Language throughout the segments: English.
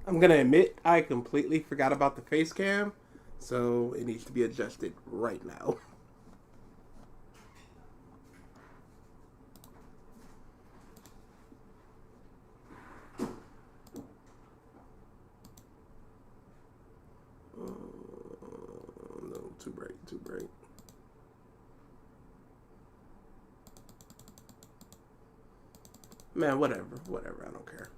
I'm gonna admit I completely forgot about the face cam, so it needs to be adjusted right now. No, too bright, too bright. Man, whatever, I don't care.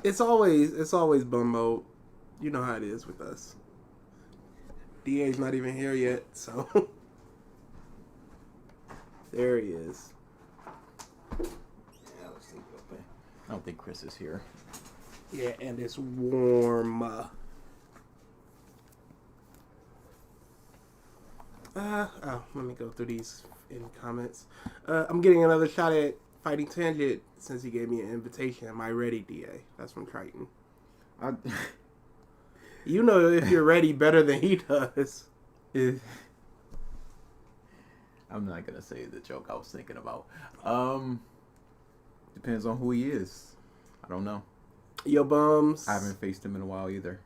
It's always bum mode. You know how it is with us. DA's not even here yet, so there he is. I don't think Chris is here. Yeah, and it's warm. Let me go through these in comments. I'm getting another shot at Fighting Tangent since he gave me an invitation. Am I ready, DA? That's from Triton. You know if you're ready better than he does. I'm not gonna say the joke I was thinking about. Depends on who he is. I don't know. Yo, bums. I haven't faced him in a while either.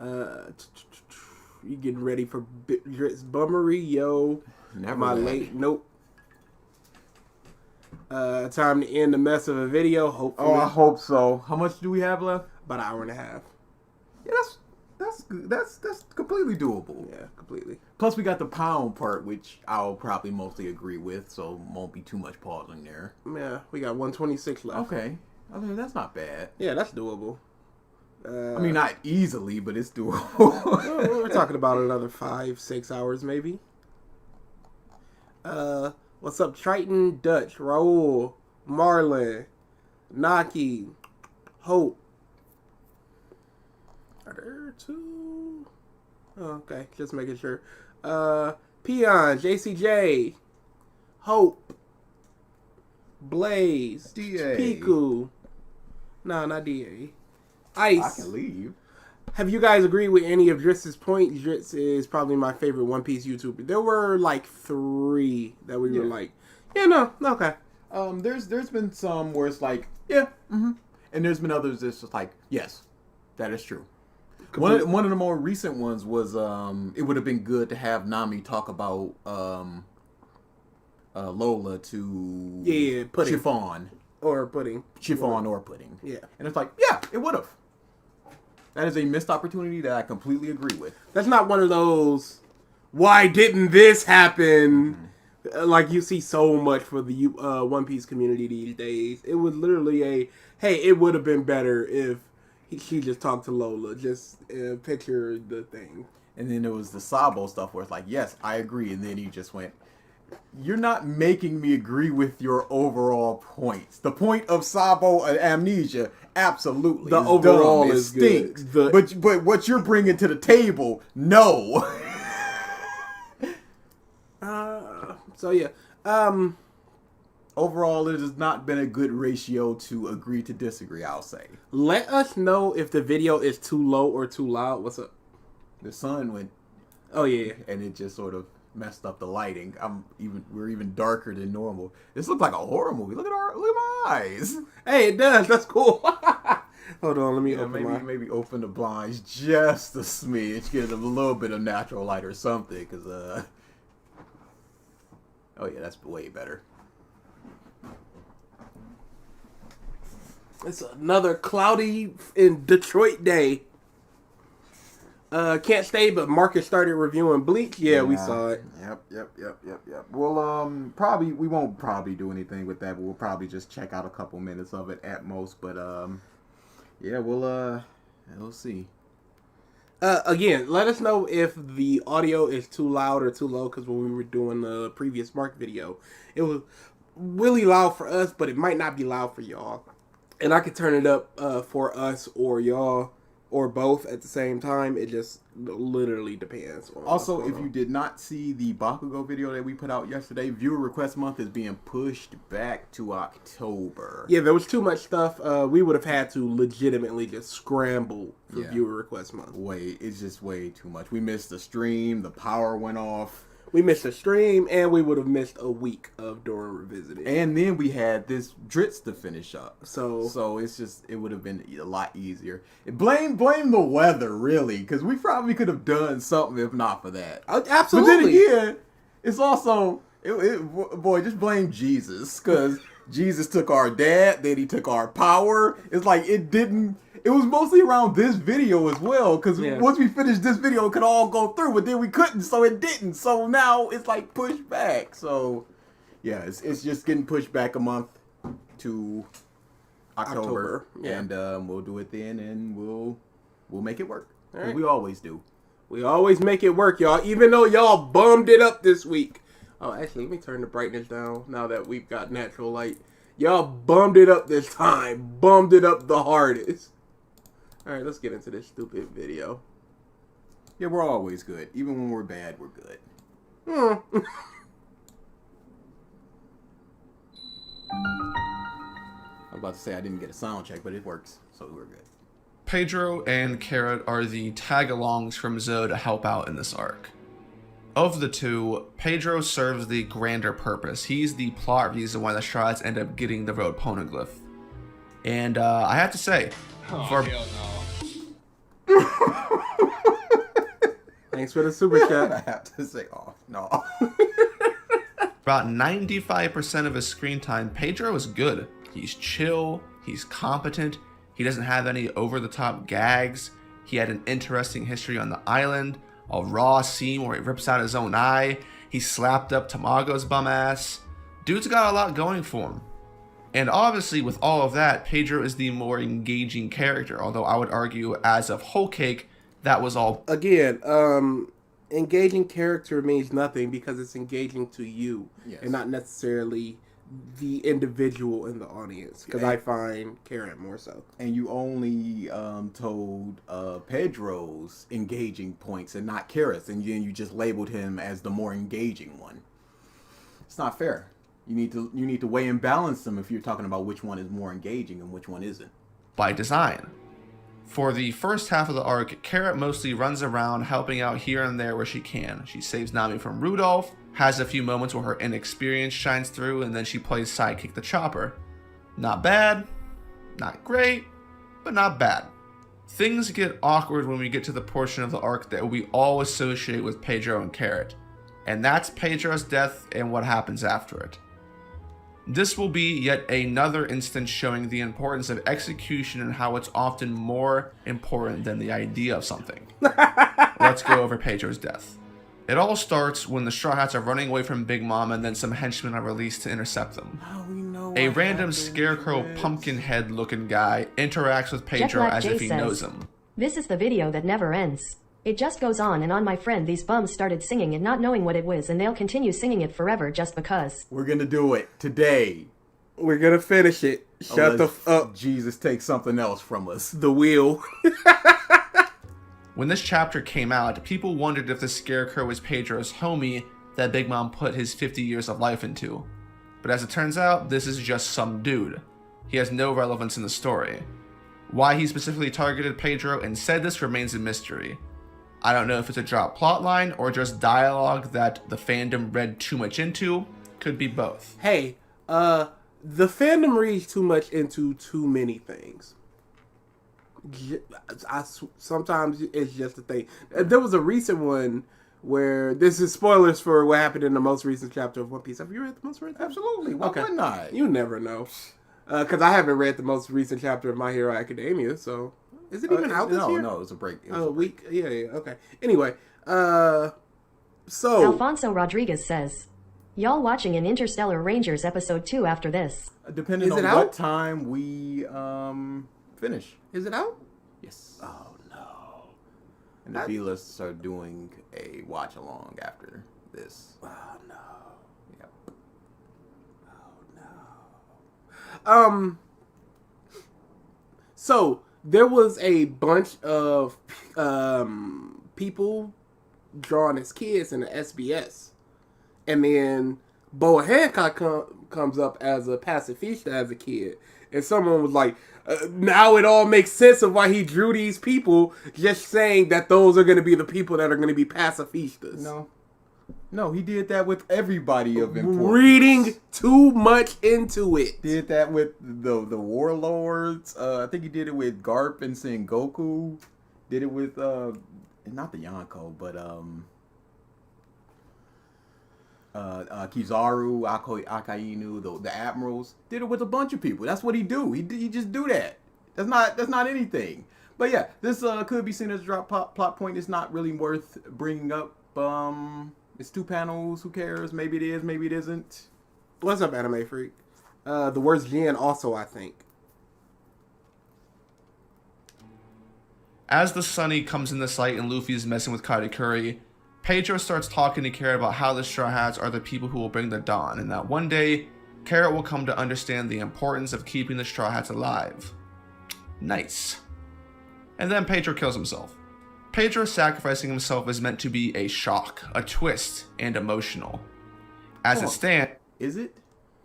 You getting ready for Drizzt bummery? Yo, Never am I that. late? Nope. Time to end the mess of a video. Hopefully. Oh, I hope so. How much do we have left? About an hour and a half. Yeah, that's good. That's completely doable. Yeah, completely. Plus, we got the pound part, which I'll probably mostly agree with, so won't be too much pausing there. Yeah, we got 126 left. Okay, I mean that's not bad. Yeah, that's doable. I mean, not easily, but it's doable. We're talking about another 5-6 hours, maybe. What's up, Triton, Dutch, Raul, Marlon, Naki, Hope. Are there two? Oh, okay, just making sure. Peon, JCJ, Hope, Blaze, DA. Piku. No, not DA. Ice. I can leave. Have you guys agreed with any of Drizzt's points? Drizzt is probably my favorite One Piece YouTuber. There were like 3 that we were like, yeah, no, okay. There's been some where it's like, yeah, and there's been others that's just like, yes, that is true. One of the more recent ones was it would have been good to have Nami talk about Lola to pudding. Chiffon Or pudding. or pudding. Yeah. And it's like, yeah, it would have. That is a missed opportunity that I completely agree with. That's not one of those, why didn't this happen? Like you see so much for the One Piece community these days. It was literally hey, it would have been better if she just talked to Lola. Just picture the thing. And then there was the Sabo stuff where it's like, yes, I agree. And then he just went, you're not making me agree with your overall points. The point of Sabo amnesia, absolutely, the is overall dumb. is it stinks. good. But what you're bringing to the table, no. So yeah. Overall, it has not been a good ratio to agree to disagree, I'll say. Let us know if the video is too low or too loud. What's up? The sun went, Oh yeah. and it just sort of messed up the lighting. We're even darker than normal. This looks like a horror movie. Look at my eyes. Hey, it does. That's cool. Hold on, let me open maybe open the blinds just a smidge, get a little bit of natural light or something, because oh yeah, that's way better. It's another cloudy in Detroit day. Can't stay, but Marcus started reviewing Bleach. Yeah, we saw it. Yep. We'll we won't probably do anything with that, but we'll probably just check out a couple minutes of it at most. But yeah, we'll see. Again, let us know if the audio is too loud or too low, because when we were doing the previous Mark video, it was really loud for us, but it might not be loud for y'all. And I could turn it up for us or y'all or both at the same time. It just literally depends. Also, if you did not see the Bakugo video that we put out yesterday, viewer request month is being pushed back to October. Yeah, there was too much stuff. We would have had to legitimately just scramble for viewer request month. It's just way too much. We missed the stream. The power went off. We missed a stream, and we would have missed a week of Doran Revisited. And then we had this Drizzt to finish up. So it's just, it would have been a lot easier. Blame the weather, really, because we probably could have done something if not for that. Absolutely. But then again, it's also, boy, just blame Jesus, because Jesus took our dad, then he took our power. It's like it was mostly around this video as well, because once we finished this video, it could all go through, but then we couldn't, so it didn't. So now it's like pushed back. So yeah, it's just getting pushed back a month to October. Yeah. And we'll do it then, and we'll make it work. Right. We always do. We always make it work, y'all, even though y'all bummed it up this week. Oh, actually, let me turn the brightness down now that we've got natural light. Y'all bummed it up this time. Bummed it up the hardest. Alright, let's get into this stupid video. Yeah, we're always good. Even when we're bad, we're good. I was about to say I didn't get a sound check, but it works, so we're good. Pedro and Carrot are the tag-alongs from Zoe to help out in this arc. Of the two, Pedro serves the grander purpose. He's the plot reason why the Strides end up getting the road poneglyph. And I have to say, hell no. Thanks for the super chat. I have to say, oh, no. About 95% of his screen time, Pedro is good. He's chill, he's competent, he doesn't have any over-the-top gags, he had an interesting history on the island, a raw scene where he rips out his own eye, he slapped up Tamago's bum ass. Dude's got a lot going for him. And obviously with all of that, Pedro is the more engaging character, although I would argue as of Whole Cake, that was all. Again, engaging character means nothing because it's engaging to you and not necessarily the individual in the audience, because I find Carrot more so. And you only told Pedro's engaging points and not Carrot's, and then you just labeled him as the more engaging one. It's not fair. You need to weigh and balance them if you're talking about which one is more engaging and which one isn't. By design. For the first half of the arc, Carrot mostly runs around helping out here and there where she can. She saves Nami from Rudolph, has a few moments where her inexperience shines through, and then she plays sidekick the Chopper. Not bad, not great, but not bad. Things get awkward when we get to the portion of the arc that we all associate with Pedro and Carrot, and that's Pedro's death and what happens after it. This will be yet another instance showing the importance of execution and how it's often more important than the idea of something. Let's go over Pedro's death. It all starts when the Straw Hats are running away from Big Mom and then some henchmen are released to intercept them. A random scarecrow pumpkin head looking guy interacts with Pedro as if he knows him. This is the video that never ends. It just goes on and on, my friend. These bums started singing it not knowing what it was, and they'll continue singing it forever just because. We're gonna do it today. We're gonna finish it. Shut the up. Jesus takes something else from us. The wheel. When this chapter came out, people wondered if the Scarecrow was Pedro's homie that Big Mom put his 50 years of life into. But as it turns out, this is just some dude. He has no relevance in the story. Why he specifically targeted Pedro and said this remains a mystery. I don't know if it's a drop plotline or just dialogue that the fandom read too much into. Could be both. Hey, the fandom reads too much into too many things. Sometimes it's just a thing. There was a recent one where this is spoilers for what happened in the most recent chapter of One Piece. Have you read the most recent? Absolutely. Why not? You never know. Because I haven't read the most recent chapter of My Hero Academia, so... Is it even out this year? No, it was a break. A week? Yeah, okay. Anyway, so... Alfonso Rodriguez says, y'all watching an Interstellar Rangers episode 2 after this. Depending on what time we finish. Is it out? Yes. Oh, no. And the B-lists are doing a watch-along after this. Oh, no. Yep. Oh, no. So... There was a bunch of people drawn as kids in the SBS. And then Boa Hancock comes up as a pacifista as a kid. And someone was like, now it all makes sense of why he drew these people, just saying that those are going to be the people that are going to be pacifistas. No. No, he did that with everybody of importance. Reading too much into it. Did that with the warlords. I think he did it with Garp and Sengoku. Did it with not the Yonko, but Kizaru, Akainu, the admirals. Did it with a bunch of people. That's what he do. He just do that. That's not anything. But yeah, this could be seen as a drop plot point. It's not really worth bringing up. It's 2 panels. Who cares? Maybe it is. Maybe it isn't. What's up, Anime Freak? The words Jin also, I think. As the Sunny comes into sight and Luffy is messing with Katakuri, Pedro starts talking to Carrot about how the Straw Hats are the people who will bring the dawn, and that one day, Carrot will come to understand the importance of keeping the Straw Hats alive. Nice. And then Pedro kills himself. Pedro sacrificing himself is meant to be a shock, a twist, and emotional. As it stands... Is it?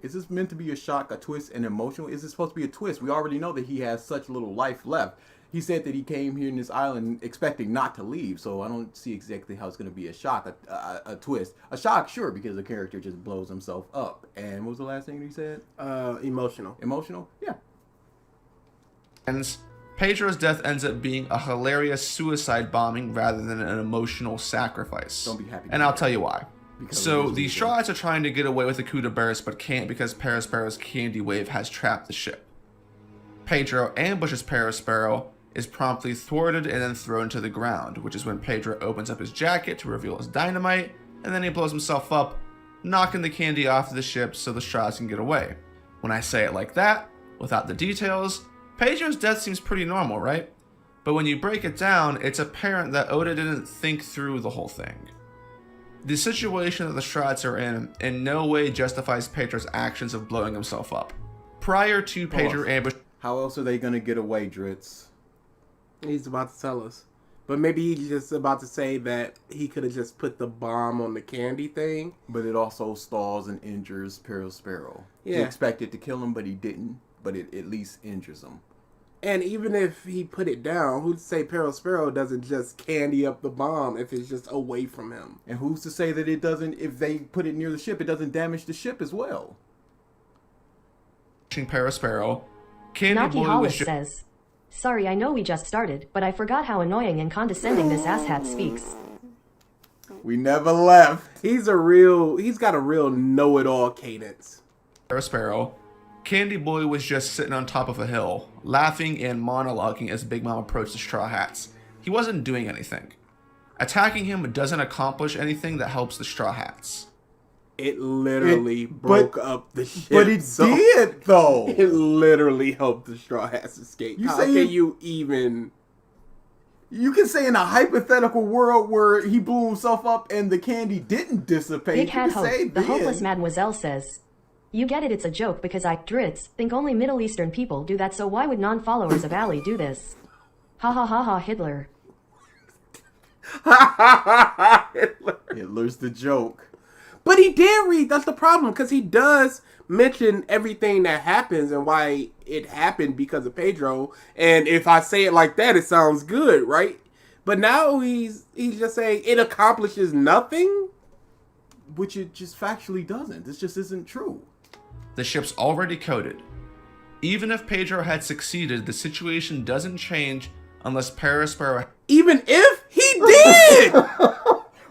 Is this meant to be a shock, a twist, and emotional? Is it supposed to be a twist? We already know that he has such little life left. He said that he came here in this island expecting not to leave, so I don't see exactly how it's going to be a shock, a twist. A shock, sure, because the character just blows himself up. And what was the last thing that he said? Emotional. Emotional? Yeah. Pedro's death ends up being a hilarious suicide bombing rather than an emotional sacrifice. Don't be happy. And I'll tell you why. So the Straw Straw Hats are trying to get away with the coup de burst, but can't because Parasparrow's candy wave has trapped the ship. Pedro ambushes Parasparrow, is promptly thwarted and then thrown to the ground, which is when Pedro opens up his jacket to reveal his dynamite, and then he blows himself up, knocking the candy off the ship so the Straw Hats can get away. When I say it like that, without the details, Pedro's death seems pretty normal, right? But when you break it down, it's apparent that Oda didn't think through the whole thing. The situation that the Straw Hats are in no way justifies Pedro's actions of blowing himself up. Prior to Pedro ambush... How else are they going to get away, Drizzt? He's about to tell us. But maybe he's just about to say that he could have just put the bomb on the candy thing. But it also stalls and injures Parasparrow. Yeah. He expected to kill him, but he didn't. But it at least injures him. And even if he put it down, who'd say Parasparrow doesn't just candy up the bomb if it's just away from him? And who's to say that it doesn't, if they put it near the ship, it doesn't damage the ship as well? Parasparrow, Candy Naki Boy Hollis was says, "Sorry, I know we just started, but I forgot how annoying and condescending this asshat speaks." We never left. He's got a real know-it-all cadence. Parasparrow, Candy Boy was just sitting on top of a hill, laughing and monologuing as Big Mom approached the Straw Hats. He wasn't doing anything. Attacking him doesn't accomplish anything that helps the Straw Hats. It literally broke up the ship. But it did, though. It literally helped the Straw Hats escape. You How say can you even... You can say in a hypothetical world where he blew himself up and the candy didn't dissipate. Big Hat you can say Hope, the then. hopeless mademoiselle says, "You get it, it's a joke because I, Drizzt, think only Middle Eastern people do that, so why would non-followers of Ali do this? Ha ha ha ha, Hitler." Hitler's the joke. But he did read. That's the problem, because he does mention everything that happens and why it happened because of Pedro. And if I say it like that, it sounds good, right? But now he's just saying it accomplishes nothing, Which it just factually doesn't. This just isn't true. The ship's already coded. Even if Pedro had succeeded, the situation doesn't change unless Parasparrow... even if he did.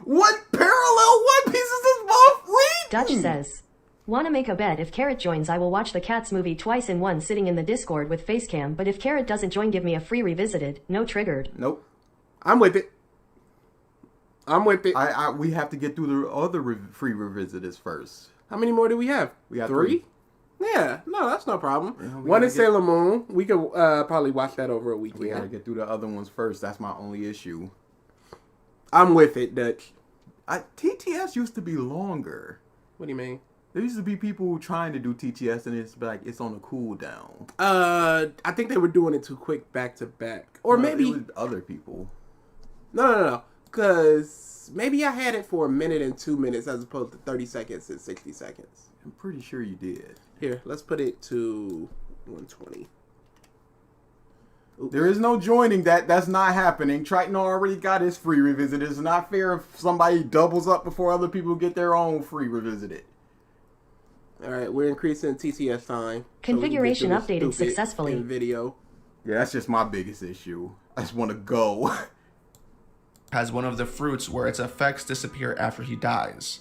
What parallel One Piece is this both reading? Dutch says, "Wanna make a bet? If Carrot joins, I will watch the Cats movie twice in one sitting in the Discord with Facecam, but if Carrot doesn't join, give me a free revisited, no triggered." Nope. I'm with it. We have to get through the other free revisitors first. How many more do we have? We got 3? Yeah, no, that's no problem. Yeah, One is Sailor Moon. We could probably watch that over a weekend. We gotta get through the other ones first. That's my only issue. I'm with it, Dutch. TTS used to be longer. What do you mean? There used to be people trying to do TTS and it's like it's on a cooldown. I think they were doing it too quick back to back. Or No, maybe... it was other people. No. Because maybe I had it for 1 minute and 2 minutes as opposed to 30 seconds and 60 seconds. I'm pretty sure you did. Here, let's put it to 120. There is no joining that. That's not happening. Triton already got his free revisit. It's not fair if somebody doubles up before other people get their own free revisited. All right, we're increasing TTS time. Configuration so we can get through updated this stupid successfully. in video. Yeah, that's just my biggest issue. I just want to go. Has one of the fruits where its effects disappear after he dies.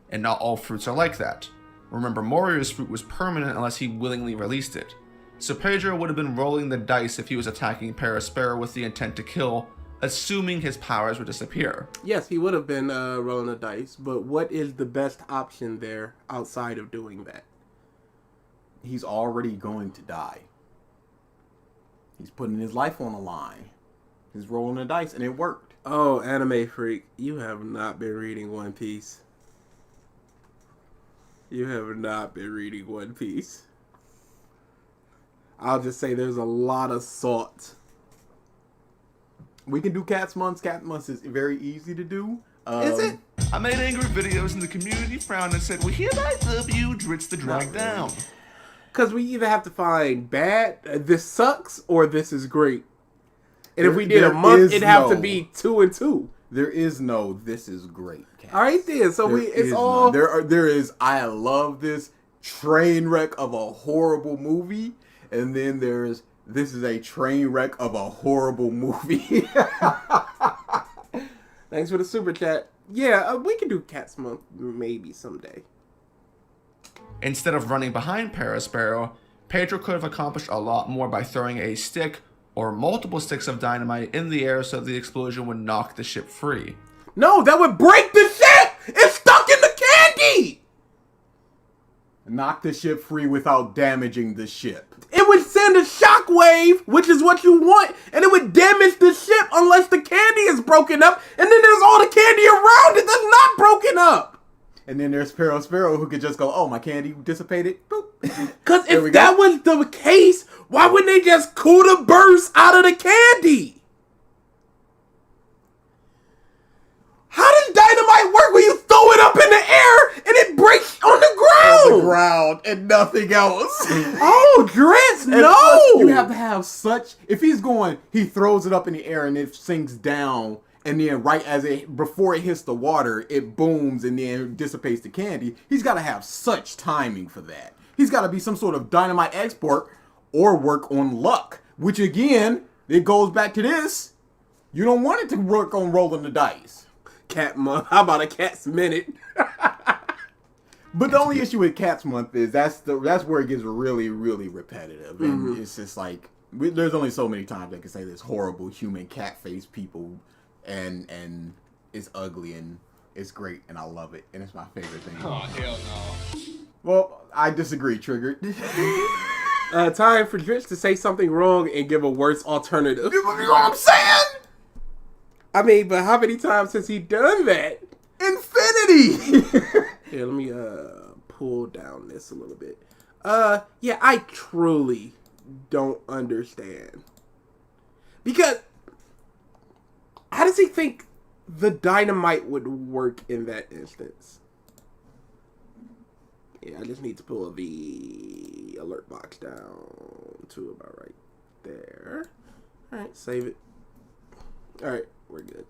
And not all fruits are like that. Remember, Morio's fruit was permanent unless he willingly released it. So Pedro would have been rolling the dice if he was attacking Paraspero with the intent to kill, assuming his powers would disappear. Yes, he would have been rolling the dice, but what is the best option there outside of doing that? He's already going to die. He's putting his life on the line. He's rolling the dice, and it worked. Oh, anime freak, you have not been reading One Piece. You have not been reading One Piece. I'll just say there's a lot of salt. We can do Cat's Months. Cat's Months is very easy to do. Is it? I made angry videos and the community frowned and said, we hereby dub you Drizzt the Drag Down. Because we either have to find bad, this sucks, or this is great. And if we did a month, it'd have to be 2 and 2. There is no this is great. Cats. All right then. So it's all none. There is I love this train wreck of a horrible movie, and then there's this is a train wreck of a horrible movie. Thanks for the super chat. Yeah, we can do Cat's Month maybe someday. Instead of running behind Paraspero, Pedro could have accomplished a lot more by throwing a stick or multiple sticks of dynamite in the air so the explosion would knock the ship free. No, that would break the ship! It's stuck in the candy! Knock the ship free without damaging the ship. It would send a shockwave, which is what you want, and it would damage the ship unless the candy is broken up, and then there's all the candy around it that's not broken up. And then there's Paraspero who could just go, oh, my candy dissipated. Boop. Because if that was the case, why wouldn't they just Kuda burst out of the candy? How does dynamite work when you throw it up in the air and it breaks on the ground? On the ground and nothing else. Oh, Drizzt, no! Plus, you have to have such... If he's going, he throws it up in the air and it sinks down, and then right as before it hits the water, it booms and then dissipates the candy. He's got to have such timing for that. He's got to be some sort of dynamite expert or work on luck, which again, it goes back to this. You don't want it to work on rolling the dice. Cat Month. How about a Cat's Minute? But the only issue with Cat's Month is that's where it gets really, really repetitive. And it's just like, there's only so many times I can say this horrible human cat-faced people and it's ugly and it's great and I love it and it's my favorite thing. Oh, hell no. Well, I disagree, Triggered. Time for Drizzt to say something wrong and give a worse alternative. You know what I'm saying? I mean, but how many times has he done that? Infinity! Here, let me pull down this a little bit. Yeah, I truly don't understand. Because how does he think the dynamite would work in that instance? Yeah, I just need to pull the alert box down to about right there. Alright, save it. Alright, we're good.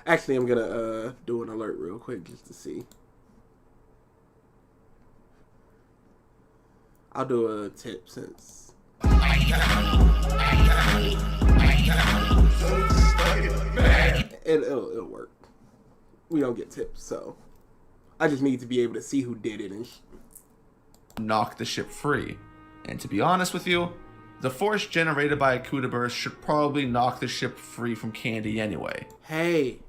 Actually, I'm gonna do an alert real quick just to see. I'll do a tip since... It'll work. We don't get tips, so I just need to be able to see who did it and knock the ship free. And to be honest with you, the force generated by a Kuda burst should probably knock the ship free from candy anyway. Hey,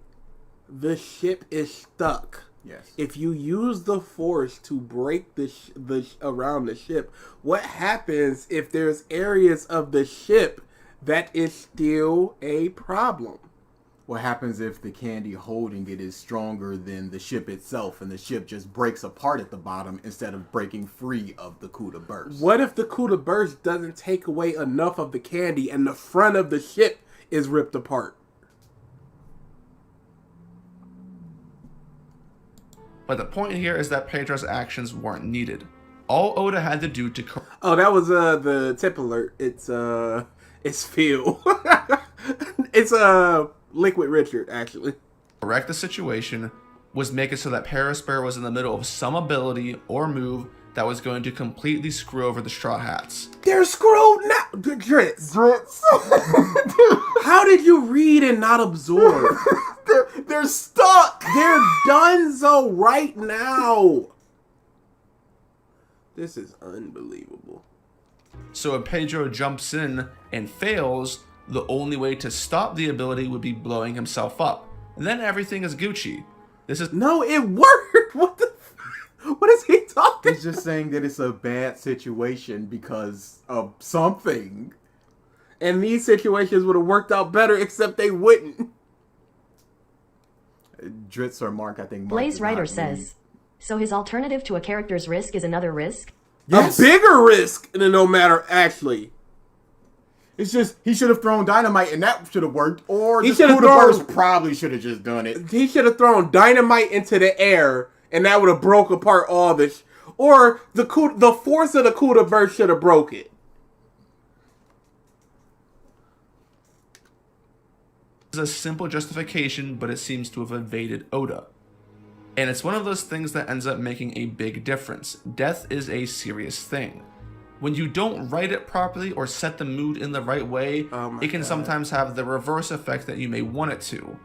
the ship is stuck. Yes. If you use the force to break the around the ship, what happens if there's areas of the ship that is still a problem? What happens if the candy holding it is stronger than the ship itself and the ship just breaks apart at the bottom instead of breaking free of the Kuda burst? What if the Kuda burst doesn't take away enough of the candy and the front of the ship is ripped apart? But the point here is that Pedro's actions weren't needed. All Oda had to do to... Oh, that was the tip alert. It's It's Phil. It's a Liquid Richard, actually. Correct the situation was make it so that Perospero was in the middle of some ability or move that was going to completely screw over the Straw Hats. They're screwed now. Drizzt. How did you read and not absorb? They're stuck. They're done so right now. This is unbelievable. So if Pedro jumps in and fails, the only way to stop the ability would be blowing himself up. And then everything is Gucci. This is No, it worked. What is he talking? He's just saying that it's a bad situation because of something. And these situations would have worked out better, except they wouldn't. Drizzt or Mark, I think. Mark Blaze did Writer not read. says, so his alternative to a character's risk is another risk? Yes. A bigger risk than no matter, actually. It's just, he should have thrown dynamite and that should have worked. Or He the should have Kuda thrown- probably should have just done it. He should have thrown dynamite into the air, and that would have broke apart all this. Or the force of the Kuda burst should have broke it. a simple justification, but it seems to have evaded Oda. And it's one of those things that ends up making a big difference. Death is a serious thing. When you don't write it properly or set the mood in the right way, it can sometimes have the reverse effect that you may want it to.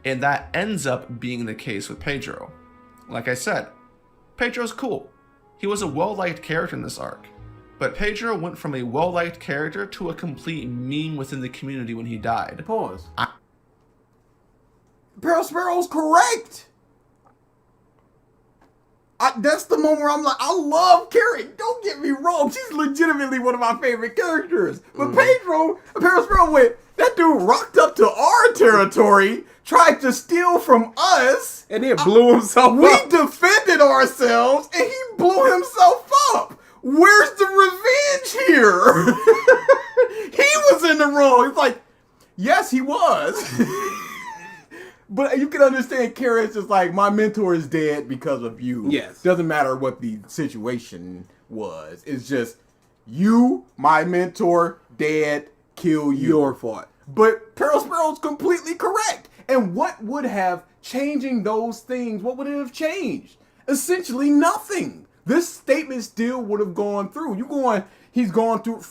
And that ends up being the case with Pedro. Like I said, Pedro's cool. He was a well-liked character in this arc. But Pedro went from a well-liked character to a complete meme within the community when he died. Pause. Sparrow's correct. That's the moment where I'm like, I love Carrot. Don't get me wrong. She's legitimately one of my favorite characters. But Pedro Sparrow went, that dude rocked up to our territory, tried to steal from us. And then blew himself We up. defended ourselves, and he blew himself up. Where's the revenge here? He was in the wrong. It's like, yes, he was. But you can understand Carrot's just like, my mentor is dead because of you. Yes. Doesn't matter what the situation was. It's just, you, my mentor, dead, kill you. Your fault. But Sparrow's completely correct. And what would have changing those things, what would it have changed? Essentially nothing. This statement still would have gone through. He's gone through,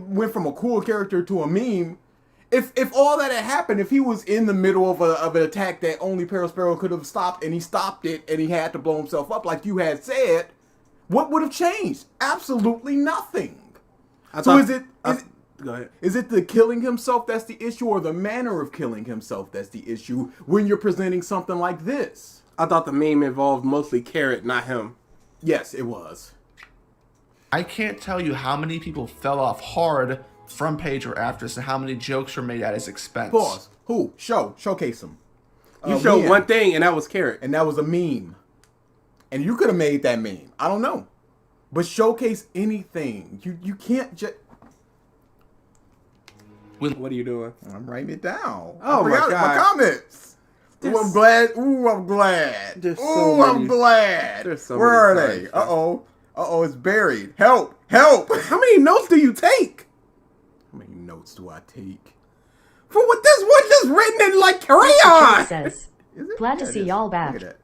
went from a cool character to a meme. If all that had happened, if he was in the middle of an attack that only Sparrow could have stopped, and he stopped it, and he had to blow himself up like you had said, what would have changed? Absolutely nothing. Go ahead. Is it the killing himself that's the issue, or the manner of killing himself that's the issue when you're presenting something like this? I thought the meme involved mostly Carrot, not him. Yes, it was. I can't tell you how many people fell off hard from Pedro after this and how many jokes were made at his expense. Pause. Who? Showcase him. You showed one thing, and that was Carrot. And that was a meme. And you could have made that meme. I don't know. But showcase anything. You can't just... What are you doing? I'm writing it down. Oh, I forgot my God. my comments. Ooh, I'm glad. Ooh, I'm glad. There's so Ooh, many- I'm glad. there's so Where are many they? comments. Uh-oh, it's buried. Help. Help. How many notes do you take? How many notes do I take? For what this one just written in like Trey crayon? says, Is it? glad to Yeah, it see is. y'all Look back. at that.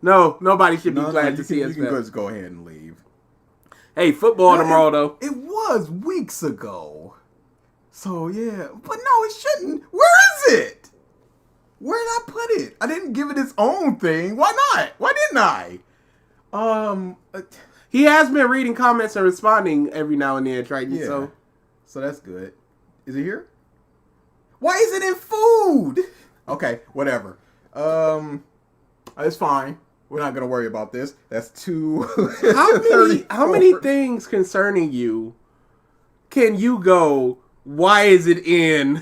No, nobody should be No, glad you to see can, us you can back. just go ahead and leave. Hey, football tomorrow, though. It was weeks ago. So, yeah. But no, it shouldn't. Where is it? Where did I put it? I didn't give it its own thing. Why not? Why didn't I? He has been reading comments and responding every now and then, Triton. Yeah. So So that's good. Is it here? Why is it in food? Okay, whatever. It's fine. We're not gonna worry about this. That's two. how many things concerning you can you go, why is it in?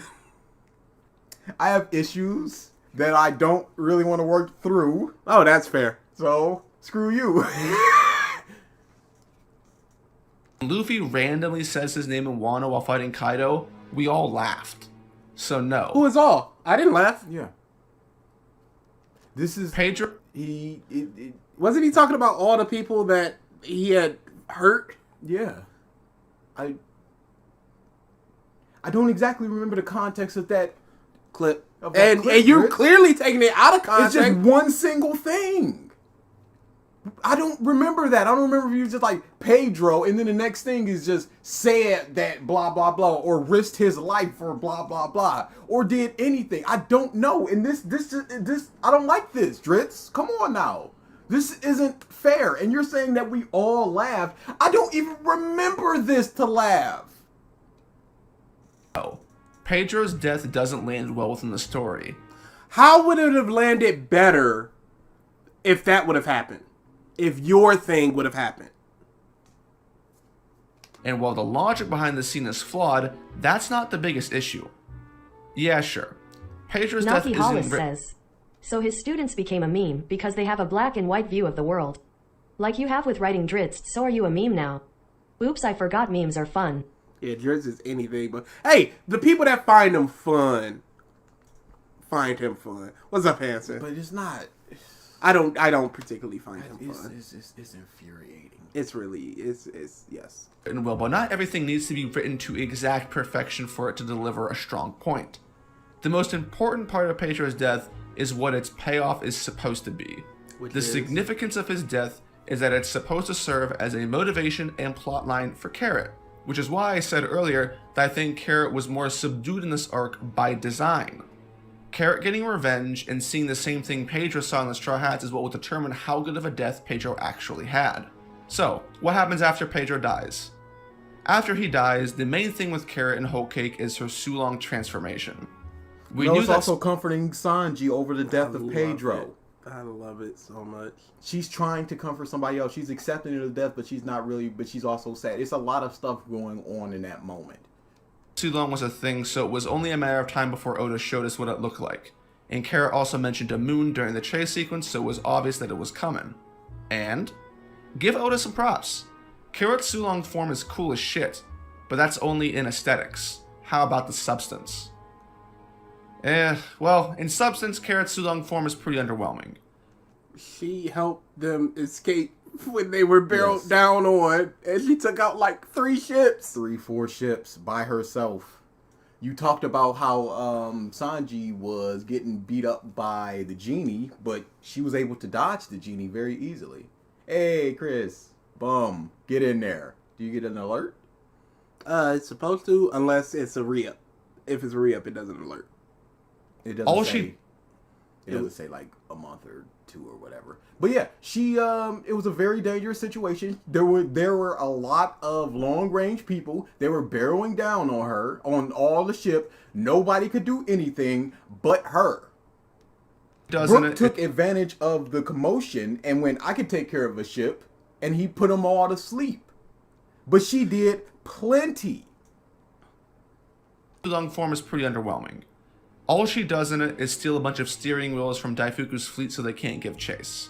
I have issues that I don't really want to work through. Oh, that's fair. So screw you. Luffy randomly says his name in Wano while fighting Kaido, we all laughed. So no. Who is all? I didn't laugh. Yeah. This is Pedro? Wasn't he talking about all the people that he had hurt? yeah. I don't exactly remember the context of that clip. Of that And clip, and you're Drizzt. clearly taking it out of It's context. just one single thing. I don't remember that. I don't remember if you was just like Pedro, and then the next thing is just said that blah blah blah, or risked his life for blah blah blah, or did anything. I don't know. And this I don't like this, Drizzt. Come on now. This isn't fair. And you're saying that we all laughed. I don't even remember this to laugh. Oh. Pedro's death doesn't land well within the story. How would it have landed better if that would have happened? If your thing would have happened? And while the logic behind the scene is flawed, that's not the biggest issue. Yeah, sure. Pedro's death Naki isn't Hollis says, so his students became a meme because they have a black and white view of the world. Like you have with writing Drizzt, so are you a meme now? Oops, I forgot memes are fun. Yeah, Drizzt is anything but... Hey, the people that find him fun, find him fun. What's up, Hanson? But it's not. I don't particularly find him fun. It's infuriating. It's yes. written well, but not everything needs to be written to exact perfection for it to deliver a strong point. The most important part of Pedro's death is what its payoff is supposed to be. The significance of his death is that it's supposed to serve as a motivation and plotline for Carrot, which is why I said earlier that I think Carrot was more subdued in this arc by design. Carrot getting revenge and seeing the same thing Pedro saw in the Straw Hats is what will determine how good of a death Pedro actually had. So, what happens after Pedro dies? After he dies, the main thing with Carrot and Whole Cake is her Sulong transformation. We knew it's that's also comforting Sanji over the death of Pedro. I love it so much. She's trying to comfort somebody else. She's accepting of the death, but she's not really, but she's also sad. It's a lot of stuff going on in that moment. Sulong was a thing, so it was only a matter of time before Oda showed us what it looked like. And Carrot also mentioned a moon during the chase sequence, so it was obvious that it was coming. And give Oda some props. Carrot's Sulong form is cool as shit, but that's only in aesthetics. How about the substance? Well, in substance, Carrot's Sulong form is pretty underwhelming. She helped them escape when they were barreled down on, and she took out like 3 ships. 3-4 ships by herself. You talked about how Sanji was getting beat up by the genie, but she was able to dodge the genie very easily. Hey, Chris, bum, get in there. Do you get an alert? It's supposed to, unless it's a re-up. If it's a re-up, it doesn't alert. It doesn't It doesn't say like a month or 2 or whatever. But yeah, she it was a very dangerous situation. There were a lot of long range people. They were barreling down on her on all the ship. Nobody could do anything but her. Brook took advantage of the commotion and went, I could take care of a ship, and he put them all to sleep. But she did plenty. Sulong form is pretty underwhelming. All she does in it is steal a bunch of steering wheels from Daifuku's fleet so they can't give chase.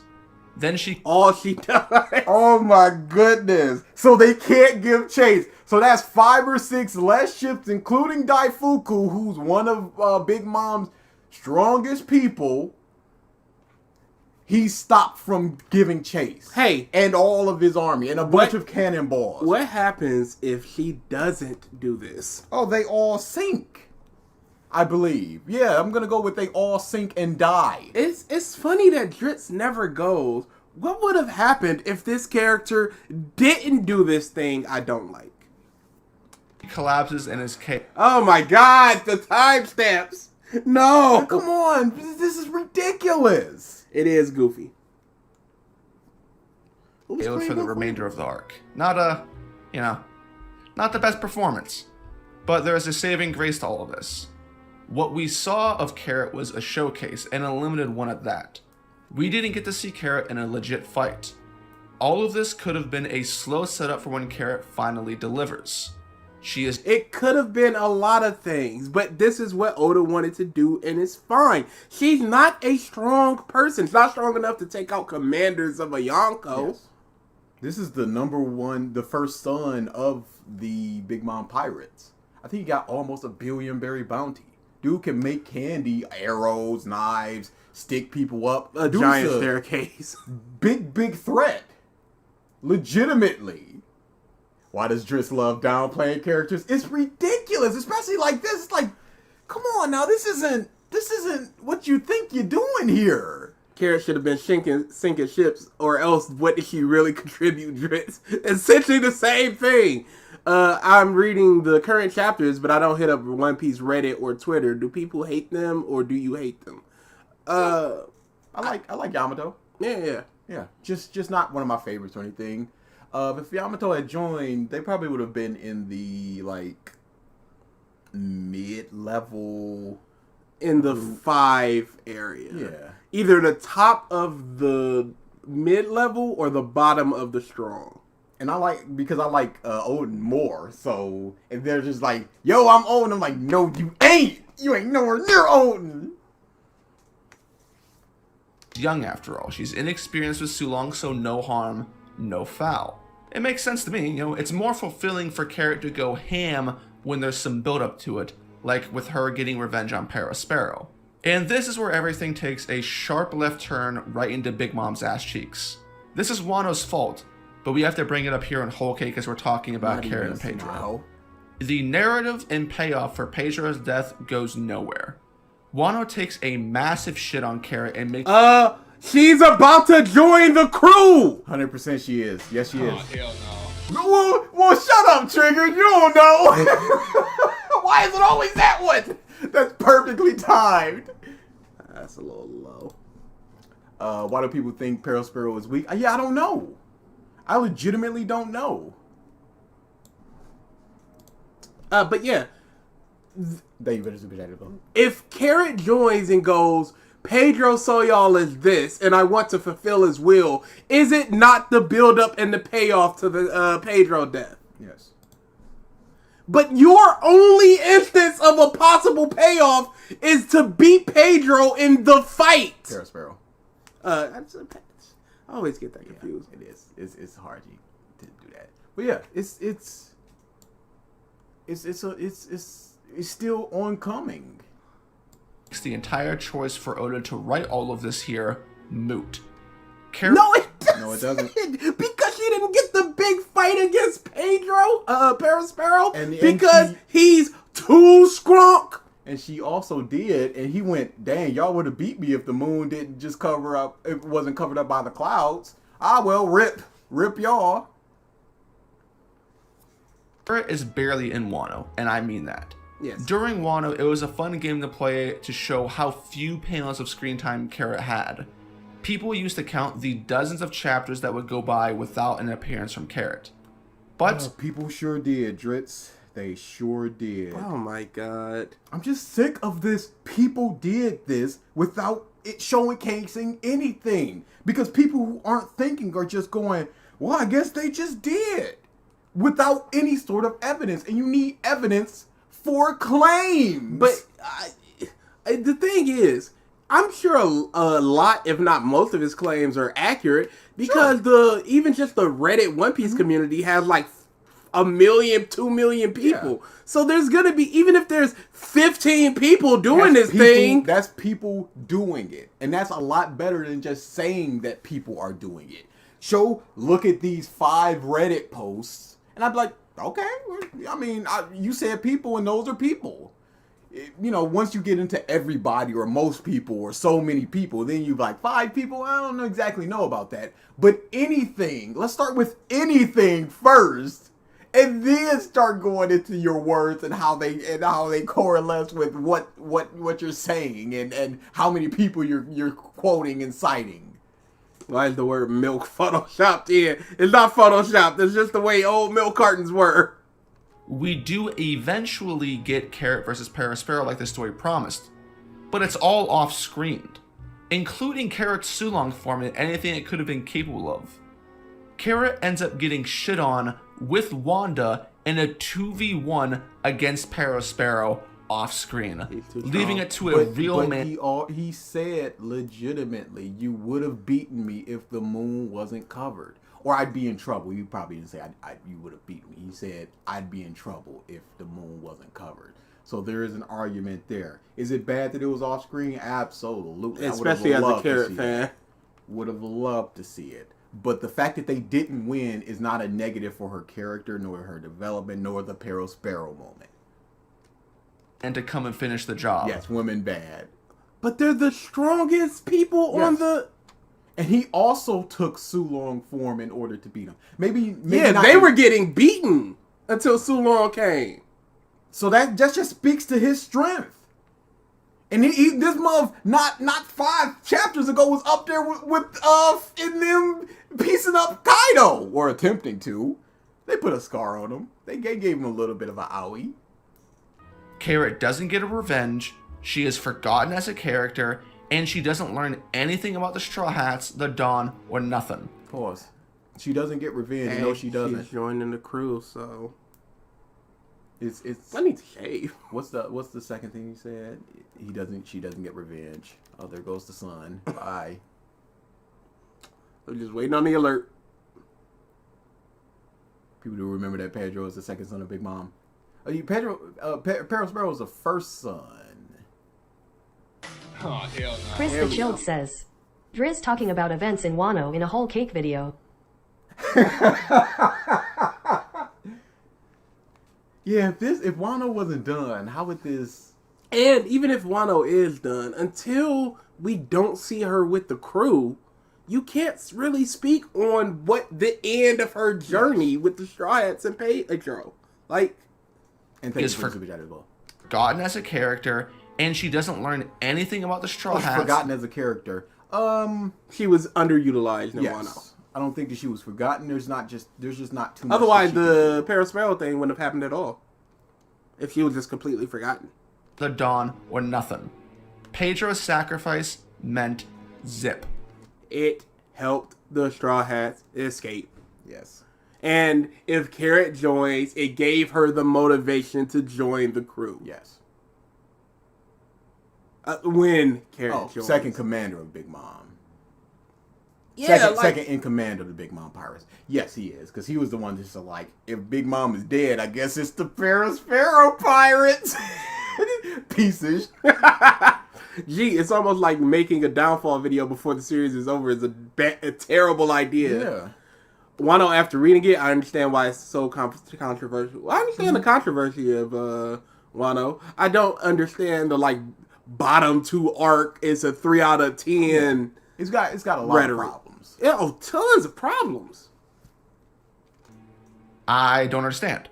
Then all she does. Oh my goodness. So they can't give chase. So that's 5 or 6 less ships, including Daifuku, who's one of Big Mom's strongest people. He stopped from giving chase. Hey. And all of his army and a bunch of cannonballs. What happens if she doesn't do this? Oh, they all sink. I believe. Yeah, I'm going to go with they all sink and die. It's funny that Drizzt never goes. What would have happened if this character didn't do this thing I don't like? he collapses and is cave. Oh my god, the timestamps. No. Come on. This is ridiculous. It is goofy. Failed for the remainder of the arc. Not the best performance. But there is a saving grace to all of this. What we saw of Carrot was a showcase, and a limited one at that. We didn't get to see Carrot in a legit fight. All of this could have been a slow setup for when Carrot finally delivers. It could have been a lot of things, but this is what Oda wanted to do, and it's fine. She's not a strong person. She's not strong enough to take out commanders of a Yonko. Yes. This is the first son of the Big Mom Pirates. I think he got almost $1 billion berry bounty. Dude can make candy, arrows, knives, stick people up. A giant staircase. Big threat. Legitimately. Why does Drizzt love downplaying characters? It's ridiculous, especially like this. It's like, come on now, this isn't what you think you're doing here. Carrot should have been sinking ships, or else what did she really contribute, Drizzt? Essentially the same thing. I'm reading the current chapters, but I don't hit up One Piece Reddit or Twitter. Do people hate them, or do you hate them? I like Yamato. Yeah. Yeah, just not one of my favorites or anything. If Yamato had joined, they probably would have been in the like mid-level, In the 5 area. Yeah. Either the top of the mid-level or the bottom of the strong. And I like Odin more. So if they're just like, yo, I'm Odin, I'm like, no, you ain't. You ain't nowhere near Odin. Young after all. She's inexperienced with Sulong, so no harm, no foul. It makes sense to me. You know, it's more fulfilling for Carrot to go ham when there's some build up to it, like with her getting revenge on Sparrow. And this is where everything takes a sharp left turn right into Big Mom's ass cheeks. This is Wano's fault, but we have to bring it up here in Whole Cake as we're talking about Carrot and Pedro. Now. The narrative and payoff for Pedro's death goes nowhere. Wano takes a massive shit on Carrot and makes... She's about to join the crew! 100% she is. Yes, she is. Hell no. Well, shut up, Trigger. You don't know. Why is it always that one? That's perfectly timed. That's a little low. Why do people think Sparrow is weak? Yeah, I don't know. I legitimately don't know. But yeah, David is super chatted though. if Carrot joins and goes, Pedro saw y'all as this, and I want to fulfill his will, is it not the build-up and the payoff to the Pedro death? Yes. But your only instance of a possible payoff is to beat Pedro in the fight. Sparrow. I always get that confused. It is. It's hard to do that. But yeah, it's still oncoming. the entire choice for Oda to write all of this here moot. Carrot... No, it doesn't. No, it doesn't. Because she didn't get the big fight against Pedro, Sparrow, And because he's too scrunk. And she also did, and he went, dang, y'all would have beat me if the moon didn't just cover up, it wasn't covered up by the clouds. Well, rip y'all. Carrot is barely in Wano, and I mean that. Yes. During Wano, it was a fun game to play to show how few panels of screen time Carrot had. People used to count the dozens of chapters that would go by without an appearance from Carrot. But People sure did, Drizzt. They sure did. Oh my god. I'm just sick of this. People did this without it showcasing anything. Because people who aren't thinking are just going, well, I guess they just did. Without any sort of evidence. And you need evidence for claims. But the thing is, I'm sure a lot, if not most of his claims are accurate, because even just the Reddit One Piece community has like 1 million, 2 million people. Yeah. So there's gonna be, even if there's 15 people doing this thing, that's people doing it. And that's a lot better than just saying that people are doing it. Look at these 5 Reddit posts, and I'd be like, okay, I mean, you said people, and those are people. Once you get into everybody or most people or so many people, then you're like 5 people. I don't exactly know about that. But anything, let's start with anything first, and then start going into your words and how they correlate with what you're saying and how many people you're quoting and citing. why is the word milk photoshopped in? It's not photoshopped. It's just the way old milk cartons were. we do eventually get Carrot versus Sparrow like the story promised. But it's all off-screened, including Carrot's Sulong form and anything it could have been capable of. Carrot ends up getting shit on with Wanda in a 2v1 against Sparrow off-screen, leaving it to a real man. He said legitimately, you would have beaten me if the moon wasn't covered. Or I'd be in trouble. You probably didn't say you would have beaten me. He said, I'd be in trouble if the moon wasn't covered. So there is an argument there. Is it bad that it was off screen? Absolutely. Especially as a Carrot fan. Would have loved to see it. But the fact that they didn't win is not a negative for her character, nor her development, nor the Peril Sparrow moment. And to come and finish the job. Yes, women bad. But they're the strongest people on the... And he also took Sulong form in order to beat him. Maybe yeah, not they were getting beaten until Sulong came. So that just speaks to his strength. And this month, not 5 chapters ago, was up there with in them piecing up Kaido, or attempting to. They put a scar on him. They gave him a little bit of a owie. Carrot doesn't get a revenge. She is forgotten as a character, and she doesn't learn anything about the Straw Hats, the Dawn, or nothing. Pause. She doesn't get revenge. No, she doesn't. She's joining the crew, so it's. I need to shave. What's the second thing you said? She doesn't get revenge. Oh, there goes the sun. Bye. I'm just waiting on the alert. People do remember that Pedro is the second son of Big Mom. Peril Sparrow was the first son. Oh, hell no. Chris the Chilled says, Drizzt talking about events in Wano in a whole cake video. Yeah, if Wano wasn't done, how would this... And even if Wano is done, until we don't see her with the crew, you can't really speak on what the end of her journey with the Straw Hats and Pedro. Like... And thank you Is for the super chat as well. Forgotten as a character, and she doesn't learn anything about the Straw Hats. Forgotten as a character. She was underutilized in Wano. Yes. I don't think that she was forgotten. There's just not too much. Otherwise, the Peril Sparrow thing wouldn't have happened at all. If she was just completely forgotten. The Dawn, or nothing. Pedro's sacrifice meant zip. It helped the Straw Hats escape. Yes. And if Carrot joins, it gave her the motivation to join the crew. Yes. When Carrot joins. Second commander of Big Mom. Yeah, Second in command of the Big Mom Pirates. Yes, he is. Because he was the one just like, if Big Mom is dead, I guess it's the Peril Sparrow Pirates. Pieces. Gee, it's almost like making a downfall video before the series is over is a terrible idea. Yeah. Wano, after reading it, I understand why it's so controversial. I understand the controversy of Wano. I don't understand the bottom 2 arc. It's a 3 out of 10. Yeah. It's got a lot rhetoric. of problems. Yeah, tons of problems. I don't understand.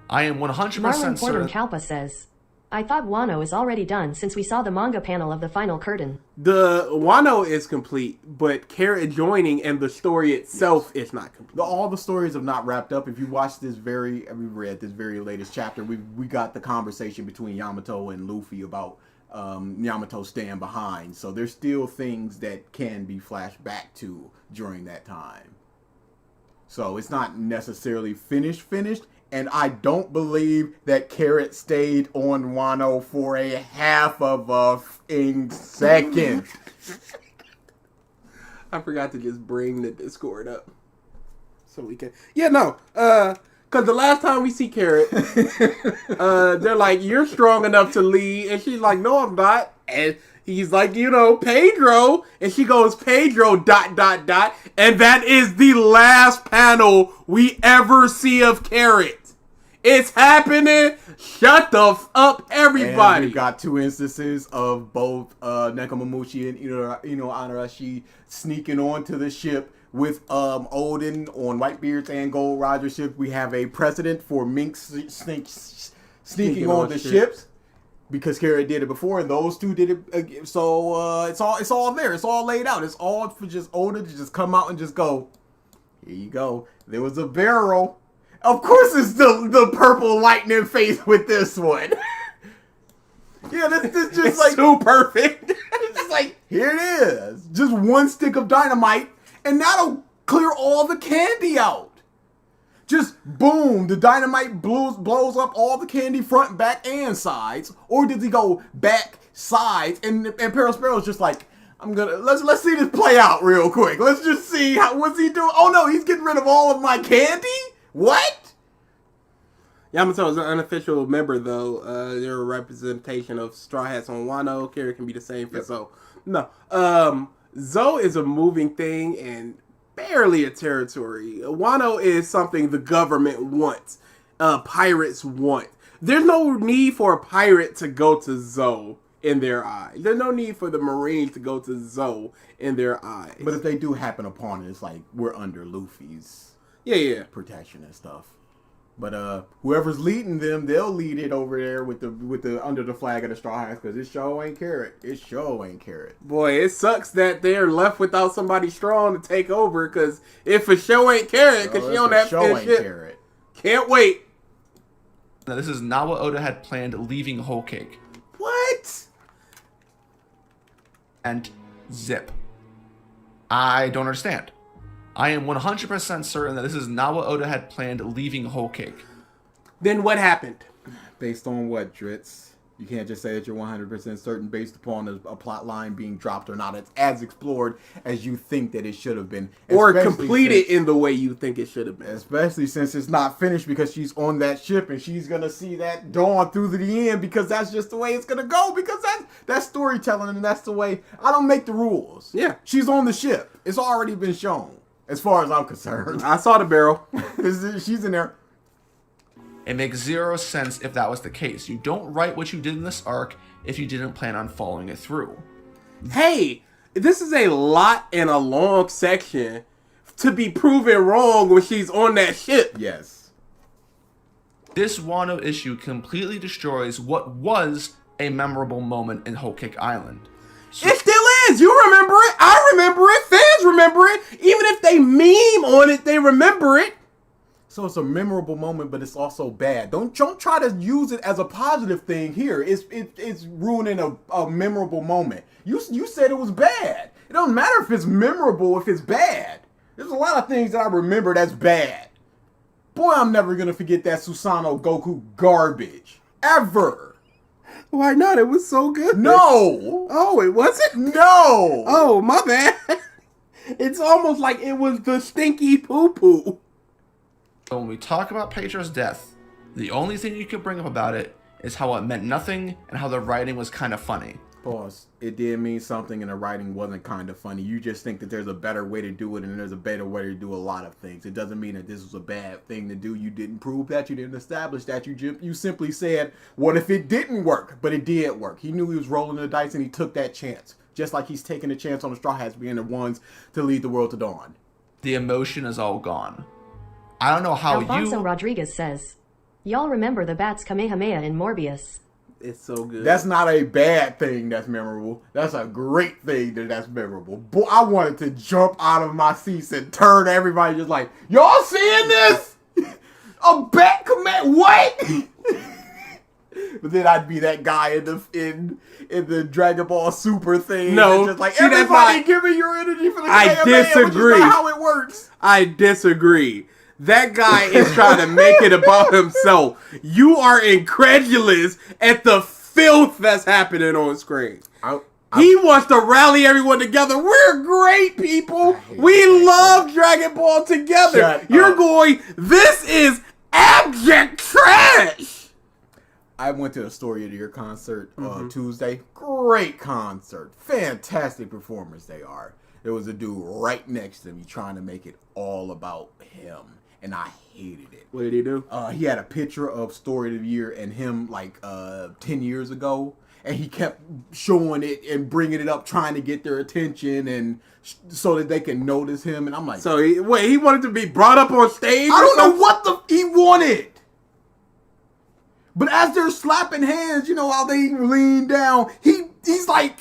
I am 100% Marlon Porter certain. Kalpa says, I thought Wano is already done since we saw the manga panel of the final curtain. The Wano is complete, but Carrot joining and the story itself is not complete. All the stories have not wrapped up. If you watch we read this very latest chapter, we got the conversation between Yamato and Luffy about Yamato staying behind. So there's still things that can be flashed back to during that time. So it's not necessarily finished. And I don't believe that Carrot stayed on Wano for a half of a second. I forgot to just bring the Discord up. So we can... Yeah, no. Because the last time we see Carrot, they're like, you're strong enough to lead. And she's like, no, I'm not. And he's like, Pedro. And she goes, Pedro, ... And that is the last panel we ever see of Carrot. It's happening. Shut the up, everybody. And we've got 2 instances of both Nekomamushi and Ino Anarashi sneaking onto the ship with Odin on Whitebeard's and Gold Roger's ship. We have a precedent for Mink sneaking on the ships because Carrot did it before, and those 2 did it. So it's all there. It's all laid out. It's all for just Odin to just come out and just go, here you go. There was a barrel. Of course it's the purple lightning face with this one. Yeah, this just It's like too perfect. it's just like, here it is. Just 1 stick of dynamite, and that'll clear all the candy out. Just boom, the dynamite blows up all the candy front, back, and sides. Or does he go back, sides, and Peril Sparrow's just like, let's see this play out real quick. Let's just see what's he doing. Oh no, he's getting rid of all of my candy? What? Yamato is an unofficial member, though. They're a representation of Straw Hats on Wano. Carrot can be the same for Zoe. No. Zoe is a moving thing, and barely a territory. Wano is something the government wants. Pirates want. There's no need for a pirate to go to Zou in their eyes. There's no need for the Marines to go to Zou in their eyes. But if they do happen upon it, it's like we're under Luffy's protection and stuff. But whoever's leading them, they'll lead it over there with the under the flag of the Straw Hats, because it sure ain't Carrot. It sure ain't Carrot. Boy, it sucks that they're left without somebody strong to take over, because if a show ain't Carrot, because she on that ship. Carrot. Can't wait. Now, this is not what Oda had planned leaving Whole Cake. What? And zip. I don't understand. I am 100% certain that this is not what Oda had planned leaving Whole Cake. Then what happened? Based on what, Drizzt? You can't just say that you're 100% certain based upon a plot line being dropped or not. It's as explored as you think that it should have been. Or completed in the way you think it should have been. Especially since it's not finished, because she's on that ship and she's going to see that dawn through to the end, because that's just the way it's going to go, because that's storytelling and that's the way. I don't make the rules. Yeah. She's on the ship. It's already been shown, as far as I'm concerned. I saw the barrel. She's in there. It makes zero sense if that was the case. You don't write what you did in this arc if you didn't plan on following it through. Hey, this is a lot in a long section to be proven wrong when she's on that ship. Yes. This Wano issue completely destroys what was a memorable moment in Whole Cake Island. So, It still is. You remember it. I remember it. Fans remember it. Even if they meme on it, they remember it. So it's a memorable moment, but it's also bad. Don't try to use it as a positive thing here. It's ruining a memorable moment. You said it was bad. It doesn't matter if it's memorable if it's bad. There's a lot of things that I remember that's bad. Boy, I'm never gonna forget that Susanoo Goku garbage. Ever. Why not? It was so good. No. Oh, it wasn't? No. Oh, my bad. It's almost like it was the stinky poo-poo. when we talk about Pedro's death, the only thing you can bring up about it is how it meant nothing and how the writing was kind of funny. Pause. It did mean something and the writing wasn't kind of funny. You just think that there's a better way to do it and there's a better way to do a lot of things. It doesn't mean that this was a bad thing to do. You didn't prove that. You didn't establish that. You simply said, what if it didn't work? But it did work. He knew he was rolling the dice and he took that chance. Just like he's taking a chance on the Straw Hats being the ones to lead the world to dawn. The emotion is all gone. I don't know how Alfonso Rodriguez says, y'all remember the Bats Kamehameha in Morbius. It's so good. That's not a bad thing that's memorable. That's a great thing that's memorable. Boy, I wanted to jump out of my seats and turn to everybody just like, y'all seeing this? A bat command? What? But then I'd be that guy in the Dragon Ball Super thing. No, just like, see, everybody give me your energy for the I Kamehameha, disagree. Which is not how it works. I disagree. That guy is trying to make it about himself. You are incredulous at the filth that's happening on screen. He wants to rally everyone together. We're great people. We love Dragon Ball together. You're going, this is abject trash. I went to a Story of the Year concert Tuesday. Great concert. Fantastic performers they are. There was a dude right next to me trying to make it all about him. And I hated it. What did he do? He had a picture of Story of the Year and him like 10 years ago. And he kept showing it and bringing it up, trying to get their attention and so that they can notice him. And I'm like... So, he wanted to be brought up on stage? I don't know what he wanted. But as they're slapping hands, you know how they lean down, he's like...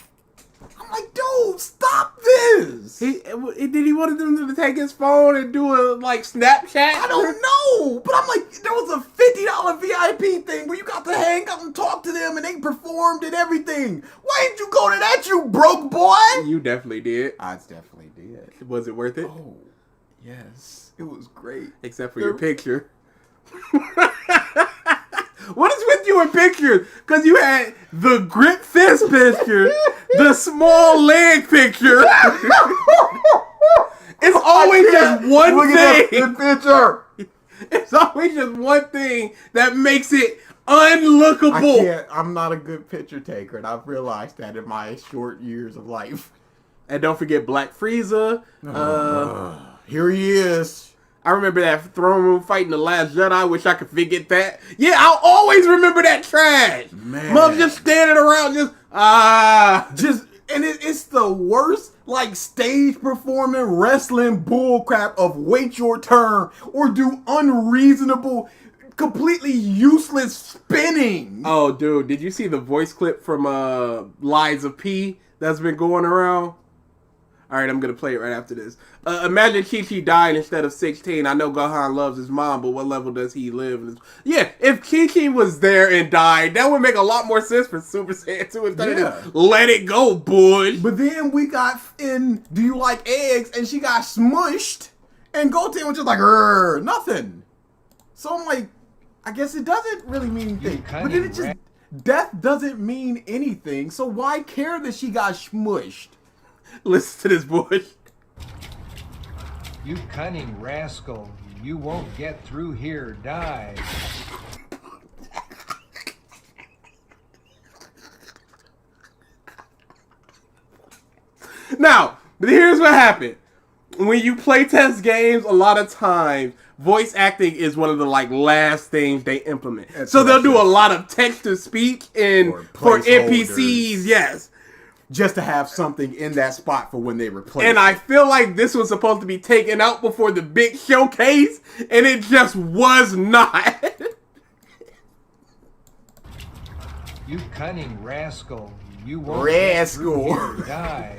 I'm like, dude, stop this. Did he want them to take his phone and do a Snapchat? I don't know, but I'm like, there was a $50 VIP thing where you got to hang out and talk to them, and they performed and everything. Why didn't you go to that, you broke boy? You definitely did. I definitely did. Was it worth it? Oh, yes, it was great. Except for your picture. What is with you in pictures? Because you had the grip fist picture, the small leg picture. It's always just one thing. Picture. It's always just one thing that makes it unlookable. I'm not a good picture taker, and I've realized that in my short years of life. And don't forget Black Frieza. Here he is. I remember that throne room fight in The Last Jedi. I wish I could forget that. Yeah, I'll always remember that trash. Man. Mother just standing around And it's the worst, like, stage performing wrestling bullcrap of wait your turn or do unreasonable, completely useless spinning. Oh, dude, did you see the voice clip from Lies of P that's been going around? All right, I'm going to play it right after this. Imagine Chi-Chi died instead of 16. I know Gohan loves his mom, but what level does he live? Yeah, if Chi-Chi was there and died, that would make a lot more sense for Super Saiyan 2 instead of just let it go, boy. But then we got in Do You Like Eggs? And she got smushed. And Goten was just like, nothing. So I'm like, I guess it doesn't really mean anything. But then it just, death doesn't mean anything. So why care that she got smushed? Listen to this, boy. You cunning rascal. You won't get through here. Die. Now, but here's what happened. When you play test games, a lot of times, voice acting is one of the last things they implement. That's so they'll do a just- lot of text-to-speech for NPCs, yes. Just to have something in that spot for when they replace And I feel like this was supposed to be taken out before the big showcase, and it just was not. You cunning rascal. You won't Rascal. get through here. Die.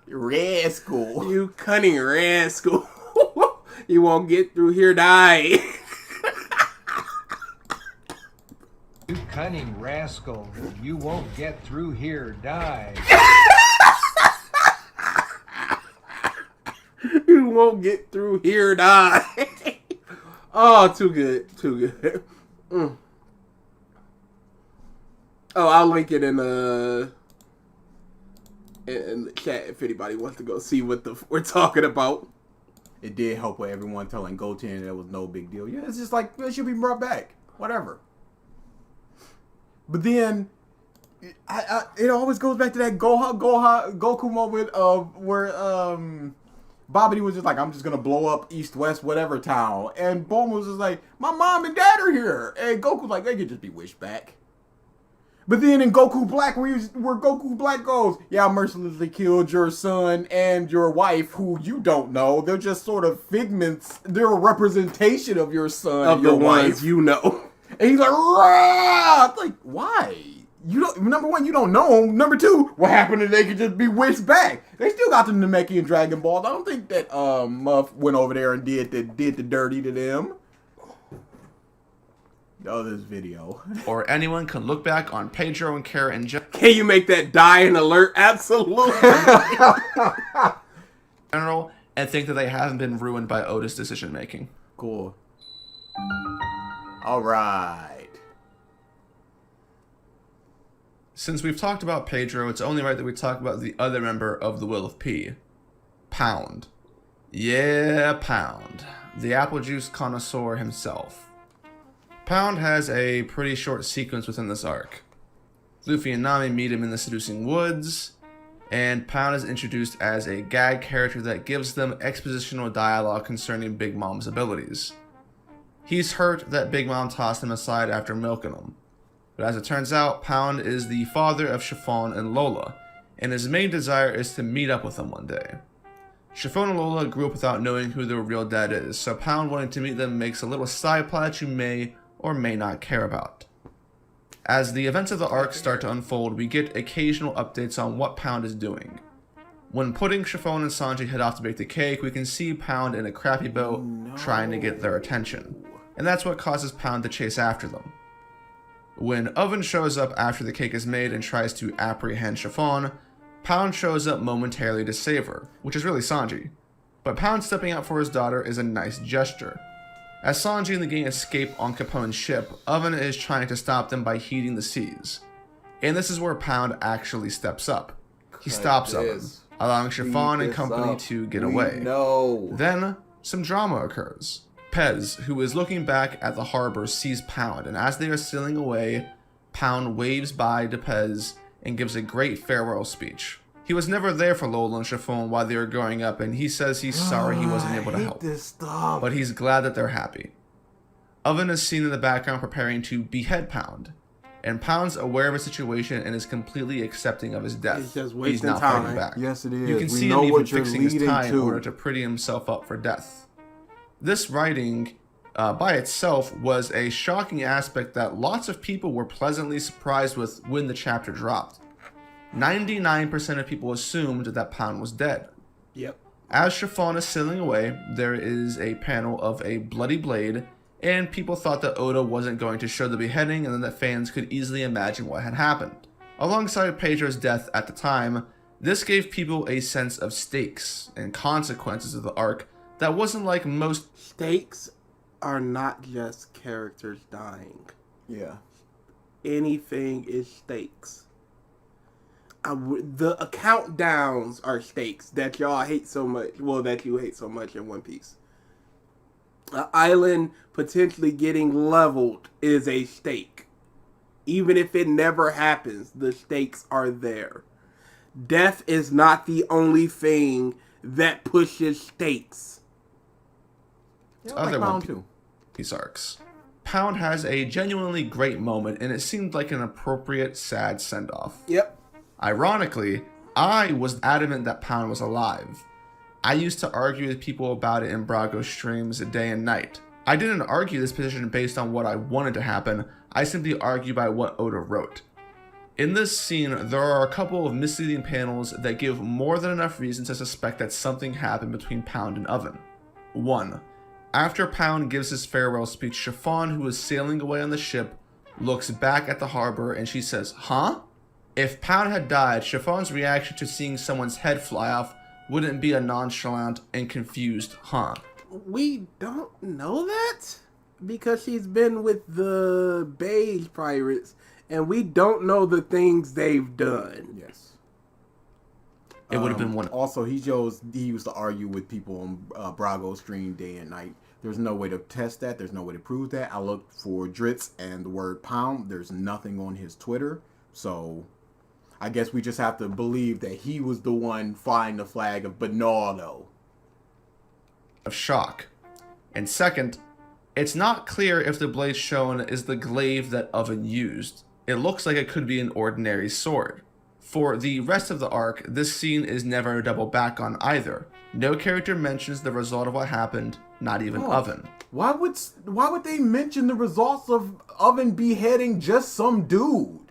Rascal. You cunning rascal. You won't get through here, die. You cunning rascal. You won't get through here. Die. You won't get through here, die. Oh, too good. Too good. Oh, I'll link it in the chat if anybody wants to go see what we're talking about. It did help with everyone telling Goten that was no big deal. Yeah, it's just like, it should be brought back. Whatever. But then, it always goes back to that Goku moment of where Babidi was just like, I'm just going to blow up East, West, whatever town. And Bulma was just like, my mom and dad are here. And Goku's like, they could just be wished back. But then in Goku Black, where Goku Black goes, yeah, I mercilessly killed your son and your wife, who you don't know. They're just sort of figments. They're a representation of your son Of and your the wife. ones you know. And he's like, rah! It's like, why? You don't. Number one, you don't know him. Number two, what happened if they could just be wished back? They still got the Namekian Dragon Balls. I don't think that Muff went over there and did the dirty to them. Oh, this video. Or anyone can look back on Pedro and Carrot in Can you make that die and alert? Absolutely. general and think that they haven't been ruined by Oda's decision making. Cool. All right. Since we've talked about Pedro, it's only right that we talk about the other member of the Will of P. Pound. Yeah, Pound. The apple juice connoisseur himself. Pound has a pretty short sequence within this arc. Luffy and Nami meet him in the seducing woods, and Pound is introduced as a gag character that gives them expositional dialogue concerning Big Mom's abilities. He's hurt that Big Mom tossed him aside after milking him. But as it turns out, Pound is the father of Chiffon and Lola, and his main desire is to meet up with them one day. Chiffon and Lola grew up without knowing who their real dad is, so Pound wanting to meet them makes a little side plot that you may or may not care about. As the events of the arc start to unfold, we get occasional updates on what Pound is doing. When Pudding, Chiffon, and Sanji head off to bake the cake, we can see Pound in a crappy boat trying to get their attention, and that's what causes Pound to chase after them. When Oven shows up after the cake is made and tries to apprehend Chiffon, Pound shows up momentarily to save her, which is really Sanji. But Pound stepping out for his daughter is a nice gesture. As Sanji and the gang escape on Capone's ship, Oven is trying to stop them by heating the seas. And this is where Pound actually steps up. He stops Oven, allowing Chiffon and company to get away. No. Then, some drama occurs. Pez, who is looking back at the harbor, sees Pound, and as they are sailing away, Pound waves by to Pez and gives a great farewell speech. He was never there for Lola and Chiffon while they were growing up, and he says he's sorry he wasn't able to help. This stuff. But he's glad that they're happy. Oven is seen in the background preparing to behead Pound. And Pound's aware of his situation and is completely accepting of his death. He's just He's wasting not time. fighting back. Yes, it is. You can We see know him even what you're fixing his leading tie in to. order to pretty himself up for death. This writing, by itself, was a shocking aspect that lots of people were pleasantly surprised with when the chapter dropped. 99% of people assumed that Pound was dead. Yep. As Chiffon is sailing away, there is a panel of a bloody blade, and people thought that Oda wasn't going to show the beheading and then that fans could easily imagine what had happened. Alongside Pedro's death at the time, this gave people a sense of stakes and consequences of the arc that wasn't like most. Stakes are not just characters dying. Yeah. Anything is stakes. The countdowns are stakes that y'all hate so much. Well, that you hate so much in One Piece. An island potentially getting leveled is a stake. Even if it never happens, the stakes are there. Death is not the only thing that pushes stakes. Yeah, Other like One Pound too. Piece arcs. Pound has a genuinely great moment, and it seemed like an appropriate sad send-off. Yep. Ironically, I was adamant that Pound was alive. I used to argue with people about it in Brago streams day and night. I didn't argue this position based on what I wanted to happen, I simply argued by what Oda wrote. In this scene, there are a couple of misleading panels that give more than enough reason to suspect that something happened between Pound and Oven. 1. After Pound gives his farewell speech, Chiffon, who is sailing away on the ship, looks back at the harbor and she says, "Huh?" If Pound had died, Chiffon's reaction to seeing someone's head fly off wouldn't be a nonchalant and confused, "Huh?" We don't know that because she's been with the beige pirates and we don't know the things they've done. Yes. It would have been one. Also, he used to argue with people on Brago stream day and night. There's no way to test that. There's no way to prove that. I looked for Drizzt and the word Pound. There's nothing on his Twitter. So I guess we just have to believe that he was the one flying the flag of Bernardo. Of shock. And second, it's not clear if the blade shown is the glaive that Oven used. It looks like it could be an ordinary sword. For the rest of the arc, this scene is never double back on either. No character mentions the result of what happened, not even Oven. Why would they mention the results of Oven beheading just some dude?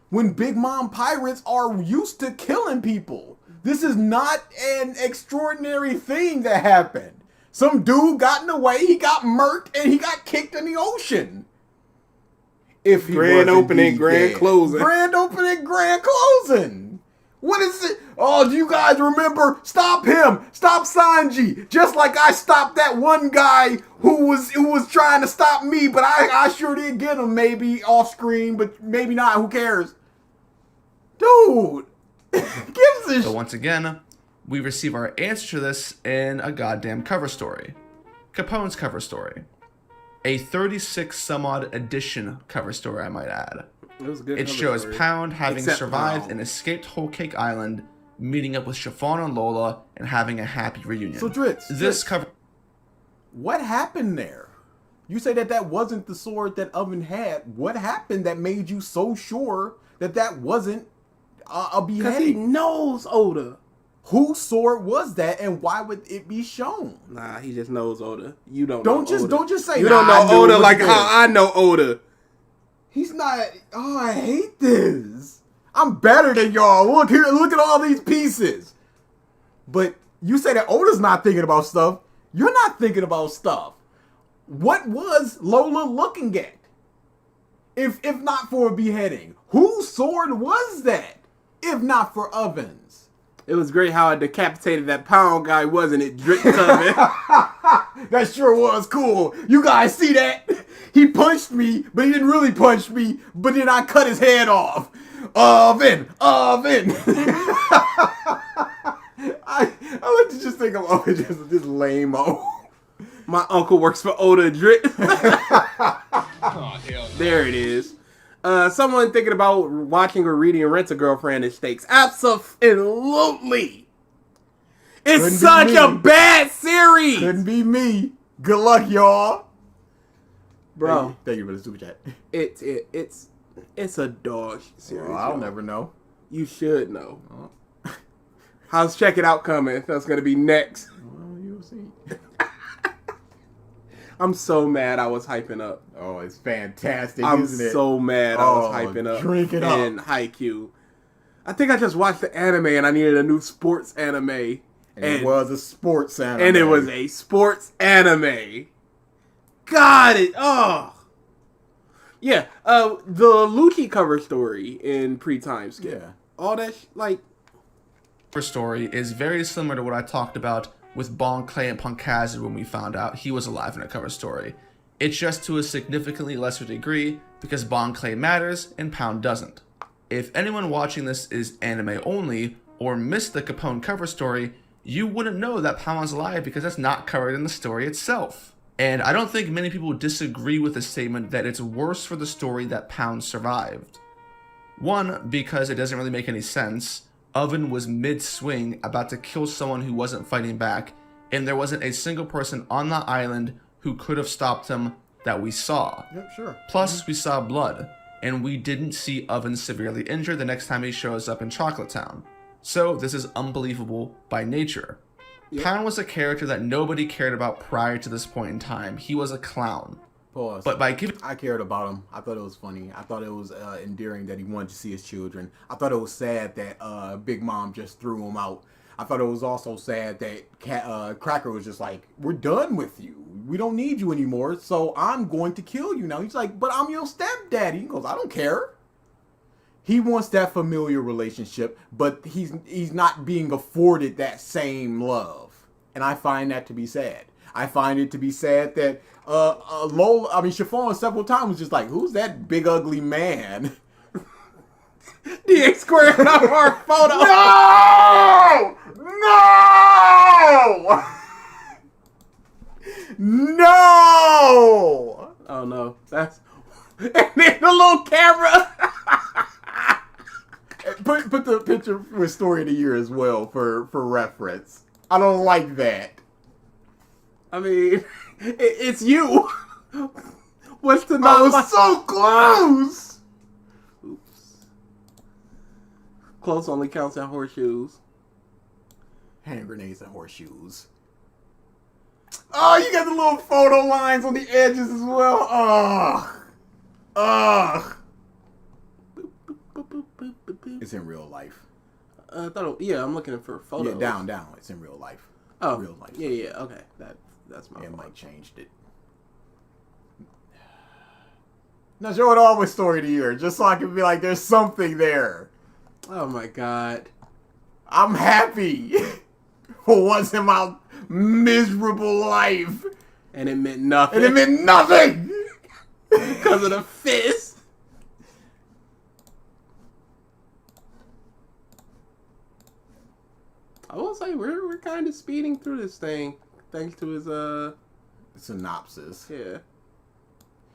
When Big Mom pirates are used to killing people. This is not an extraordinary thing that happened. Some dude got in the way, he got murked, and he got kicked in the ocean. If he Grand was opening, indeed grand dead. closing. Grand opening, grand closing. What is it? Oh, do you guys remember? Stop him! Stop Sanji! Just like I stopped that one guy who was trying to stop me, but I sure did get him, maybe off screen, but maybe not. Who cares? Dude, gives a So once again, we receive our answer to this in a goddamn cover story. Capone's cover story. A 36 some odd edition cover story, I might add. It was a good. It cover shows story. Pound having Except survived Pound. and escaped Whole Cake Island, meeting up with Chiffon and Lola, and having a happy reunion. So Drizzt, This cover. what happened there? You say that wasn't the sword that Oven had. What happened that made you so sure that wasn't a Because he beheading? knows Oda. Whose sword was that, and why would it be shown? Nah, he just knows Oda. You don't. Don't know just- Oda. don't just say, you "Nah, don't I know knew it Oda was like this." how I know Oda. He's not. Oh, I hate this. I'm better than y'all. Look here. Look at all these pieces. But you say that Oda's not thinking about stuff. You're not thinking about stuff. What was Lola looking at? If not for a beheading, whose sword was that? If not for Oven's. It was great how I decapitated that Pound guy, wasn't it? Drizzt of it. That sure was cool. You guys see that? He punched me, but he didn't really punch me. But then I cut his head off. Oven. I like to just think of Oven just this lame-o. My uncle works for Oda Drizzt. Oh, hell no. There it is. Someone thinking about watching or reading Rent a Girlfriend is stakes. Absolutely. It's Couldn't be such me. a bad series. Couldn't be me. Good luck, y'all. Bro, Thank you for the super chat. it's a dog series. Well, I'll y'all. never know. You should know. Oh. How's Check It Out coming? That's gonna be next. Well, you'll see. I'm so mad I was hyping up. Oh, it's fantastic, I'm isn't it? so mad I was Oh, hyping up. drink it up. in Haikyuu. I think I just watched the anime and I needed a new sports anime. And it was a sports anime. And it was a sports anime. Got it. Oh. Yeah. The Luffy cover story in pre-time skip. Yeah. All that Story is very similar to what I talked about with Bon Clay and Punkazid when we found out he was alive in a cover story. It's just to a significantly lesser degree because Bon Clay matters and Pound doesn't. If anyone watching this is anime only or missed the Capone cover story, you wouldn't know that Pound's alive because that's not covered in the story itself. And I don't think many people disagree with the statement that it's worse for the story that Pound survived. One, because it doesn't really make any sense. Oven was mid-swing about to kill someone who wasn't fighting back, and there wasn't a single person on the island who could have stopped him that we saw. Yep, sure. Plus, we saw blood, and we didn't see Oven severely injured the next time he shows up in Chocolate Town. So this is unbelievable by nature. Yep. Pound was a character that nobody cared about prior to this point in time. He was a clown. Pause. But by giving... I cared about him. I thought it was funny. I thought it was endearing that he wanted to see his children. I thought it was sad that Big Mom just threw him out. I thought it was also sad that Cracker was just like, we're done with you. We don't need you anymore, so I'm going to kill you now. He's like, but I'm your stepdaddy. He goes, I don't care. He wants that familiar relationship, but he's not being afforded that same love. And I find that to be sad. I find it to be sad that Chiffon several times was just like, who's that big ugly man? DX squaring up our photo. No! No! No! Oh no, that's and then the little camera. Put the picture with story of the year as well for reference. I don't like that. I mean, it's you. What's the I not? was so close. Oops. Close only counts at horseshoes. Hand grenades and horseshoes. Oh, you got the little photo lines on the edges as well. Ugh. Ugh. It's in real life. I thought, I'm looking for photos. Yeah, down. It's in real life. Oh, real life. Yeah. Okay, that's my. Yeah, fault. Mike changed it. Now show it all with story of the year, just so I can be like, there's something there. Oh my god. I'm happy for once in my miserable life. And it meant nothing. And it meant nothing! Because of the fist. I will say we're kind of speeding through this thing thanks to his Synopsis. yeah.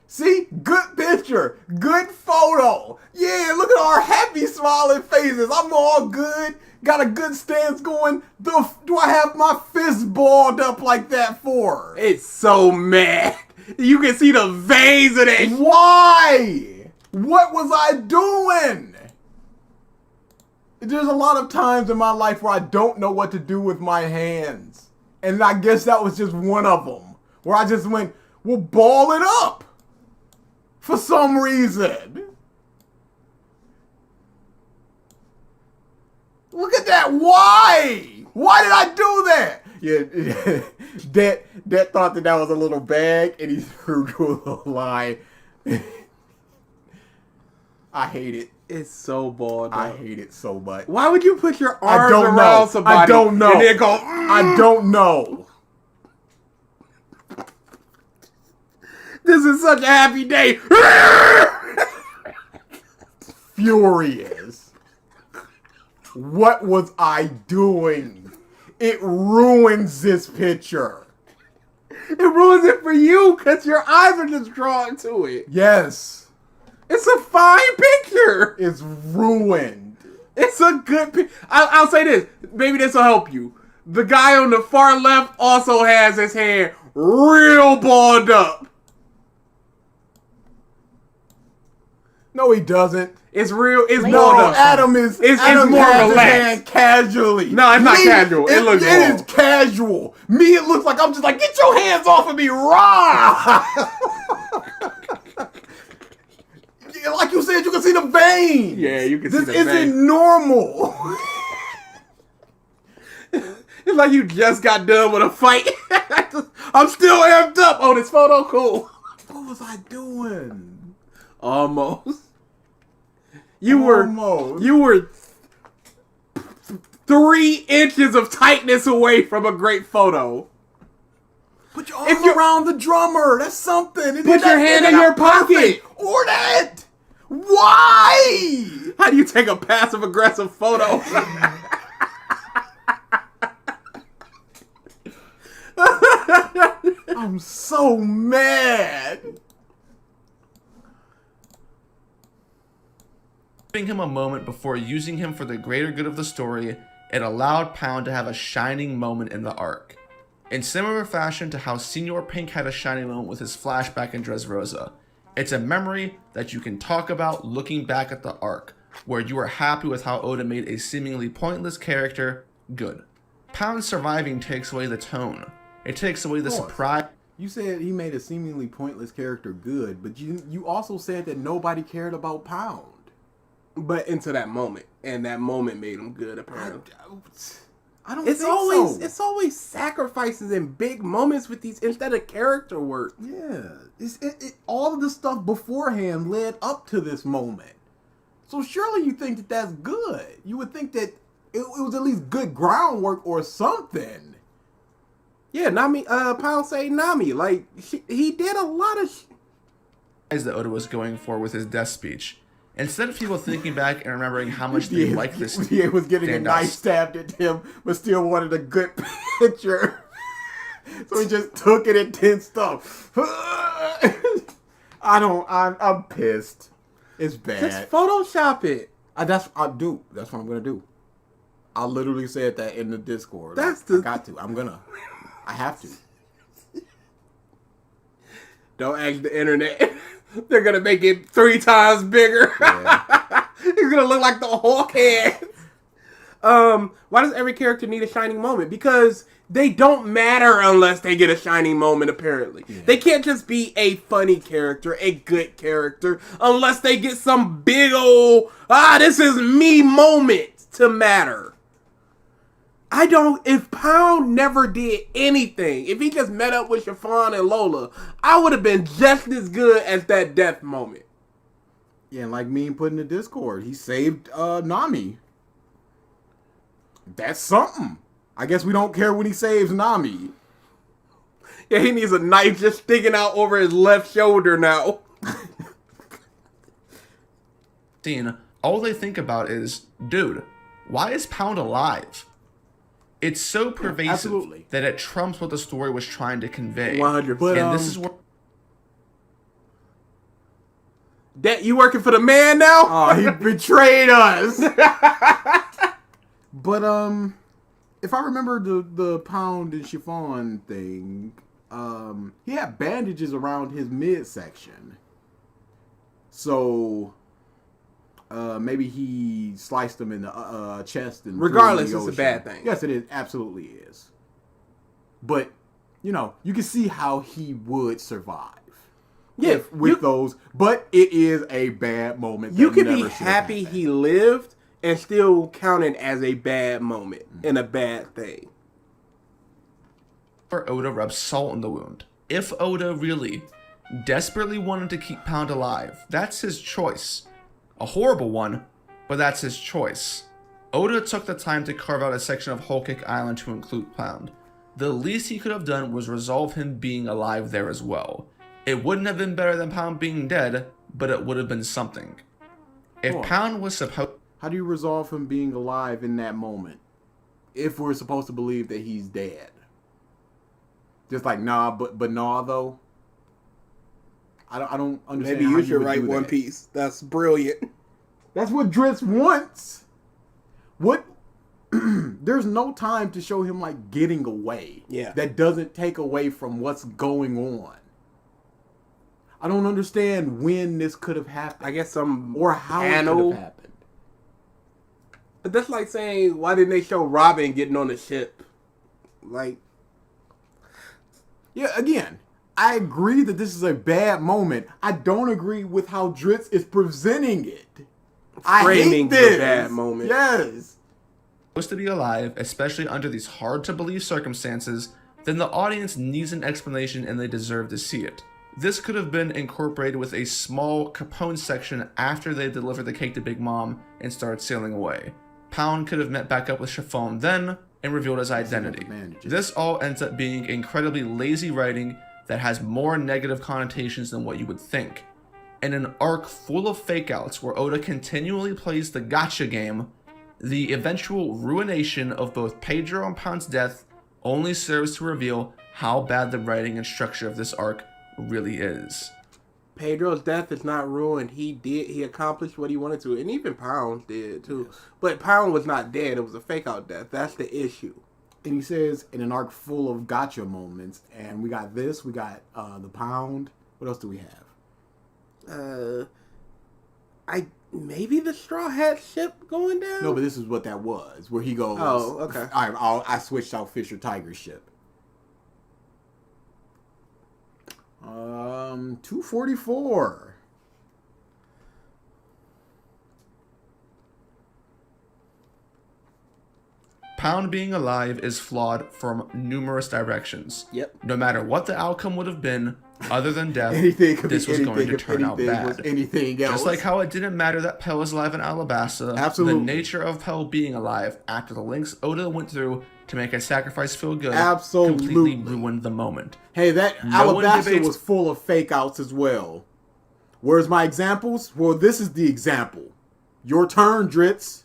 See? Good picture. Good photo. Yeah, look at our happy smiling faces. I'm all good. Got a good stance going. Do I have my fist balled up like that for? It's so mad. You can see the veins of that. Why? What was I doing? There's a lot of times in my life where I don't know what to do with my hands. And I guess that was just one of them. Where I just went, well, ball it up. For some reason. Look at that. Why? Why did I do that? Yeah, Dad thought that was a little bag, and he threw a little line. I hate it. It's so bald. I hate it so much. Why would you put your I arms don't around know. somebody? I don't know. And then go. I don't know. This is such a happy day. Furious. What was I doing? It ruins this picture. It ruins it for you because your eyes are just drawn to it. Yes. It's a fine picture. It's ruined. It's a good picture. I'll say this. Maybe this will help you. The guy on the far left also has his hair real balled up. No, he doesn't. It's real. It's No, balled up. Adam is. It's Adam more has his relaxed. hand casually. No, it's not casual. It looks It is wrong. casual. Me, it looks like I'm just like, get your hands off of me, rah! Yeah, like you said, you can see the veins. Yeah, you can see this the isn't veins. normal. It's like you just got done with a fight. I'm still amped up. Oh, this photo cool. What was I doing? Almost. Almost. You were 3 inches of tightness away from a great photo. Put your arm around the drummer. That's something. And Put your hand in your pocket. Or that. Why? How do you take a passive aggressive photo? I'm so mad. Giving him a moment before using him for the greater good of the story, it allowed Pound to have a shining moment in the arc. In similar fashion to how Senior Pink had a shining moment with his flashback in Dressrosa, it's a memory that you can talk about looking back at the arc, where you are happy with how Oda made a seemingly pointless character good. Pound surviving takes away the tone. It takes away the surprise. You said he made a seemingly pointless character good, but you also said that nobody cared about Pound. But into that moment, and that moment made him good. Apparently, I don't. it's think always so. it's always sacrifices and big moments with these instead of character work. Yeah. All of the stuff beforehand led up to this moment. So surely you think that that's good. You would think that it was at least good groundwork or something. Yeah, Nami. Pound say Nami. Like he did a lot of. that Oda was going for with his death speech. Instead of people thinking back and remembering how much they liked this, He was getting a knife stabbed at him, but still wanted a good picture. So he just took it and did stuff. I'm pissed. It's bad. Just Photoshop it. That's what I'm gonna do. I literally said that in the Discord. I got to. I have to. Don't ask the internet. They're gonna make it 3 times bigger. Yeah. He's gonna look like the Hulk head. Why does every character need a shining moment? Because they don't matter unless they get a shining moment, apparently. Yeah. They can't just be a funny character, a good character, unless they get some big old, this is me moment to matter. If Pound never did anything, if he just met up with Chiffon and Lola, I would have been just as good as that death moment. Yeah, and like me put in the Discord, he saved Nami. That's something. I guess we don't care when he saves Nami. Yeah, he needs a knife just sticking out over his left shoulder now. All they think about is, dude, why is Pound alive? It's so pervasive that it trumps what the story was trying to convey. 100%. And this is where... That you working for the man now? Oh, he betrayed us. But if I remember the Pound and Chiffon thing, he had bandages around his midsection. So maybe he sliced them in the chest. And regardless, it's a bad thing. Yes, it is. Absolutely is. But, you can see how he would survive. Yeah, with those. But it is a bad moment. You could be happy he lived and still count it as a bad moment and a bad thing. Or Oda rubs salt in the wound. If Oda really desperately wanted to keep Pound alive, that's his choice. A horrible one, but that's his choice. Oda took the time to carve out a section of Whole Cake Island to include Pound. The least he could have done was resolve him being alive there as well. It wouldn't have been better than Pound being dead, but it would have been something. If Pound was supposed... How do you resolve him being alive in that moment? If we're supposed to believe that he's dead. Just like, nah, but nah, though. I don't understand. Maybe how you should would write do One that. Piece. That's brilliant. That's what Drizzt wants. What? There's no time to show him like getting away. Yeah. That doesn't take away from what's going on. I don't understand when this could have happened. I guess some or how panel. it could have happened. But that's like saying, why didn't they show Robin getting on the ship? Like, yeah, again, I agree that this is a bad moment. I don't agree with how Drizzt is presenting it. Framing I hate this. the bad moment. Yes. Supposed to be alive, especially under these hard to believe circumstances, then the audience needs an explanation and they deserve to see it. This could have been incorporated with a small Capone section after they delivered the cake to Big Mom and started sailing away. Pound could have met back up with Chiffon then and revealed his identity. This all ends up being incredibly lazy writing that has more negative connotations than what you would think. In an arc full of fake-outs where Oda continually plays the gotcha game, the eventual ruination of both Pedro and Pound's death only serves to reveal how bad the writing and structure of this arc really is. Pedro's death is not ruined. He accomplished what he wanted to. And even Pound did too. But Pound was not dead. It was a fake out death. That's the issue. And he says, in an arc full of gotcha moments, and we got this, we got the Pound. What else do we have? Maybe the Straw Hat ship going down? No, but this is what that was, where he goes, Oh, okay. I switched out Fisher Tiger's ship. 244. Pound being alive is flawed from numerous directions. Yep. No matter what the outcome would have been, other than death, Anything could this be was anything going to if turn out anything was bad. anything else. Just like how it didn't matter that Pell was alive in Alabasta, Absolutely. the nature of Pell being alive after the links Oda went through to make a sacrifice feel good Absolutely. completely ruined the moment. Hey, that No one Alabasta debates- was full of fake outs as well. Where's my examples? Well, this is the example. Your turn, Drizzt.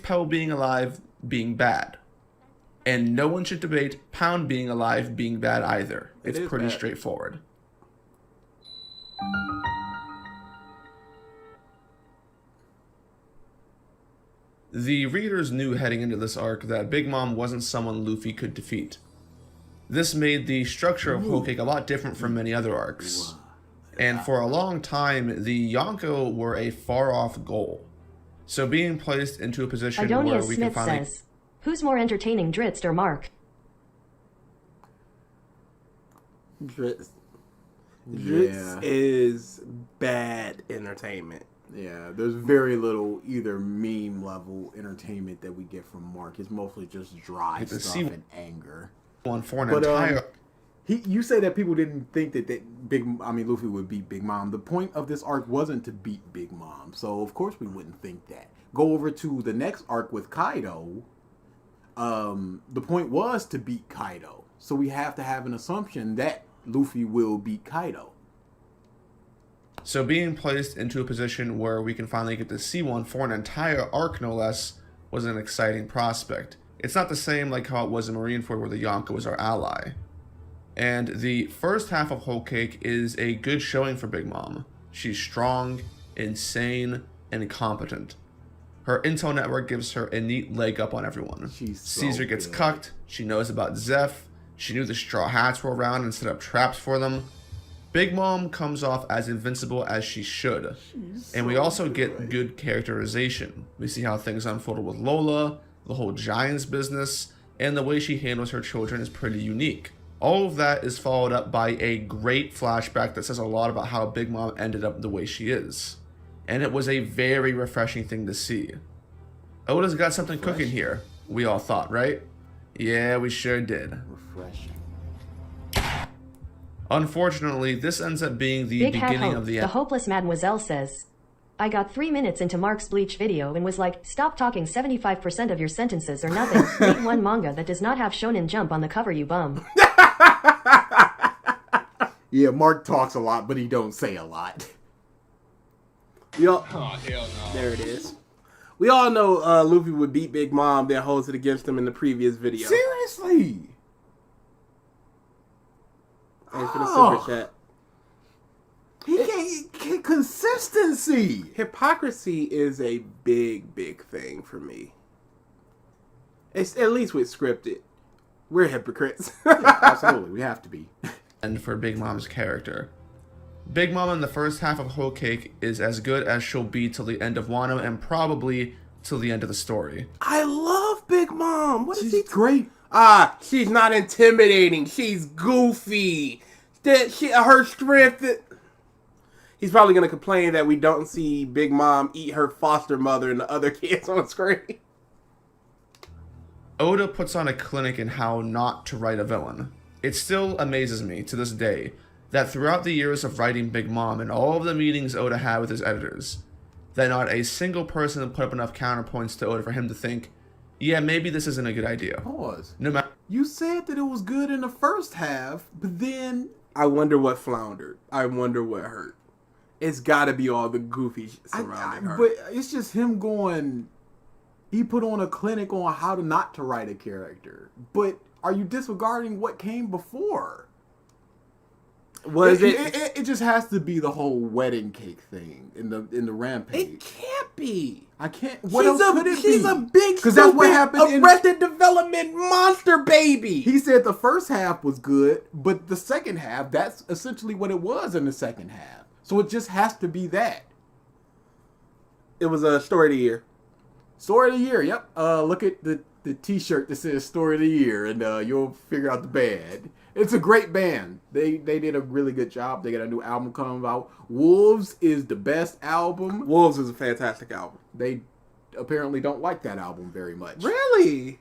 Pell being alive being bad. And no one should debate Pound being alive being bad either. It's is pretty bad. straightforward. The readers knew heading into this arc that Big Mom wasn't someone Luffy could defeat. This made the structure of Whole Cake a lot different from many other arcs. And for a long time, the Yonko were a far-off goal. So being placed into a position where Idonia we can Smith finally... says, who's more entertaining, Drizzt or Mark? Drizzt Yeah. is bad entertainment. Yeah, there's very little either meme level entertainment that we get from Mark. It's mostly just dry the stuff sea- and anger. One for an But entire... you say that people didn't think that Luffy would beat Big Mom. The point of this arc wasn't to beat Big Mom, so of course we wouldn't think that. Go over to the next arc with Kaido. The point was to beat Kaido, so we have to have an assumption that Luffy will beat Kaido. So being placed into a position where we can finally get to see one for an entire arc, no less, was an exciting prospect. It's not the same like how it was in Marineford where the Yonko was our ally. And the first half of Whole Cake is a good showing for Big Mom. She's strong, insane, and competent. Her intel network gives her a neat leg up on everyone. She's so Caesar gets good. cucked, she knows about Zeph, she knew the Straw Hats were around and set up traps for them. Big Mom comes off as invincible as she should. And we also get good characterization. We see how things unfolded with Lola, the whole Giants business, and the way she handles her children is pretty unique. All of that is followed up by a great flashback that says a lot about how Big Mom ended up the way she is. And it was a very refreshing thing to see. Oda's got something cooking here, we all thought, right? Yeah, we sure did. Refreshing. Unfortunately, this ends up being the Big Hat beginning Hope, of the the end. hopeless Mademoiselle says, I got 3 minutes into Mark's Bleach video and was like, stop talking 75% of your sentences or nothing. Read one manga that does not have Shonen Jump on the cover, you bum. Yeah, Mark talks a lot, but he don't say a lot. Oh, hell no. There it is. We all know Luffy would beat Big Mom, then holds it against him in the previous video. Seriously? Thanks for the super chat. He can't consistency. Hypocrisy is a big thing for me. It's at least with scripted. We're hypocrites. Yeah, absolutely, we have to be. And for Big Mom's character. Big Mom in the first half of Whole Cake is as good as she'll be till the end of Wano and probably till the end of the story. I love Big Mom. What is She's she? great. She's not intimidating. She's goofy. Her strength. He's probably gonna complain that we don't see Big Mom eat her foster mother and the other kids on screen. Oda puts on a clinic in how not to write a villain. It still amazes me to this day that throughout the years of writing Big Mom and all of the meetings Oda had with his editors, that not a single person put up enough counterpoints to Oda for him to think, yeah, maybe this isn't a good idea. Pause. No matter. You said that it was good in the first half, but then I wonder what floundered. I wonder what hurt. It's gotta be all the goofy shit surrounding her. But it's just him going. He put on a clinic on how to not to write a character. But are you disregarding what came before? Was it? It just has to be the whole wedding cake thing in the rampage. It can't be. I can't. What else could it be? She's a big, because that's what happened in Arrested Development monster baby. He said the first half was good, but the second half, that's essentially what it was in the second half. So it just has to be that. It was a story of the year. Story of the year, yep. Look at the t-shirt that says Story of the Year, and you'll figure out the band. It's a great band. They did a really good job. They got a new album coming out. Wolves is the best album. Wolves is a fantastic album. They apparently don't like that album very much. Really?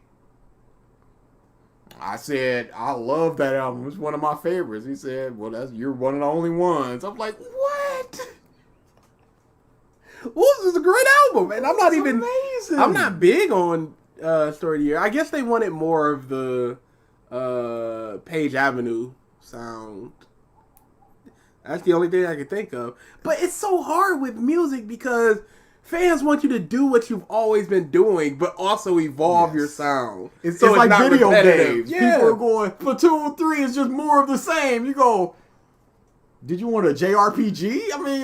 I said, I love that album. It's one of my favorites. He said, well, you're one of the only ones. I'm like, what? Wolves is a great album, and I'm not even amazing. I'm not big on Story of the Year. I guess they wanted more of the Page Avenue sound. That's the only thing I can think of. But it's so hard with music because fans want you to do what you've always been doing, but also evolve your sound. It's like not video repetitive. games. Yeah. People are going, Splatoon 3 is just more of the same. You go, did you want a JRPG? I mean,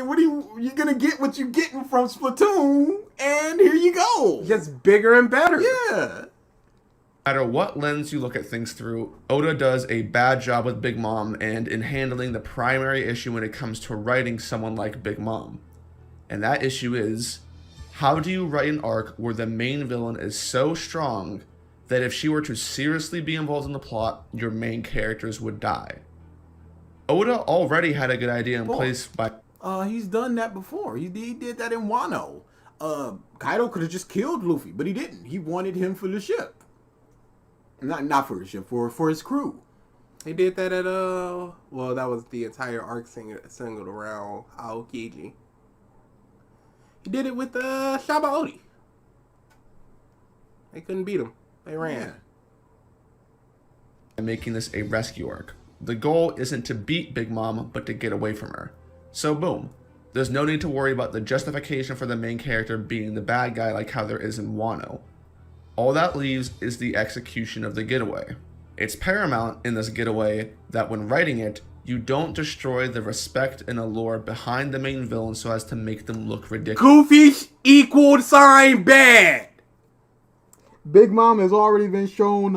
you're going to get what you're getting from Splatoon, and here you go. Just bigger and better. Yeah. No matter what lens you look at things through, Oda does a bad job with Big Mom and in handling the primary issue when it comes to writing someone like Big Mom. And that issue is, how do you write an arc where the main villain is so strong that if she were to seriously be involved in the plot, your main characters would die? Oda already had a good idea in place by... He's done that before. He did that in Wano. Kaido could have just killed Luffy, but he didn't. He wanted him for the ship. Not for the ship, for his crew. He did that at, well, that was the entire arc singled around Aokiji. He did it with, Shabaoti. They couldn't beat him. They ran. And making this a rescue arc. The goal isn't to beat Big Mom, but to get away from her. So boom. There's no need to worry about the justification for the main character being the bad guy like how there is in Wano. All that leaves is the execution of the getaway. It's paramount in this getaway that when writing it, you don't destroy the respect and allure behind the main villain so as to make them look ridiculous. Goofy equaled sign bad. Big Mom has already been shown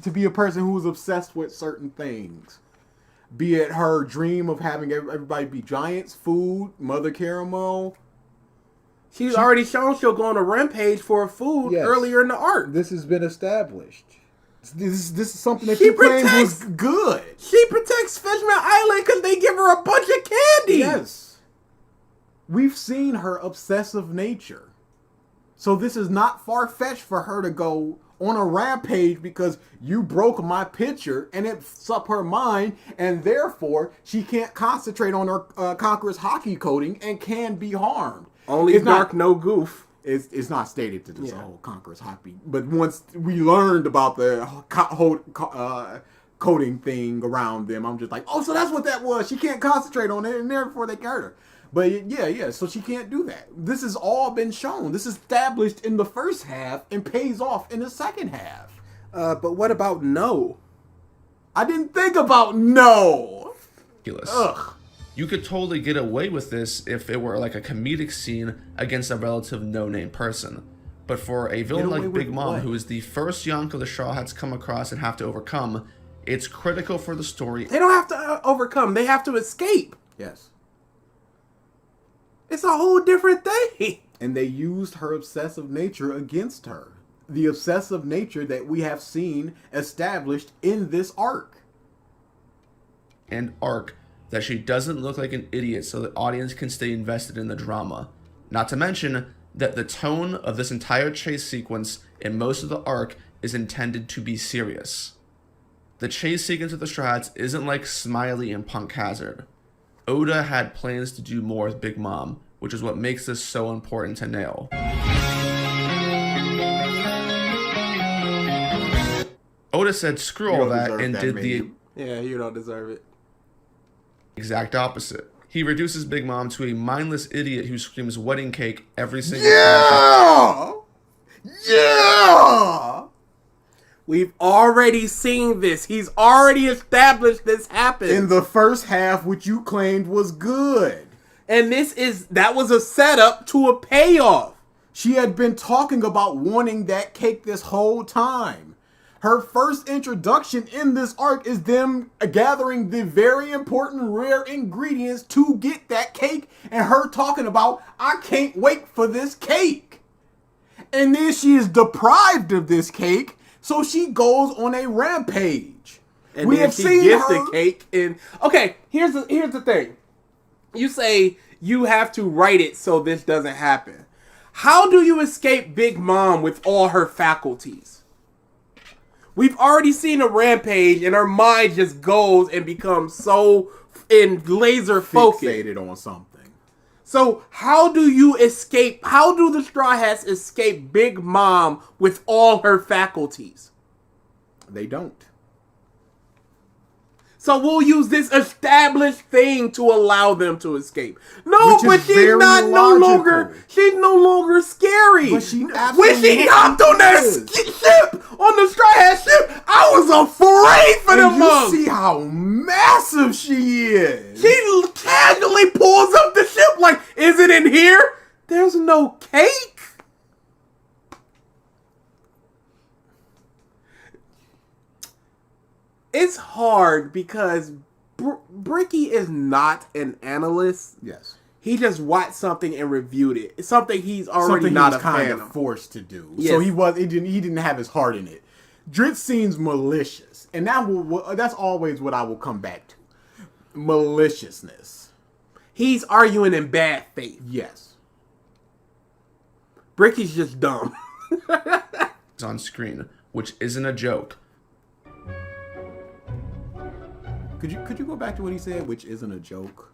to be a person who's obsessed with certain things. Be it her dream of having everybody be giants, food, Mother Caramel. She's already shown she'll go on a rampage for food earlier in the arc. This has been established. This is something that She you claimed protects- was good. She protects Fishman Island because they give her a bunch of candy. Yes. We've seen her obsessive nature. So this is not far-fetched for her to go on a rampage because you broke my picture and it's up her mind, and therefore she can't concentrate on her Conqueror's hockey coding and can be harmed. Only It's dark, not- no goof. It's not stated to this whole Conqueror's hockey, but once we learned about the coding thing around them, I'm just like, oh, so that's what that was. She can't concentrate on it, and therefore they hurt her. But yeah, so she can't do that. This has all been shown. This is established in the first half and pays off in the second half. But what about no? I didn't think about no. ridiculous. Ugh. You could totally get away with this if it were like a comedic scene against a relative no-name person. But for a villain like Big Mom, who is the first Yonko the Straw Hats come across and have to overcome, it's critical for the story. They don't have to overcome. They have to escape. Yes. It's a whole different thing. And they used her obsessive nature against her. The obsessive nature that we have seen established in this arc. And arc that she doesn't look like an idiot so the audience can stay invested in the drama. Not to mention that the tone of this entire chase sequence and most of the arc is intended to be serious. The chase sequence of the Straw Hats isn't like Smiley and Punk Hazard. Oda had plans to do more with Big Mom, which is what makes this so important to nail. Oda said screw all that and did the Yeah, you don't deserve it. exact opposite. He reduces Big Mom to a mindless idiot who screams wedding cake every single time. Yeah! We've already seen this. He's already established this happens. In the first half, which you claimed was good. And that was a setup to a payoff. She had been talking about wanting that cake this whole time. Her first introduction in this arc is them gathering the very important rare ingredients to get that cake, and her talking about, I can't wait for this cake. And then she is deprived of this cake, so she goes on a rampage. And we then she gets the cake. And okay, here's the thing. You say you have to write it so this doesn't happen. How do you escape Big Mom with all her faculties? We've already seen a rampage, and her mind just goes and becomes so in laser focused. Fixated on something. So how do you escape? How do the Straw Hats escape Big Mom with all her faculties? They don't. So we'll use this established thing to allow them to escape. No, Which but is she's very not logical. she's no longer scary. But she when absolutely she hopped on that ship, on the Straw Hat ship, I was afraid for them And mugs. you see how massive she is. She casually pulls up the ship like, is it in here? There's no cake. It's hard because Bricky is not an analyst. Yes. He just watched something and reviewed it. It's something he's already not a kind fan of of. forced to do. Yes. So he didn't have his heart in it. Drizzt seems malicious, and that's always what I will come back to. Maliciousness. He's arguing in bad faith. Yes. Bricky's just dumb. It's on screen, which isn't a joke. Could you go back to what he said, which isn't a joke?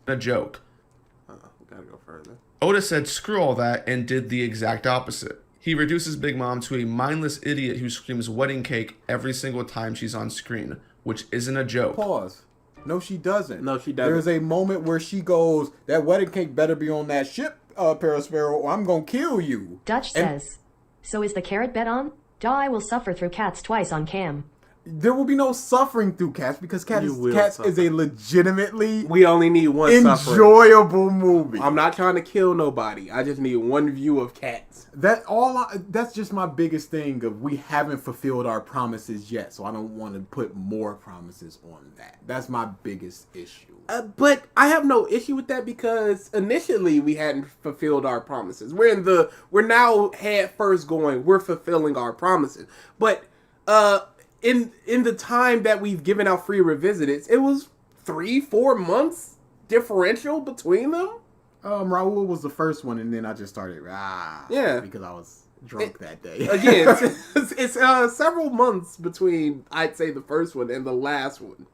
A joke. We gotta go further. Oda said screw all that and did the exact opposite. He reduces Big Mom to a mindless idiot who screams wedding cake every single time she's on screen, which isn't a joke. Pause. No, she doesn't. No, she doesn't. There's a moment where she goes, that wedding cake better be on that ship, Perisparrow, or I'm gonna kill you. Dutch says, so is the carrot bet on? I will suffer through cats twice on cam. There will be no suffering through Cats because Cats suffer. is a legitimately We only need one suffering. enjoyable movie. I'm not trying to kill nobody. I just need one view of Cats. That's just my biggest thing of we haven't fulfilled our promises yet, so I don't want to put more promises on that. That's my biggest issue. But I have no issue with that because initially we hadn't fulfilled our promises. We're now head first going, we're fulfilling our promises. But in the time that we've given out free revisiteds, it was 3-4 months differential between them. Raul was the first one, and then I just started because I was drunk that day. Again, it's several months between, I'd say, the first one and the last one.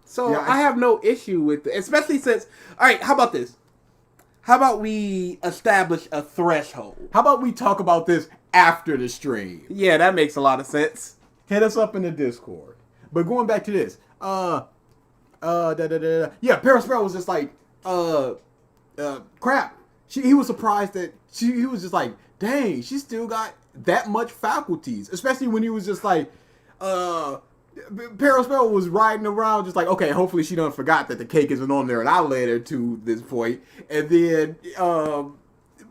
So Yeah, I have no issue with it, especially since, all right, how about this? How about we establish a threshold? How about we talk about this after the stream? Yeah, that makes a lot of sense. Hit us up in the Discord. But going back to this, yeah, Perisparrow was just like, crap. He was surprised that he was just like, dang, she still got that much faculties. Especially when he was just like, Pedro Sparrow was riding around just like, okay, hopefully she done forgot that the cake isn't on there, and I led her to this point. And then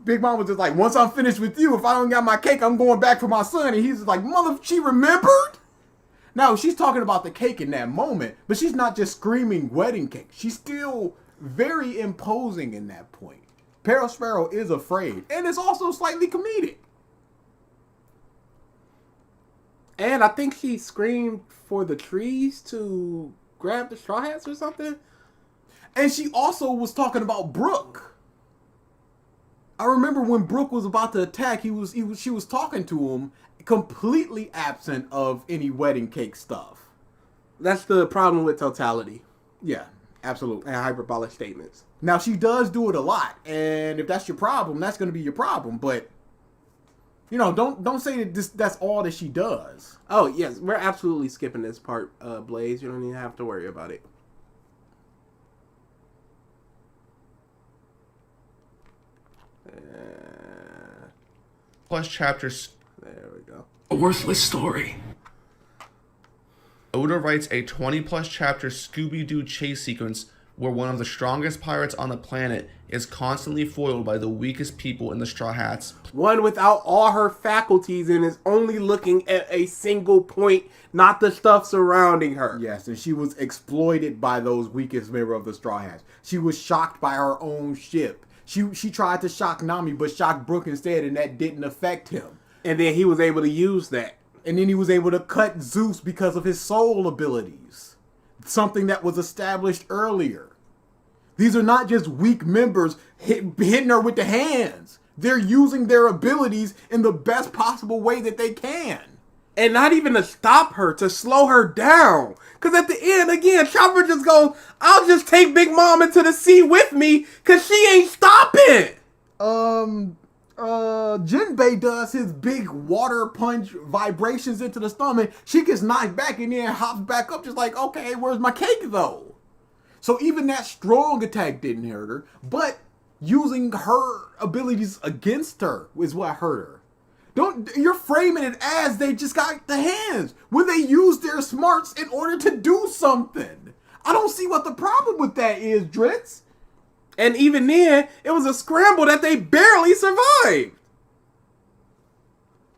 Big Mom was just like, once I'm finished with you, if I don't got my cake, I'm going back for my son. And he's just like, mother, she remembered? Now, she's talking about the cake in that moment, but she's not just screaming wedding cake. She's still very imposing in that point. Pedro Sparrow is afraid, and it's also slightly comedic. And I think she screamed for the trees to grab the Straw Hats or something. And she also was talking about Brooke. I remember when Brooke was about to attack, she was talking to him, completely absent of any wedding cake stuff. That's the problem with totality Yeah, absolutely. and hyperbolic statements. Now, she does do it a lot, and if that's your problem, that's going to be your problem. But, you know, don't say that that's all that she does. Oh, yes, we're absolutely skipping this part, Blaze. You don't even have to worry about it. Plus chapters. There we go. A worthless story. Oda writes a 20-plus chapter Scooby-Doo chase sequence where one of the strongest pirates on the planet is constantly foiled by the weakest people in the Straw Hats. One without all her faculties and is only looking at a single point, not the stuff surrounding her. Yes, and she was exploited by those weakest member of the Straw Hats. She was shocked by her own ship. She tried to shock Nami, but shocked Brooke instead, and that didn't affect him. And then he was able to use that. And then he was able to cut Zeus because of his soul abilities. Something that was established earlier. These are not just weak members hitting her with the hands. They're using their abilities in the best possible way that they can. And not even to stop her, to slow her down. Because at the end, again, Chopper just goes, I'll just take Big Mom into the sea with me, because she ain't stopping. Jinbei does his big water punch vibrations into the stomach. She gets knocked back and then hops back up just like, okay, where's my cake though? So even that strong attack didn't hurt her, but using her abilities against her is what hurt her. You're framing it as they just got the hands when they use their smarts in order to do something. I don't see what the problem with that is, Drizzt. And even then, it was a scramble that they barely survived.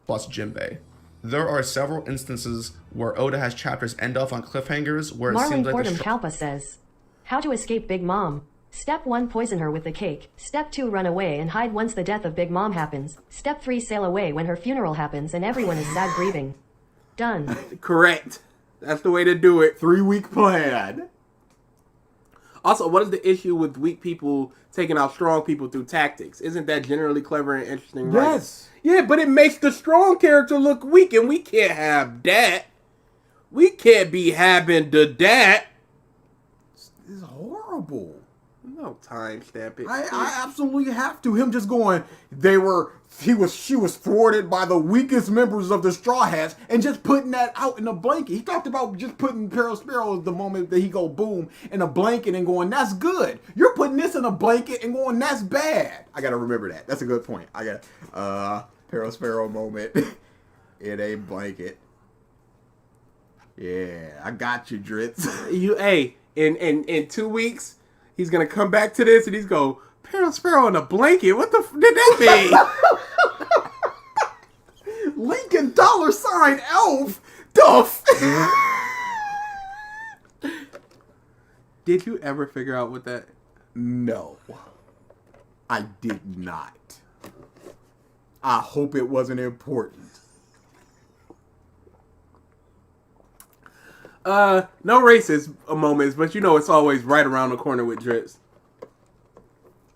Plus Jinbei. There are several instances where Oda has chapters end off on cliffhangers where it Marlon seems like Fordham Kalpa says, how to escape Big Mom. Step 1, poison her with the cake. Step 2, run away and hide once the death of Big Mom happens. Step 3, sail away when her funeral happens and everyone is sad grieving. Done. Correct. That's the way to do it. 3-week plan. Also, what is the issue with weak people taking out strong people through tactics? Isn't that generally clever and interesting? Yes. Right? Yeah, but it makes the strong character look weak, and we can't have that. We can't be having that. This is horrible. No timestamp it. I absolutely have to. Him just going, she was thwarted by the weakest members of the Straw Hats and just putting that out in a blanket. He talked about just putting Pedro Sparrow the moment that he go boom in a blanket and going, that's good. You're putting this in a blanket and going, that's bad. I gotta remember that. That's a good point. I got Pedro Sparrow moment in a blanket. Yeah, I got you, Drizzt. Hey, in 2 weeks, he's gonna come back to this and he's go, Pedro Sparrow in a blanket. What the did that mean? Lincoln $ elf Duff. Did you ever figure out what that? No, I did not. I hope it wasn't important. No racist moments, but you know it's always right around the corner with Drizzt.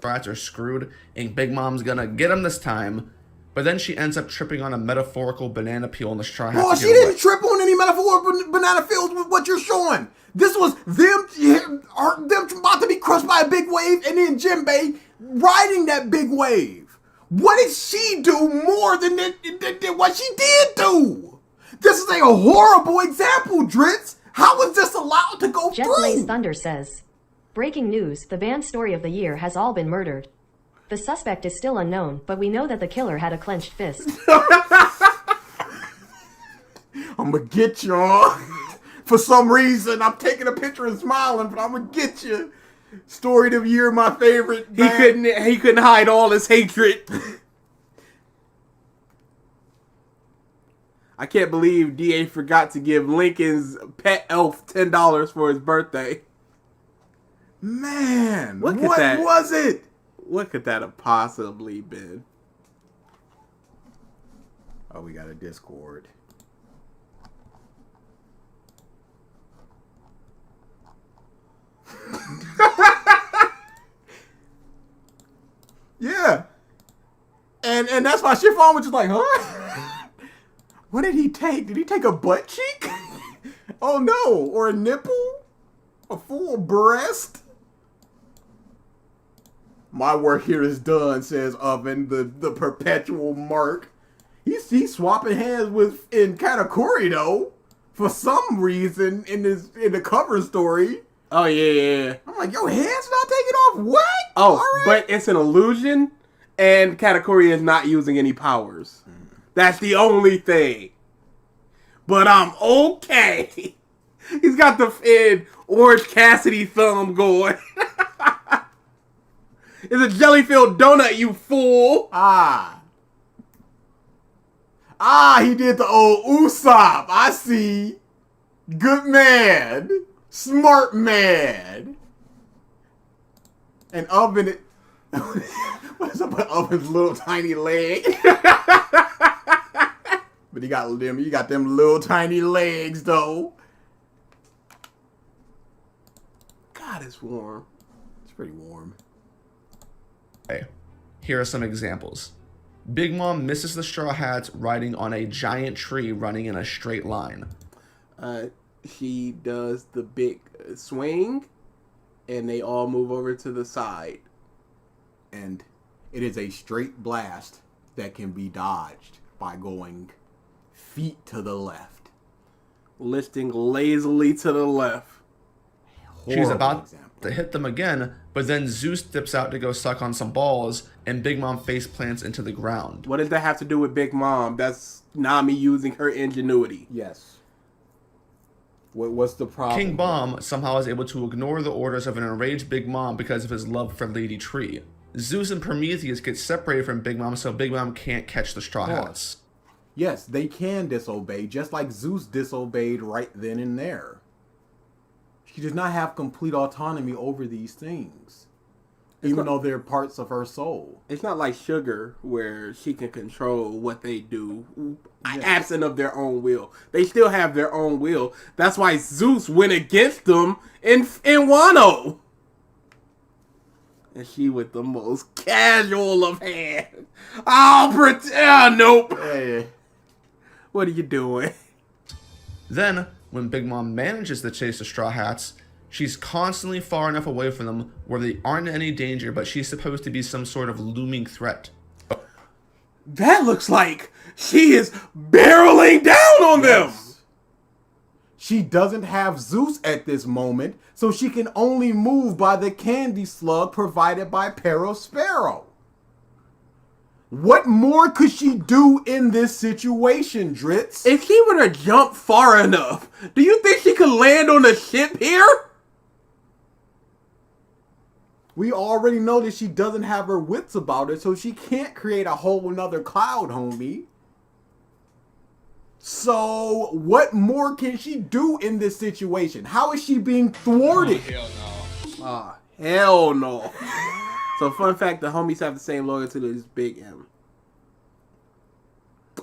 Rats are screwed, and Big Mom's gonna get him this time. But then she ends up tripping on a metaphorical banana peel in the Straw Hats. Oh, she didn't trip on any metaphorical banana peels with what you're showing. This was them about to be crushed by a big wave, and then Jinbei riding that big wave. What did she do more than what she did do? This is a horrible example, Drizzt. How was this allowed to go Jet through? Blaze Thunder says, breaking news, the band story of the year has all been murdered. The suspect is still unknown, but we know that the killer had a clenched fist. I'm gonna get y'all. For some reason, I'm taking a picture and smiling, but I'm gonna get you. Story of the year, my favorite. He couldn't hide all his hatred. I can't believe DA forgot to give Lincoln's pet elf $10 for his birthday. Man, What was it? What could that have possibly been? Oh, we got a Discord. Yeah. And that's why Chiffon was just like, huh? What did he take? Did he take a butt cheek? Oh no. Or a nipple? A full breast? My work here is done, says Oven, the perpetual mark. He's swapping hands in Katakuri though. For some reason in the cover story. Oh yeah. I'm like, your hand's not taking off? What? Oh, All right. but it's an illusion, and Katakuri is not using any powers. That's the only thing. But I'm okay. He's got the Orange Cassidy thumb going. It's a jelly-filled donut, you fool. He did the old Usopp. I see. Good man. Smart man. And Oven, what is up with Oven's little tiny leg? But you got them little tiny legs though. God, it's warm. It's pretty warm. Okay, here are some examples. Big Mom misses the Straw Hats riding on a giant tree running in a straight line. She does the big swing, and they all move over to the side. And it is a straight blast that can be dodged by going feet to the left. Lifting lazily to the left. She's Horrible about example. to hit them again, but then Zeus dips out to go suck on some balls, and Big Mom face plants into the ground. What does that have to do with Big Mom? That's Nami using her ingenuity. Yes. What's the problem? King Bomb somehow is able to ignore the orders of an enraged Big Mom because of his love for Lady Tree. Zeus and Prometheus get separated from Big Mom, so Big Mom can't catch the Straw Hats. Yes, they can disobey, just like Zeus disobeyed right then and there. She does not have complete autonomy over these things, even though they're parts of her soul. It's not like Sugar, where she can control what they do, absent of their own will. They still have their own will. That's why Zeus went against them in Wano. And she with the most casual of hands. I'll pretend. Nope. Hey. What are you doing? Then, when Big Mom manages to chase the Straw Hats, she's constantly far enough away from them where they aren't in any danger, but she's supposed to be some sort of looming threat. That looks like she is barreling down on them. She doesn't have Zeus at this moment, so she can only move by the candy slug provided by Sparrow. What more could she do in this situation, Drizzt? If she were to jump far enough, do you think she could land on the ship here? We already know that she doesn't have her wits about her, so she can't create a whole nother cloud, homie. So, what more can she do in this situation? How is she being thwarted? Hell no. So, fun fact, the homies have the same loyalty to this Big M.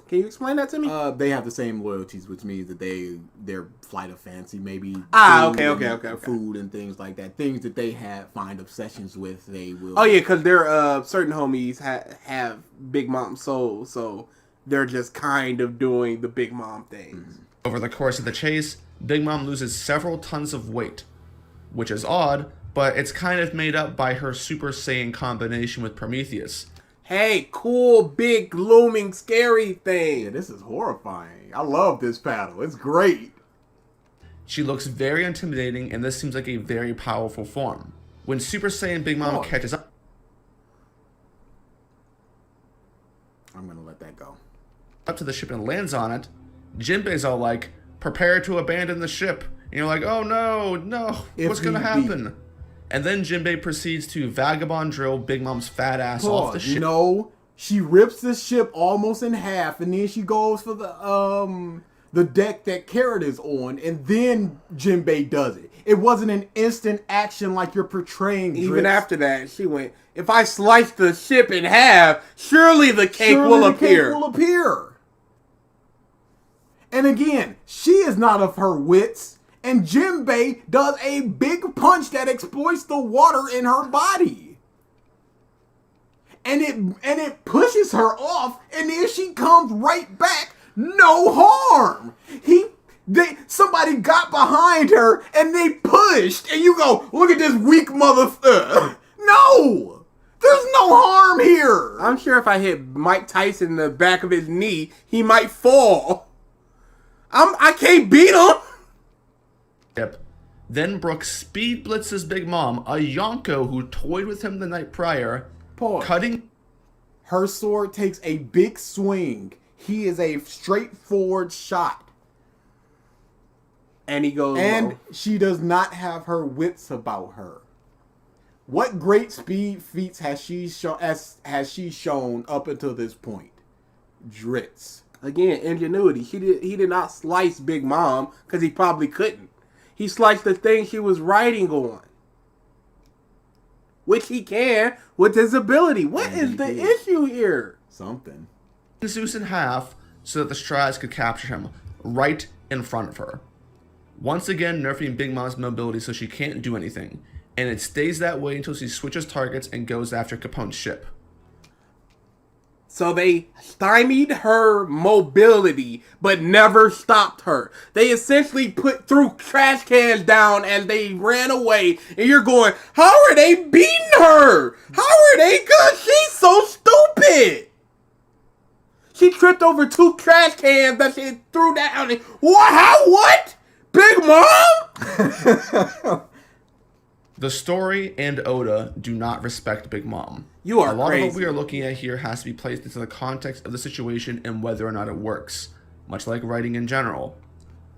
Can you explain that to me? They have the same loyalties, which means that their flight of fancy, maybe Okay. food and things like that. Things that they find obsessions with, they will. Oh yeah, because they're certain homies have Big Mom soul, so they're just kind of doing the Big Mom things. Over the course of the chase, Big Mom loses several tons of weight, which is odd, but it's kind of made up by her Super Saiyan combination with Prometheus. Hey, cool, big, looming, scary thing. Yeah, this is horrifying. I love this battle. It's great. She looks very intimidating, and this seems like a very powerful form. When Super Saiyan Big Mom catches up I'm gonna let that go. to the ship and lands on it, Jinbei's all like, prepare to abandon the ship. And you're like, oh no, what's going to happen? And then Jinbei proceeds to vagabond drill Big Mom's fat ass off the ship. No, she rips the ship almost in half, and then she goes for the deck that Carrot is on, and then Jinbei does it. It wasn't an instant action like you're portraying. Even after that, she went, if I slice the ship in half, surely the cake will appear. Cake will appear. And again, she is not of her wits, and Jinbei does a big punch that exploits the water in her body. And it pushes her off, and then she comes right back, no harm. Somebody got behind her and they pushed, and you go, look at this weak motherfucker. No, there's no harm here. I'm sure if I hit Mike Tyson in the back of his knee, he might fall. I can't beat him. Yep. Then Brooke speed blitzes Big Mom, a Yonko who toyed with him the night prior, cutting. Her sword takes a big swing. He is a straightforward shot. And he goes, and she does not have her wits about her. What great speed feats has she shown up until this point? Drizzt. Again, ingenuity. He did not slice Big Mom because he probably couldn't. He sliced the thing she was riding on, which he can with his ability. What is the issue here? Something. Zeus in half so that the Strads could capture him right in front of her. Once again, nerfing Big Mom's mobility so she can't do anything, and it stays that way until she switches targets and goes after Capone's ship. So they stymied her mobility, but never stopped her. They essentially threw trash cans down as they ran away, and you're going, how are they beating her? How are they good? She's so stupid. She tripped over 2 trash cans that she threw down. And, what? Big Mom? The story and Oda do not respect Big Mom. You are A lot crazy. of what we are looking at here has to be placed into the context of the situation and whether or not it works, much like writing in general.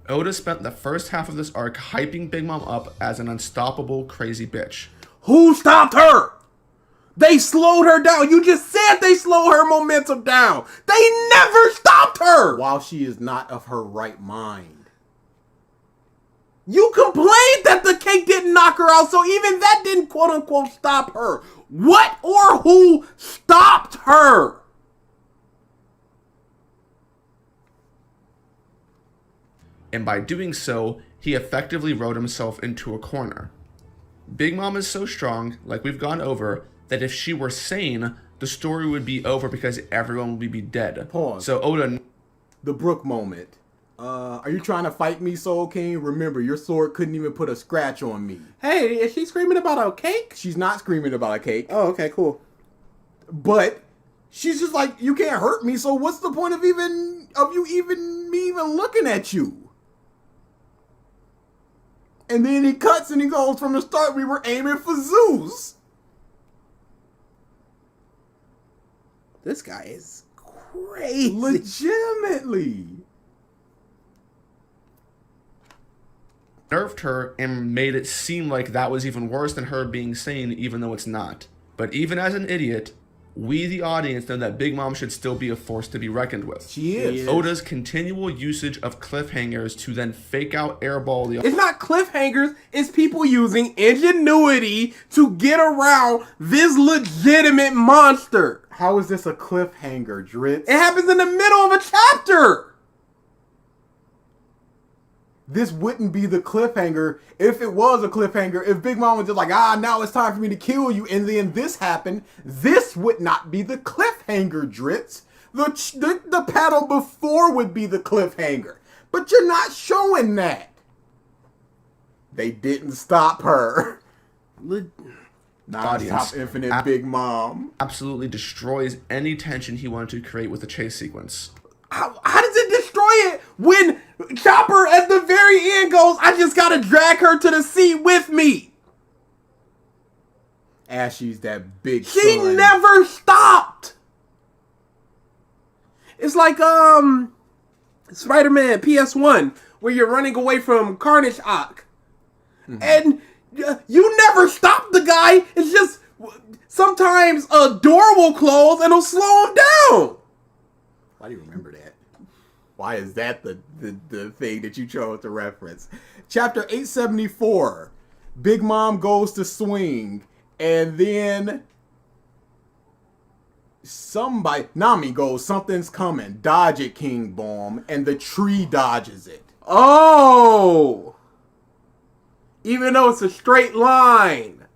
Oda spent the first half of this arc hyping Big Mom up as an unstoppable crazy bitch. Who stopped her? They slowed her down. You just said they slowed her momentum down. They never stopped her. While she is not of her right mind. You complained that the cake didn't knock her out, so even that didn't quote-unquote stop her. What or who stopped her? And by doing so, he effectively wrote himself into a corner. Big Mom is so strong, like we've gone over, that if she were sane, the story would be over because everyone would be dead. Pause. So Oda... The Brook moment. Are you trying to fight me, Soul King? Remember, your sword couldn't even put a scratch on me. Hey, is she screaming about a cake? She's not screaming about a cake. Oh, okay, cool. But she's just like, you can't hurt me, so what's the point of me even looking at you? And then he cuts and he goes, from the start we were aiming for Zeus. This guy is crazy. Legitimately. Nerfed her and made it seem like that was even worse than her being sane, even though it's not. But even as an idiot, we the audience know that Big Mom should still be a force to be reckoned with. She is. Oda's continual usage of cliffhangers to then fake out airball the... It's not cliffhangers, it's people using ingenuity to get around this legitimate monster. How is this a cliffhanger, Drizzt? It happens in the middle of a chapter. This wouldn't be the cliffhanger if it was a cliffhanger. If Big Mom was just like, now it's time for me to kill you, and then this happened, this would not be the cliffhanger, Drizzt. The panel before would be the cliffhanger. But you're not showing that. They didn't stop her. Audience. Stop Infinite Big Mom. Absolutely destroys any tension he wanted to create with the chase sequence. How does it destroy it when Chopper at the very end goes, I just gotta drag her to the sea with me? Ashy's that big She son. never stopped. It's like Spider-Man PS1 where you're running away from Carnage Ock. And you never stop the guy. It's just sometimes a door will close and it'll slow him down. Why do you remember that? Why is that the thing that you chose to reference? Chapter 874. Big Mom goes to swing, and then Nami goes, something's coming. Dodge it, King Bomb, and the tree dodges it. Oh! Even though it's a straight line.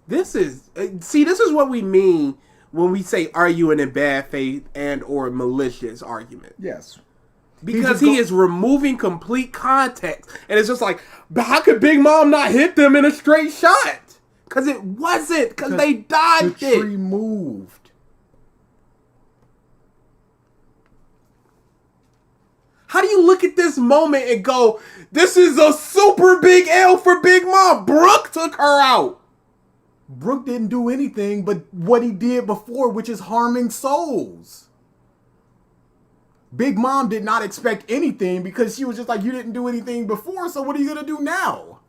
This is what we mean when we say arguing in bad faith and or malicious argument. Yes. Because he is removing complete context. And it's just like, but how could Big Mom not hit them in a straight shot? Because it wasn't. Because they dodged it. The tree moved. How do you look at this moment and go, this is a super big L for Big Mom? Brooke took her out. Brooke didn't do anything but what he did before, which is harming souls. Big Mom did not expect anything because she was just like, you didn't do anything before, so what are you going to do now?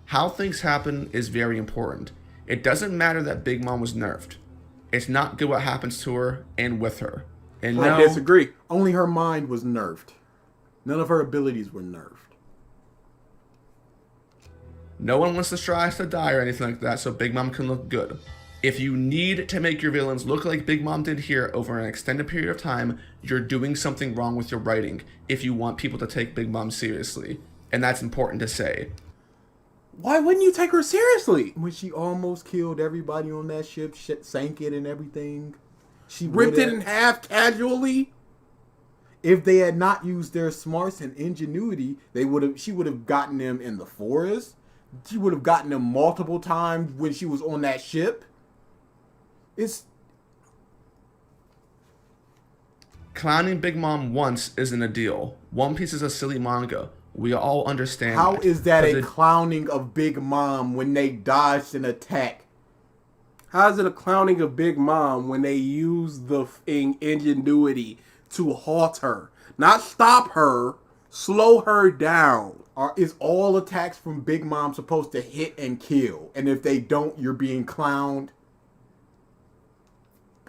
How things happen is very important. It doesn't matter that Big Mom was nerfed. It's not good what happens to her and with her. And I disagree. Only her mind was nerfed. None of her abilities were nerfed. No one wants the Strides to die or anything like that, so Big Mom can look good. If you need to make your villains look like Big Mom did here over an extended period of time, you're doing something wrong with your writing if you want people to take Big Mom seriously. And that's important to say. Why wouldn't you take her seriously? When she almost killed everybody on that ship, sank it and everything. She ripped it in half casually. If they had not used their smarts and ingenuity, she would have gotten them in the forest. She would have gotten them multiple times when she was on that ship. Clowning Big Mom once isn't a deal. One Piece is a silly manga. We all understand. How is that a clowning of Big Mom when they dodged an attack? How is it a clowning of Big Mom when they use the ingenuity to halt her? Not stop her, slow her down. Is all attacks from Big Mom supposed to hit and kill? And if they don't, you're being clowned?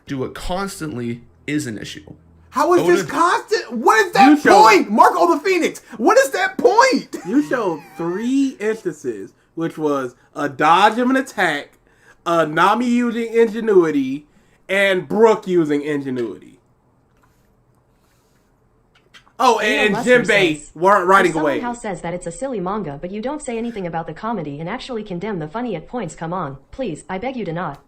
Do it constantly is an issue. How is this constant? What is that point? Marco the Phoenix. What is that point? You showed 3 instances, which was a dodge of an attack, Nami using ingenuity, and Brooke using ingenuity. Oh, and Jinbei weren't riding away. Someone says that it's a silly manga, but you don't say anything about the comedy and actually condemn the funny at points. Come on, please, I beg you to not.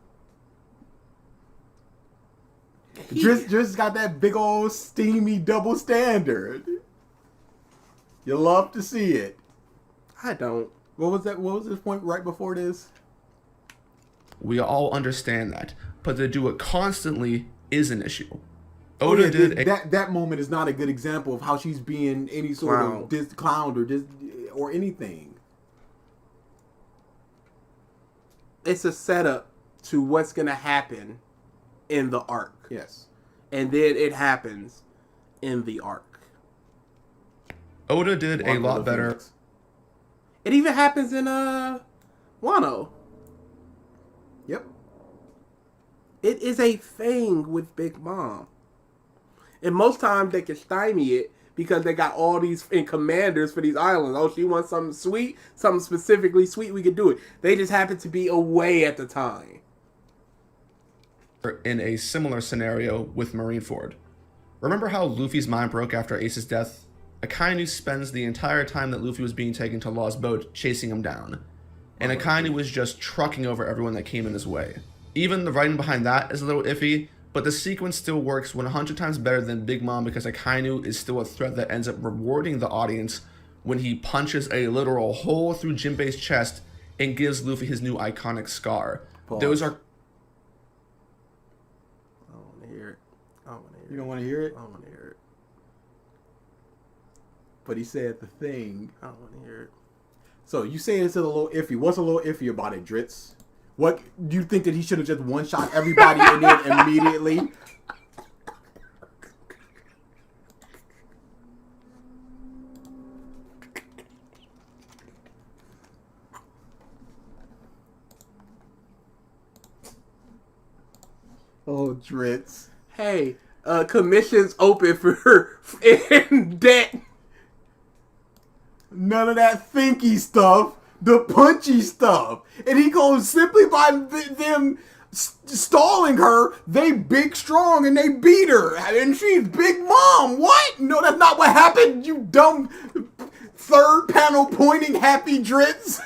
Drizzt got that big old steamy double standard. You love to see it. I don't. What was that? What was this point right before this? We all understand that, but to do it constantly is an issue. Oda that moment is not a good example of how she's being any sort of clowned or anything. It's a setup to what's gonna happen in the arc. Yes. And then it happens in the arc. Oda did a lot better. Phoenix. It even happens in Wano. Yep. It is a thing with Big Mom. And most times they can stymie it because they got all these commanders for these islands. Oh, she wants something sweet, something specifically sweet, we could do it. They just happen to be away at the time. In a similar scenario with Marineford. Remember how Luffy's mind broke after Ace's death? Akainu spends the entire time that Luffy was being taken to Law's boat chasing him down. And Akainu was just trucking over everyone that came in his way. Even the writing behind that is a little iffy, but the sequence still works 100 times better than Big Mom because Akainu is still a threat that ends up rewarding the audience when he punches a literal hole through Jinbei's chest and gives Luffy his new iconic scar. Pause. Those are... I don't want to hear it. You don't want to hear it? I don't want to hear it. But he said the thing. I don't want to hear it. So you say it's a little iffy. What's a little iffy about it, Drizzt? What do you think that he should have just one-shot everybody in it immediately? Oh, Drizzt. Hey, commissions open for in debt. None of that thinky stuff, the punchy stuff. And he goes simply by them stalling her, they big strong and they beat her. And she's Big Mom. What? No, that's not what happened, you dumb third panel pointing happy Drizzt.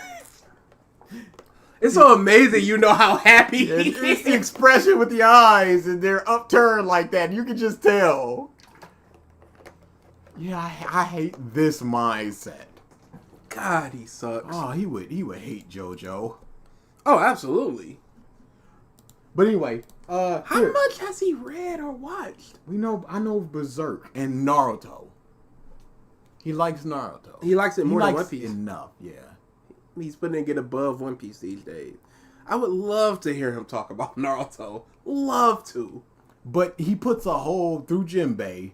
It's so amazing you know how happy he It's the is. expression with the eyes and they're upturned like that. You can just tell. Yeah, I hate this mindset. God, he sucks. Oh, he would hate JoJo. Oh, absolutely. But anyway, How here. much has he read or watched? I know Berserk and Naruto. He likes Naruto. He likes it more than likes One Piece. enough, yeah. He's putting it get above One Piece these days. I would love to hear him talk about Naruto. Love to. But he puts a hole through Jinbei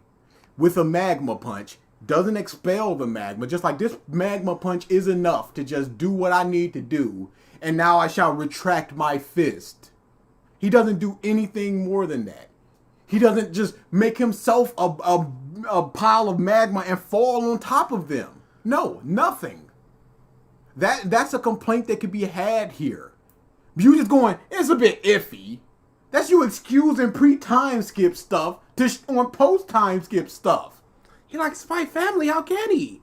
with a magma punch. Doesn't expel the magma. Just like this magma punch is enough to just do what I need to do. And now I shall retract my fist. He doesn't do anything more than that. He doesn't just make himself a pile of magma and fall on top of them. No, nothing. That's a complaint that could be had here. You just going, it's a bit iffy. That's you excusing pre-time skip stuff on post-time skip stuff. He likes Spy Family. How can he?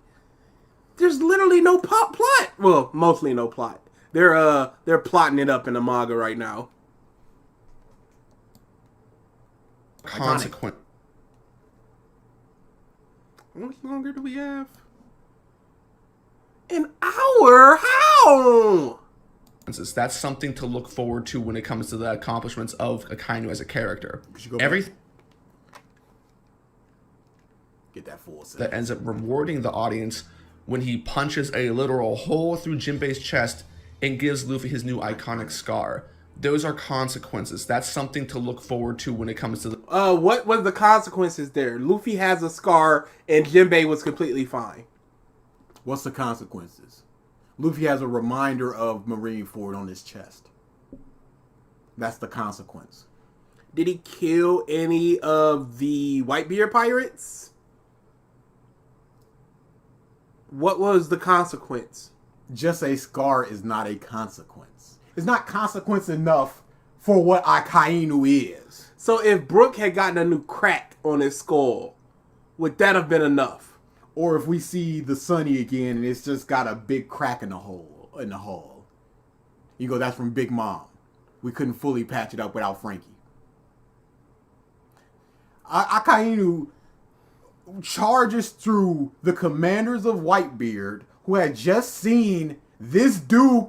There's literally no plot. Well, mostly no plot. They're plotting it up in the manga right now. Consequent. How much longer do we have? An hour? How? That's something to look forward to when it comes to the accomplishments of Akainu as a character. Go back. Everything Get that full set. that ends up rewarding the audience when he punches a literal hole through Jinbei's chest and gives Luffy his new iconic scar. Those are consequences. That's something to look forward to when it comes to the... What was the consequences there? Luffy has a scar and Jinbei was completely fine. What's the consequences? Luffy has a reminder of Marineford on his chest. That's the consequence. Did he kill any of the Whitebeard pirates? What was the consequence? Just a scar is not a consequence. It's not consequence enough for what Akainu is. So if Brook had gotten a new crack on his skull, would that have been enough? Or if we see the Sunny again and it's just got a big crack in the hull. You go, that's from Big Mom. We couldn't fully patch it up without Frankie. Akainu charges through the commanders of Whitebeard who had just seen this dude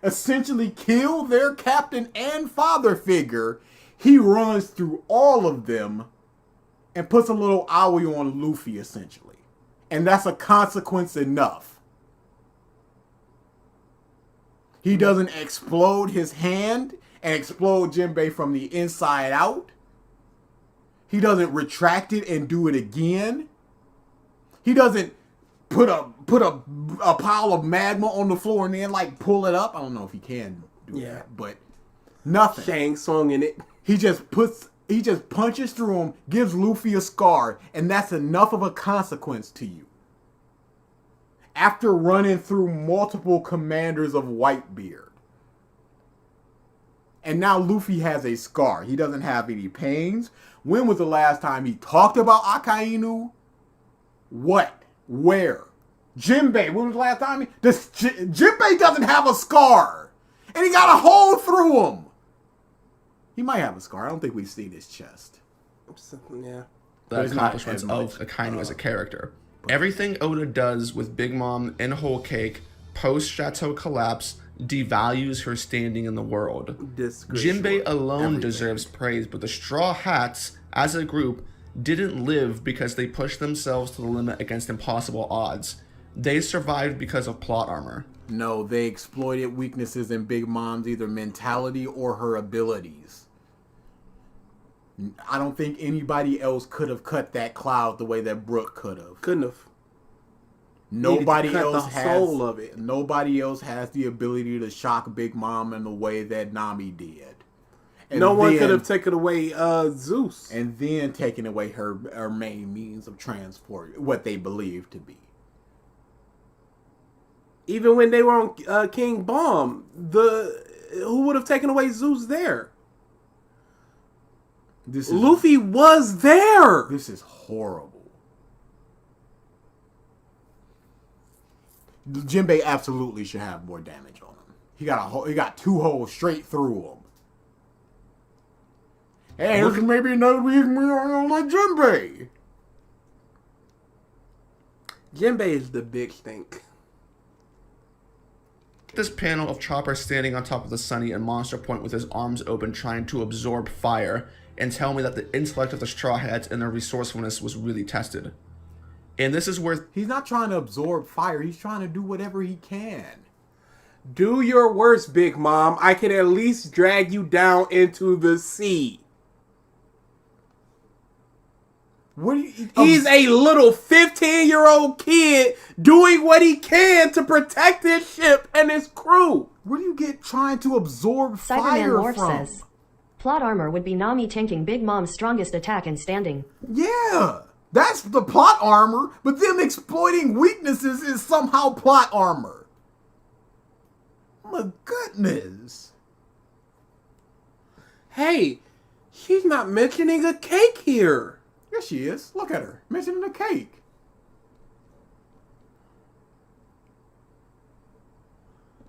essentially kill their captain and father figure. He runs through all of them and puts a little owie on Luffy, essentially. And that's a consequence enough. He doesn't explode his hand and explode Jinbei from the inside out. He doesn't retract it and do it again. He doesn't put a pile of magma on the floor and then like pull it up. I don't know if he can do that, but nothing. Shang Tsung in it. He just punches through him, gives Luffy a scar, and that's enough of a consequence to you. After running through multiple commanders of Whitebeard. And now Luffy has a scar. He doesn't have any pains. When was the last time he talked about Akainu? What? Where? Jinbei. When was the last time Jinbei doesn't have a scar. And he got a hole through him. He might have a scar. I don't think we've seen his chest. Yeah. The accomplishments of Akainu as a character. Everything Oda does with Big Mom and Whole Cake post Chateau collapse devalues her standing in the world. Jinbei alone deserves praise, but the Straw Hats, as a group, didn't live because they pushed themselves to the limit against impossible odds. They survived because of plot armor. No, they exploited weaknesses in Big Mom's either mentality or her abilities. I don't think anybody else could have cut that cloud the way that Brooke could have. Couldn't have. Nobody Needed to cut else the has soul of it. Nobody else has the ability to shock Big Mom in the way that Nami did. And no one then- could have taken away Zeus. and then taken away her main means of transport, what they believed to be. Even when they were on King Bomb, who would have taken away Zeus there? Luffy was there. This is horrible. Jinbei absolutely should have more damage on him. He got 2 holes straight through him. Hey, there's maybe another reason we don't like Jinbei. Jinbei is the big stink. This panel of Chopper standing on top of the Sunny and Monster Point with his arms open trying to absorb fire and tell me that the intellect of the Straw Hats and their resourcefulness was really tested. And this is where He's not trying to absorb fire. He's trying to do whatever he can. Do your worst, Big Mom. I can at least drag you down into the sea. What do you, He's a little 15-year-old kid doing what he can to protect his ship and his crew. where do you get trying to absorb Cyberman fire Morph from? says, plot armor would be Nami tanking Big Mom's strongest attack and standing. Yeah, that's the plot armor, but them exploiting weaknesses is somehow plot armor. My goodness. Hey, she's not mentioning a cake here. Yes, she is. Look at her. Mentioning the cake.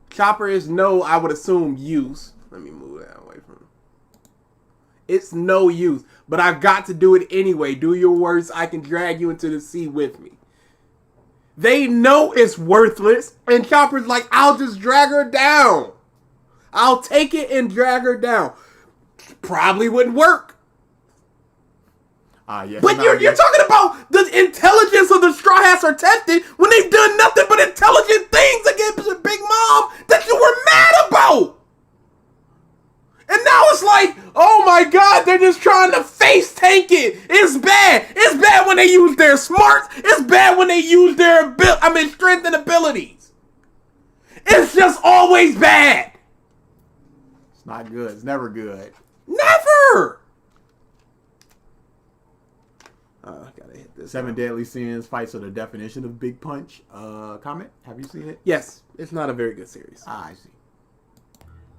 Chopper is no, I would assume, use. Let me move that away from him. It's no use, but I've got to do it anyway. Do your worst. I can drag you into the sea with me. They know it's worthless, and Chopper's like, I'll just drag her down. I'll take it and drag her down. Probably wouldn't work. Yes, But you're talking about the intelligence of the Straw Hats are tested when they've done nothing but intelligent things against Big Mom that you were mad about. And now it's like, oh my God, they're just trying to face tank it. It's bad. It's bad when they use their smarts. It's bad when they use their strength and abilities. It's just always bad. It's not good. It's never good. Never. Gotta hit this. 7 Deadly Sins fights are the definition of Big Punch. Comment? Have you seen it? Yes, it's not a very good series. I see.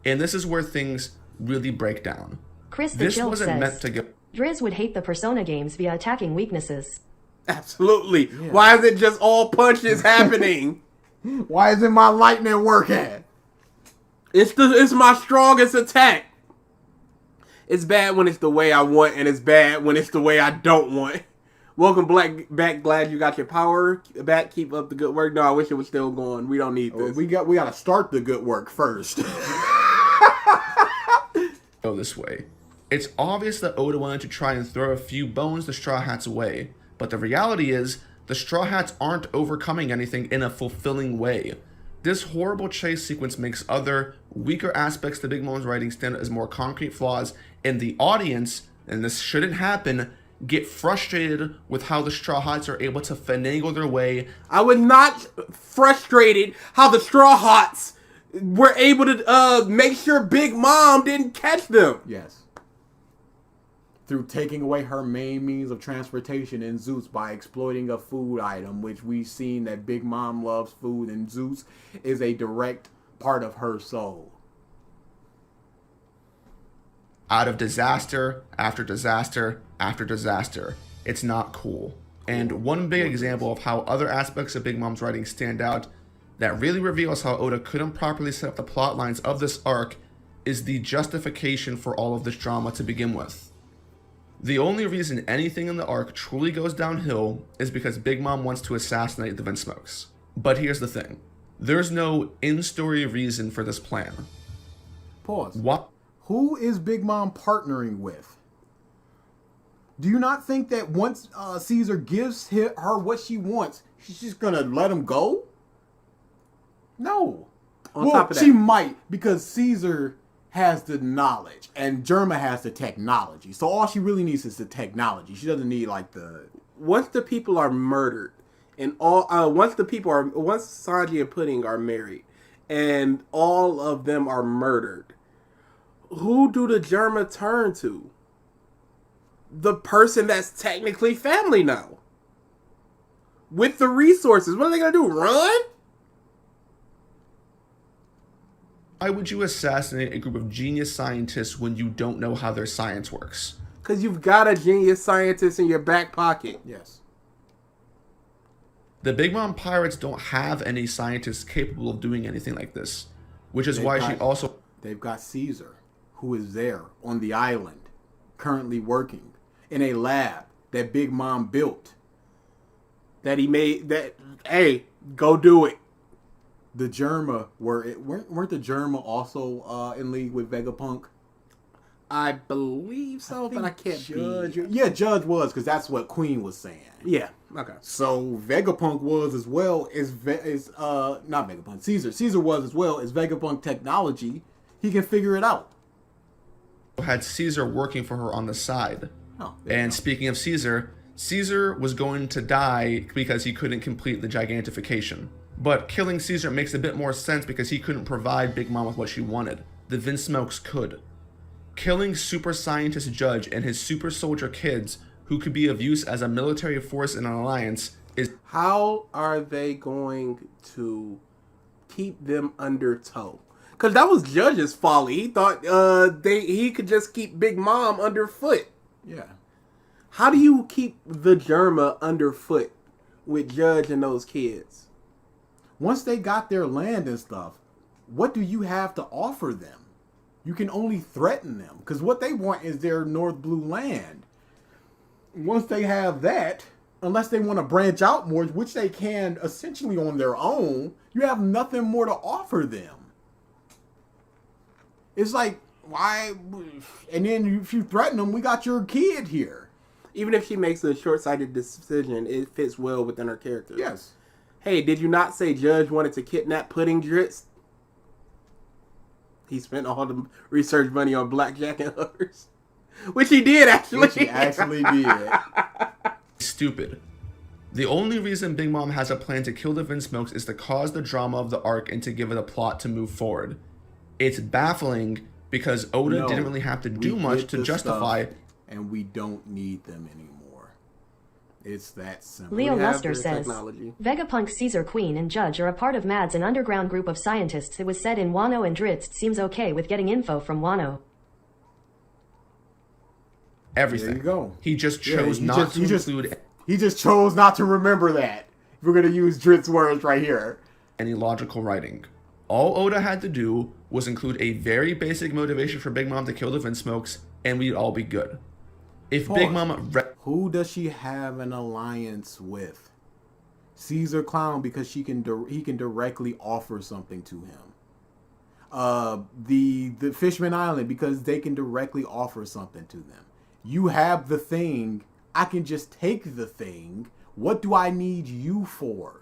and this is where things really break down. Chris the This Chill wasn't says, meant to get Drizzt would hate the Persona games via attacking weaknesses. Absolutely. Yeah. Why is it just all punches happening? Why isn't my lightning working? It's my strongest attack. It's bad when it's the way I want, and it's bad when it's the way I don't want. Welcome back. Glad you got your power back. Keep up the good work. No, I wish it was still going. We don't need this. We got to start the good work first. go this way. It's obvious that Oda wanted to try and throw a few bones the Straw Hats away, but the reality is, the Straw Hats aren't overcoming anything in a fulfilling way. This horrible chase sequence makes other, weaker aspects to Big Mom's writing stand as more concrete flaws, and the audience, and this shouldn't happen, get frustrated with how the Straw Hats are able to finagle their way. I was not frustrated how the Straw Hats were able to make sure Big Mom didn't catch them. Yes. Through taking away her main means of transportation in Zeus by exploiting a food item, which we've seen that Big Mom loves food, and Zeus is a direct part of her soul. Out of disaster after disaster after disaster. It's not cool. And one big example of how other aspects of Big Mom's writing stand out that really reveals how Oda couldn't properly set up the plot lines of this arc is the justification for all of this drama to begin with. The only reason anything in the arc truly goes downhill is because Big Mom wants to assassinate the Vinsmokes. But here's the thing. There's no in-story reason for this plan. Pause. What? Who is Big Mom partnering with? Do you not think that once Caesar gives her what she wants, she's just gonna let him go? No. On top of that, she might, because Caesar has the knowledge and Germa has the technology. So all she really needs is the technology. She doesn't need like the. once the people are murdered, and once Sanji and Pudding are married, and all of them are murdered, who do the Germa turn to? The person that's technically family now. With the resources. What are they going to do? Run? Why would you assassinate a group of genius scientists when you don't know how their science works? Because you've got a genius scientist in your back pocket. Yes. The Big Mom Pirates don't have any scientists capable of doing anything like this. Which is why she also... They've got Caesar, who is there on the island, currently working in a lab that Big Mom built. That he made... That, hey, go do it. The Germa weren't the Germa also in league with Vegapunk? I believe so, but I can't Judge. be. Yeah, Judge was, because that's what Queen was saying. Yeah, okay. So Vegapunk was as well as not Vegapunk. Caesar was as well as Vegapunk technology. He can figure it out. had Caesar working for her on the side. Oh, And speaking of Caesar, Caesar was going to die because he couldn't complete the gigantification. But killing Caesar makes a bit more sense because he couldn't provide Big Mom with what she wanted. The Vinsmokes could. Killing Super Scientist Judge and his super soldier kids, who could be of use as a military force in an alliance, is... How are they going to keep them under tow? Because that was Judge's folly. He thought he could just keep Big Mom underfoot. Yeah. How do you keep the Germa underfoot with Judge and those kids? Once they got their land and stuff, what do you have to offer them? You can only threaten them, because what they want is their North Blue land. Once they have that, unless they want to branch out more, which they can essentially on their own, you have nothing more to offer them. It's like, why? And then if you threaten them, we got your kid here. Even if she makes a short-sighted decision, it fits well within her character. Yes. Hey, did you not say Judge wanted to kidnap Pudding Drizzt? He spent all the research money on blackjack and hookers. Which he did, actually. Which he actually did. stupid. The only reason Big Mom has a plan to kill the Vinsmokes is to cause the drama of the arc and to give it a plot to move forward. It's baffling because Oda didn't really have to do much to justify... And we don't need them anymore. It's that simple. Leo Lester the says, technology. Vegapunk, Caesar, Queen, and Judge are a part of Mads, an underground group of scientists. It was said in Wano, and Drizzt seems okay with getting info from Wano. Everything. There you go. He just chose not to include He just chose not to remember that. We're going to use Drizzt's words right here. any logical writing. All Oda had to do was include a very basic motivation for Big Mom to kill the Vinsmokes, and we'd all be good. If Big Mom... Who does she have an alliance with? Caesar Clown, because he can directly offer something to him. The Fishman Island, because they can directly offer something to them. You have the thing. I can just take the thing. What do I need you for?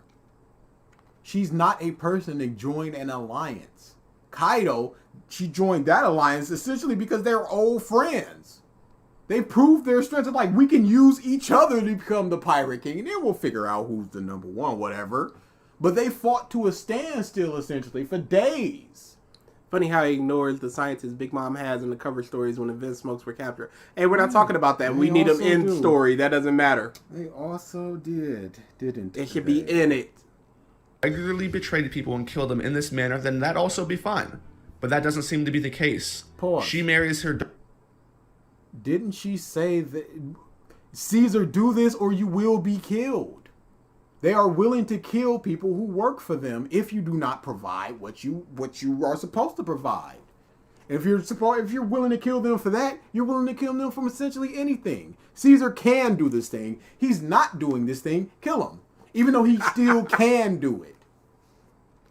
She's not a person to join an alliance. Kaido, she joined that alliance essentially because they're old friends. They proved their strength. Like, we can use each other to become the Pirate King, and then we'll figure out who's the number one, whatever. But they fought to a standstill, essentially, for days. Funny how he ignores the scientists Big Mom has in the cover stories when the Vinsmokes were captured. Hey, we're not talking about that. We need them in story. That doesn't matter. They also didn't. It should be in it. regularly betrayed people and killed them in this manner, then that'd also be fine. But that doesn't seem to be the case. Pause. She marries her... Didn't she say that Caesar, do this or you will be killed? They are willing to kill people who work for them if you do not provide what you are supposed to provide. If you're willing to kill them for that, you're willing to kill them from essentially anything. Caesar can do this thing. He's not doing this thing. Kill him. Even though he still can do it.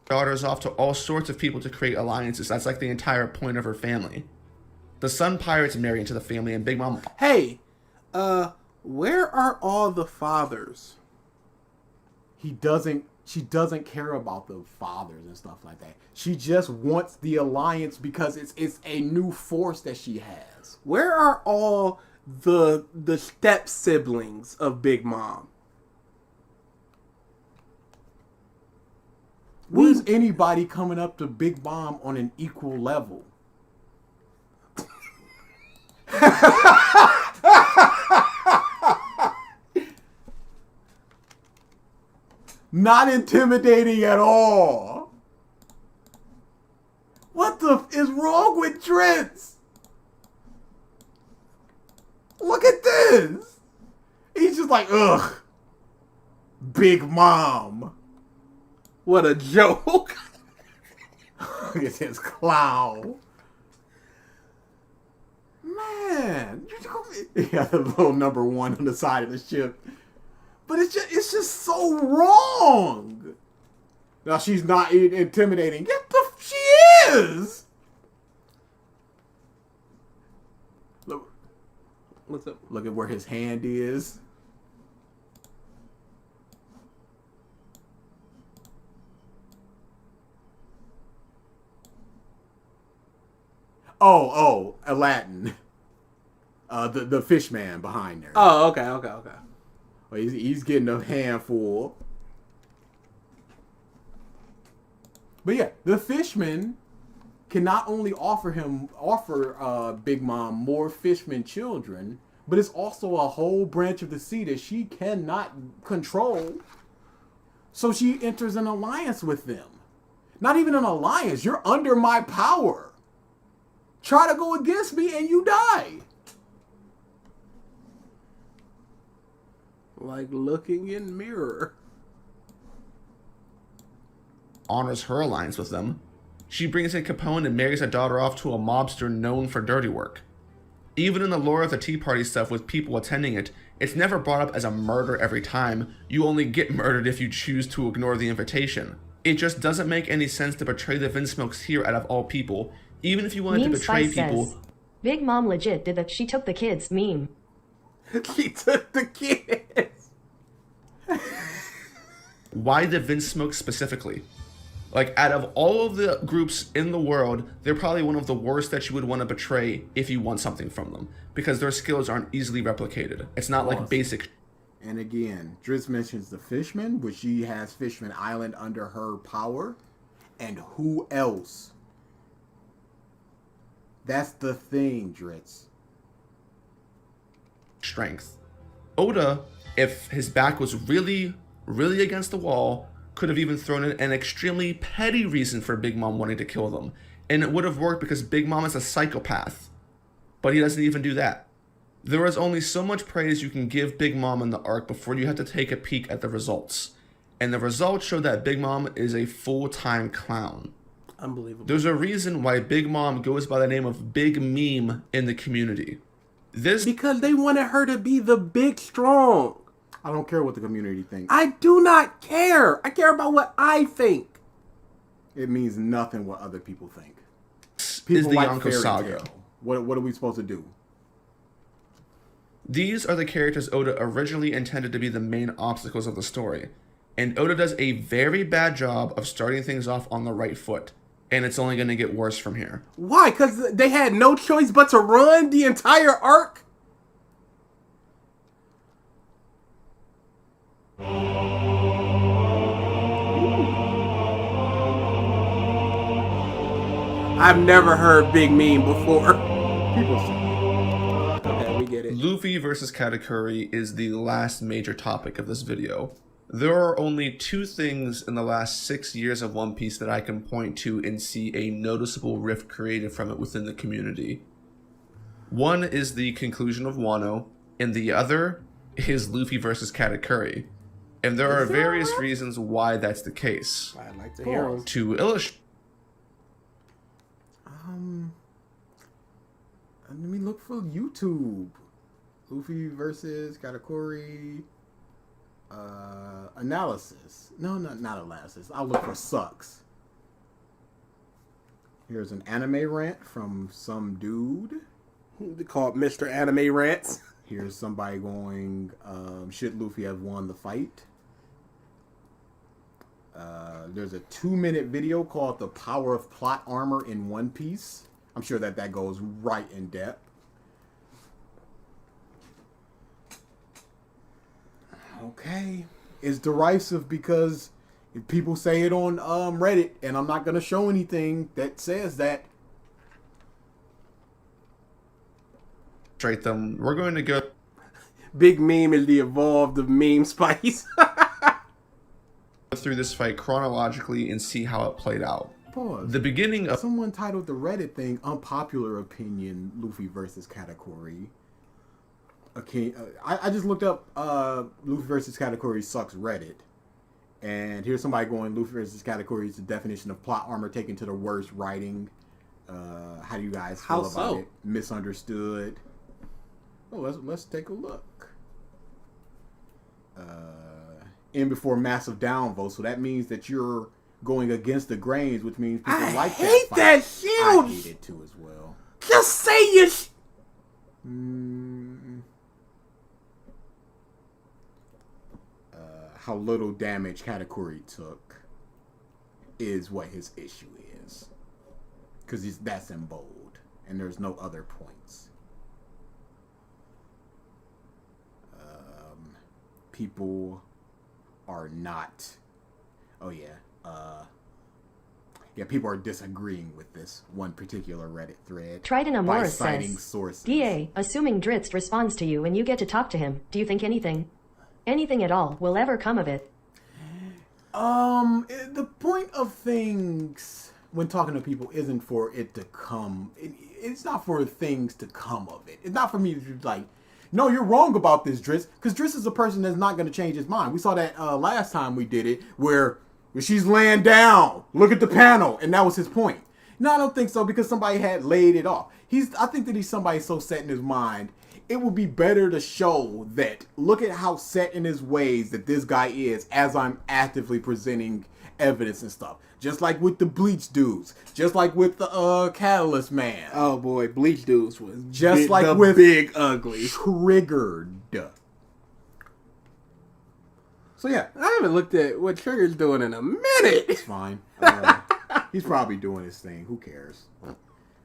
daughters off to all sorts of people to create alliances. That's like the entire point of her family. The Sun Pirates marry into the family, and Big Mom... Hey, Where are all the fathers? She doesn't care about the fathers and stuff like that. She just wants the alliance because it's a new force that she has. Where are all the step siblings of Big Mom? Where's anybody coming up to Big Mom on an equal level? Not intimidating at all. What the is wrong with Drizzt? Look at this. He's just like, ugh. Big Mom. What a joke. Look at this clown. Man. Yeah, the little number 1 on the side of the ship. But it's just so wrong. Now she's not intimidating. She is. Look, What's up? look at where his hand is. Oh, Aladdin. The fish man behind there. Oh, okay. Well, he's getting a handful. But yeah, the fishman can not only offer Big Mom more fishman children, but it's also a whole branch of the sea that she cannot control. So she enters an alliance with them. Not even an alliance. You're under my power. Try to go against me and you die. Like looking in mirror. Honors her alliance with them. She brings in Capone and marries her daughter off to a mobster known for dirty work. Even in the lore of the Tea Party stuff with people attending it, it's never brought up as a murder every time. You only get murdered if you choose to ignore the invitation. It just doesn't make any sense to betray the Vinsmokes here out of all people, even if you wanted Meme to betray Spice people. says, Big Mom legit did the she took the kids meme. She took the kids. Why the Vinsmokes specifically? Like, out of all of the groups in the world, they're probably one of the worst that you would want to betray if you want something from them, because their skills aren't easily replicated. It's not like basic. And again, Drizzt mentions the Fishman, which she has Fishman Island under her power. And who else? That's the thing, Drizzt. Strength. Oda, if his back was really against the wall, could have even thrown in an extremely petty reason for Big Mom wanting to kill them. And it would have worked because Big Mom is a psychopath. But he doesn't even do that. There is only so much praise you can give Big Mom in the arc before you have to take a peek at the results. And the results show that Big Mom is a full-time clown. Unbelievable. There's a reason why Big Mom goes by the name of Big Meme in the community. Because they wanted her to be the big strong. I don't care what the community thinks. I do not care. I care about what I think. It means nothing what other people think. Is People the like Yonko fairy saga. tale. What are we supposed to do? These are the characters Oda originally intended to be the main obstacles of the story. And Oda does a very bad job of starting things off on the right foot. And it's only going to get worse from here. Why? Because they had no choice but to run the entire arc? I've never heard Big Meme before. People say. Okay, we get it. Luffy versus Katakuri is the last major topic of this video. There are only two things in the last 6 years of One Piece that I can point to and see a noticeable rift created from it within the community. One is the conclusion of Wano, and the other is Luffy versus Katakuri. And there are various reasons why that's the case. I'd like to hear them. To illustrate, Let me look for YouTube. Luffy versus Katakuri. Analysis. No, not analysis. I'll look for sucks. Here's an anime rant from some dude. They call it Mr. Anime Rants. Here's somebody going, should Luffy have won the fight? There's a 2-minute video called The Power of Plot Armor in One Piece. I'm sure that goes right in depth. Okay. It's derisive because if people say it on Reddit, and I'm not going to show anything that says that. Straight them. We're going to go Big Meme is the evolved of meme spice. through this fight chronologically and see how it played out. Pause. The beginning of Someone titled the Reddit thing "Unpopular Opinion: Luffy versus Katakuri." Okay, I just looked up Luffy versus Katakuri sucks Reddit, and here's somebody going Luffy versus Katakuri is the definition of plot armor taken to the worst writing. How do you guys feel How about so? it? Misunderstood. Oh, let's take a look. In before massive downvote, so that means that you're going against the grains, which means people I like hate that. that Fight. shield. I hate it too as well. Just say you. How little damage Katakuri took is what his issue is, because that's in bold, and there's no other points. People are not. Oh yeah. People are disagreeing with this one particular Reddit thread. Trident by Amora citing says, sources. DA, assuming Drizzt responds to you and you get to talk to him, do you think anything at all will ever come of it? The point of things when talking to people isn't for it to come. It's not for things to come of it. It's not for me to be like, no, you're wrong about this, Drizzt, because Drizzt is a person that's not going to change his mind. We saw that last time we did it, where she's laying down. Look at the panel, and that was his point. No, I don't think so, because somebody had laid it off. I think that he's somebody so set in his mind. It would be better to show that, look at how set in his ways that this guy is as I'm actively presenting evidence and stuff. Just like with the Bleach dudes. Just like with the Catalyst Man. Oh boy, Bleach Dudes was Just like the with Big Ugly. Triggered. So yeah, I haven't looked at what Trigger's doing in a minute. it's fine. He's probably doing his thing. Who cares?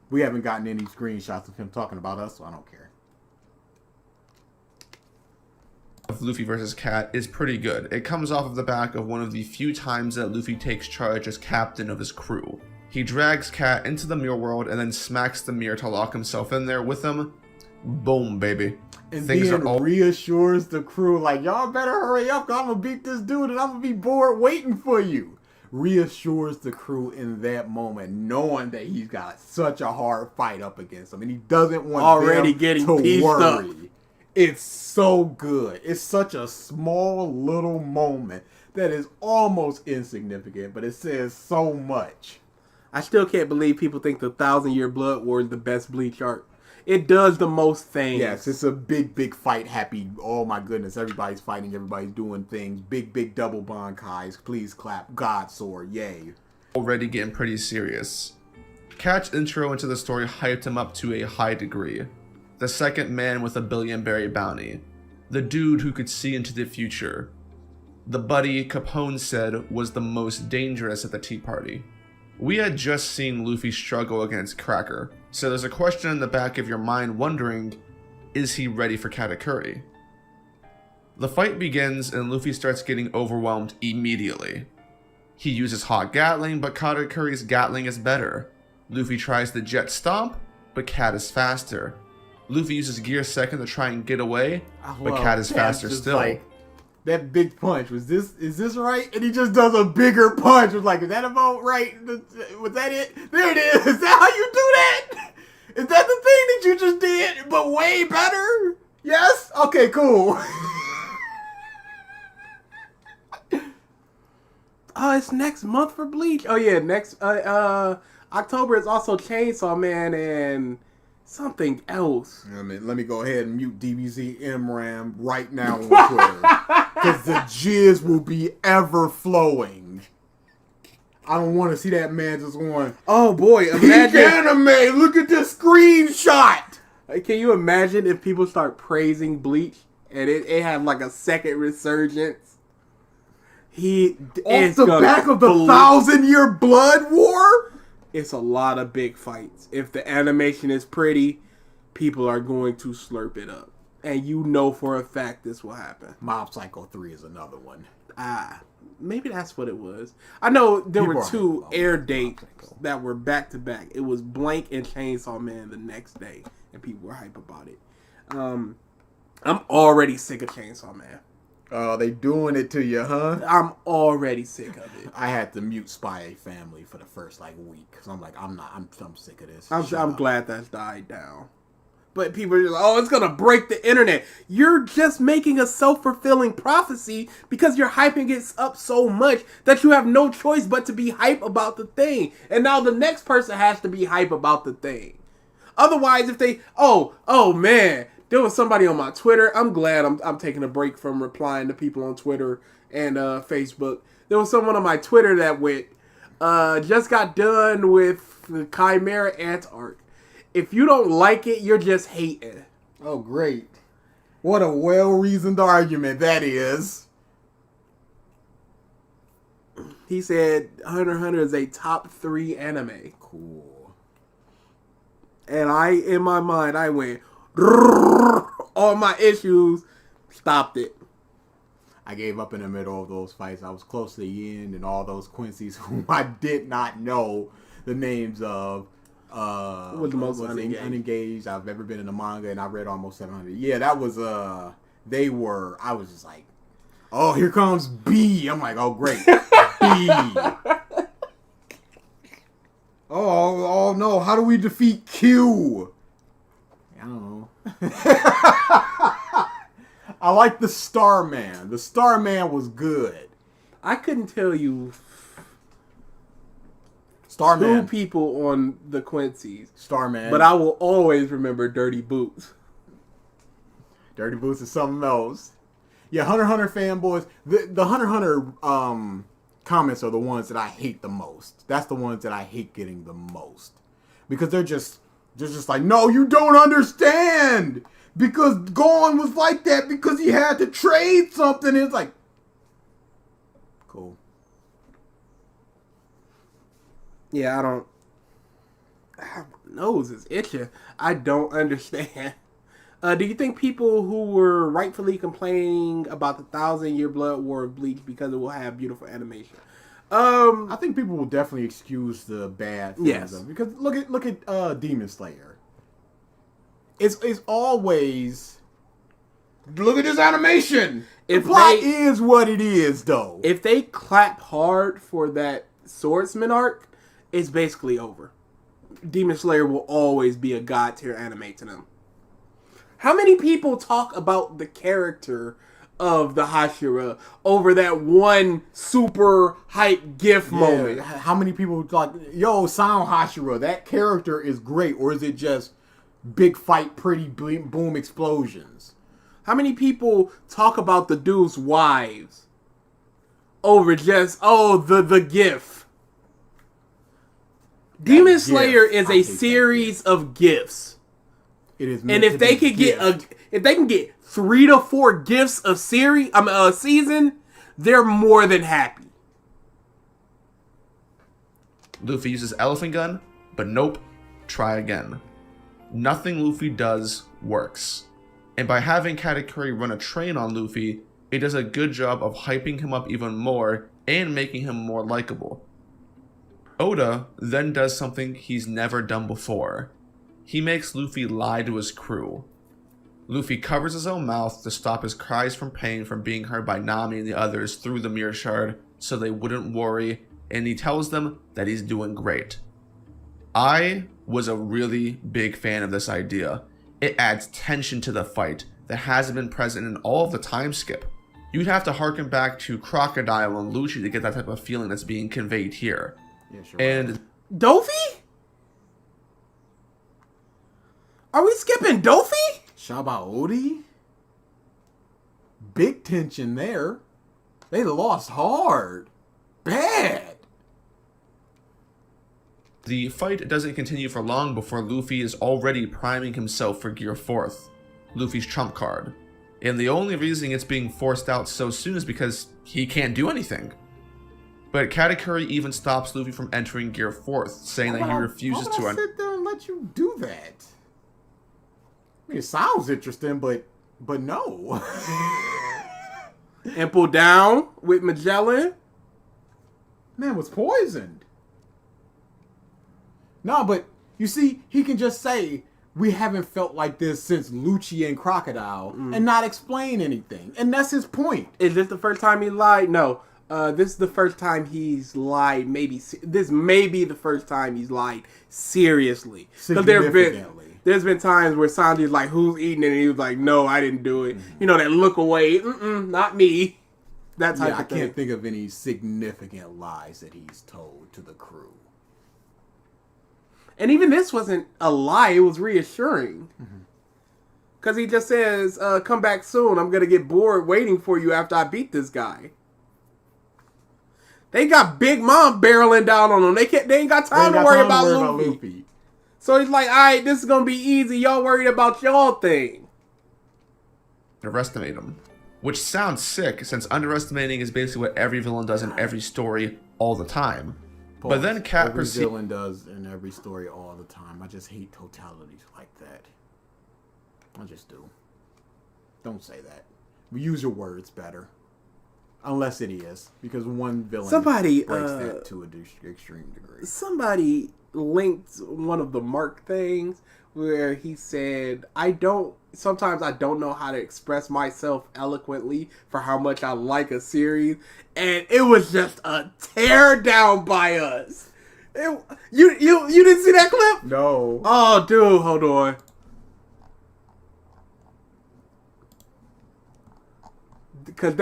We haven't gotten any screenshots of him talking about us, so I don't care. Of Luffy versus Cat is pretty good. It comes off of the back of one of the few times that Luffy takes charge as captain of his crew. He drags Cat into the mirror world and then smacks the mirror to lock himself in there with him. Boom, baby. And Things then are all reassures the crew, like, y'all better hurry up, 'cause I'm gonna beat this dude and I'm gonna be bored waiting for you. Reassures the crew in that moment, knowing that he's got such a hard fight up against him, and he doesn't want Already them getting to pieced worry. up. It's so good. It's such a small little moment that is almost insignificant, but it says so much. I still can't believe people think the 1,000-Year Blood War is the best Bleach arc. It does the most things. Yes, it's a big fight. Happy. Oh my goodness, everybody's fighting. Everybody's doing things. Big double bankais. Please clap. God sword. Yay. already getting pretty serious. Cat's intro into the story hyped him up to a high degree. The second man with a billion-berry bounty. The dude who could see into the future. The buddy Capone said was the most dangerous at the tea party. We had just seen Luffy struggle against Cracker, so there's a question in the back of your mind wondering, is he ready for Katakuri? The fight begins and Luffy starts getting overwhelmed immediately. He uses hot Gatling, but Katakuri's Gatling is better. Luffy tries the Jet Stomp, but Cat is faster. Luffy uses Gear Second to try and get away, but Cat is faster still. Like, that big punch, is this right? And he just does a bigger punch. Was like, is that about right? Was that it? There it is. Is that how you do that? Is that the thing that you just did, but way better? Yes? Okay, cool. It's next month for Bleach. Oh yeah, next October is also Chainsaw Man and something else. I mean, let me go ahead and mute DBZ MRAM right now on Twitter. Because the jizz will be ever flowing. I don't want to see that man just going, Oh boy, peak imagine anime, look at this screenshot. Like, can you imagine if people start praising Bleach and it had like a second resurgence? Off the back of the 1,000-year blood war? It's a lot of big fights. If the animation is pretty, people are going to slurp it up. And you know for a fact this will happen. Mob Psycho 3 is another one. Maybe that's what it was. I know there People were are two hyped air about dates Mob Psycho. that were back to back. It was Blank and Chainsaw Man the next day. And people were hype about it. I'm already sick of Chainsaw Man. Oh, they doing it to you, huh? I'm already sick of it. I had to mute Spy Family for the first week because I'm like, I'm sick of this. I'm glad that's died down. But people are just like, oh, it's gonna break the internet. You're just making a self-fulfilling prophecy because you're hyping it up so much that you have no choice but to be hype about the thing. And now the next person has to be hype about the thing. Otherwise, if they, oh man, there was somebody on my Twitter. I'm glad I'm taking a break from replying to people on Twitter and Facebook. There was someone on my Twitter that just got done with the Chimera Ant arc. If you don't like it, you're just hating. Oh, great. What a well-reasoned argument that is. He said Hunter x Hunter is a top 3 anime. Cool. And in my mind, I went, all my issues, stopped it. I gave up in the middle of those fights. I was close to the end, and all those Quincy's whom I did not know the names of. Was the most unengaged I've ever been in a manga, and I read almost 700. Yeah, that was I was just like, oh, here comes B. I'm like, oh great. B. Oh no, how do we defeat Q? I don't know. I like the Starman. The Starman was good. I couldn't tell you Starman. 2 people on the Quincy's. Starman. But I will always remember Dirty Boots. Dirty Boots is something else. Yeah, Hunter x Hunter fanboys. The Hunter x Hunter comments are the ones that I hate the most. That's the ones that I hate getting the most. Because they're just like, no, you don't understand. Because Gon was like that because he had to trade something. It's like, cool. Yeah, nose is itching. I don't understand. Do you think people who were rightfully complaining about the 1,000-year blood war of Bleach because it will have beautiful animation? I think people will definitely excuse the bad things. Yes. Because look at Demon Slayer. It's always, look at this animation. The plot is what it is, though. If they clap hard for that swordsman arc, it's basically over. Demon Slayer will always be a god tier anime to them. How many people talk about the character of the Hashira over that one super hype GIF moment? How many people like, yo, Sound Hashira, that character is great, or is it just big fight, pretty boom explosions? How many people talk about the dude's wives over just, the GIF? Demon Slayer is a series of GIFs. It is, and if they could get 3 to 4 GIFs a season, they're more than happy. Luffy uses elephant gun, but nope, try again. Nothing Luffy does works. And by having Katakuri run a train on Luffy, it does a good job of hyping him up even more and making him more likable. Oda then does something he's never done before. He makes Luffy lie to his crew. Luffy covers his own mouth to stop his cries from pain from being heard by Nami and the others through the mirror shard so they wouldn't worry, and he tells them that he's doing great. I was a really big fan of this idea. It adds tension to the fight that hasn't been present in all of the time skip. You'd have to harken back to Crocodile and Lucci to get that type of feeling that's being conveyed here. Yeah, sure. And Dofi? Are we skipping Dofi? Shabaodi? Big tension there. They lost hard. Bad. The fight doesn't continue for long before Luffy is already priming himself for Gear 4th, Luffy's trump card. And the only reason it's being forced out so soon is because he can't do anything. But Katakuri even stops Luffy from entering Gear 4th, saying that he refuses to... Why would I sit there and let you do that? I mean, it sounds interesting, but no. Ample down with Magellan. Man was poisoned. No, but you see, he can just say, we haven't felt like this since Lucci and Crocodile, and not explain anything. And that's his point. Is this the first time he lied? No. This is the first time he's lied. This may be the first time he's lied seriously. Because there's been times where Sanji's like, who's eating it? And he was like, no, I didn't do it. You know, that look away. Not me. That type of thing. I can't think of any significant lies that he's told to the crew. And even this wasn't a lie. It was reassuring. Because he just says, come back soon. I'm going to get bored waiting for you after I beat this guy. They got Big Mom barreling down on them. They ain't got time to worry about Luffy. So he's like, all right, this is going to be easy. Y'all worried about y'all thing. Underestimate him. Which sounds sick, since underestimating is basically what every villain does in every story all the time. Pause. But then Cat every villain does in every story all the time. I just hate totalities like that. I just do. Don't say that. Use your words better. Unless it is, because one villain breaks that to an extreme degree. Somebody linked one of the Mark things where he said, sometimes I don't know how to express myself eloquently for how much I like a series, and it was just a tear down by us. You didn't see that clip? No. Oh, dude, hold on. Because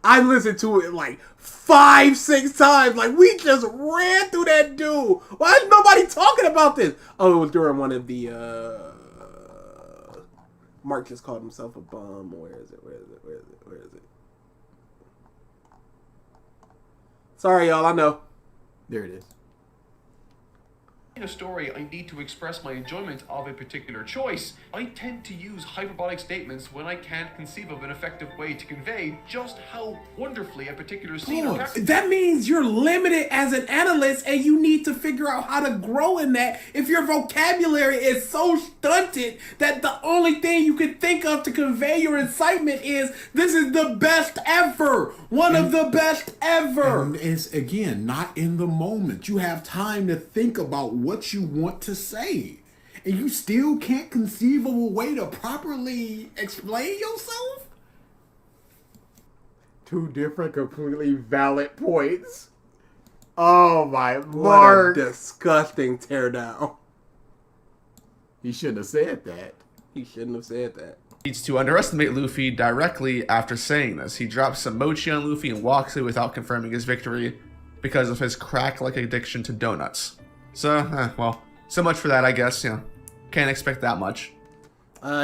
I listened to it like 5-6 times. Like, we just ran through that dude. Why is nobody talking about this? Oh, it was during one of the, Mark just called himself a bum. Where is it? Sorry, y'all, I know. There it is. In a story, I need to express my enjoyment of a particular choice. I tend to use hyperbolic statements when I can't conceive of an effective way to convey just how wonderfully a particular scene or character... That means you're limited as an analyst and you need to figure out how to grow in that if your vocabulary is so stunted that the only thing you can think of to convey your excitement is, this is the best ever! One of the best ever! And it's, again, not in the moment. You have time to think about what you want to say, and you still can't conceive of a way to properly explain yourself? Two different, completely valid points. Oh my lord. What a disgusting teardown. He shouldn't have said that. Needs to underestimate Luffy directly after saying this. He drops some mochi on Luffy and walks away without confirming his victory because of his crack-like addiction to donuts. So, well, so much for that, I guess. Can't expect that much.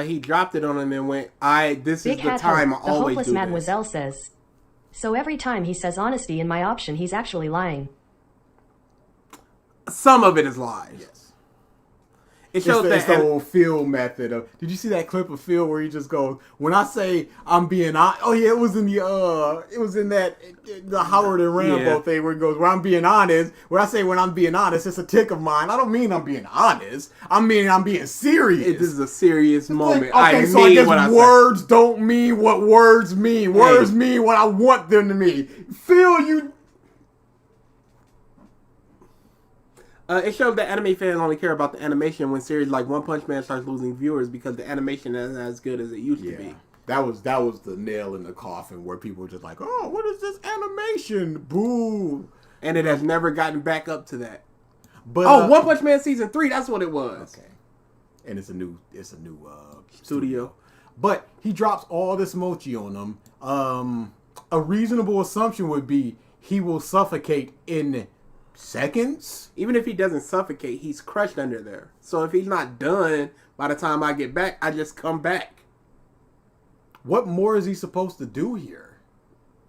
He dropped it on him and went, this is Big the time I the always hopeless do Mademoiselle says. So every time he says honesty in my option, he's actually lying. this. Some of it is lies. Yes. It shows It's the whole Phil method of. Did you see that clip of Phil where he just goes, "When I say I'm being honest," oh yeah, it was in the Howard and Rambo thing where he goes, "When I'm being honest," when I say when I'm being honest, it's a tick of mine. I don't mean I'm being honest. I mean I'm being serious. This is a serious moment. Like, okay, so I guess words don't mean what words mean. Words mean what I want them to mean. Phil, you. It shows that anime fans only care about the animation when series like One Punch Man starts losing viewers because the animation isn't as good as it used to be. That was the nail in the coffin where people were just like, oh, what is this animation? Boo. And it has never gotten back up to that. But One Punch Man season 3, that's what it was. Okay. And it's a new studio. But he drops all this mochi on them. A reasonable assumption would be he will suffocate in seconds. Even if he doesn't suffocate, he's crushed under there. So if he's not done by the time I get back, I just come back. What more is he supposed to do here?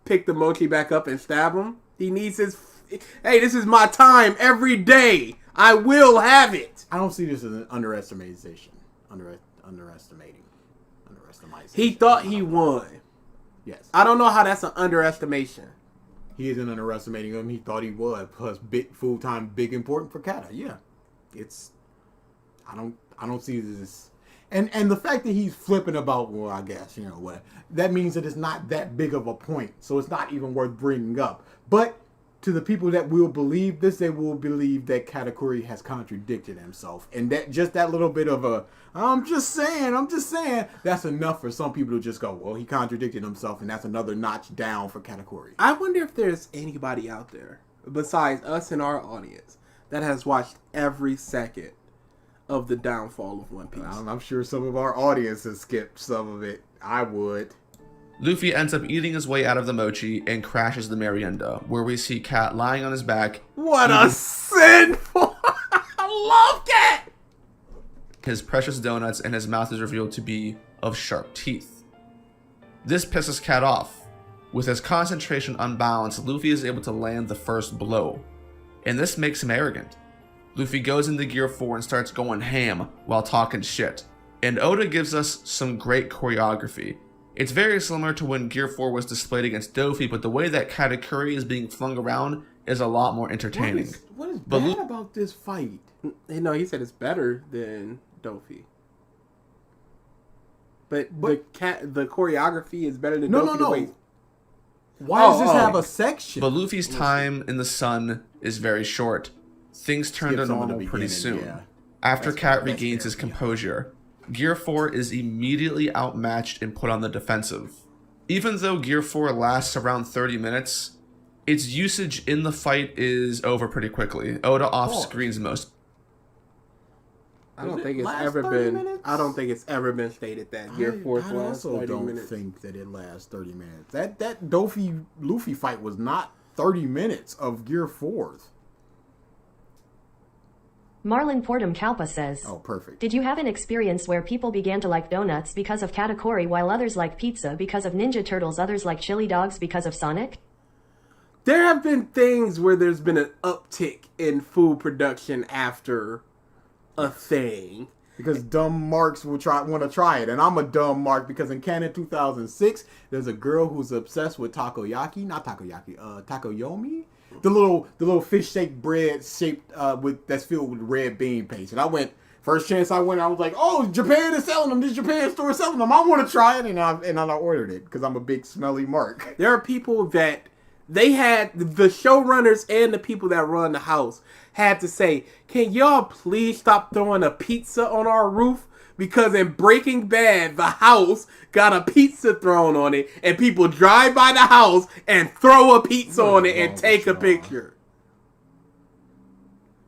Pick the mochi back up and stab him? He needs his... Hey, this is my time every day. I will have it. I don't see this as an underestimation. Underestimating. He thought he won. Yes. I don't know how that's an underestimation. He isn't underestimating him. He thought he was. Plus, big full-time, big important for Kata. Yeah. I don't see this. And the fact that he's flipping about, well, I guess, you know what, that means that it's not that big of a point. So it's not even worth bringing up. But to the people that will believe this, they will believe that Katakuri has contradicted himself. And that little bit of a, I'm just saying, that's enough for some people to just go, well, he contradicted himself, and that's another notch down for Katakuri. I wonder if there's anybody out there, besides us and our audience, that has watched every second of the downfall of One Piece. I'm sure some of our audience has skipped some of it. I would. Luffy ends up eating his way out of the mochi and crashes the merienda, where we see Cat lying on his back. What a sinful... I love Cat! His precious donuts, and his mouth is revealed to be of sharp teeth. This pisses Cat off. With his concentration unbalanced, Luffy is able to land the first blow, and this makes him arrogant. Luffy goes into Gear 4 and starts going ham while talking shit, and Oda gives us some great choreography. It's very similar to when Gear 4 was displayed against Dofi, but the way that Katakuri is being flung around is a lot more entertaining. What is bad about this fight? No, he said it's better than Dofi. But the choreography is better than Dofi. No. Why does this have a section? But Luffy's time in the sun is very short. Things turn to normal pretty soon. Yeah. After Cat regains his composure, Gear 4 is immediately outmatched and put on the defensive. Even though Gear 4 lasts around 30 minutes, its usage in the fight is over pretty quickly. Oda off-screens most. I don't think it's ever been stated that Gear 4 lasts 30 minutes. I also don't think that it lasts 30 minutes. That Dofi Luffy fight was not 30 minutes of Gear 4's. Marlon Portum Kalpa says, Oh, perfect. Did you have an experience where people began to like donuts because of Katakuri while others like pizza because of Ninja Turtles, others like chili dogs because of Sonic? There have been things where there's been an uptick in food production after a thing. Because dumb marks want to try it. And I'm a dumb mark because in Canon 2006, there's a girl who's obsessed with takoyomi. The little fish-shaped bread shaped that's filled with red bean paste. And I went, first chance I went, I was like, oh, Japan is selling them. This Japan store is selling them. I want to try it. And I ordered it because I'm a big smelly mark. There are people that they had, the showrunners and the people that run the house had to say, can y'all please stop throwing a pizza on our roof? Because in Breaking Bad, the house got a pizza thrown on it, and people drive by the house and throw a pizza on it and take a picture.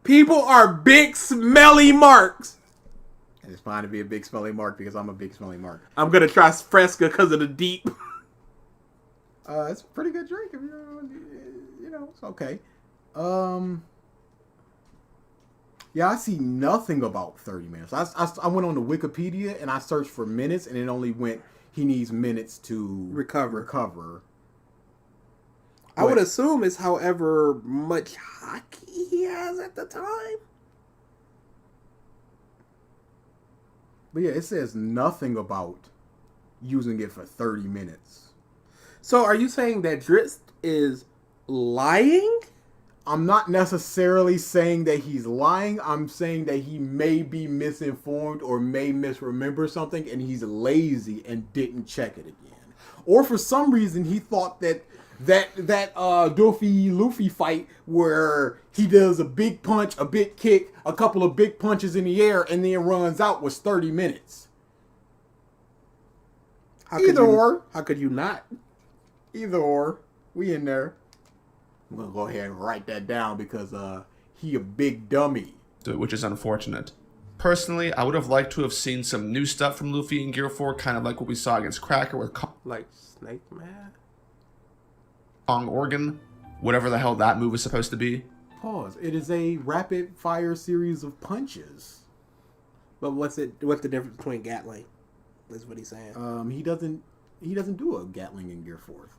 People are big smelly marks. And it's fine to be a big smelly mark because I'm a big smelly mark. I'm going to try Fresca because of the deep. It's a pretty good drink if it's okay. Yeah, I see nothing about 30 minutes. I went on the Wikipedia and I searched for minutes, and it only went, he needs minutes to recover. I would assume it's however much hockey he has at the time. But yeah, it says nothing about using it for 30 minutes. So are you saying that Drizzt is lying? I'm not necessarily saying that he's lying. I'm saying that he may be misinformed or may misremember something, and he's lazy and didn't check it again. Or for some reason he thought that Dofi Luffy fight where he does a big punch, a big kick, a couple of big punches in the air, and then runs out was 30 minutes. How could you not? Either or. We in there. I'm going to go ahead and write that down because he a big dummy. Which is unfortunate. Personally, I would have liked to have seen some new stuff from Luffy in Gear 4, kind of like what we saw against Cracker with like Snake Man? Kong Organ, whatever the hell that move was supposed to be. Pause. It is a rapid fire series of punches. But what's the difference between Gatling? Is what he's saying. He doesn't do a Gatling in Gear 4.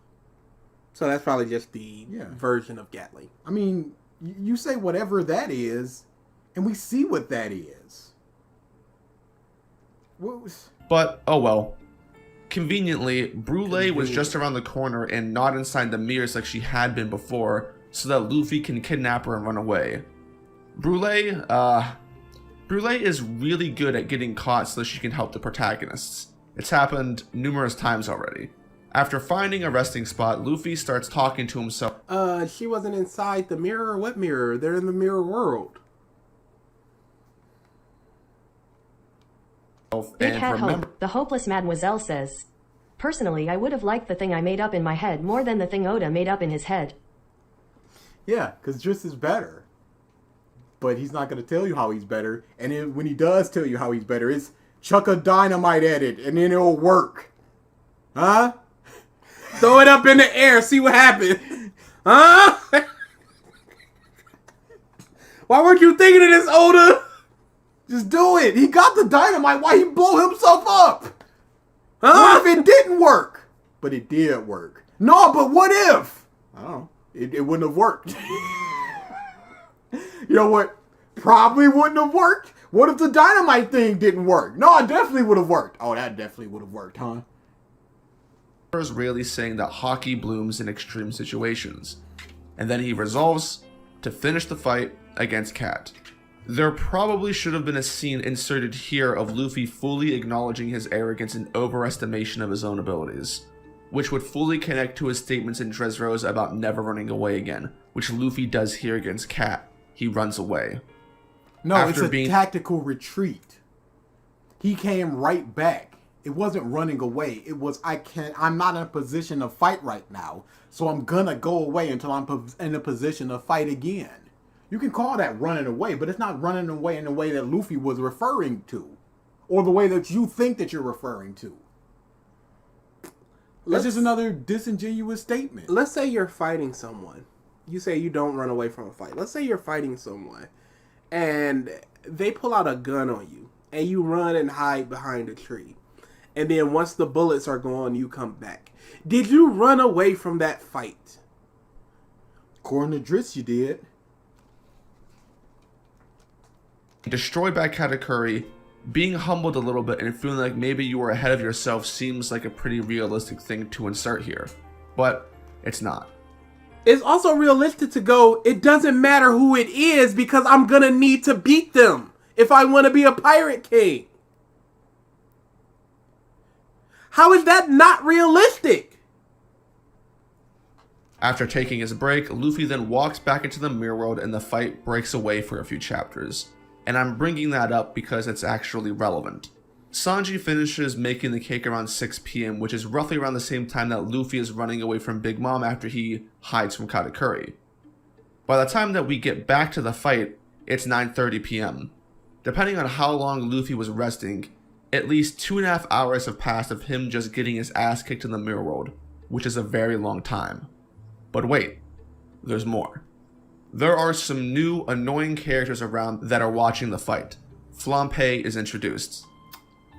So that's probably just the version of Gatling. I mean, you say whatever that is, And we see what that is. But, oh well. Conveniently, Brule was just around the corner and not inside the mirrors like she had been before, so that Luffy can kidnap her and run away. Brule is really good at getting caught so that she can help the protagonists. It's happened numerous times already. After finding a resting spot, Luffy starts talking to himself. She wasn't inside the mirror? What mirror? They're in the mirror world. Big And Hat remember, Hope, the hopeless mademoiselle says, "Personally, I would have liked the thing I made up in my head more than the thing Oda made up in his head." Yeah, because Drizzt is better. But he's not going to tell you how he's better. And when he does tell you how he's better, it's chuck a dynamite at it and then it'll work. Huh? Throw it up in the air, see what happens. Huh? Why weren't you thinking of this, Oda? Just do it. He got the dynamite. Why he blow himself up? Huh? What if it didn't work? But it did work. No, but what if? I don't know. It wouldn't have worked. You know what? Probably wouldn't have worked. What if the dynamite thing didn't work? No, it definitely would have worked. Oh, that definitely would have worked, huh? is really saying that hockey blooms in extreme situations, and then he resolves to finish the fight against Cat. There probably should have been a scene inserted here of Luffy fully acknowledging his arrogance and overestimation of his own abilities, which would fully connect to his statements in Dressrosa about never running away again, which Luffy does here against Cat. He runs away. No, it's a tactical retreat. He came right back. It wasn't running away. It was, I'm not in a position to fight right now, so I'm gonna go away until I'm in a position to fight again. You can call that running away, but it's not running away in the way that Luffy was referring to, or the way that you think that you're referring to. That's just another disingenuous statement. Let's say you're fighting someone. You say you don't run away from a fight. Let's say you're fighting someone, and they pull out a gun on you, and you run and hide behind a tree. And then once the bullets are gone, you come back. Did you run away from that fight? According to Drizzt, you did. Destroyed by Katakuri, being humbled a little bit and feeling like maybe you were ahead of yourself seems like a pretty realistic thing to insert here. But it's not. It's also realistic to go, it doesn't matter who it is because I'm gonna need to beat them if I want to be a pirate king. How is that not realistic? After taking his break, Luffy then walks back into the mirror world and the fight breaks away for a few chapters. And I'm bringing that up because it's actually relevant. Sanji finishes making the cake around 6 p.m, which is roughly around the same time that Luffy is running away from Big Mom after he hides from Katakuri. By the time that we get back to the fight, it's 9:30 p.m. Depending on how long Luffy was resting, at least 2.5 hours have passed of him just getting his ass kicked in the mirror world, which is a very long time. But wait, there's more. There are some new annoying characters around that are watching the fight. Flampe is introduced.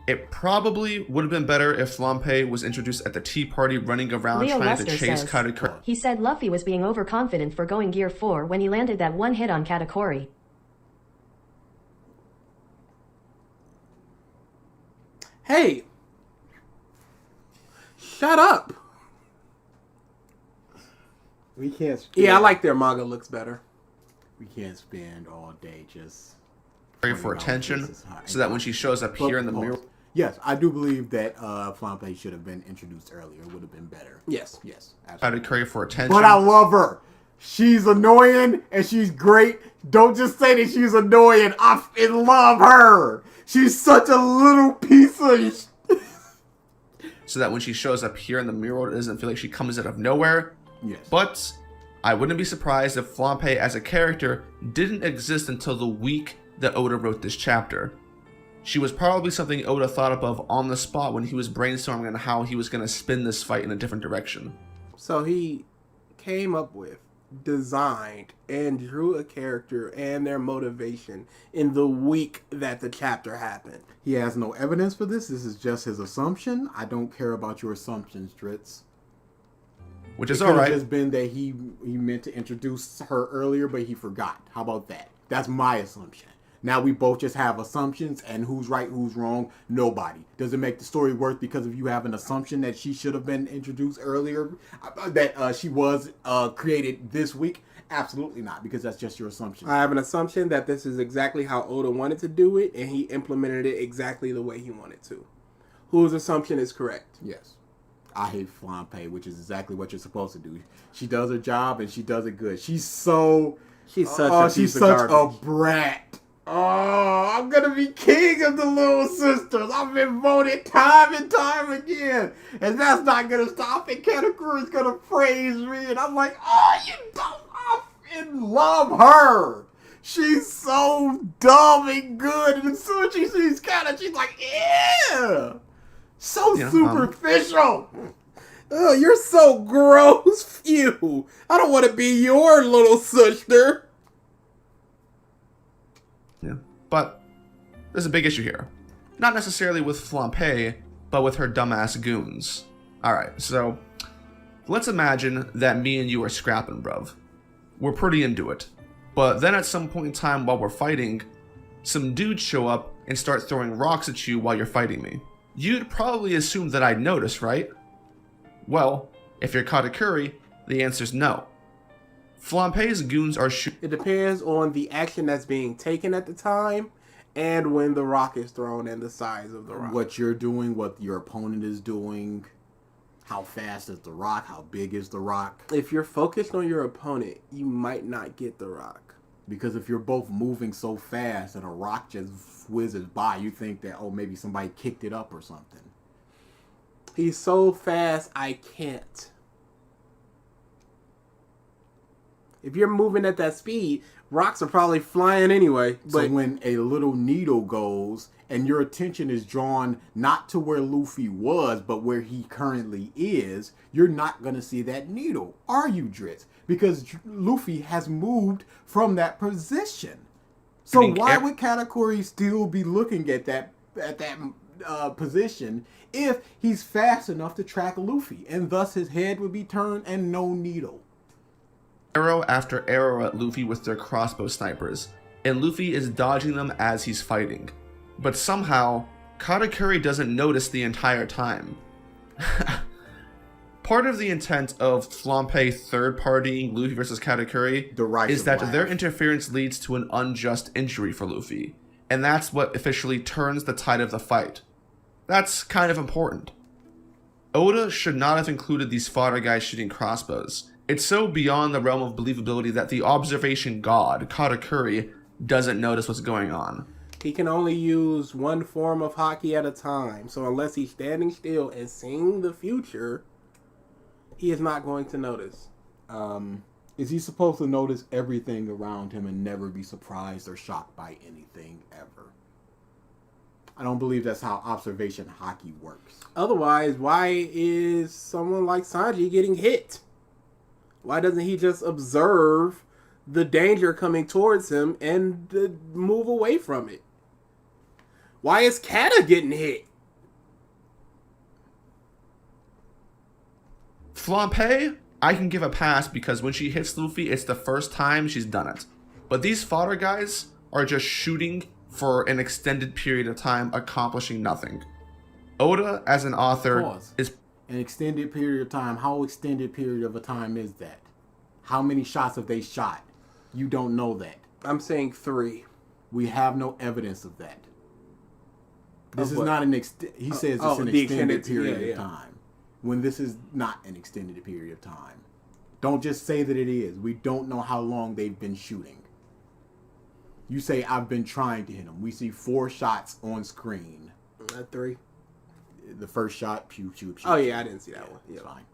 It probably would have been better if Flampe was introduced at the tea party running around Leo trying Lester to chase says, Katakuri. He said Luffy was being overconfident for going Gear 4 when he landed that one hit on Katakuri. Hey, shut up. We can't. Yeah, I like their manga looks better. We can't spend all day just For attention, so that when she shows up here in the mirror. Yes, I do believe that Flampe should have been introduced earlier. It would have been better. Yes. Yes, absolutely. Katakuri for attention. But I love her. She's annoying and she's great. Don't just say that she's annoying. I love her. She's such a little piece of so that when she shows up here in the mirror, it doesn't feel like she comes out of nowhere. Yes. But I wouldn't be surprised if Flampe as a character didn't exist until the week that Oda wrote this chapter. She was probably something Oda thought up of on the spot when he was brainstorming on how he was going to spin this fight in a different direction. So he came up with, designed, and drew a character and their motivation in the week that the chapter happened. He has no evidence for this. This is just his assumption. I don't care about your assumptions, Drizzt. Which is alright. It alright. could have just been that he meant to introduce her earlier, but he forgot. How about that? That's my assumption. Now we both just have assumptions, and who's right, who's wrong? Nobody. Does it make the story worse because of you have an assumption that she should have been introduced earlier, that she was created this week? Absolutely not, because that's just your assumption. I have an assumption that this is exactly how Oda wanted to do it, and he implemented it exactly the way he wanted to. Whose assumption is correct? Yes. I hate Flampe, which is exactly what you're supposed to do. She does her job, and she does it good. She's such a brat. Oh, I'm gonna be king of the little sisters. I've been voted time and time again, and that's not gonna stop. And Katakuri's gonna praise me, and I'm like, oh, you don't love her. She's so dumb and good, and as soon as she sees Kata, she's like, yeah, so superficial. Oh, you're so gross. Phew. I don't want to be your little sister. Yeah. But there's a big issue here. Not necessarily with Flampe, but with her dumbass goons. Alright, so let's imagine that me and you are scrapping, bruv. We're pretty into it. But then at some point in time while we're fighting, some dudes show up and start throwing rocks at you while you're fighting me. You'd probably assume that I'd notice, right? Well, if you're Katakuri, the answer's no. Flampe's goons are It depends on the action that's being taken at the time and when the rock is thrown and the size of the rock. What you're doing, what your opponent is doing, how fast is the rock, how big is the rock. If you're focused on your opponent, you might not get the rock. Because if you're both moving so fast and a rock just whizzes by, you think that, oh, maybe somebody kicked it up or something. He's so fast, I can't. If you're moving at that speed, rocks are probably flying anyway. But so when a little needle goes and your attention is drawn not to where Luffy was, but where he currently is, you're not going to see that needle, are you, Drizzt? Because Luffy has moved from that position. So why would Katakuri still be looking at that position if he's fast enough to track Luffy? And thus his head would be turned and no needle. Arrow after arrow at Luffy with their crossbow snipers, and Luffy is dodging them as he's fighting. But somehow, Katakuri doesn't notice the entire time. Part of the intent of Flampe third-partying Luffy versus Katakuri is that their interference leads to an unjust injury for Luffy, and that's what officially turns the tide of the fight. That's kind of important. Oda should not have included these fodder guys shooting crossbows. It's so beyond the realm of believability that the observation god, Katakuri, doesn't notice what's going on. He can only use one form of hockey at a time, so unless he's standing still and seeing the future, he is not going to notice. Is he supposed to notice everything around him and never be surprised or shocked by anything ever? I don't believe that's how observation hockey works. Otherwise, why is someone like Sanji getting hit? Why doesn't he just observe the danger coming towards him and move away from it? Why is Kata getting hit? Flampe, I can give a pass because when she hits Luffy, it's the first time she's done it. But these fodder guys are just shooting for an extended period of time, accomplishing nothing. Oda, as an author, is... An extended period of time. How extended period of a time is that? How many shots have they shot? You don't know that. I'm saying 3. We have no evidence of that. This is not an he says it's an extended period of time. When this is not an extended period of time. Don't just say that it is. We don't know how long they've been shooting. You say, I've been trying to hit him. We see 4 shots on screen. 3. The first shot, pew, pew, pew. Oh, yeah, I didn't see that one. Yeah. It's fine.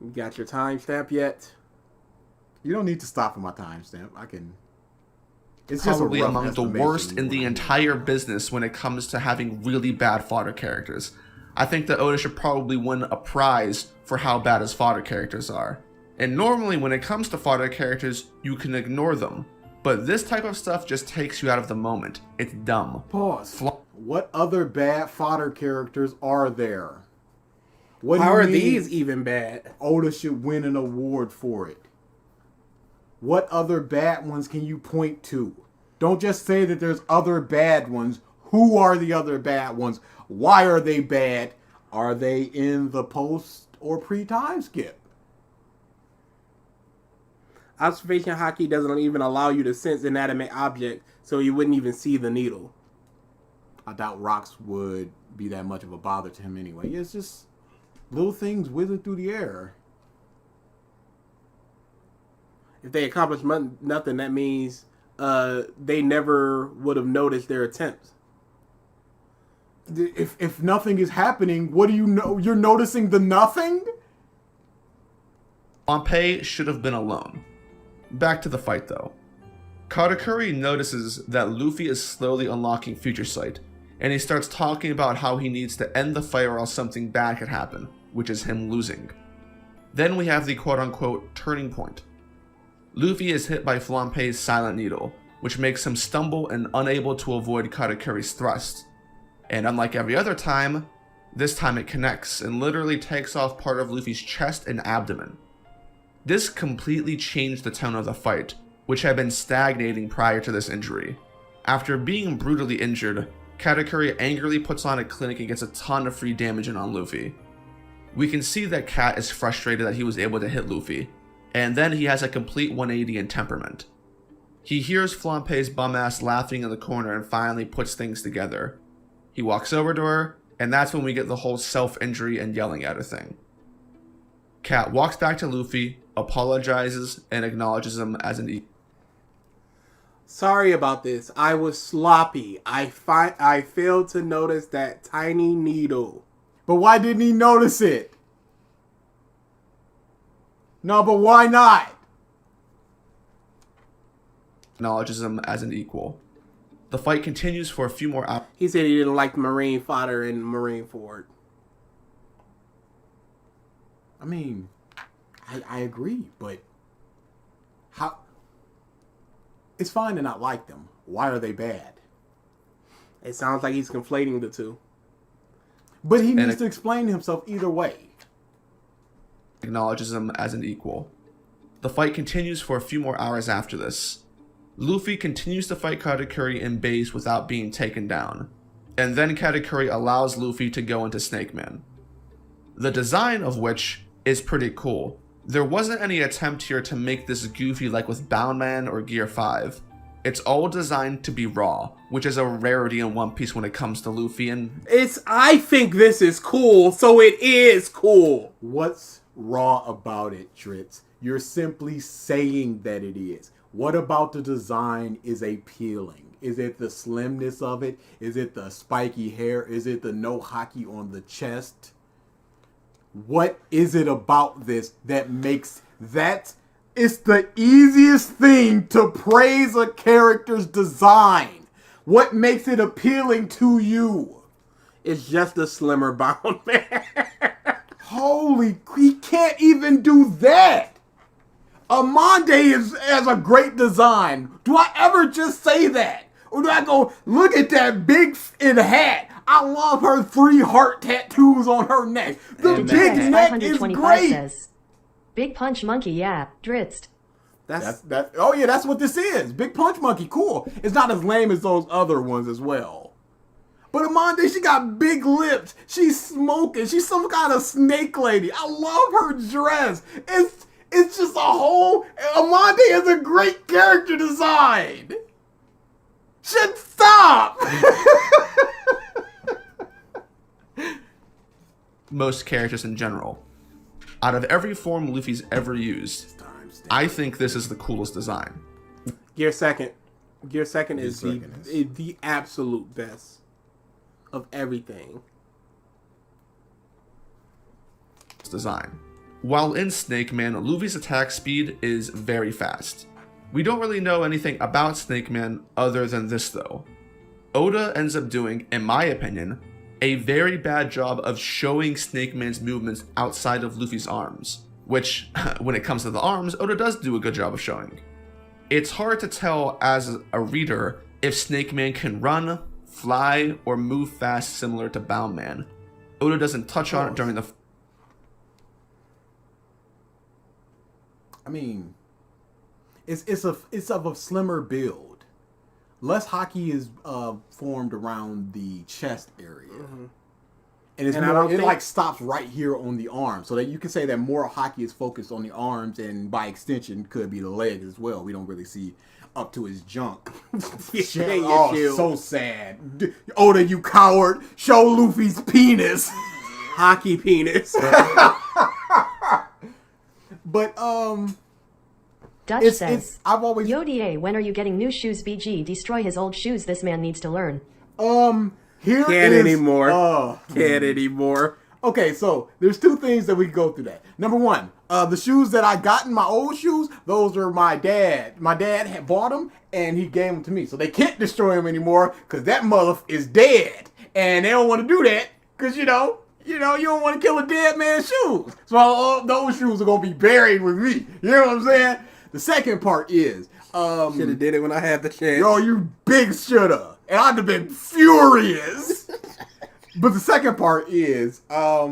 You got your timestamp yet? You don't need to stop at my timestamp. I can... It's probably among the worst in the entire business when it comes to having really bad fodder characters. I think that Oda should probably win a prize for how bad his fodder characters are. And normally when it comes to fodder characters, you can ignore them. But this type of stuff just takes you out of the moment. It's dumb. Pause. What other bad fodder characters are there? How are these even bad? Oda should win an award for it. What other bad ones can you point to? Don't just say that there's other bad ones. Who are the other bad ones? Why are they bad? Are they in the post or pre-time skip? Observation hockey doesn't even allow you to sense inanimate object, so you wouldn't even see the needle. I doubt rocks would be that much of a bother to him anyway. It's just little things whizzing through the air. If they accomplish nothing, that means they never would have noticed their attempts. If nothing is happening, what do you know? You're noticing the nothing? Pompey should have been alone. Back to the fight though. Katakuri notices that Luffy is slowly unlocking Future Sight, and he starts talking about how he needs to end the fight or else something bad could happen, which is him losing. Then we have the quote-unquote turning point. Luffy is hit by Flampé's Silent Needle, which makes him stumble and unable to avoid Katakuri's thrust. And unlike every other time, this time it connects and literally takes off part of Luffy's chest and abdomen. This completely changed the tone of the fight, which had been stagnating prior to this injury. After being brutally injured, Katakuri angrily puts on a clinic and gets a ton of free damage in on Luffy. We can see that Kat is frustrated that he was able to hit Luffy, and then he has a complete 180 in temperament. He hears Flampé's bum ass laughing in the corner and finally puts things together. He walks over to her, and that's when we get the whole self-injury and yelling at her thing. Kat walks back to Luffy, apologizes, and acknowledges him as an equal. Sorry about this. I was sloppy. I failed to notice that tiny needle. But why didn't he notice it? No, but why not? Acknowledges him as an equal. The fight continues for a few more hours. He said he didn't like Marine fodder and Marine Ford. I mean, I agree, but how? It's fine to not like them. Why are they bad? It sounds like he's conflating the two. But he needs to explain himself either way. Acknowledges him as an equal. The fight continues for a few more hours after this. Luffy continues to fight Katakuri in base without being taken down, and then Katakuri allows Luffy to go into Snake Man. The design of which is pretty cool. There wasn't any attempt here to make this goofy like with Bound Man or Gear 5. It's all designed to be raw, which is a rarity in One Piece when it comes to Luffy, and I think this is cool, so it is cool. What's raw about it, Drizzt? You're simply saying that it is. What about the design is appealing? Is it the slimness of it? Is it the spiky hair? Is it the no hockey on the chest? What is it about this that makes that? It's the easiest thing to praise a character's design. What makes it appealing to you? It's just a slimmer Bound Man. Holy, he can't even do that. Amande has a great design. Do I ever just say that? Or do I go, look at that big hat. I love her 3 heart tattoos on her neck. The big neck is great. Says, Big Punch Monkey, yeah, Drizzt. That's Oh yeah, that's what this is. Big Punch Monkey, cool. It's not as lame as those other ones as well. But Amande, she got big lips. She's smoking. She's some kind of snake lady. I love her dress. It's just a whole... Amande has a great character design. Should stop. most characters in general. Out of every form Luffy's ever used, I think this is the coolest design. Gear Second is the absolute best of everything. Design. While in Snake Man, Luffy's attack speed is very fast. We don't really know anything about Snake Man other than this though. Oda ends up doing, in my opinion, a very bad job of showing Snake Man's movements outside of Luffy's arms, which, when it comes to the arms, Oda does do a good job of showing. It's hard to tell as a reader if Snake Man can run, fly, or move fast similar to Bound Man. Oda doesn't touch on it during the... It's of a slimmer build. Less hockey is formed around the chest area. Mm-hmm. And it's more, it like stops right here on the arm, so that you can say that more hockey is focused on the arms, and by extension could be the legs as well. We don't really see up to his junk. So sad. Oda, you coward! Show Luffy's penis. Hockey penis. But Dutch says, I've always Yoda, when are you getting new shoes? BG, destroy his old shoes. This man needs to learn. Can't anymore. Can't anymore. Okay, so there's two things that we can go through that. Number one, the shoes that I got in my old shoes, those are my dad. My dad had bought them, and he gave them to me. So they can't destroy them anymore, because that mother is dead. And they don't want to do that, because, you don't want to kill a dead man's shoes. So all those shoes are going to be buried with me. You know what I'm saying? The second part is... should have did it when I had the chance. Yo, you big shoulda. And I'd have been furious. But the second part is, I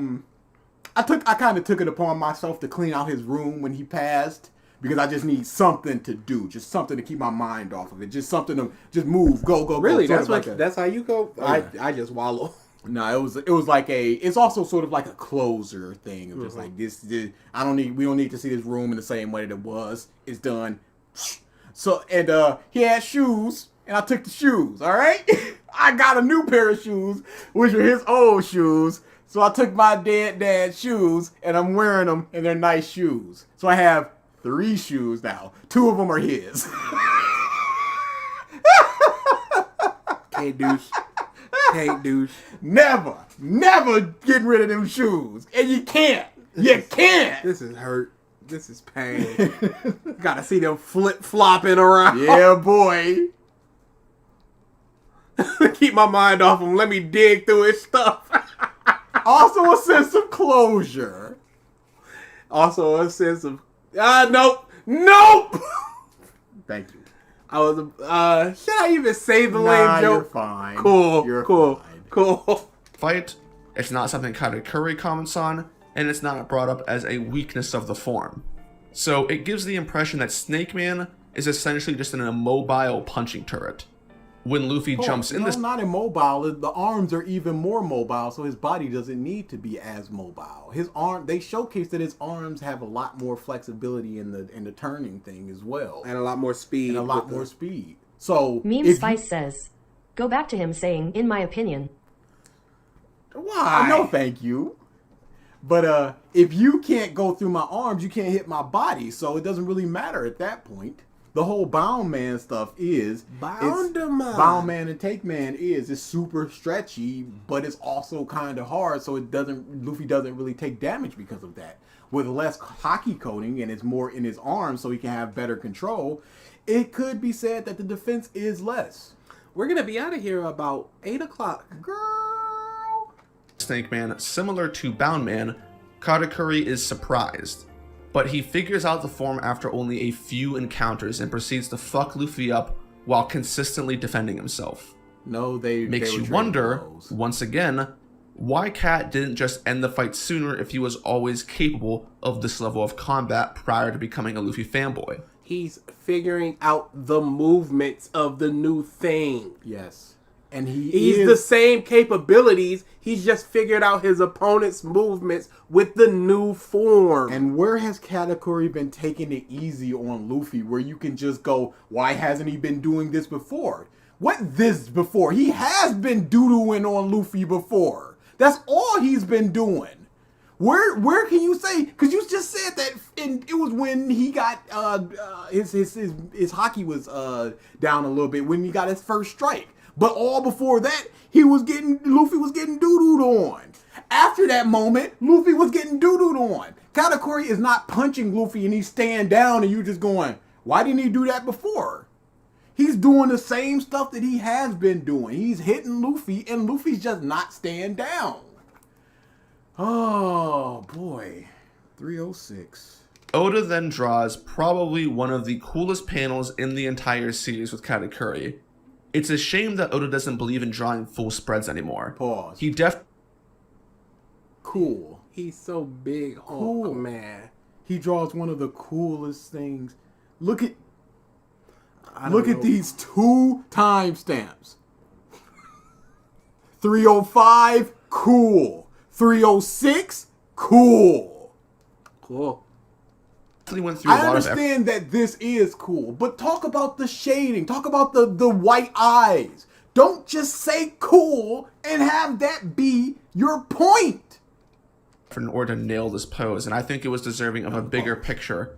kind of took it upon myself to clean out his room when he passed, because I just need something to do, just something to keep my mind off of it, just something to just move, go. Really, go, that's how you go. Yeah. I just wallow. No, it was like it's also sort of like a closer thing of just like this. We don't need to see this room in the same way that it was. It's done. So and he had shoes. And I took the shoes, all right? I got a new pair of shoes, which were his old shoes. So I took my dad's shoes, and I'm wearing them, and they're nice shoes. So I have 3 shoes now. 2 of them are his. Can't douche. Never getting rid of them shoes. And you can't. You can't. This is hurt. This is pain. Gotta see them flip-flopping around. Yeah, boy. Keep my mind off him. Let me dig through his stuff. Also a sense of closure. Also a sense of nope. Thank you. I was should I even say the lame joke? You're fine. Cool. You're cool. fine. Cool. Fight. It's not something Katakuri comments on, and it's not brought up as a weakness of the form. So it gives the impression that Snake Man is essentially just an immobile punching turret. When Luffy jumps in this... not immobile. The arms are even more mobile, so his body doesn't need to be as mobile. They showcase that his arms have a lot more flexibility in the turning thing as well. And a lot more speed. So... Meme Spice says, go back to him saying, in my opinion. Why? No, thank you. But if you can't go through my arms, you can't hit my body, so it doesn't really matter at that point. The whole Bound Man stuff is... Bound Man and Take Man it's super stretchy, but it's also kind of hard, so Luffy doesn't really take damage because of that. With less hockey coating, and it's more in his arms, so he can have better control, it could be said that the defense is less. We're going to be out of here about 8 o'clock. Girl! Snake Man, similar to Bound Man, Katakuri is surprised. But he figures out the form after only a few encounters and proceeds to fuck Luffy up while consistently defending himself. Makes you wonder, once again, why Cat didn't just end the fight sooner if he was always capable of this level of combat prior to becoming a Luffy fanboy. He's figuring out the movements of the new thing. Yes. And he's the same capabilities. He's just figured out his opponent's movements with the new form. And where has Katakuri been taking it easy on Luffy, where you can just go, why hasn't he been doing this before? Before? He has been doo-dooing on Luffy before. That's all he's been doing. Where can you say? Because you just said that it was when he got his hockey was down a little bit when he got his first strike. But all before that, Luffy was getting doo-dooed on. After that moment, Luffy was getting doo-dooed on. Katakuri is not punching Luffy and he's staying down and you just going, why didn't he do that before? He's doing the same stuff that he has been doing. He's hitting Luffy and Luffy's just not staying down. Oh, boy. 306. Oda then draws probably one of the coolest panels in the entire series with Katakuri. It's a shame that Oda doesn't believe in drawing full spreads anymore. Pause. Cool. He's so big. Cool. Oh, man. He draws one of the coolest things. Look at Look at these 2 timestamps. 305, cool. 306, cool. Cool. Went through a I lot of understand that this is cool, but talk about the shading. Talk about the white eyes. Don't just say cool and have that be your point. in order to nail this pose, and I think it was deserving of a bigger picture.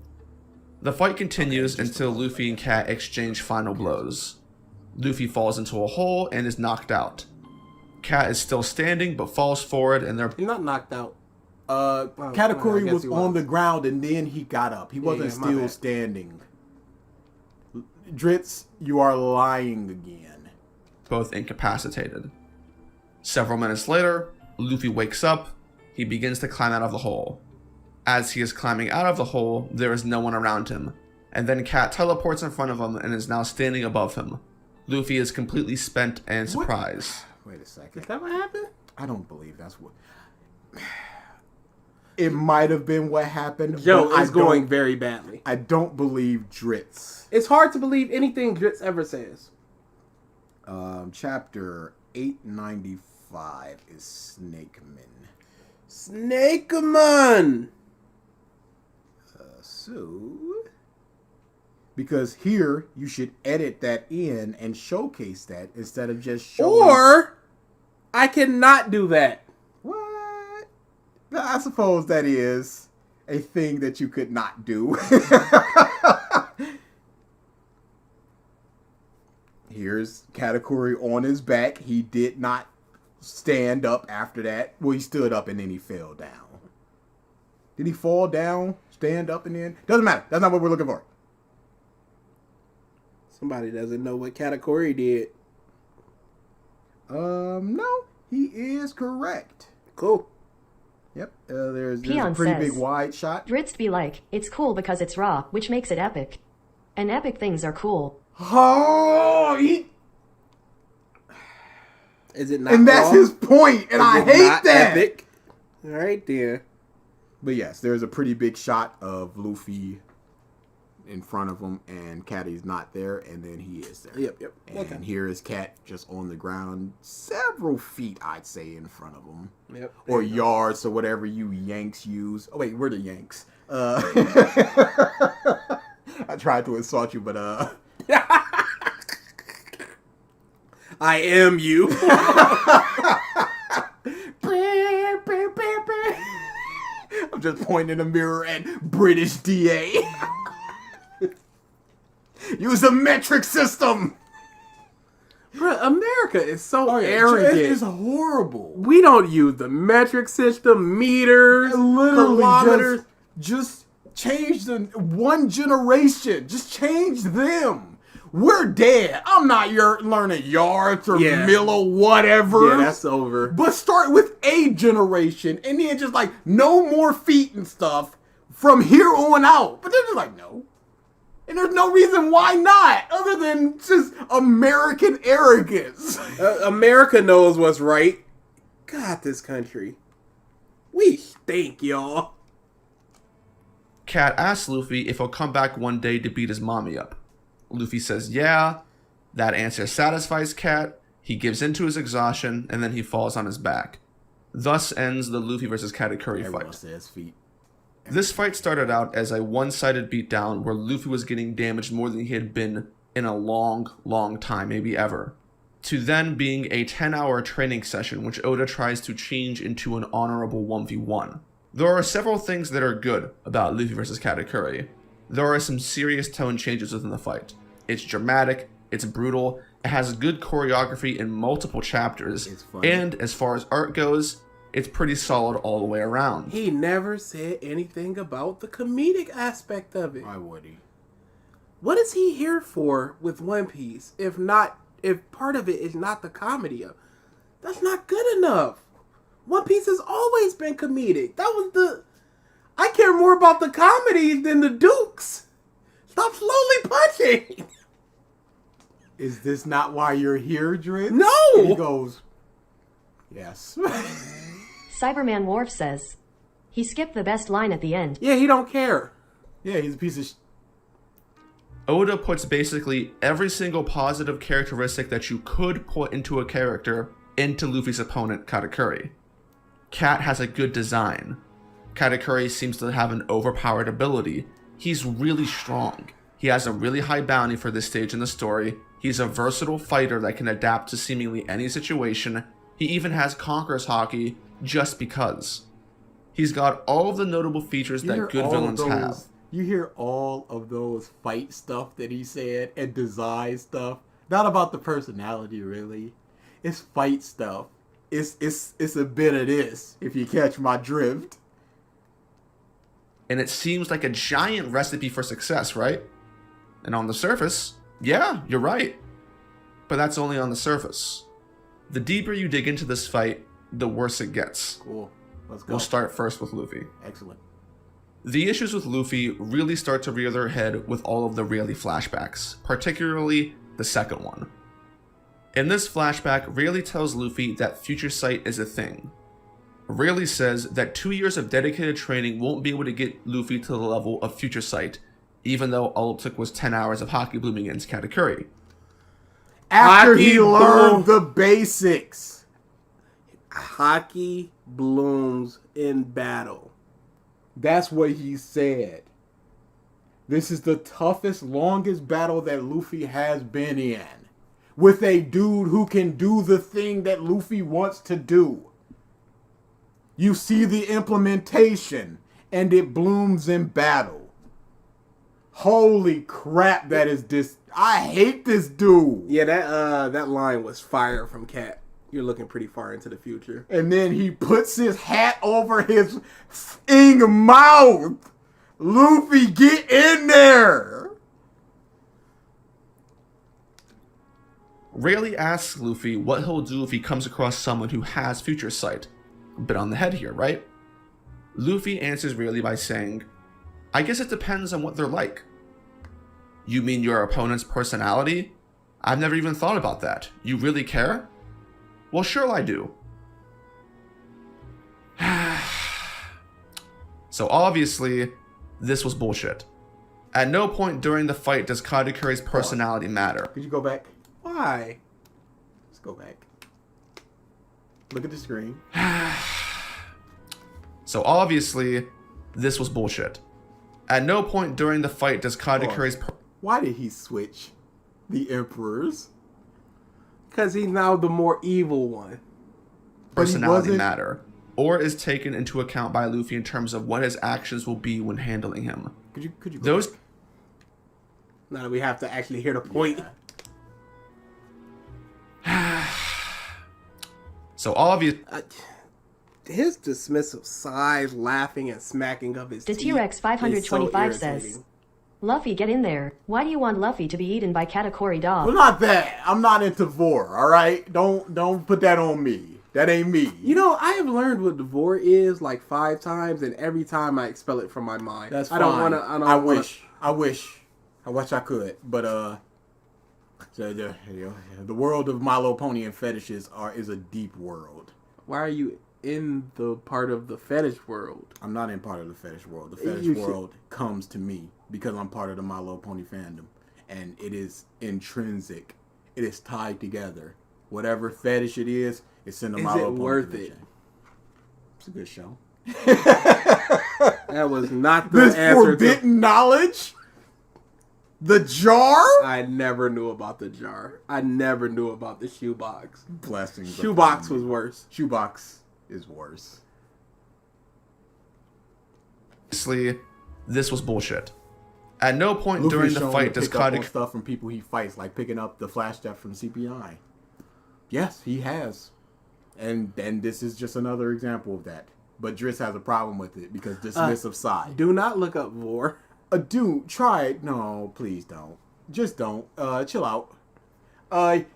The fight continues until Luffy and Cat exchange final blows. Luffy falls into a hole and is knocked out. Cat is still standing but falls forward and they're... He's not knocked out. Katakuri I guess was he on the ground and then he got up. He wasn't my still bad. standing. Drizzt, you are lying again. both incapacitated. Several minutes later, Luffy wakes up. He begins to climb out of the hole. As he is climbing out of the hole, there is no one around him, and then Cat teleports in front of him and is now standing above him. Luffy is completely spent and surprised. Wait a second. Is that what happened? I don't believe that's what... It might have been what happened. Joe but is going very badly. I don't believe Drizzt. It's hard to believe anything Drizzt ever says. Chapter 895 is Snakeman. Snakeman! Because here, you should edit that in and showcase that instead of just showing... Or, I cannot do that. What? I suppose that is a thing that you could not do. Here's Katakuri on his back. He did not stand up after that. Well, he stood up and then he fell down. Did he fall down, stand up, and then... Doesn't matter. That's not what we're looking for. Somebody doesn't know what Katakuri did. No. He is correct. Cool. Yep. There's a Peon pretty says, big wide shot. Drizzt be like, it's cool because it's raw, which makes it epic. And epic things are cool. Oh, Is it not and that's raw? his point, and Is I it hate not that. Epic? All right, there. But yes, there's a pretty big shot of Luffy in front of him, and Catty's not there, and then he is there. Yep. And Okay. here is Cat just on the ground, several feet, I'd say, in front of him. Yep. Or yards, or whatever you Yanks use. Oh, wait, we're the Yanks. I tried to insult you, but I am you. I'm just pointing in the mirror at British DA. Use the metric system. Bruh, America is so arrogant. It is horrible. We don't use the metric system, meters, kilometers. Literally, just change the one generation. Just change them. We're dead. I'm not learning yards or milli whatever. Yeah, that's over. But start with a generation and then just like no more feet and stuff from here on out. But they're just like, no. And there's no reason why not, other than just American arrogance. America knows what's right. God, this country. We stink, y'all. Cat asks Luffy if he'll come back one day to beat his mommy up. Luffy says yeah. That answer satisfies Cat. He gives in to his exhaustion, and then he falls on his back. Thus ends the Luffy vs. Katakuri Everyone fight. says feet. This fight started out as a one-sided beatdown where Luffy was getting damaged more than he had been in a long time, maybe ever, to then being a 10-hour training session which Oda tries to change into an honorable 1v1. There are several things that are good about Luffy vs. Katakuri. There are some serious tone changes within the fight. It's dramatic, it's brutal, it has good choreography in multiple chapters, It's funny. and as far as art goes, it's pretty solid all the way around. He never said anything about the comedic aspect of it. Why would he? What is he here for with One Piece? If part of it is not the comedy of, that's not good enough. One Piece has always been comedic. I care more about the comedy than the Dukes. Stop slowly punching. Is this not why you're here, Drizzt? No! And he goes, yes. Cyberman Worf says, he skipped the best line at the end. Yeah, he don't care. Yeah, he's a piece of Oda puts basically every single positive characteristic that you could put into a character into Luffy's opponent, Katakuri. Cat has a good design. Katakuri seems to have an overpowered ability. He's really strong. He has a really high bounty for this stage in the story. He's a versatile fighter that can adapt to seemingly any situation. He even has Conqueror's Haki just because. He's got all of the notable features that good villains have. You hear all of those fight stuff that he said and design stuff. Not about the personality, really. It's fight stuff. It's a bit of this, if you catch my drift. And it seems like a giant recipe for success, right? And on the surface, yeah, you're right. But that's only on the surface. The deeper you dig into this fight, the worse it gets. Cool. Let's go. We'll start first with Luffy. Excellent. The issues with Luffy really start to rear their head with all of the Rayleigh flashbacks, particularly the second one. In this flashback, Rayleigh tells Luffy that future sight is a thing. Rayleigh says that 2 years of dedicated training won't be able to get Luffy to the level of future sight, even though all it took was 10 hours of Haki blooming against Katakuri. After he Haki learned bloom. the basics. Haki blooms in battle. That's what he said. This is the toughest, longest battle that Luffy has been in. With a dude who can do the thing that Luffy wants to do. You see the implementation, and it blooms in battle. Holy crap, that is this. I hate this dude. Yeah, that line was fire from Cat. You're looking pretty far into the future. And then he puts his hat over his f***ing mouth. Luffy, get in there. Rayleigh asks Luffy what he'll do if he comes across someone who has future sight. A bit on the head here, right? Luffy answers Rayleigh by saying, I guess it depends on what they're like. You mean your opponent's personality? I've never even thought about that. You really care? Well, sure I do. So obviously, this was bullshit. At no point during the fight does Katakuri's personality matter. Could you go back? Why? Let's go back. Look at the screen. So obviously, this was bullshit. At no point during the fight does Katakuri's Why did he switch the emperors? Because he's now the more evil one. personality matter, or is taken into account by Luffy in terms of what his actions will be when handling him. Could you go Those back? Now that we have to actually hear the point. So obvious. His dismissive sighs, laughing, and smacking of his The teeth T-Rex is 525 so says, irritating. Luffy, get in there. Why do you want Luffy to be eaten by Katakuri Well, dog? not that. I'm not into vor. All right, don't put that on me. That ain't me. You know, I have learned what Devore is like 5 times, and every time I expel it from my mind. That's I fine. don't want to. I wish I could, but the world of My Little Pony and fetishes is a deep world. Why are you in the part of the fetish world? I'm not in part of the fetish world. The fetish You should- world comes to me because I'm part of the My Little Pony fandom, and it is intrinsic. It is tied together. Whatever fetish it is, it's in the Is My it Little Pony worth connection. it? It's a good show. That was not the This answer to. forbidden knowledge. The jar. I never knew about the jar. I never knew about the shoebox. Blessings. Shoebox upon was me. worse. Shoebox is worse. Obviously, this was bullshit. At no point Luffy's during the shown fight to does pick up on Katakuri. stuff from people he fights, like picking up the flash stuff from CPI. Yes, he has, and this is just another example of that. But Drizzt has a problem with it because dismissive side. Do not look up Vor. Dude, try it. No, please don't. Just don't. Chill out.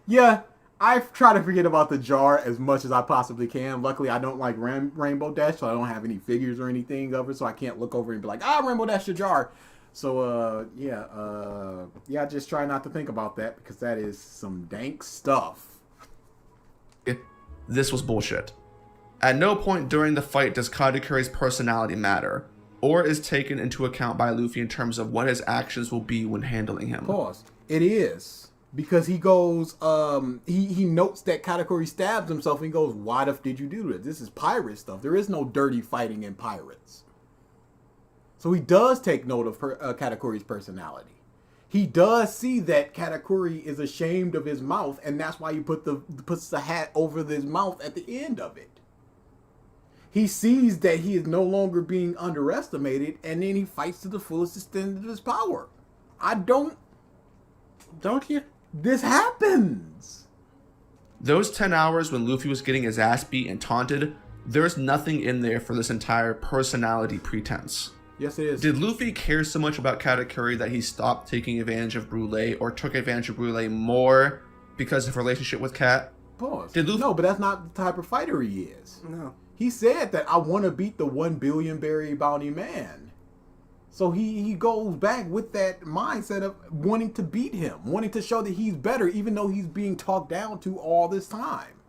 Yeah, I try to forget about the jar as much as I possibly can. Luckily, I don't like Rainbow Dash, so I don't have any figures or anything of it, so I can't look over and be like, Rainbow Dash the jar. So, yeah, just try not to think about that because that is some dank stuff. This was bullshit. At no point during the fight does Katakuri's personality matter, or is taken into account by Luffy in terms of what his actions will be when handling him. Pause. It is. Because he goes, he notes that Katakuri stabs himself and he goes, why the f did you do this? This is pirate stuff. There is no dirty fighting in pirates. So he does take note of Katakuri's personality. He does see that Katakuri is ashamed of his mouth, and that's why he puts the hat over his mouth at the end of it. He sees that he is no longer being underestimated, and then he fights to the fullest extent of his power. Don't you? This happens. Those 10 hours when Luffy was getting his ass beat and taunted, there's nothing in there for this entire personality pretense. Yes, it is. Did Luffy care so much about Katakuri that he stopped taking advantage of Brûlé, or took advantage of Brûlé more because of relationship with Kat? Pause. Did Luffy... No, but that's not the type of fighter he is. No. He said that I want to beat the 1 billion berry bounty man. So he goes back with that mindset of wanting to beat him, wanting to show that he's better, even though he's being talked down to all this time.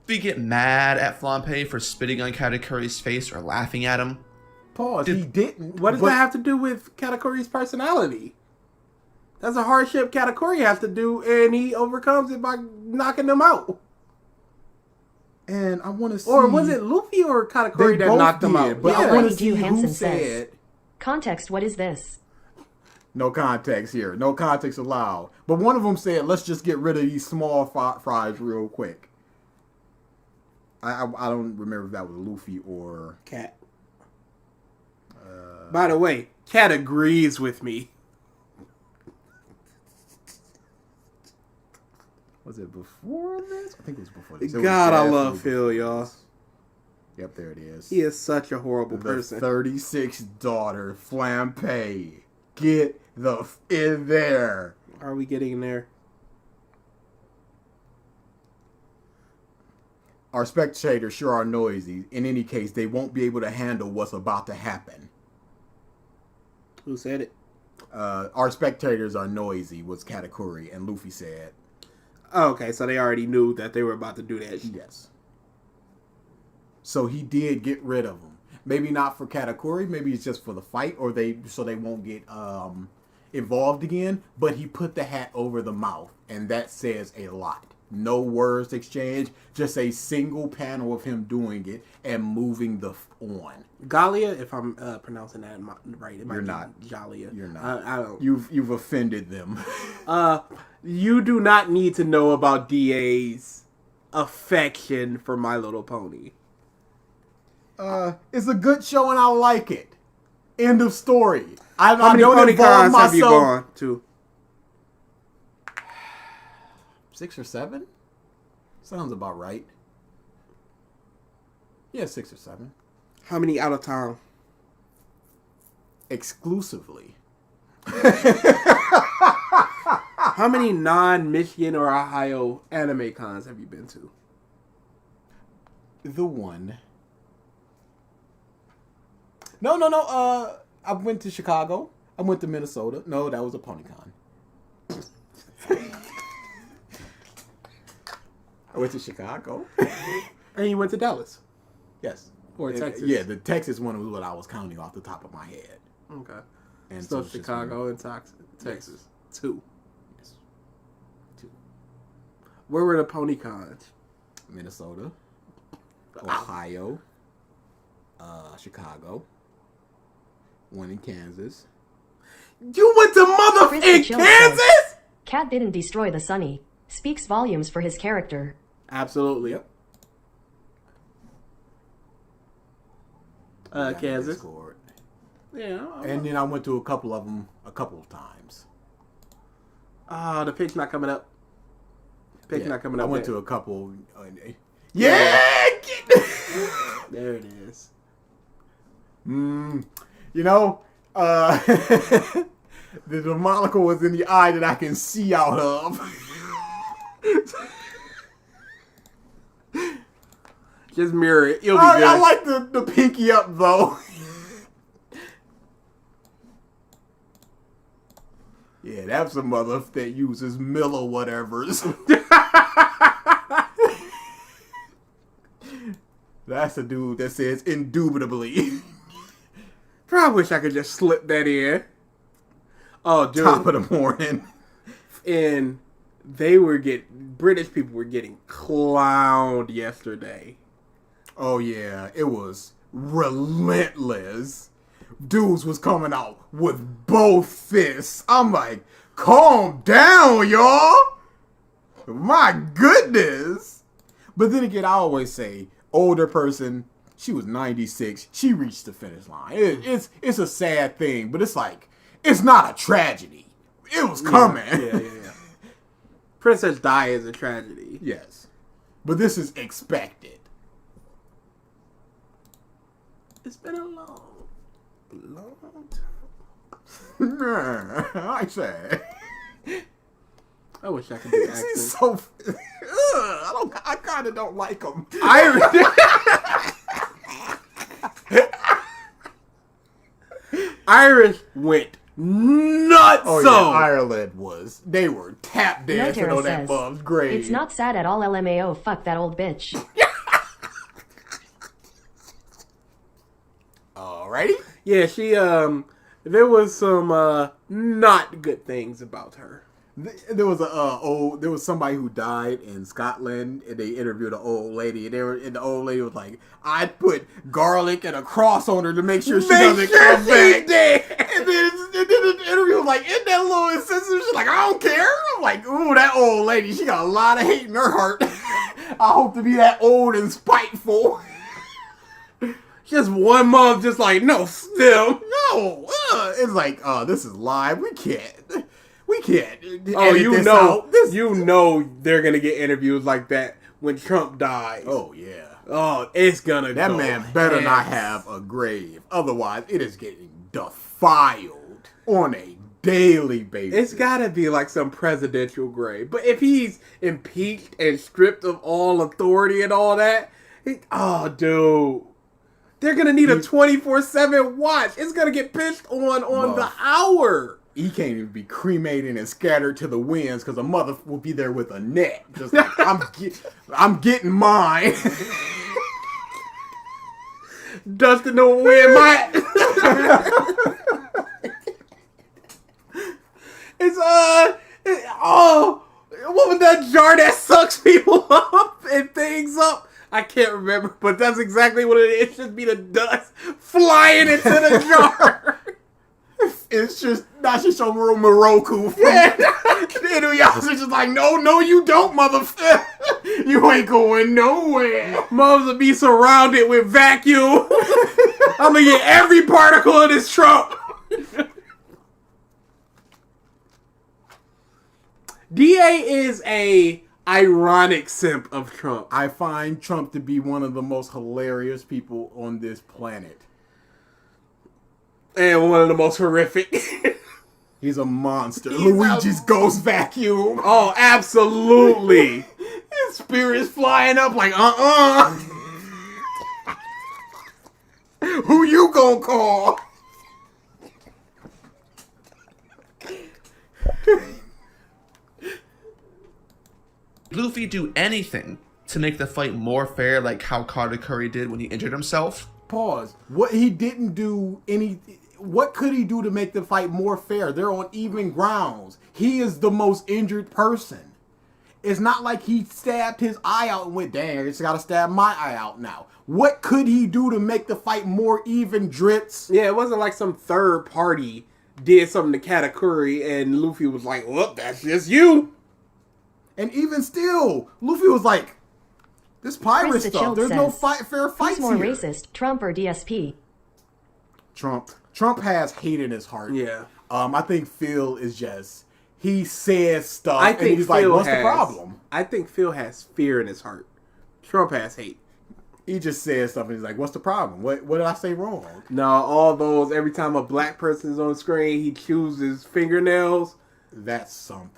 Did he get mad at Flampe for spitting on Katakuri's face or laughing at him? Pause. He didn't. What does that have to do with Katakuri's personality? That's a hardship Katakuri has to do, and he overcomes it by knocking them out. And I want to see... Or was it Luffy or Katakuri that knocked them out? But I Yeah. want to Like see Hugh who Hansen said... says. Context, what is this? No context here. No context allowed. But one of them said, let's just get rid of these small fries real quick. I don't remember if that was Luffy or... Cat. By the way, Cat agrees with me. Was it before this? I think it was before this. God, I love Phil, y'all. Yep, there it is. He is such a horrible The person. 36th daughter, Flampe. Get the in there. Are we getting there? Our spectators sure are noisy. In any case, they won't be able to handle what's about to happen. Who said it? Our spectators are noisy, was Katakuri, and Luffy said. Oh, okay, so they already knew that they were about to do that. Yes. So he did get rid of them. Maybe not for Katakuri, maybe it's just for the fight, or so they won't get involved again. But he put the hat over the mouth, and that says a lot. No words exchanged, just a single panel of him doing it and moving the on. Galia, if I'm pronouncing that right, it might You're be not. Jalia. You're not. I don't. You've offended them. You do not need to know about DA's affection for My Little Pony. It's a good show and I like it. End of story. How many pony cons have you gone to? 6 or 7? Sounds about right. Yeah, 6 or 7. How many out of town? Exclusively. How many non-Michigan or Ohio anime cons have you been to? The one. No. I went to Chicago. I went to Minnesota. No, that was a PonyCon. I went to Chicago. And you went to Dallas? Yes. Or Texas? Yeah, the Texas one was what I was counting off the top of my head. Okay. And So it's just Chicago and Texas. 2. Yes. 2. Where were the pony cons? Minnesota, Ohio, Chicago, one in Kansas. You went to motherfucking Chill Kansas? says, Cat didn't destroy the Sunny. Speaks volumes for his character. Absolutely. Yep. Kansas. Discord. Yeah. And then I went to a couple of them a couple of times. The pick's not coming up. Pick's not coming up. I went yet. to a couple. Yeah! There it is. You know, the monocle was in the eye that I can see out of. Just mirror it. You'll be good. I like the pinky up though. Yeah, that's a mother that uses Miller whatevers. That's a dude that says indubitably. I wish I could just slip that in. Oh, dude. Top of the morning. And British people were getting clowned yesterday. Oh yeah, it was relentless. Dudes was coming out with both fists. I'm like, calm down, y'all. My goodness. But then again, I always say, older person, she was 96. She reached the finish line. It's a sad thing, but it's like, it's not a tragedy. It was coming. Yeah. Princess Di is a tragedy. Yes. But this is expected. It's been a long time. I say. I wish I could be acting. He's so. I kind of don't like him. Irish went nuts. Oh yeah, Ireland was. They were tap dancing Notera on that says, bum's grave. It's not sad at all, LMAO. Fuck that old bitch. Alrighty. Yeah, she there was some not good things about her. There was somebody who died in Scotland, and they interviewed an old lady, and the old lady was like, "I'd put garlic and a cross on her to make sure she doesn't come back." And then the interview was like, "Isn't that little insensitive?" She's like, "I don't care." I'm like, "Ooh, that old lady, she got a lot of hate in her heart." I hope to be that old and spiteful. Just one month, just like, no, still. No, it's like, this is live. We can't. Oh, edit you know they're gonna get interviews like that when Trump dies. Oh yeah. Oh, it's gonna. That go man better not ass. have a grave. Otherwise, it is getting defiled on a daily basis. It's gotta be like some presidential grave. But if he's impeached and stripped of all authority and all that, dude. They're gonna need a 24/7 watch. It's gonna get pitched on the hour. He can't even be cremated and scattered to the winds because a mother will be there with a net. Just like, I'm getting mine. Dust in the wind, what was that jar that sucks people up and things up? I can't remember, but that's exactly what it is. It should be the dust flying into the jar. It's just that's just some real Moroku from Inuyasha. Just like, no, you don't, motherfucker. You ain't going nowhere. Mums will be surrounded with vacuum. I'm gonna get every particle of this Trump. DA is a ironic simp of Trump. I find Trump to be one of the most hilarious people on this planet. And one of the most horrific. He's a monster. Luigi's ghost vacuum. Oh, absolutely. His spirit's flying up like, Who you gonna call? Luffy do anything to make the fight more fair, like how Katakuri did when he injured himself? Pause. What could he do to make the fight more fair? They're on even grounds. He is the most injured person. It's not like he stabbed his eye out and went, dang, I just gotta stab my eye out now. What could he do to make the fight more even, Drizzt? Yeah, it wasn't like some third party did something to Katakuri and Luffy was like, well, that's just you. And even still, Luffy was like, this pirate Chris the stuff, Chilled there's no says, fair fights Who's more here. racist, Trump or DSP? Trump has hate in his heart. Yeah. I think Phil is just, he says stuff and he's like, what's the problem? I think Phil has fear in his heart. Trump has hate. He just says stuff and he's like, what's the problem? What did I say wrong? No, all those, every time a black person is on screen, he chews his fingernails. That's something.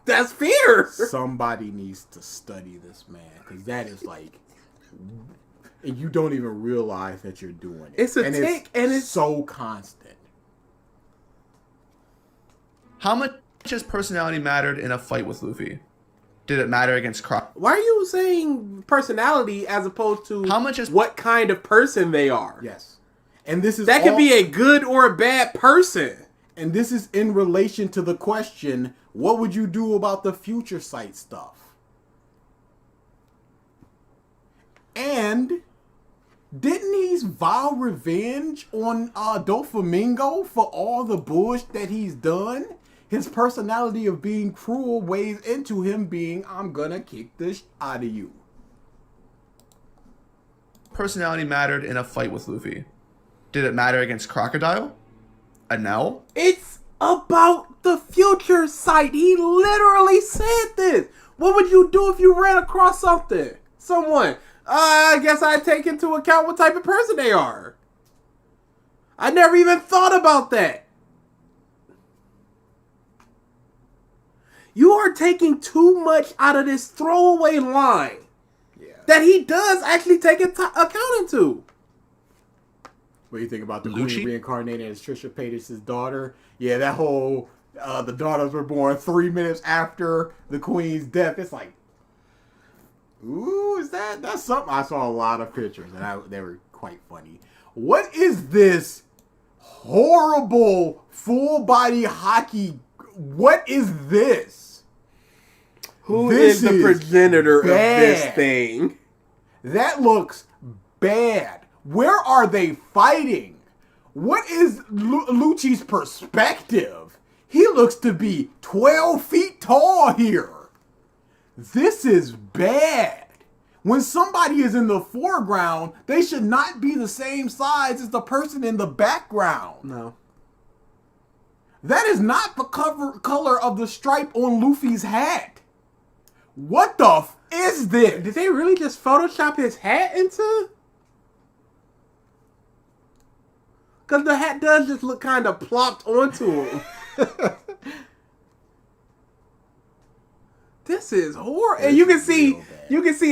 That's fear. Somebody needs to study this man because that is like, and you don't even realize that you're doing it. It's a tick, and it's so constant. How much has personality mattered in a fight with Luffy? Did it matter against Croc? Why are you saying personality as opposed to How much is what kind of person they are? Yes. And this is That could be a good or a bad person. And this is in relation to the question, what would you do about the future sight stuff? And didn't he vow revenge on Doflamingo for all the bullshit that he's done? His personality of being cruel weighs into him being, I'm gonna kick this out of you. Personality mattered in a fight with Luffy. Did it matter against Crocodile? No. It's about the future sight. He literally said this. What would you do if you ran across someone? I guess I'd take into account what type of person they are. I never even thought about that. You are taking too much out of this throwaway line that he does actually take account into. What do you think about the Lucci? queen reincarnated as Trisha Paytas' daughter? Yeah, that whole, the daughters were born 3 minutes after the queen's death. It's like, ooh, that's something. I saw a lot of pictures, and they were quite funny. What is this horrible full-body hockey? What is this? Who This is the is progenitor bad. of this thing? That looks bad. Where are they fighting? What is Lucci's perspective? He looks to be 12 feet tall here. This is bad. When somebody is in the foreground, they should not be the same size as the person in the background. No. That is not the color of the stripe on Luffy's hat. What the is this? Did they really just Photoshop his hat into? Because the hat does just look kind of plopped onto him. This is horrible. And you can see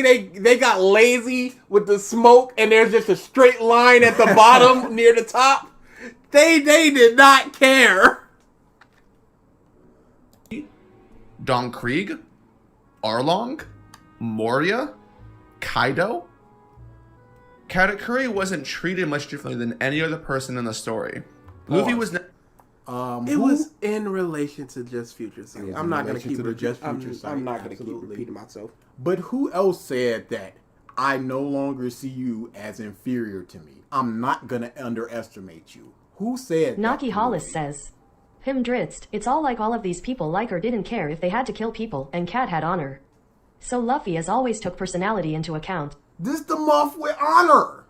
they got lazy with the smoke, and there's just a straight line at the bottom near the top. They did not care. Don Krieg? Arlong? Moria? Kaido? Katakuri wasn't treated much differently than any other person in the story. Luffy was... It was in relation to Just Future Sight. I'm not going to keep Just Future Sight. I'm not going to keep Absolutely. repeating myself. But who else said that? I no longer see you as inferior to me. I'm not gonna underestimate you. Who said that? Naki Hollis says, him Drizzt, it's all like all of these people like or didn't care if they had to kill people, and Cat had honor. So Luffy as always took personality into account. This the muff with honor.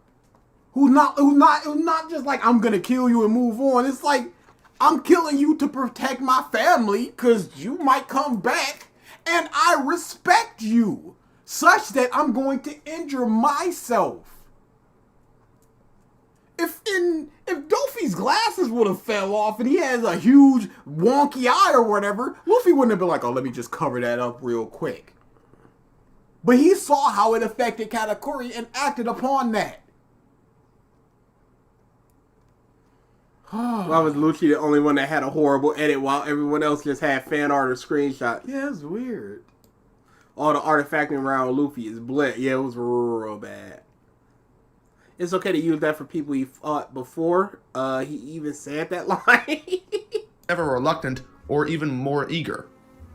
Who's not just like, I'm gonna kill you and move on. It's like, I'm killing you to protect my family, cause you might come back, and I respect you. Such that I'm going to injure myself. If Doffy's glasses would have fell off and he has a huge wonky eye or whatever, Luffy wouldn't have been like, oh, let me just cover that up real quick. But he saw how it affected Katakuri and acted upon that. Why was Lucci the only one that had a horrible edit while everyone else just had fan art or screenshots? Yeah, it's weird. All the artifacting around Luffy is blit. Yeah, it was real bad. It's okay to use that for people he fought before. He even said that line. never reluctant or even more eager.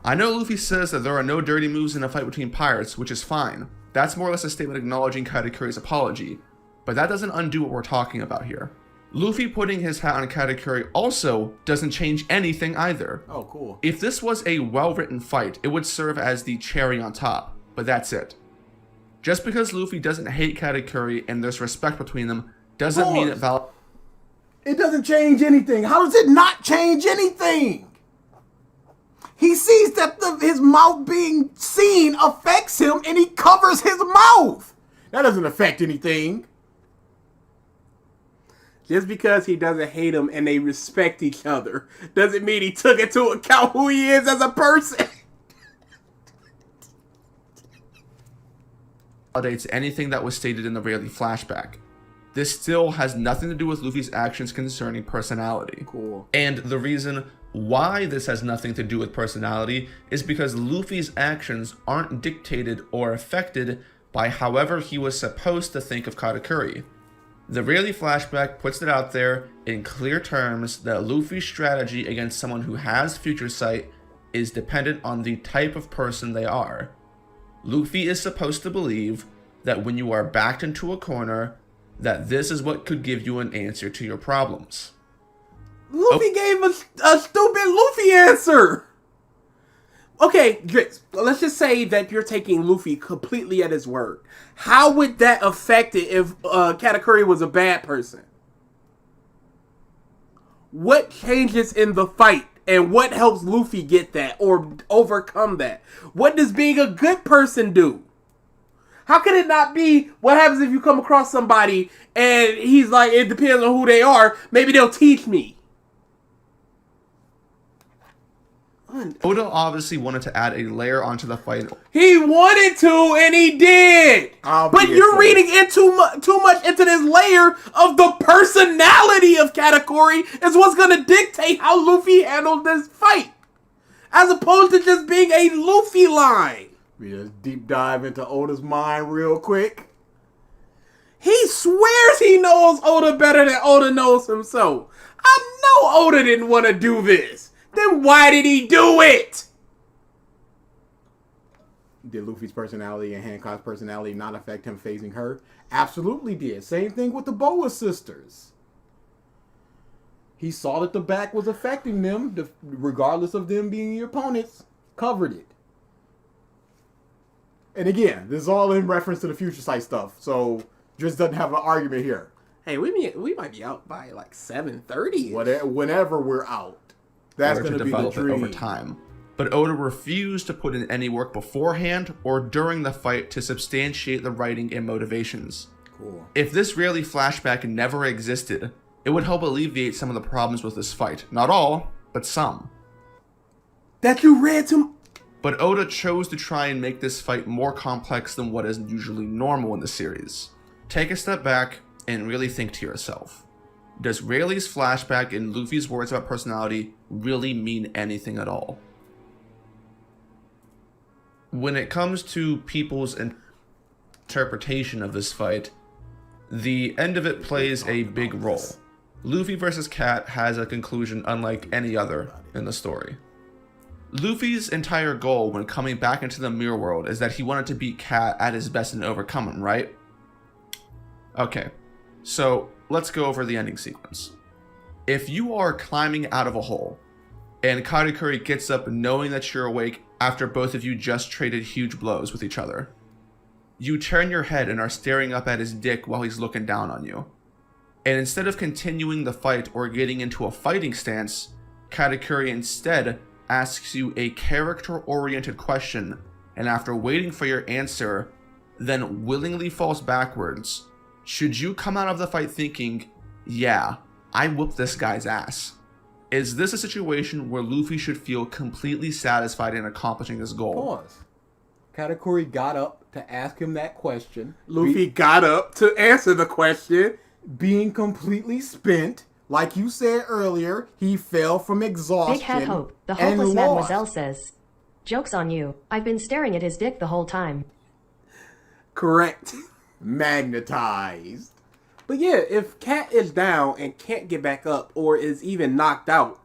I know Luffy says that there are no dirty moves in a fight between pirates, which is fine. That's more or less a statement acknowledging Katakuri's apology. But that doesn't undo what we're talking about here. Luffy putting his hat on Katakuri also doesn't change anything either. Oh, cool. If this was a well-written fight, it would serve as the cherry on top, but that's it. Just because Luffy doesn't hate Katakuri and there's respect between them doesn't mean it It doesn't change anything. How does it not change anything? He sees that his mouth being seen affects him and he covers his mouth. That doesn't affect anything. Just because he doesn't hate him and they respect each other doesn't mean he took into account who he is as a person. Validates anything that was stated in the Rayleigh flashback. This still has nothing to do with Luffy's actions concerning personality. Cool. And the reason why this has nothing to do with personality is because Luffy's actions aren't dictated or affected by however he was supposed to think of Katakuri. The Rayleigh flashback puts it out there in clear terms that Luffy's strategy against someone who has future sight is dependent on the type of person they are. Luffy is supposed to believe that when you are backed into a corner, that this is what could give you an answer to your problems. Luffy gave a stupid Luffy answer. Okay, Drizzt, let's just say that you're taking Luffy completely at his word. How would that affect it if Katakuri was a bad person? What changes in the fight and what helps Luffy get that or overcome that? What does being a good person do? How can it not be what happens if you come across somebody and he's like, it depends on who they are, maybe they'll teach me? Oda obviously wanted to add a layer onto the fight. He wanted to, and he did. Obviously. But you're reading in too much into this layer of the personality of Katakuri is what's going to dictate how Luffy handled this fight. As opposed to just being a Luffy line. We just deep dive into Oda's mind real quick. He swears he knows Oda better than Oda knows himself. I know Oda didn't want to do this. Then why did he do it? Did Luffy's personality and Hancock's personality not affect him facing her? Absolutely did. Same thing with the Boa sisters. He saw that the back was affecting them, regardless of them being your opponents, covered it. And again, this is all in reference to the future sight stuff, so Drizzt doesn't have an argument here. Hey, we might be out by like 7:30. Whenever we're out. That's going to be the dream. Over time. But Oda refused to put in any work beforehand or during the fight to substantiate the writing and motivations. Cool. If this Rayleigh flashback never existed, it would help alleviate some of the problems with this fight. Not all, but some. That you read to... But Oda chose to try and make this fight more complex than what is usually normal in the series. Take a step back and really think to yourself. Does Rayleigh's flashback and Luffy's words about personality really mean anything at all? When it comes to people's interpretation of this fight, the end of it plays a big role. Luffy versus Cat has a conclusion unlike any other in the story. Luffy's entire goal when coming back into the mirror world is that he wanted to beat Cat at his best and overcome him, right? Okay, so let's go over the ending sequence. If you are climbing out of a hole, and Katakuri gets up knowing that you're awake after both of you just traded huge blows with each other, you turn your head and are staring up at his dick while he's looking down on you. And instead of continuing the fight or getting into a fighting stance, Katakuri instead asks you a character-oriented question, and after waiting for your answer, then willingly falls backwards. Should you come out of the fight thinking, yeah, I whooped this guy's ass? Is this a situation where Luffy should feel completely satisfied in accomplishing his goal? Pause. Katakuri got up to ask him that question. Luffy got up to answer the question. Being completely spent, like you said earlier, he fell from exhaustion. Big Hat Hope, the hopeless mademoiselle says, "Joke's on you. I've been staring at his dick the whole time." Correct. Magnetized. But yeah, if Cat is down and can't get back up or is even knocked out,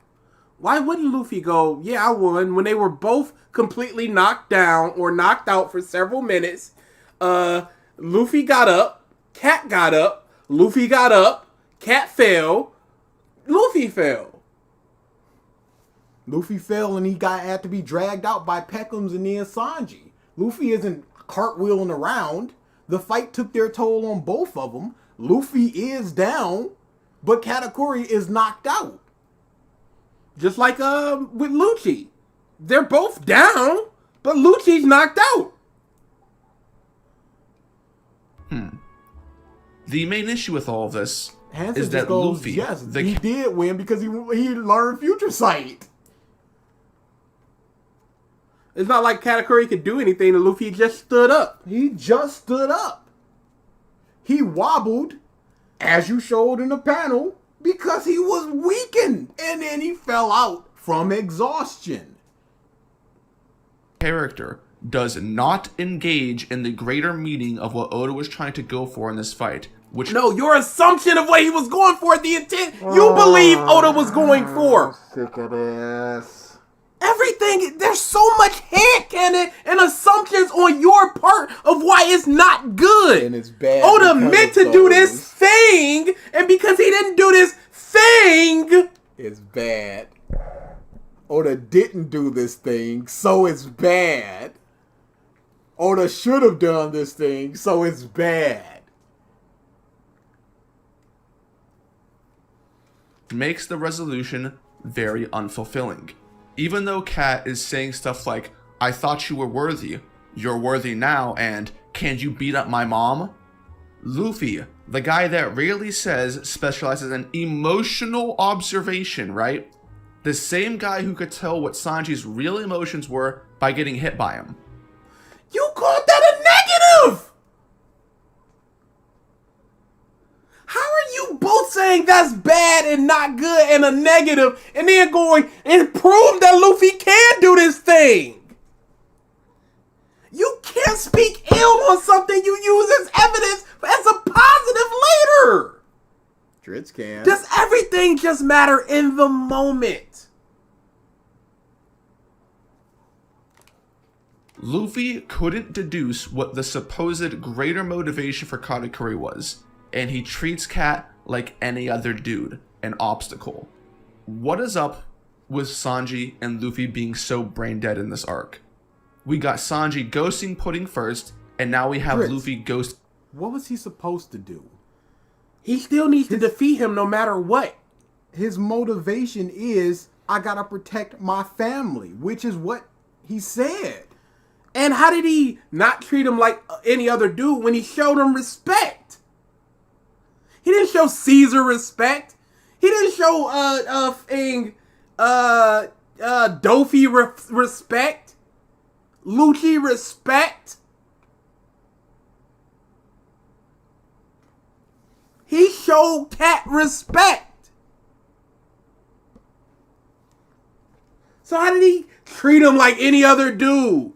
why wouldn't Luffy go, yeah, I won, when they were both completely knocked down or knocked out for several minutes? Luffy got up, Cat got up, Luffy got up, Cat fell, Luffy fell. Luffy fell and he had to be dragged out by Peckham's and then Sanji. Luffy isn't cartwheeling around. The fight took their toll on both of them. Luffy is down, but Katakuri is knocked out. Just like with Lucci. They're both down, but Lucci's knocked out. The main issue with all of this Hansen is that goes, Luffy... yes, he did win because he learned future sight. It's not like Katakuri could do anything and Luffy just stood up. He just stood up. He wobbled, as you showed in the panel, because he was weakened. And then he fell out from exhaustion. Character does not engage in the greater meaning of what Oda was trying to go for in this fight. which No, your assumption of what he was going for, the intent you believe Oda was going for. Sick of this. Everything, there's so much headcanon and assumptions on your part of why it's not good. And it's bad. Oda meant to do this thing, and because he didn't do this thing, it's bad. Oda didn't do this thing, so it's bad. Oda should have done this thing, so it's bad. makes the resolution very unfulfilling. Even though Kat is saying stuff like, I thought you were worthy, you're worthy now, and can you beat up my mom? Luffy, the guy that rarely says specializes in emotional observation, right? The same guy who could tell what Sanji's real emotions were by getting hit by him. You called that a negative! How are you both saying that's bad and not good and a negative, and then going and prove that Luffy can do this thing? You can't speak ill on something you use as evidence as a positive later. Drizzt can. Does everything just matter in the moment? Luffy couldn't deduce what the supposed greater motivation for Katakuri was, and he treats Kat like any other dude, an obstacle. What is up with Sanji and Luffy being so brain dead in this arc? We got Sanji ghosting Pudding first, and now we have Drizzt. Luffy ghost. What was he supposed to do? He still needs to defeat him no matter what. His motivation is, I gotta protect my family, which is what he said. And how did he not treat him like any other dude when he showed him respect? He didn't show Caesar respect. He didn't show Dofi respect. Lucci respect. He showed Cat respect. So how did he treat him like any other dude?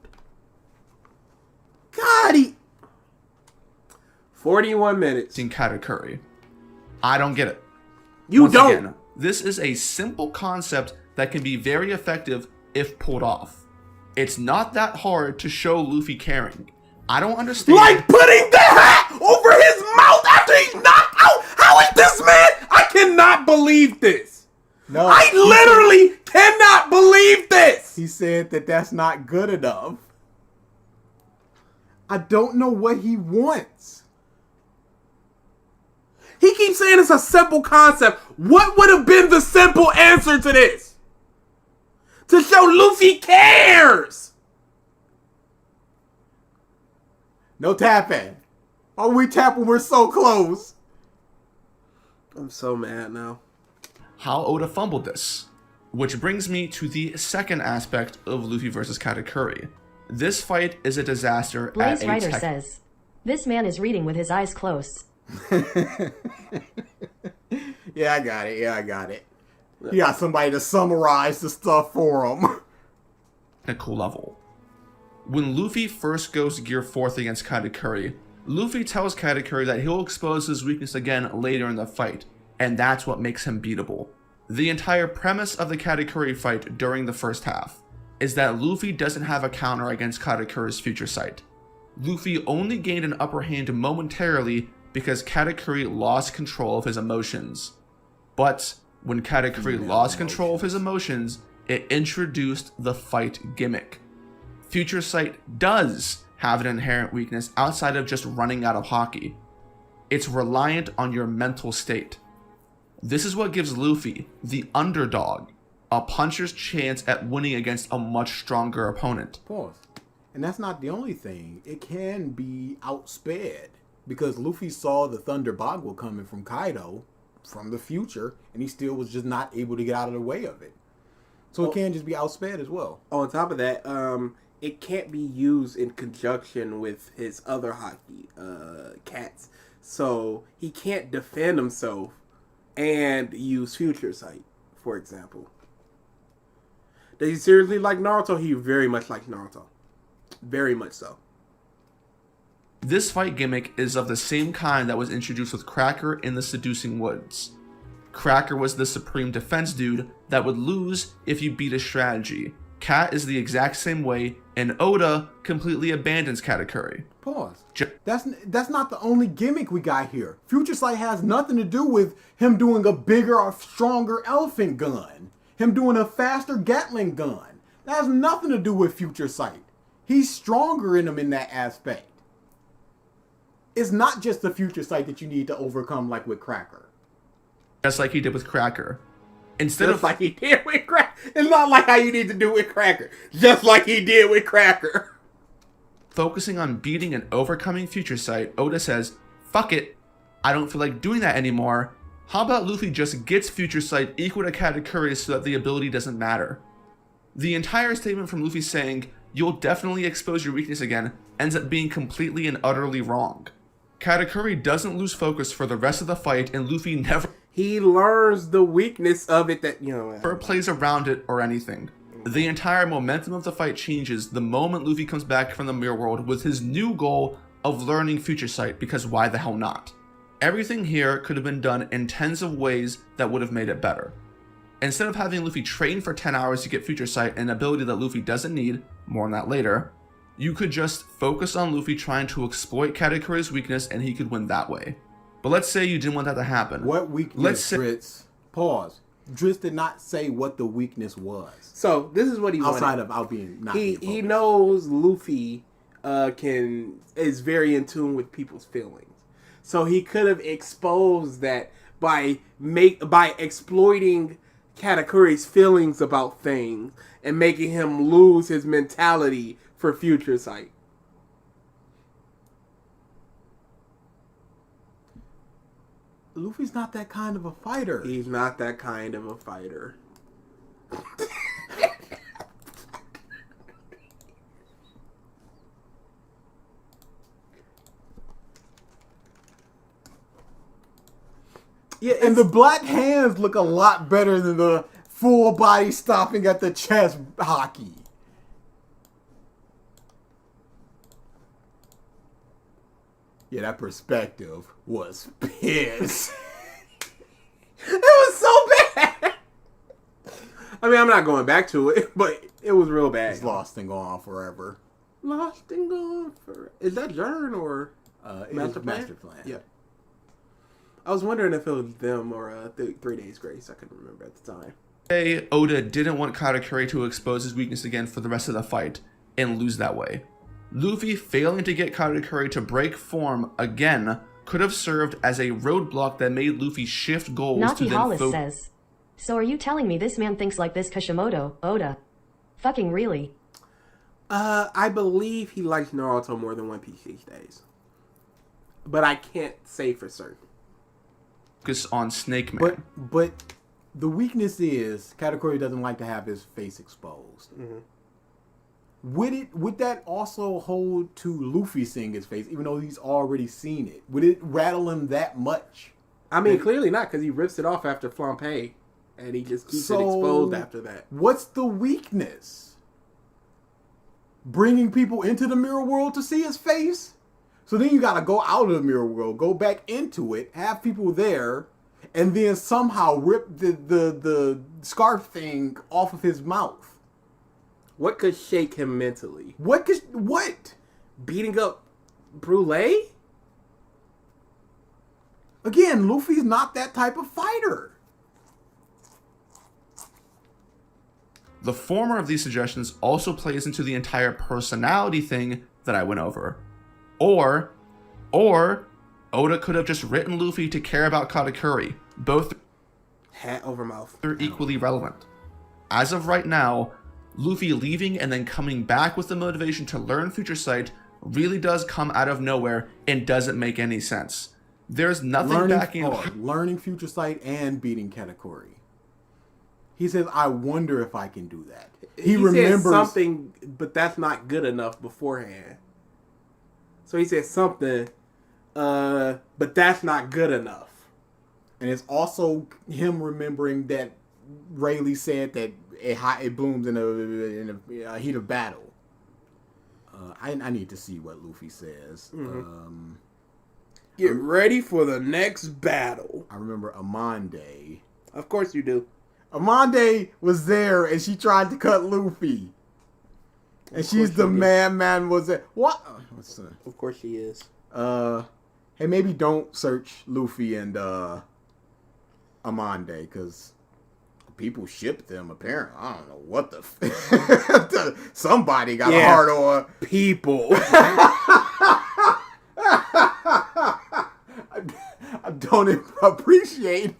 God, 41 minutes. In Katakuri. I don't get it. You Once don't. Again, this is a simple concept that can be very effective if pulled off. It's not that hard to show Luffy caring. I don't understand. Like putting the hat over his mouth after he's knocked out. How is this man? I cannot believe this. No, I literally cannot believe this. he said that that's not good enough. I don't know what he wants. He keeps saying it's a simple concept. What would have been the simple answer to this? To show Luffy cares. No tapping. Why we tap when we're so close? I'm so mad now. How Oda fumbled this. Which brings me to the second aspect of Luffy versus Katakuri. This fight is a disaster Blaze at a Rider says, this man is reading with his eyes closed. Yeah, I got it. He got somebody to summarize the stuff for him. technical level. When Luffy first goes Gear 4th against Katakuri, Luffy tells Katakuri that he'll expose his weakness again later in the fight, and that's what makes him beatable. The entire premise of the Katakuri fight during the first half is that Luffy doesn't have a counter against Katakuri's future sight. Luffy only gained an upper hand momentarily because Katakuri lost control of his emotions. But when Katakuri lost control of his emotions, it introduced the fight gimmick. Future sight does have an inherent weakness outside of just running out of hockey. It's reliant on your mental state. This is what gives Luffy, the underdog, a puncher's chance at winning against a much stronger opponent. Pause. And that's not the only thing. It can be outsped. Because Luffy saw the Thunder Bagua coming from Kaido from the future, and he still was just not able to get out of the way of it. So it can just be outsped as well. On top of that, it can't be used in conjunction with his other hockey cats. So he can't defend himself and use Future Sight, for example. Does he seriously like Naruto? He very much likes Naruto. Very much so. This fight gimmick is of the same kind that was introduced with Cracker in the Seducing Woods. Cracker was the supreme defense dude that would lose if you beat a strategy. Cat is the exact same way, and Oda completely abandons Katakuri. Pause. That's not the only gimmick we got here. Future Sight has nothing to do with him doing a bigger or stronger elephant gun. Him doing a faster Gatling gun. That has nothing to do with Future Sight. He's stronger in him in that aspect. It's not just the Future Sight that you need to overcome like with Cracker. Just like he did with Cracker. Just like he did with Cracker. It's not like how you need to do with Cracker. Just like he did with Cracker. Focusing on beating and overcoming Future Sight, Oda says, fuck it, I don't feel like doing that anymore. How about Luffy just gets Future Sight equal to Katakuri so that the ability doesn't matter? The entire statement from Luffy saying, you'll definitely expose your weakness again, ends up being completely and utterly wrong. Katakuri doesn't lose focus for the rest of the fight, and Luffy never He learns the weakness of it that, plays around it or anything. The entire momentum of the fight changes the moment Luffy comes back from the mirror world with his new goal of learning Future Sight, because why the hell not? Everything here could have been done in tens of ways that would have made it better. Instead of having Luffy train for 10 hours to get Future Sight, an ability that Luffy doesn't need, more on that later, you could just focus on Luffy trying to exploit Katakuri's weakness and he could win that way. But let's say you didn't want that to happen. What weakness, Drizzt? Pause. Drizzt did not say what the weakness was. So this is what he outside wanted. of out being not he being focused. he knows Luffy is very in tune with people's feelings. So he could have exposed that by exploiting Katakuri's feelings about things and making him lose his mentality for Future Sight. Luffy's not that kind of a fighter. He's not that kind of a fighter. Yeah, and the black hands look a lot better than the full body stopping at the chest hockey. Yeah, that perspective was pissed. It was so bad. I mean, I'm not going back to it, but it was real bad. It's lost and gone forever. Lost and gone forever. Is that Jern or Master Plan? Yeah. I was wondering if it was them or 3 Days Grace. I couldn't remember at the time. Say Oda didn't want Katakuri to expose his weakness again for the rest of the fight and lose that way. Luffy failing to get Katakuri to break form again could have served as a roadblock that made Luffy shift goals Nati to then Hollis says, so are you telling me this man thinks like this Kishimoto, Oda? Fucking really? I believe he likes Naruto more than One Piece these days. But I can't say for certain. Focus on Snake Man. But the weakness is Katakuri doesn't like to have his face exposed. Mm-hmm. Would that also hold to Luffy seeing his face, even though he's already seen it? Would it rattle him that much? I mean, clearly not, because he rips it off after Flampe, and he just keeps it exposed after that. What's the weakness? Bringing people into the mirror world to see his face? So then you gotta go out of the mirror world, go back into it, have people there, and then somehow rip the scarf thing off of his mouth. What could shake him mentally? What? Beating up Brule? Again, Luffy's not that type of fighter. The former of these suggestions also plays into the entire personality thing that I went over. Or Oda could have just written Luffy to care about Katakuri. Both Hat over mouth. are equally relevant. As of right now, Luffy leaving and then coming back with the motivation to learn Future Sight really does come out of nowhere and doesn't make any sense. There's nothing backing up. Learning Future Sight and beating Katakuri. He says, I wonder if I can do that. He remembers said something, but that's not good enough beforehand. So he said something, but that's not good enough. And it's also him remembering that Rayleigh said that it blooms in a heat of battle. I need to see what Luffy says. Get ready for the next battle. I remember Amande. Of course you do. Amande was there and she tried to cut Luffy. And she's the man was there. What? Of course she is. Hey, maybe don't search Luffy and Amande, because people ship them, apparently. I don't know what the... Somebody got a hard on. People. I don't appreciate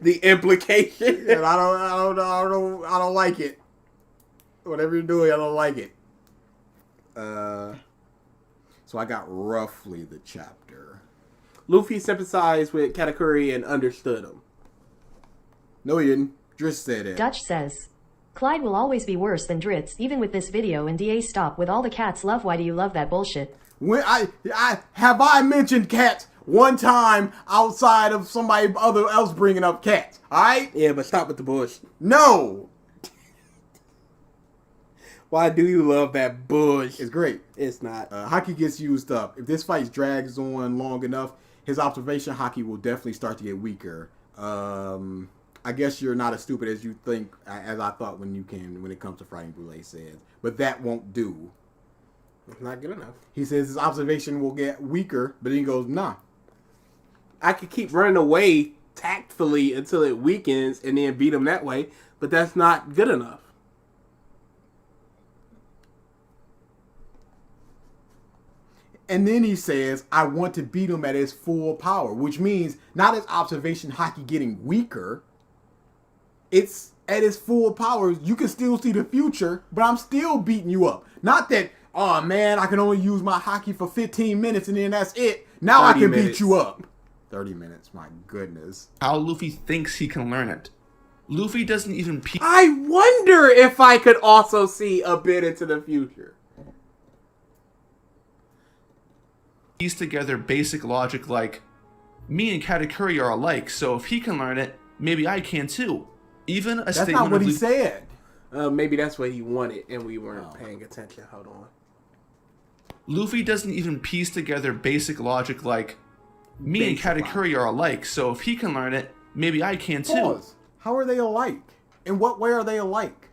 the implication. And I don't like it. Whatever you're doing, I don't like it. So I got roughly the chapter. Luffy sympathized with Katakuri and understood him. No, he didn't. Drizzt said it. Dutch says, Clyde will always be worse than Drizzt, even with this video and DA stop with all the cats love. Why do you love that bullshit? When I mentioned cats one time outside of somebody else bringing up cats? All right? Yeah, but stop with the bush. No. Why do you love that bush? It's great. It's not. Haki gets used up. If this fight drags on long enough, his observation Haki will definitely start to get weaker. I guess you're not as stupid as you think, as I thought when it comes to fighting, Boulay says. But that won't do. It's not good enough. He says his observation will get weaker, but then he goes, nah. I could keep running away tactfully until it weakens and then beat him that way, but that's not good enough. And then he says, I want to beat him at his full power, which means not his observation Haki getting weaker. It's at his full power. You can still see the future, but I'm still beating you up. Not that, oh man, I can only use my Haki for 15 minutes and then that's it. Now I can beat you up. 30 minutes, my goodness. How Luffy thinks he can learn it. Luffy doesn't even I wonder if I could also see a bit into the future. piece together basic logic like, me and Katakuri are alike, so if he can learn it, maybe I can too. Even a That's statement not what of he said. Maybe that's what he wanted and we weren't paying attention. Hold on. Luffy doesn't even piece together basic logic like, me and Katakuri are alike, so if he can learn it, maybe I can too. Pause. How are they alike? In what way are they alike?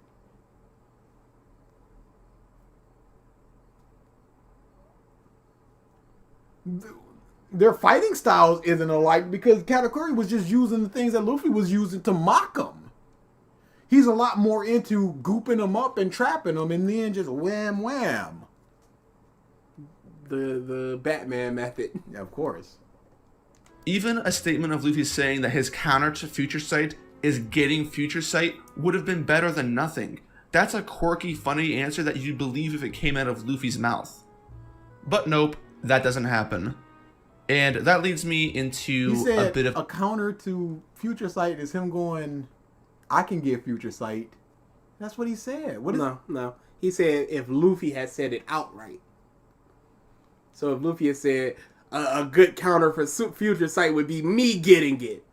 Their fighting styles isn't alike because Katakuri was just using the things that Luffy was using to mock him. He's a lot more into gooping them up and trapping them and then just wham wham. The Batman method. Yeah, of course. Even a statement of Luffy saying that his counter to Future Sight is getting Future Sight would have been better than nothing. That's a quirky, funny answer that you'd believe if it came out of Luffy's mouth. But nope, that doesn't happen. And that leads me into He said a bit of a counter to Future Sight is him going, I can get Future Sight. That's what he said. What is No. He said if Luffy had said it outright. So if Luffy had said a good counter for Future Sight would be me getting it.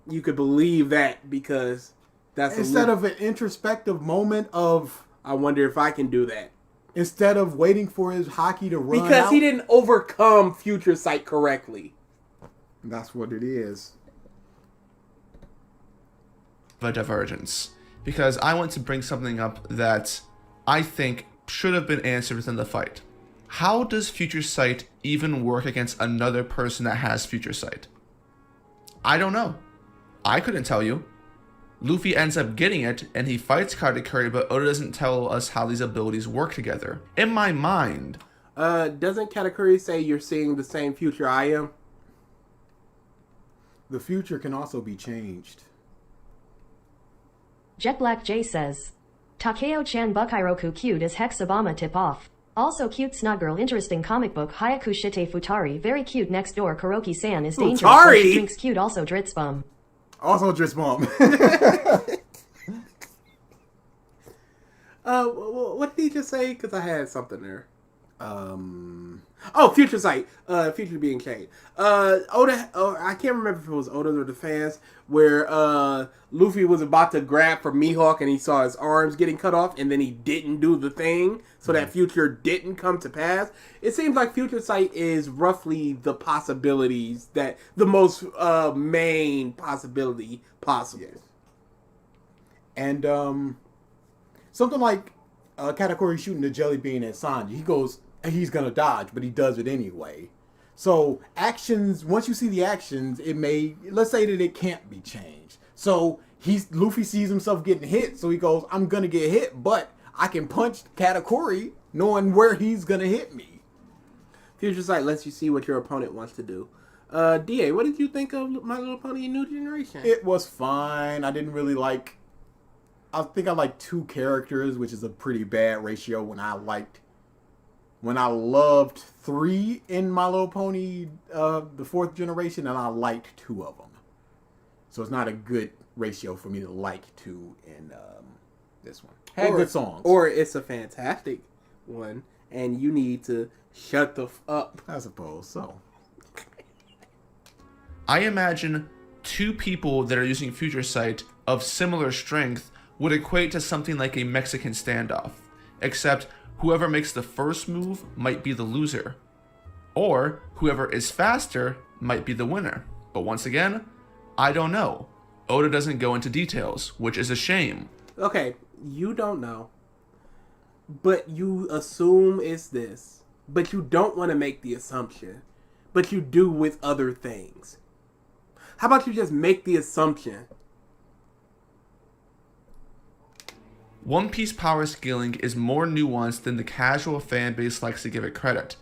You could believe that because that's instead of an introspective moment of, I wonder if I can do that. Instead of waiting for his Haki to run Because out? he didn't overcome Future Sight correctly. That's what it is. a divergence. Because I want to bring something up that I think should have been answered within the fight. How does Future Sight even work against another person that has Future Sight? I don't know. I couldn't tell you. Luffy ends up getting it, and he fights Katakuri, but Oda doesn't tell us how these abilities work together. In my mind... doesn't Katakuri say you're seeing the same future I am? The future can also be changed. Jet Black J says, Takeo-chan Bukairoku cute as Hex Obama tip off. Also cute snuggle interesting comic book Hayaku Shite Futari very cute next door Kuroki-san is dangerous but she drinks cute also Drizzt bum. Also Drizzt bum. What did he just say? Because I had something there. Oh, Future Sight. Future being Kane. Oda. Oh, I can't remember if it was Oda or the fans where Luffy was about to grab for Mihawk and he saw his arms getting cut off and then he didn't do the thing, so that Future didn't come to pass. It seems like Future Sight is roughly the possibilities that the most main possibility possible. Yes. And something like Katakuri shooting the jelly bean at Sanji. He goes, he's gonna dodge, but he does it anyway. So actions, once you see the actions, it may, let's say that it can't be changed. So Luffy sees himself getting hit, so he goes, I'm gonna get hit, but I can punch Katakuri knowing where he's gonna hit me. Future Sight lets you see what your opponent wants to do. DA, what did you think of My Little Pony New Generation? It was fine. I didn't really like, I think I liked 2 characters, which is a pretty bad ratio when I loved 3 in My Little Pony, the 4th generation, and I liked 2 of them. So it's not a good ratio for me to like 2 in this one. Had good songs. Or it's a fantastic one, and you need to shut the up. I suppose so. I imagine 2 people that are using Future Sight of similar strength would equate to something like a Mexican standoff, except whoever makes the first move might be the loser, or whoever is faster might be the winner. But once again, I don't know. Oda doesn't go into details, which is a shame. Okay, you don't know, but you assume it's this, but you don't want to make the assumption, but you do with other things. How about you just make the assumption? One Piece power scaling is more nuanced than the casual fan base likes to give it credit,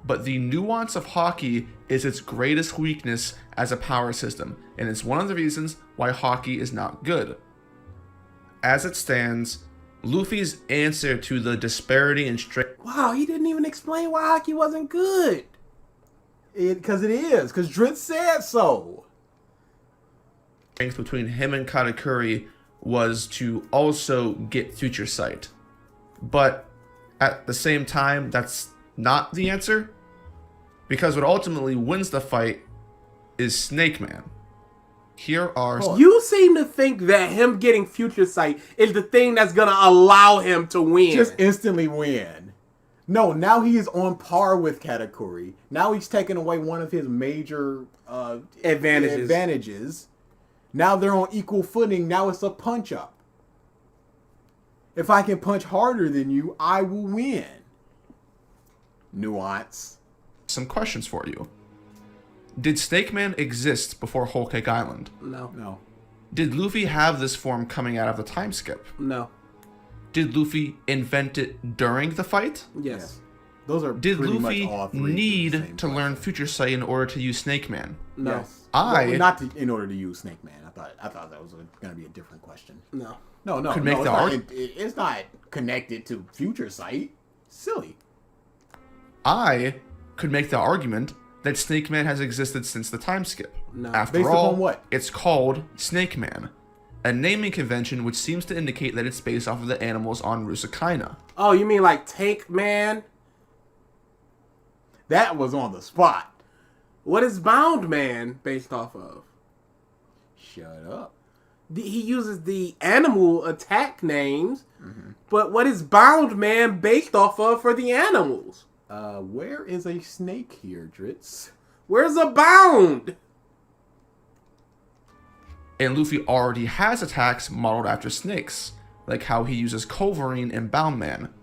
but the nuance of hockey is its greatest weakness as a power system, and it's one of the reasons why hockey is not good. As it stands, Luffy's answer to the disparity in strength Wow, he didn't even explain why hockey wasn't good. Because it is. Because Drizzt said so. between him and Katakuri was to also get Future Sight. But at the same time, that's not the answer. Because what ultimately wins the fight is Snake Man. Here are... You seem to think that him getting Future Sight is the thing that's going to allow him to win. Just instantly win. No, now he is on par with Katakuri. Now he's taken away one of his major advantages. Now they're on equal footing. Now it's a punch-up. If I can punch harder than you, I will win. Nuance. Some questions for you. Did Snake Man exist before Whole Cake Island? No. Did Luffy have this form coming out of the time skip? No. Did Luffy invent it during the fight? Yes. Those are Did pretty Luffy much all three need to learn Future Sight in order to use Snake Man? No. Yes. I- Well, not in order to use Snake Man. I thought that was going to be a different question. No. No. Could make it's the not, argument. it's not connected to Future Sight. Silly. I could make the argument that Snake Man has existed since the time skip. No. After Based all, upon what? It's called Snake Man, a naming convention which seems to indicate that it's based off of the animals on Rusakaina. Oh, you mean like Tank Man? That was on the spot. What is Bound Man based off of? Shut up. He uses the animal attack names, but what is Bound Man based off of for the animals? Where is a snake here, Drizzt? Where's a Bound? And Luffy already has attacks modeled after snakes, like how he uses Culverine in Bound Man.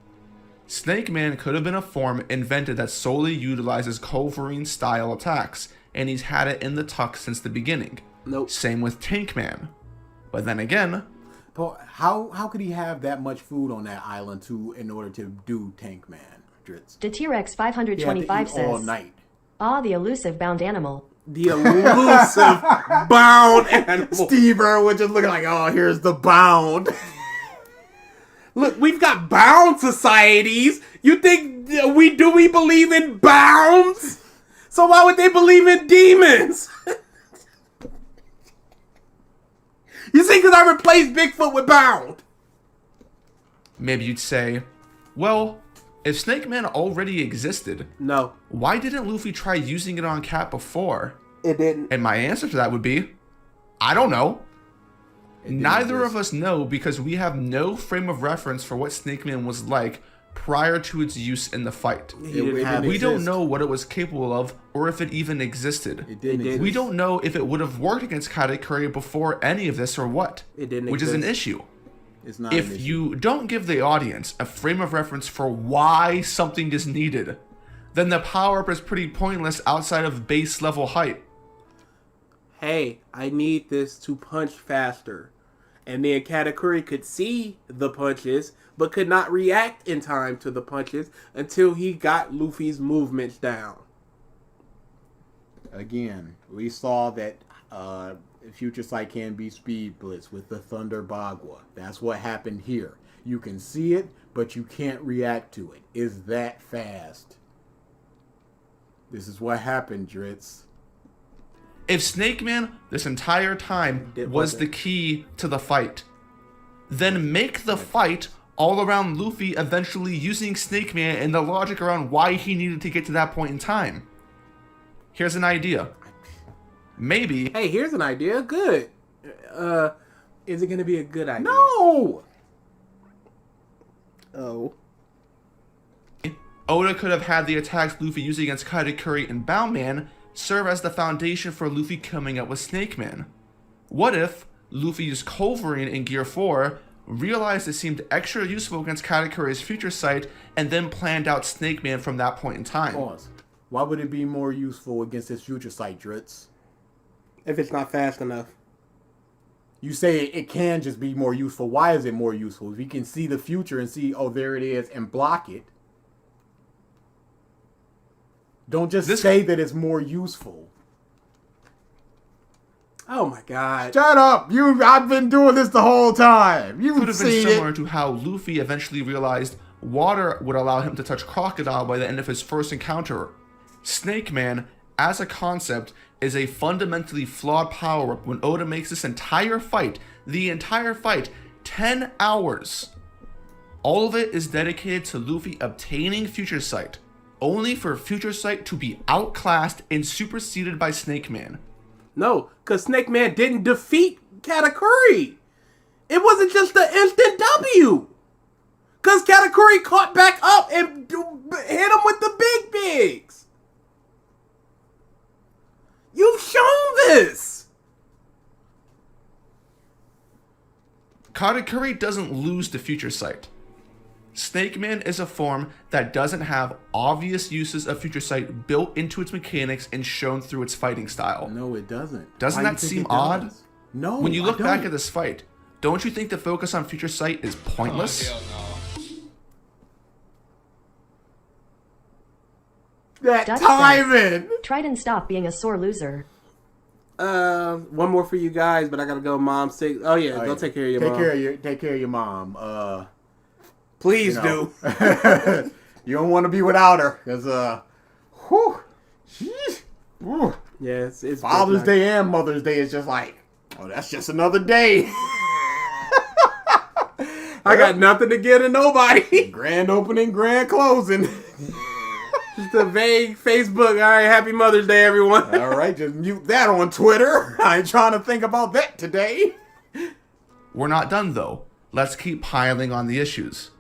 Snake Man could have been a form invented that solely utilizes Culverine-style attacks, and he's had it in the tuck since the beginning. Nope. Same with Tank Man. But then again, Paul, how could he have that much food on that island in order to do Tank Man, Drizzt? The T-Rex He had to 525 eat all says, night. "Ah, the elusive bound animal." The elusive Bound animal. Steve Irwin just looking like, oh, here's the Bound. Look, we've got bound societies. You think we believe in bounds? So why would they believe in demons? You see, because I replaced Bigfoot with Bound. maybe you'd say, well, If Snake Man already existed, No, why didn't Luffy try using it on Cat before? it didn't. And my answer to that would be, I don't know. Neither exist. of us know because we have no frame of reference for what Snake Man was like prior to its use in the fight. He didn't have We it. don't know what it was capable of or if it even existed. It didn't It did. exist. We don't know if it would have worked against Katakuri before any of this or what. It didn't which is an exist. issue. It's not If an issue. you don't give the audience a frame of reference for why something is needed, then the power-up is pretty pointless outside of base level height. Hey, I need this to punch faster. And then Katakuri could see the punches, but could not react in time to the punches until he got Luffy's movements down. Again, we saw that Future Sight can be Speed Blitz with the Thunder Bagua. That's what happened here. You can see it, but you can't react to it. It's that fast. This is what happened, Drizzt. If Snake Man this entire time It was wasn't. the key to the fight, then make the fight all around Luffy eventually using Snake Man and the logic around why he needed to get to that point in time. Here's an idea. Maybe Hey, here's an idea. Good. Is it going to be a good idea? No! Oh. Oda could have had the attacks Luffy used against Katakuri and Boundman serve as the foundation for Luffy coming up with Snake Man. What if Luffy used Culverin in Gear 4, realized it seemed extra useful against Katakuri's Future Sight, and then planned out Snake Man from that point in time? Pause. Why would it be more useful against his Future Sight, Drizzt? If it's not fast enough. You say it can just be more useful. Why is it more useful? If he can see the future and see, oh, there it is, and block it. Don't just say that it's more useful. Oh my god. Shut up! I've been doing this the whole time. Could You've have been seen similar it. to how Luffy eventually realized water would allow him to touch Crocodile by the end of his first encounter. Snake Man, as a concept, is a fundamentally flawed power-up when Oda makes this entire fight, the entire fight, 10 hours. All of it is dedicated to Luffy obtaining Future Sight, only for Future Sight to be outclassed and superseded by Snake Man. No, because Snake Man didn't defeat Katakuri. It wasn't just the instant W. Because Katakuri caught back up and hit him with the big bigs. You've shown this. Katakuri doesn't lose to Future Sight. Snake Man is a form that doesn't have obvious uses of Future Sight built into its mechanics and shown through its fighting style. No, it doesn't. Doesn't Why do that you think seem it odd? does? No. When you look I back don't. at this fight, don't you think the focus on Future Sight is pointless? That Dutch timing! Tried and stop being a sore loser. One more for you guys, but I gotta go. Mom's sick. Oh yeah, go take care of your mom. Take care of your mom. Please You know. do. You don't want to be without her, cause whew, sheesh, whew. Yes, it's Father's good Day and Mother's Day is just like, oh, that's just another day. I got nothing to give to nobody. Grand opening, grand closing. Just a vague Facebook. All right, happy Mother's Day, everyone. All right, just mute that on Twitter. I ain't trying to think about that today. We're not done though. Let's keep piling on the issues.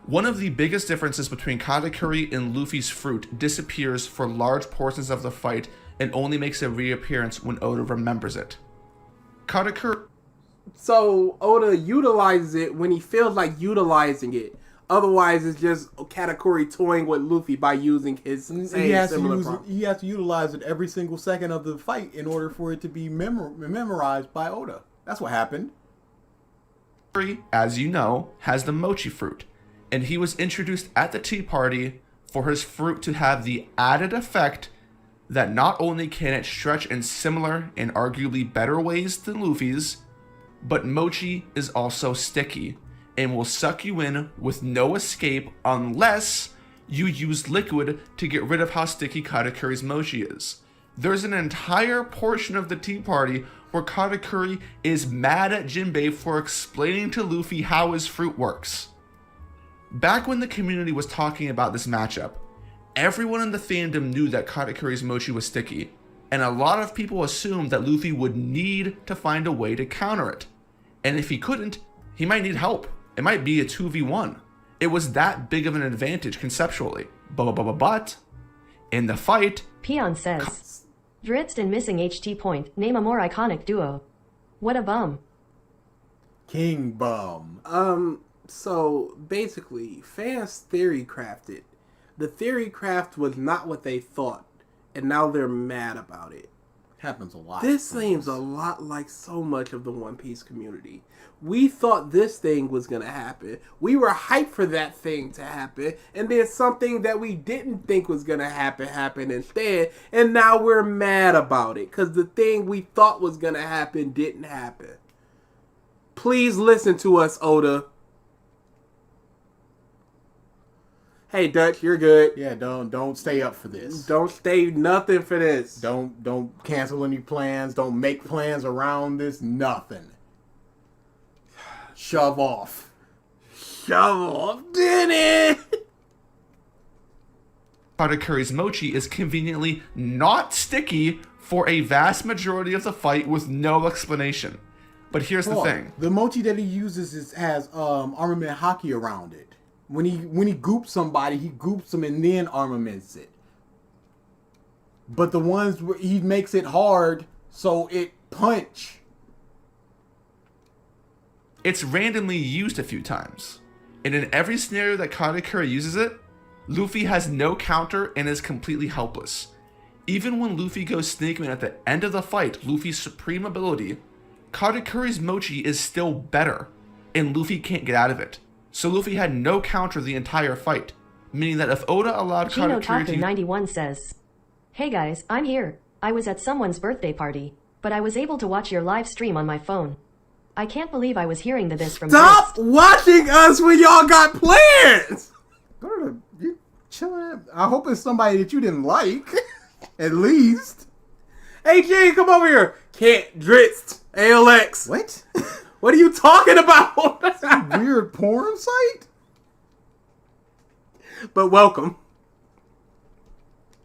One of the biggest differences between Katakuri and Luffy's fruit disappears for large portions of the fight and only makes a reappearance when Oda remembers it. Katakuri... So Oda utilizes it when he feels like utilizing it. Otherwise, it's just Katakuri toying with Luffy by using his same He has similar to utilize it every single second of the fight in order for it to be memorized by Oda. That's what happened. as you know, has the mochi fruit, and he was introduced at the tea party for his fruit to have the added effect that not only can it stretch in similar and arguably better ways than Luffy's, but mochi is also sticky and will suck you in with no escape unless you use liquid to get rid of how sticky Katakuri's mochi is. There's an entire portion of the tea party where Katakuri is mad at Jinbei for explaining to Luffy how his fruit works. Back when the community was talking about this matchup, everyone in the fandom knew that Katakuri's mochi was sticky, and a lot of people assumed that Luffy would need to find a way to counter it. And if he couldn't, he might need help. It might be a 2v1. It was that big of an advantage conceptually. But in the fight, Peon says, Drizzt and missing HT point. Name a more iconic duo. What a bum. King Bum. So basically, fans theory crafted. The theory craft was not what they thought, and now they're mad about it. Happens a lot. This seems a lot like so much of the One Piece community. We thought this thing was going to happen. We were hyped for that thing to happen. And then something that we didn't think was going to happen happened instead. And now we're mad about it. Because the thing we thought was going to happen didn't happen. Please listen to us, Oda. Hey, Dutch, you're good. Yeah, don't stay up for this. Don't stay nothing for this. Don't cancel any plans. Don't make plans around this. Nothing. Shove off. Shove off, did it? Katakuri's mochi is conveniently not sticky for a vast majority of the fight with no explanation. But here's the thing. The mochi that he uses has armament hockey around it. When he goops somebody, he goops them and then armaments it. But the ones where he makes it hard so it punch. It's randomly used a few times. And in every scenario that Katakuri uses it, Luffy has no counter and is completely helpless. Even when Luffy goes Snakeman at the end of the fight, Luffy's supreme ability, Katakuri's mochi is still better, and Luffy can't get out of it. So Luffy had no counter the entire fight, meaning that if Oda allowed Katakuri to... 91 says, Hey guys, I'm here. I was at someone's birthday party, but I was able to watch your live stream on my phone. I can't believe I was hearing this from Stop Drizzt. watching us when y'all got plans! You chilling. I hope it's somebody that you didn't like, at least. Hey, G, come over here. Can't Drizzt. ALX. What? What are you talking about? Weird porn site? But welcome.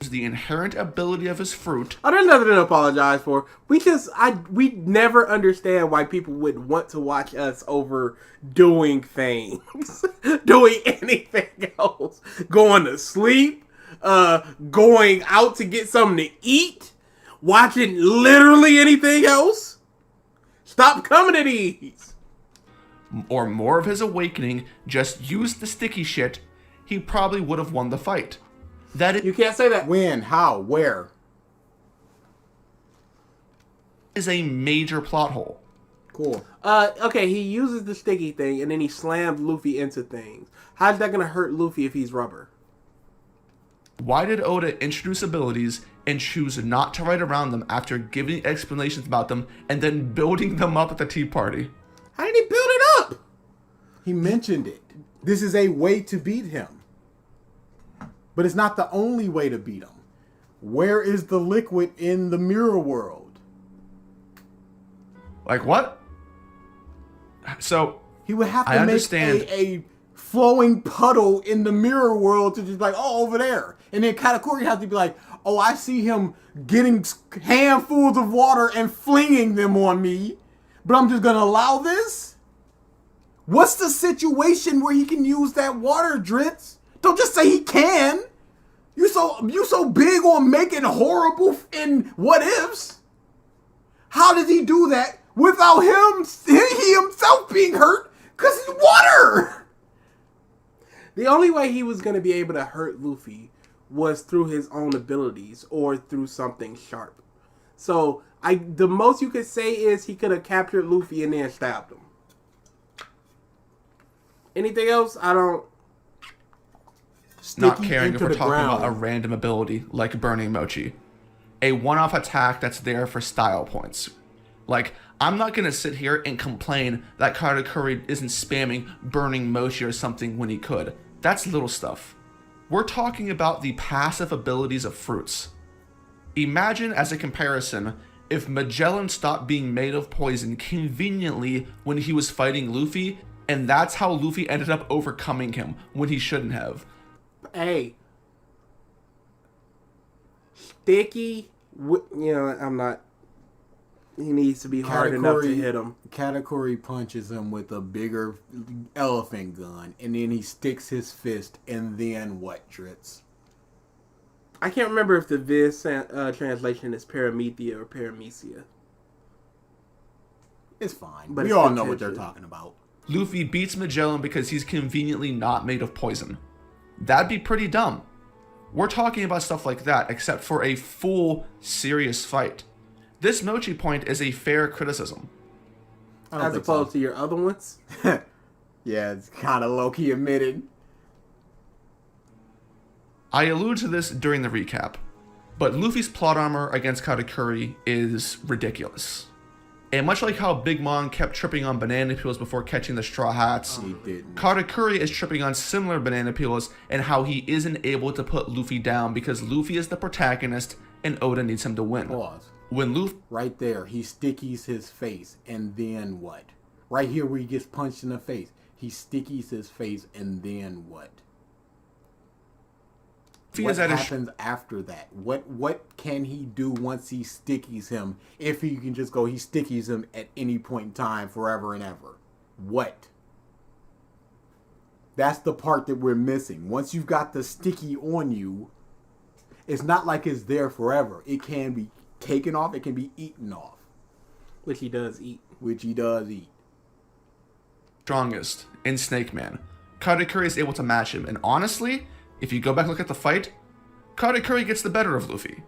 the inherent ability of his fruit. Oh, there's nothing to apologize for. We never understand why people would want to watch us over doing things. Doing anything else. Going to sleep. Going out to get something to eat. Watching literally anything else. Stop coming to these. Or more of his awakening, just used the sticky shit, he probably would have won the fight. You can't say that. When? How? Where? Is a major plot hole. Cool. Okay, he uses the sticky thing and then he slammed Luffy into things. How's that gonna hurt Luffy if he's rubber? Why did Oda introduce abilities and choose not to write around them after giving explanations about them and then building them up at the tea party? How did he build it up? He mentioned it. This is a way to beat him. But it's not the only way to beat him. Where is the liquid in the mirror world? Like what? So He would have I to make understand. a flowing puddle in the mirror world to just like, oh, over there. And then Katakuri has to be like, oh, I see him getting handfuls of water and flinging them on me. But I'm just going to allow this? What's the situation where he can use that water, Drizzt? Don't just say he can. You so big on making horrible and what ifs. How does he do that without he himself being hurt? Because he's water. The only way he was going to be able to hurt Luffy was through his own abilities or through something sharp. So the most you could say is he could have captured Luffy and then stabbed him. Anything else? I don't. not Sticky caring if into we're the talking about a ground. random ability like burning mochi. A one-off attack that's there for style points. Like, I'm not going to sit here and complain that Katakuri isn't spamming burning mochi or something when he could. That's little stuff. We're talking about the passive abilities of fruits. Imagine, as a comparison, if Magellan stopped being made of poison conveniently when he was fighting Luffy, And that's how Luffy ended up overcoming him when he shouldn't have. Hey. Sticky, I'm not. He needs to be hard enough to hit him. Katakuri punches him with a bigger elephant gun, and then he sticks his fist, and then what, Drizzt? I can't remember if the Viz translation is Paramethea or Paramecia. It's fine. But we it's all know what contentious. they're talking about. Luffy beats Magellan because he's conveniently not made of poison. That'd be pretty dumb. We're talking about stuff like that, except for a full, serious fight. This Mochi point is a fair criticism. As opposed to your other ones? Yeah, it's kind of low-key admitted. I allude to this during the recap, but Luffy's plot armor against Katakuri is ridiculous. And much like how Big Mom kept tripping on banana peels before catching the Straw Hats, He didn't. Katakuri is tripping on similar banana peels and how he isn't able to put Luffy down because Luffy is the protagonist and Oda needs him to win. Pause. When Luffy... Right there, he stickies his face, and then what? Right here where he gets punched in the face, he stickies his face, and then what? What happens after that? What can he do once he stickies him? If he can just go, he stickies him at any point in time, forever and ever. What? That's the part that we're missing. Once you've got the sticky on you, it's not like it's there forever. It can be taken off. It can be eaten off. Which he does eat. Which he does eat. strongest in Snake Man, Katakuri is able to match him. And honestly, if you go back and look at the fight, Katakuri gets the better of Luffy.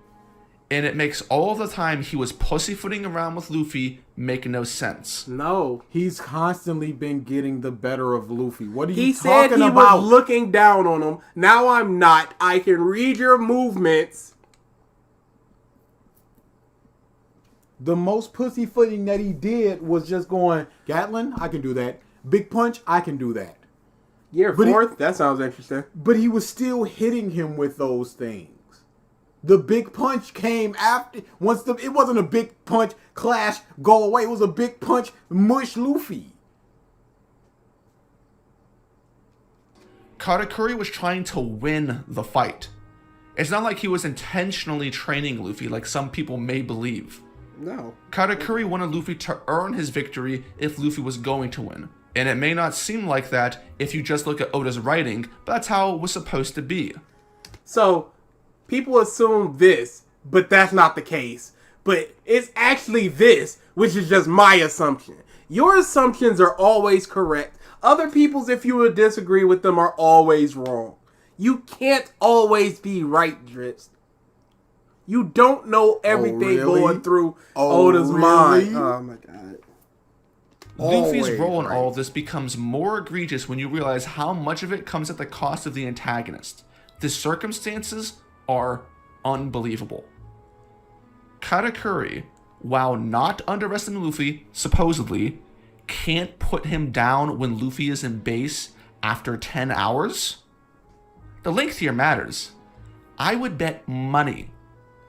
And it makes all the time he was pussyfooting around with Luffy make no sense. No. He's constantly been getting the better of Luffy. What are you He talking said he about? was looking down on him. Now I'm not. I can read your movements. The most pussyfooting that he did was just going, Gatlin, I can do that. Big Punch, I can do that. Year But fourth? That sounds interesting. But he was still hitting him with those things. The big punch came after. It wasn't a big punch clash go away. It was a big punch mush Luffy. Katakuri was trying to win the fight. It's not like he was intentionally training Luffy like some people may believe. No. Katakuri wanted Luffy to earn his victory if Luffy was going to win. And it may not seem like that if you just look at Oda's writing, but that's how it was supposed to be. So, people assume this, but that's not the case. But it's actually this, which is just my assumption. Your assumptions are always correct. Other people's, if you would disagree with them, are always wrong. You can't always be right, Drizzt. You don't know everything going through Oda's mind. Oh my god. Luffy's Always role in right. all of this becomes more egregious when you realize how much of it comes at the cost of the antagonist. The circumstances are unbelievable. Katakuri, while not underestimating Luffy, supposedly, can't put him down when Luffy is in base after 10 hours? The length here matters. I would bet money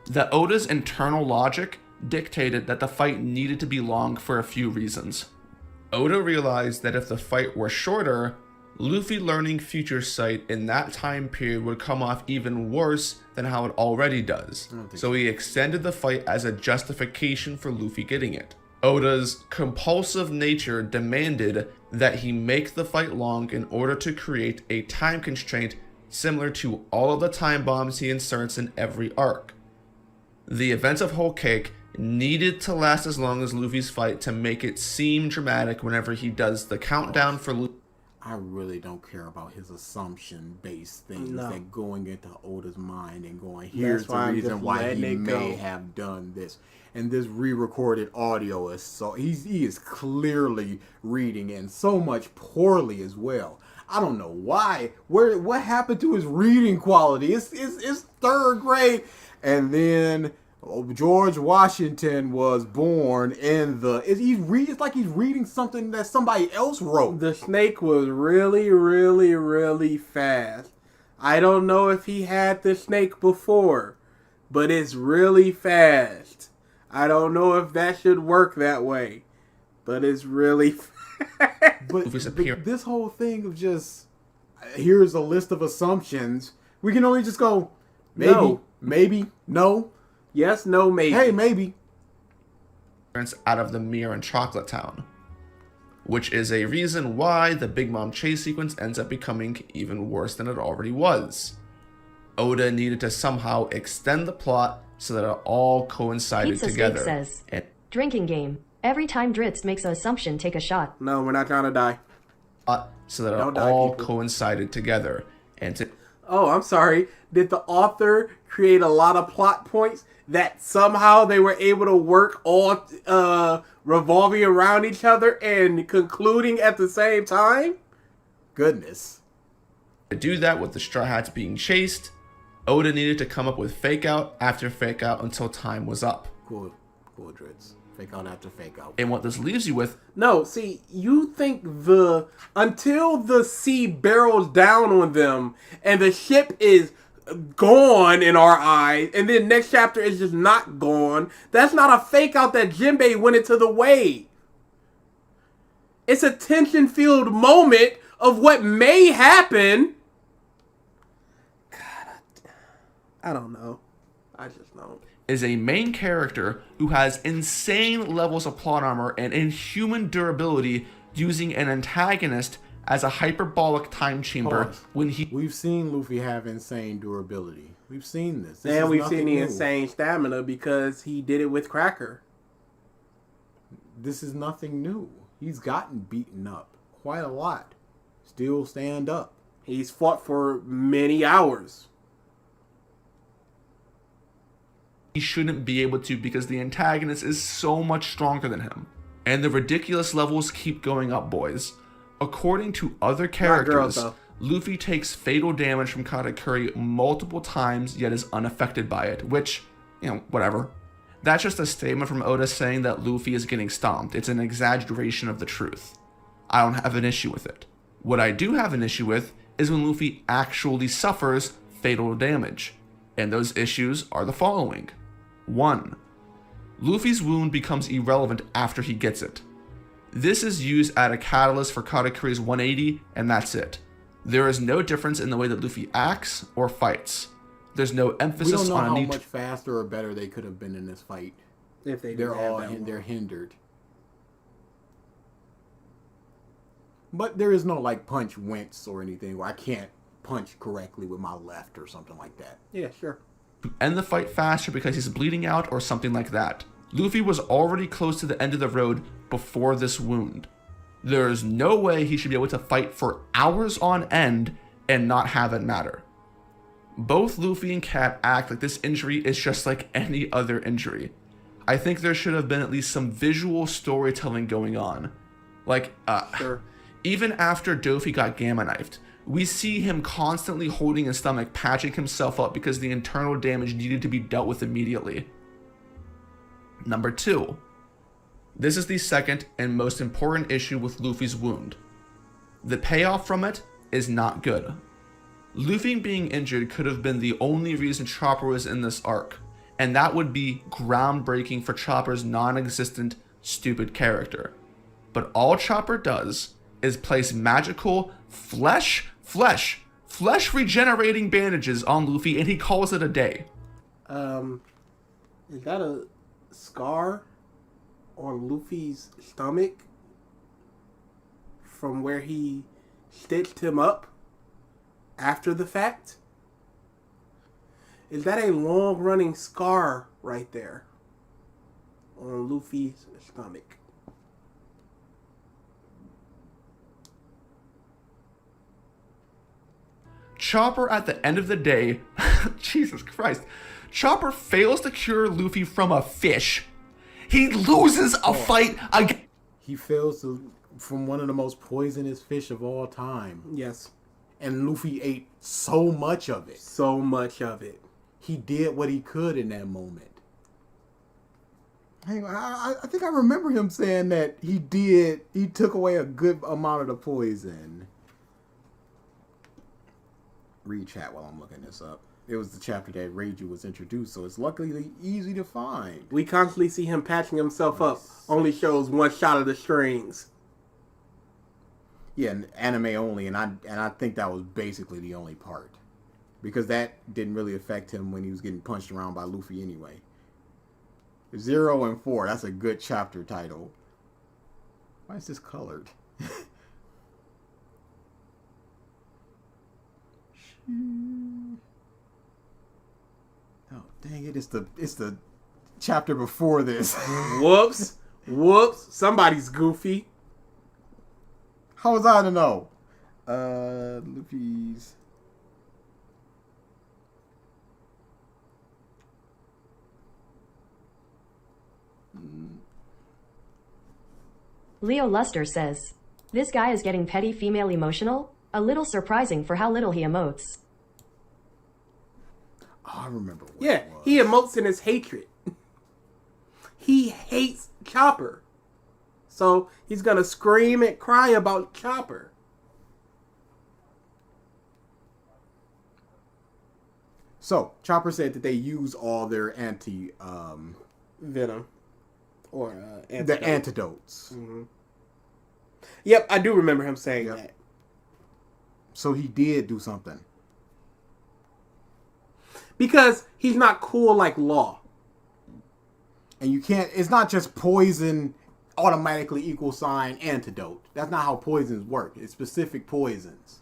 that Oda's internal logic dictated that the fight needed to be long for a few reasons. Oda realized that if the fight were shorter, Luffy learning Future Sight in that time period would come off even worse than how it already does. So he extended the fight as a justification for Luffy getting it. Oda's compulsive nature demanded that he make the fight long in order to create a time constraint similar to all of the time bombs he inserts in every arc. The events of Whole Cake needed to last as long as Luffy's fight to make it seem dramatic whenever he does the countdown for Luffy. I really don't care about his assumption-based things that going into Oda's mind and going, here's the reason why he may have done this. And this re-recorded audio is so he is clearly reading and so much poorly as well. I don't know why. What happened to his reading quality? It's third grade. And then George Washington was born in the... It's like he's reading something that somebody else wrote. The snake was really, really, really fast. I don't know if he had the snake before, but it's really fast. I don't know if that should work that way, but it's really fast. Luffy's appearance. But this whole thing of just, here's a list of assumptions. We can only just go, maybe, No. maybe, no. Yes, no, maybe. Hey, maybe. Out of the mirror in Chocolate Town, which is a reason why the Big Mom chase sequence ends up becoming even worse than it already was. Oda needed to somehow extend the plot so that it all coincided Pizza together. Steak says, And drinking game. Every time Drizzt makes an assumption, take a shot. No, we're not gonna die. so that Don't it die, all people. coincided together. And to Oh, I'm sorry. Did the author create a lot of plot points that somehow they were able to work all revolving around each other and concluding at the same time? Goodness. do that with the Straw Hats being chased, Oda needed to come up with fake out after fake out until time was up. Cool Drizzt. Fake out after fake out. And what this leaves you with, No, see, you think until the sea barrels down on them and the ship is gone in our eyes, and then next chapter is just not gone, that's not a fake out that Jinbei went into the wave. It's a tension-filled moment of what may happen. God, I don't know. I just don't. is a main character who has insane levels of plot armor and inhuman durability using an antagonist as a hyperbolic time chamber Pause. when he We've seen Luffy have insane durability. We've seen this. This And is we've seen nothing the new. insane stamina because he did it with Cracker. This is nothing new. He's gotten beaten up quite a lot. Still stand up. He's fought for many hours. shouldn't be able to because the antagonist is so much stronger than him. And the ridiculous levels keep going up, boys. According to other characters, though. Luffy takes fatal damage from Katakuri multiple times yet is unaffected by it, which, whatever. That's just a statement from Oda saying that Luffy is getting stomped. It's an exaggeration of the truth. I don't have an issue with it. What I do have an issue with is when Luffy actually suffers fatal damage. And those issues are the following. 1. Luffy's wound becomes irrelevant after he gets it. This is used as a catalyst for Katakuri's 180, and that's it. There is no difference in the way that Luffy acts or fights. There's no We emphasis don't know on a how need much faster or better they could have been in this fight. If they They're didn't have all that one. they're hindered. But there is no punch wince or anything where I can't punch correctly with my left or something like that. Yeah, sure. to end the fight faster because he's bleeding out or something like that. Luffy was already close to the end of the road before this wound. There is no way he should be able to fight for hours on end and not have it matter. Both Luffy and Cat act like this injury is just like any other injury. I think there should have been at least some visual storytelling going on. Sure. Even after Dofi got gamma knifed, we see him constantly holding his stomach, patching himself up because the internal damage needed to be dealt with immediately. Number 2. This is the second and most important issue with Luffy's wound. The payoff from it is not good. Luffy being injured could have been the only reason Chopper was in this arc, and that would be groundbreaking for Chopper's non-existent, stupid character. But all Chopper does is place magical flesh regenerating bandages on Luffy, and he calls it a day. Is that a scar on Luffy's stomach from where he stitched him up after the fact? Is that a long-running scar right there on Luffy's stomach? Chopper, at the end of the day, Jesus Christ, Chopper fails to cure Luffy from a fish. He loses a fight again. He fails from one of the most poisonous fish of all time. Yes. And Luffy ate so much of it. So much of it. He did what he could in that moment. I think I remember him saying that he took away a good amount of the poison. Read chat while I'm looking this up. It was the chapter that Reiju was introduced, so it's luckily easy to find. We constantly see him patching himself up. Only shows one shot of the strings. Yeah, anime only, and I think that was basically the only part. Because that didn't really affect him when he was getting punched around by Luffy anyway. 0 and 4, that's a good chapter title. Why is this colored? Oh, dang it, it's the chapter before this. Whoops. Somebody's goofy. How was I to know? Luffy's... Leo Luster says, "This guy is getting petty female emotional? A little surprising for how little he emotes." Oh, I remember what Yeah, it was. he emotes in his hatred. He hates Chopper. So he's gonna scream and cry about Chopper. So, Chopper said that they use all their Venom. Or antidote. the antidotes. Mm-hmm. Yep, I do remember him saying that. So he did do something. Because he's not cool like Law. And you can't, it's not just poison automatically equal sign antidote. That's not how poisons work. It's specific poisons.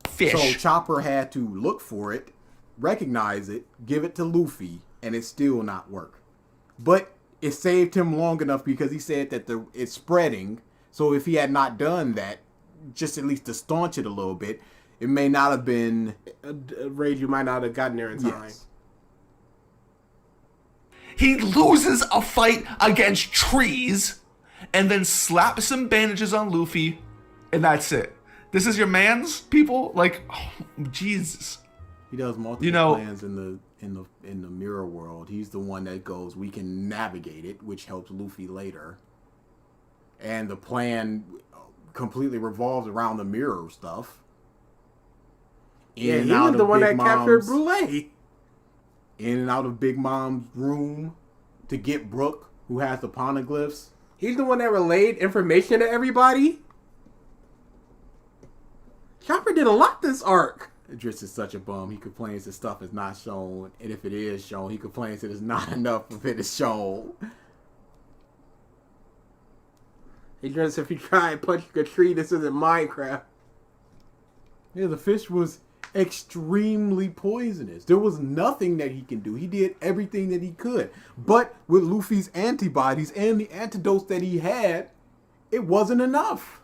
Fish. So Chopper had to look for it, recognize it, give it to Luffy, and it still not work. But it saved him long enough because he said that it's spreading. So if he had not done that, just at least to staunch it a little bit, it may not have been... Rage, you might not have gotten there in time. Yes. He loses a fight against trees and then slaps some bandages on Luffy, and that's it. This is your man's, people? Like, oh, Jesus. He does multiple plans in the mirror world. He's the one that goes, we can navigate it, which helps Luffy later. And the plan completely revolves around the mirror stuff. Yeah, he was the one that captured Brule. In and out of Big Mom's room to get Brook, who has the poneglyphs. He's the one that relayed information to everybody. Chopper did a lot this arc. Drizzt is such a bum. He complains that stuff is not shown, and if it is shown, he complains that it's not enough if it is shown. He Drizzt, if you try and punch a tree, this isn't Minecraft. Yeah, the fish was extremely poisonous. There was nothing that he can do. He did everything that he could. But with Luffy's antibodies and the antidotes that he had, it wasn't enough.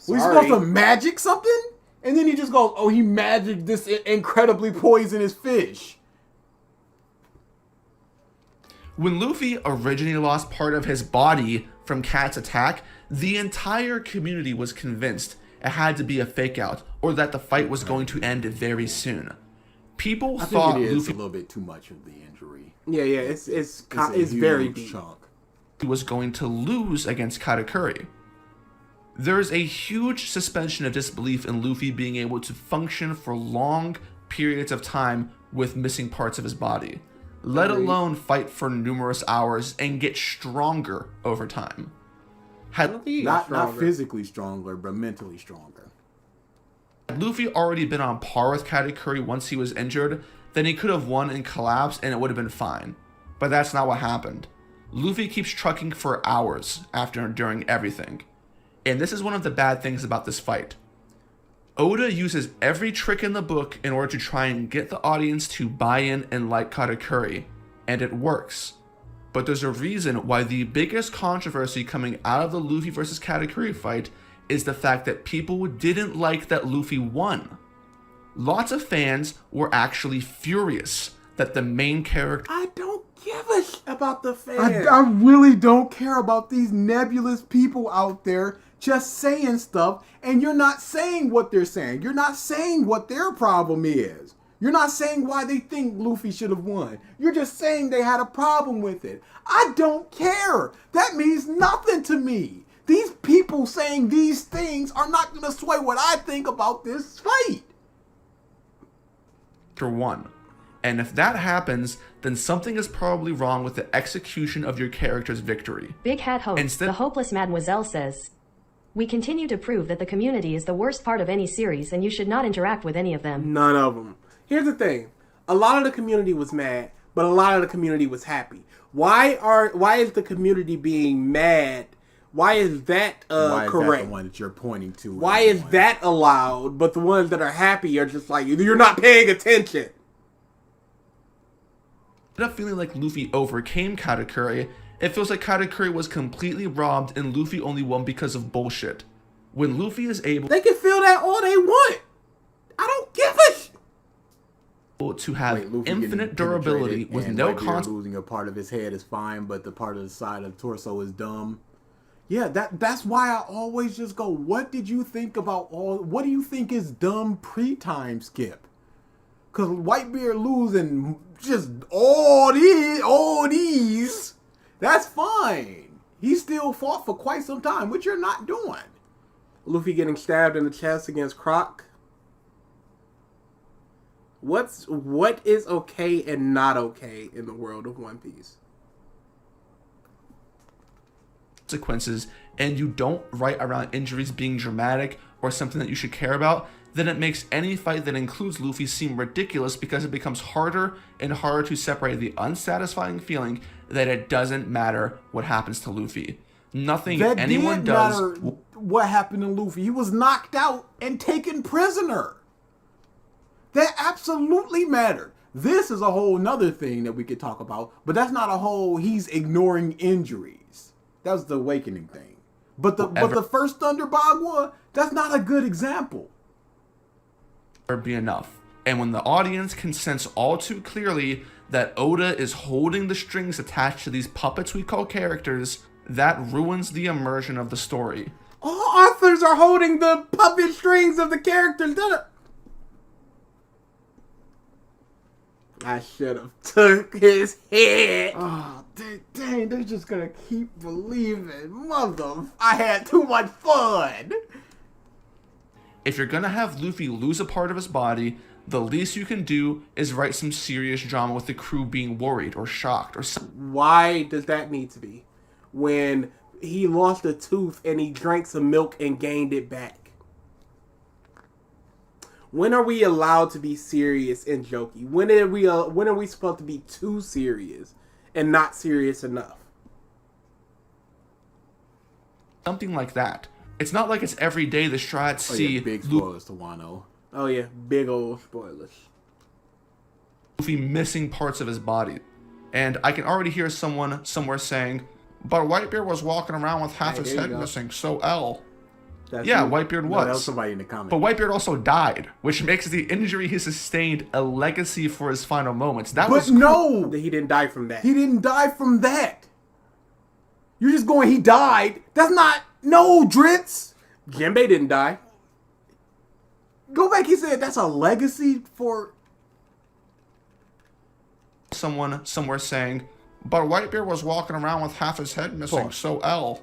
Was he supposed to magic something? And then he just goes, oh, he magicked this incredibly poisonous fish. When Luffy originally lost part of his body from Cat's attack, the entire community was convinced it had to be a fake out or that the fight was going to end very soon. People thought think it is Luffy a little bit too much of the injury. Yeah, it's a very huge deep. chunk. was going to lose against Katakuri. There's a huge suspension of disbelief in Luffy being able to function for long periods of time with missing parts of his body, let alone fight for numerous hours and get stronger over time. Not physically stronger, but mentally stronger. Had Luffy already been on par with Katakuri once he was injured, then he could have won and collapsed and it would have been fine. But that's not what happened. Luffy keeps trucking for hours after enduring everything. And this is one of the bad things about this fight. Oda uses every trick in the book in order to try and get the audience to buy in and like Katakuri, and it works. But there's a reason why the biggest controversy coming out of the Luffy versus Katakuri fight is the fact that people didn't like that Luffy won. Lots of fans were actually furious that the main character... I don't give a shit about the fans. I really don't care about these nebulous people out there just saying stuff, and you're not saying what they're saying. You're not saying what their problem is. You're not saying why they think Luffy should have won. You're just saying they had a problem with it. I don't care. That means nothing to me. These people saying these things are not going to sway what I think about this fight. won. And if that happens, then something is probably wrong with the execution of your character's victory. Big Hat Hope, Instead- the hopeless mademoiselle says, We continue to prove that the community is the worst part of any series and you should not interact with any of them. None of them. Here's the thing. A lot of the community was mad, but a lot of the community was happy. Why is the community being mad? Why is that Why is correct? that the one that you're pointing to? Why is that allowed, but the ones that are happy are just like, you're not paying attention? Instead of feeling like Luffy overcame Katakuri, it feels like Katakuri was completely robbed and Luffy only won because of bullshit. When Luffy is able They can feel that all they want. I don't give a to have Luffy infinite getting durability penetrated with and no Whitebeard consequences. losing a part of his head is fine, but the part of the side of the torso is dumb. Yeah, that's why I always just go, what did you think about what do you think is dumb pre-time skip? Because Whitebeard losing just all these, that's fine. He still fought for quite some time, which you're not doing. Luffy getting stabbed in the chest against Croc. What is okay and not okay in the world of One Piece? Consequences, and you don't write around injuries being dramatic or something that you should care about, then it makes any fight that includes Luffy seem ridiculous because it becomes harder and harder to separate the unsatisfying feeling that it doesn't matter what happens to Luffy. Nothing That anyone did does. matter what happened to Luffy. He was knocked out and taken prisoner. That absolutely mattered. This is a whole nother thing that we could talk about, but that's not a whole he's ignoring injuries. That was the awakening thing. But the first Thunderbog one, that's not a good example. Be enough. And when the audience can sense all too clearly that Oda is holding the strings attached to these puppets we call characters, that ruins the immersion of the story. All authors are holding the puppet strings of the characters. I should have took his head. Oh, dang, they're just gonna keep believing. I had too much fun. If you're gonna have Luffy lose a part of his body, the least you can do is write some serious drama with the crew being worried or shocked or something. Why does that need to be? When he lost a tooth and he drank some milk and gained it back. When are we allowed to be serious and jokey? When are we supposed to be too serious and not serious enough? Something like that. It's not like it's every day the Strats see Big spoilers to Wano. Oh yeah, big old spoilers. Luffy missing parts of his body. And I can already hear someone somewhere saying, but Whitebeard was walking around with half his head missing, so L. That's Yeah, you. Whitebeard was. That was somebody in the comments. But Whitebeard also died, which makes the injury he sustained a legacy for his final moments. That was no, He didn't die from that. he didn't die from that. You're just going, he died. That's not, no, Drizzt. Jinbei didn't die. Go back, he said that's a legacy for... someone somewhere saying, but Whitebeard was walking around with half his head missing, Pause. so L.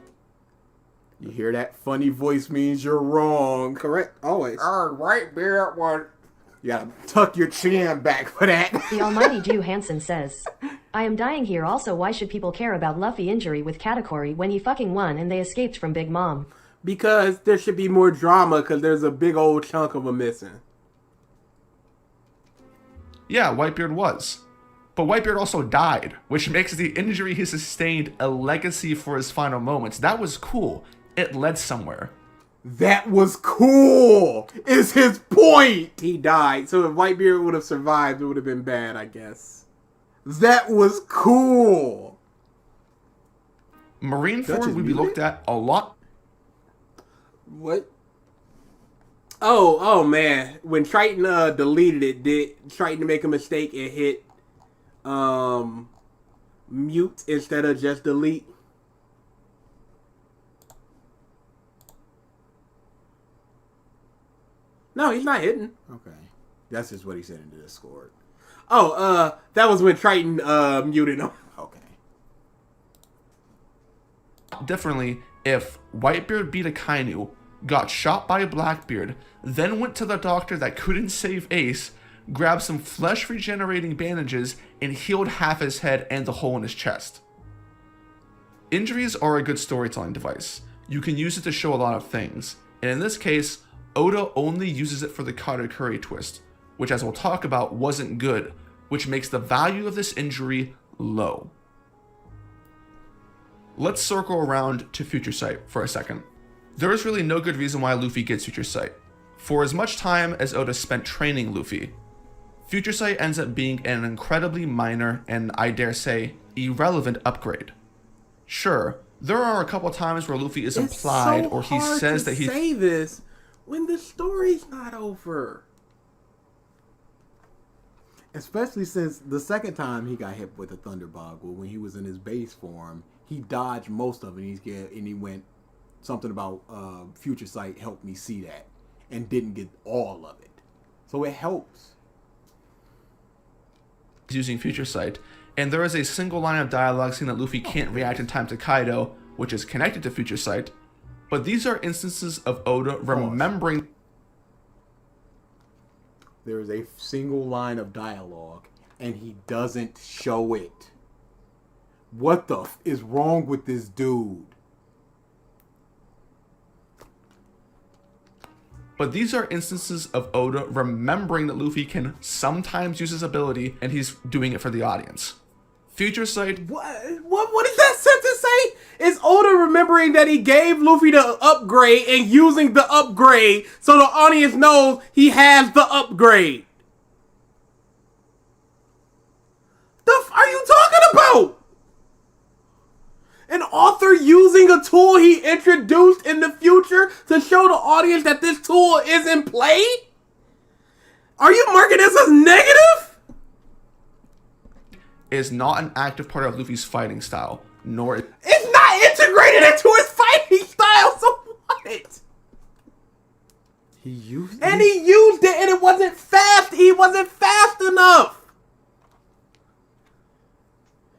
You hear that? Funny voice means you're wrong. Correct, always. Whitebeard one. You gotta tuck your chin back for that. The almighty Dew Hansen says, I am dying here. Also, why should people care about Luffy injury with Katakuri when he fucking won and they escaped from Big Mom? Because there should be more drama because there's a big old chunk of them missing. Yeah, Whitebeard was. But Whitebeard also died, which makes the injury he sustained a legacy for his final moments. That was cool. It led somewhere. That was cool, is his point. He died, so if Whitebeard would have survived, it would have been bad, I guess. That was cool. Marineford would be looked at a lot. What? Oh man. When Triton deleted it, did Triton make a mistake and hit mute instead of just delete? No, he's not hitting. Okay. That's just what he said in the Discord. Oh, that was when Triton muted him. Okay. Differently, if Whitebeard beat a Kainu, got shot by Blackbeard, then went to the doctor that couldn't save Ace, grabbed some flesh regenerating bandages, and healed half his head and the hole in his chest. Injuries are a good storytelling device. You can use it to show a lot of things, and in this case, Oda only uses it for the Katakuri twist, which as we'll talk about wasn't good, which makes the value of this injury low. Let's circle around to Future Sight for a second. There is really no good reason why Luffy gets Future Sight. For as much time as Oda spent training Luffy, Future Sight ends up being an incredibly minor and, I dare say, irrelevant upgrade. Sure, there are a couple times where Luffy is implied so or he hard says to that he say this when the story's not over. Especially since the second time he got hit with a Thunderbug, when he was in his base form, he dodged most of it, and he went something about Future Sight helped me see that, and didn't get all of it. So it helps. using Future Sight, and there is a single line of dialogue saying that Luffy can't react in time to Kaido, which is connected to Future Sight, but these are instances of Oda remembering. There is a single line of dialogue, and he doesn't show it. What the f is wrong with this dude? But these are instances of Oda remembering that Luffy can sometimes use his ability, and he's doing it for the audience. Future Sight. What is that sentence say? Is Oda remembering that he gave Luffy the upgrade and using the upgrade so the audience knows he has the upgrade? The f are you talking about? An author using a tool he introduced in the future to show the audience that this tool is in play? Are you marking this as negative? Is not an active part of Luffy's fighting style, nor It's not integrated into his fighting style, so what? He used And he used it and it wasn't fast. He wasn't fast enough.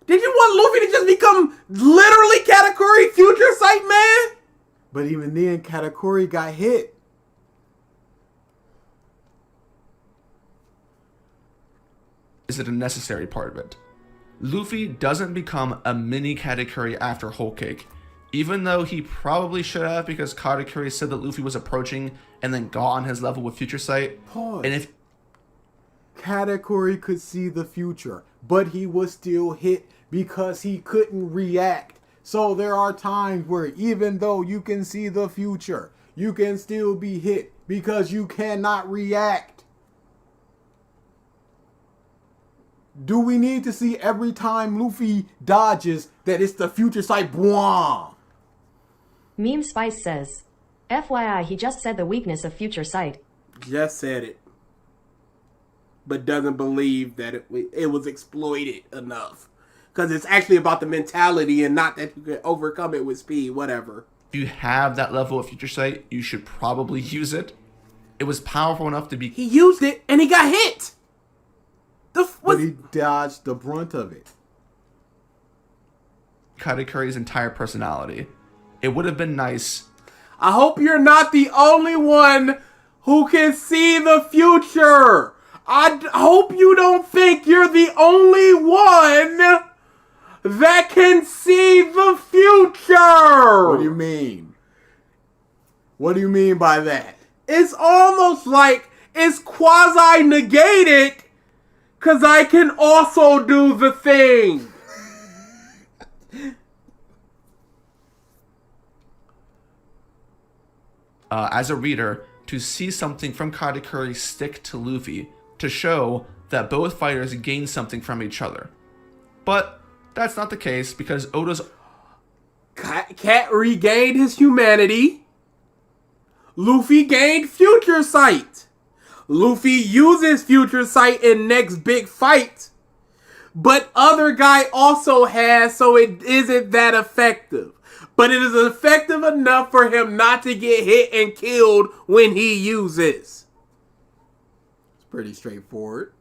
Did you want Luffy to just become literally Katakuri Future Sight Man? But even then, Katakuri got hit. is it a necessary part of it. Luffy doesn't become a mini Katakuri after Whole Cake, even though he probably should have, because Katakuri said that Luffy was approaching and then got on his level with Future Sight. Pause. And if Katakuri could see the future, but he was still hit because he couldn't react. So there are times where even though you can see the future, you can still be hit because you cannot react. Do we need to see every time Luffy dodges that it's the Future Sight? Bwah! Meme Spice says, FYI, he just said the weakness of Future Sight. Just said it. But doesn't believe that it was exploited enough. Because it's actually about the mentality and not that you can overcome it with speed, whatever. you have that level of Future Sight, you should probably use it. It was powerful enough to be... He used it and he got hit. But he dodged the brunt of it. Katakuri's entire personality. It would have been nice. I hope you're not the only one who can see the future. I hope you don't think you're the only one that can see the future. What do you mean? What do you mean by that? It's almost like it's quasi-negated because I can also do the thing. As a reader, to see something from Katakuri stick to Luffy to show that both fighters gain something from each other. But that's not the case because Oda's... Cat regained his humanity. Luffy gained Future Sight. Luffy uses Future Sight in next big fight. But other guy also has, so it isn't that effective. But it is effective enough for him not to get hit and killed when he uses. It's pretty straightforward.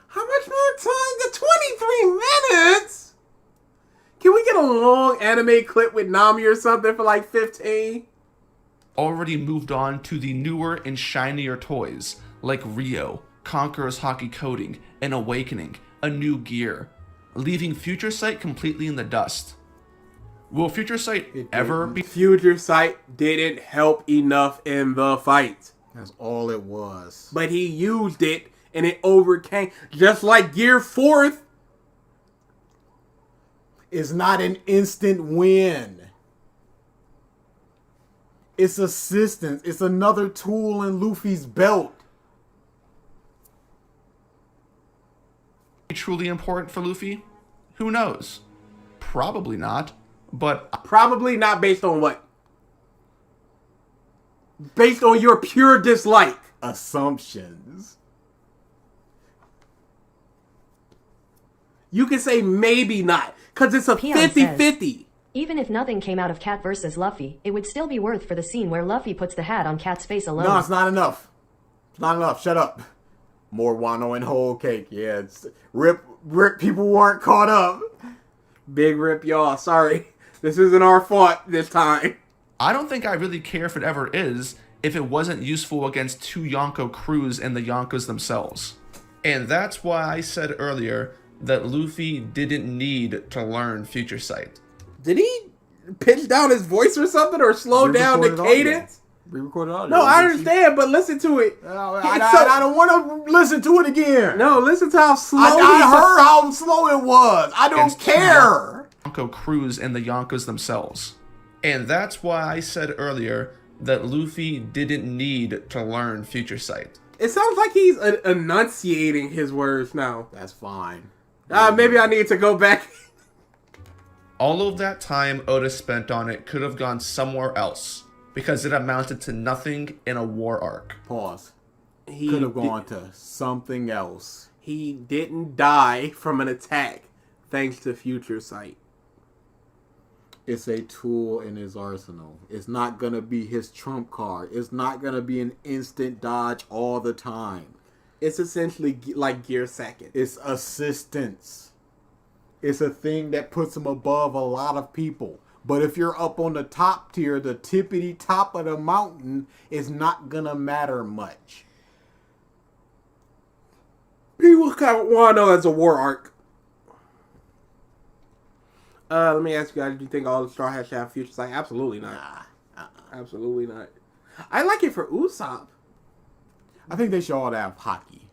How much more time? The 23 minutes? Can we get a long anime clip with Nami or something for like 15? already moved on to the newer and shinier toys like Rio, Conqueror's Hockey Coding, and Awakening, a new gear, leaving Future Sight completely in the dust. Will Future Sight ever be... Future Sight didn't help enough in the fight. That's all it was. But he used it, and it overcame. Just like Gear 4th. It's not an instant win. It's assistance. It's another tool in Luffy's belt. truly important for Luffy? Who knows? Probably not. But probably not based on what? Based on your pure dislike. Assumptions. You can say maybe not, because it's a Peon 50-50. Even if nothing came out of Cat versus Luffy, it would still be worth for the scene where Luffy puts the hat on Cat's face alone. No, it's not enough. It's not enough. Shut up. More Wano and whole cake. Yeah, it's rip people weren't caught up. Big rip, y'all. Sorry. This isn't our fault this time. I don't think I really care if it ever is, if it wasn't useful against two Yonko crews and the Yonkos themselves. And that's why I said earlier that Luffy didn't need to learn Future Sight. Did he pitch down his voice or something, or slow down the cadence? Re-recorded audio. No, I understand, but listen to it. I don't want to listen to it again. No, listen to how slow I heard how slow it was. I don't care. Yonko crews and the Yonkos themselves. And that's why I said earlier that Luffy didn't need to learn Future Sight. It sounds like he's enunciating his words now. That's fine. Maybe I need to go back. All of that time Oda spent on it could have gone somewhere else, because it amounted to nothing in a war arc. Pause. He could have gone to something else. He didn't die from an attack thanks to Future Sight. It's a tool in his arsenal. It's not going to be his trump card. It's not going to be an instant dodge all the time. It's essentially like Gear Second. It's assistance. It's a thing that puts him above a lot of people. But if you're up on the top tier, the tippity top of the mountain, it's not going to matter much. People kind of want to know as a war arc. Let me ask you guys, do you think all the Straw Hats should have Future Sight? Absolutely not. Absolutely not. I like it for Usopp. I think they should all have hockey.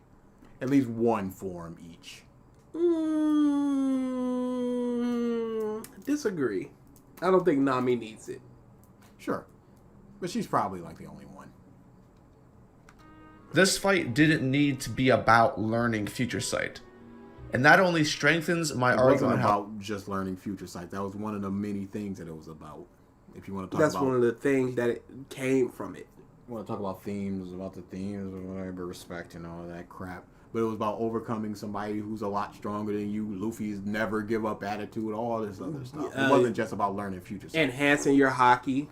At least one form each. Disagree. I don't think Nami needs it. Sure. But she's probably like the only one. This fight didn't need to be about learning Future Sight. And that only strengthens my argument. It wasn't about just learning Future Sight. That was one of the many things that it was about. If you want to talk That's about... one of the things that it came from it. You want to talk about themes, or whatever, respect and all that crap. But it was about overcoming somebody who's a lot stronger than you. Luffy's never give up attitude, all this other stuff. It wasn't just about learning Future Sight. Enhancing your hockey.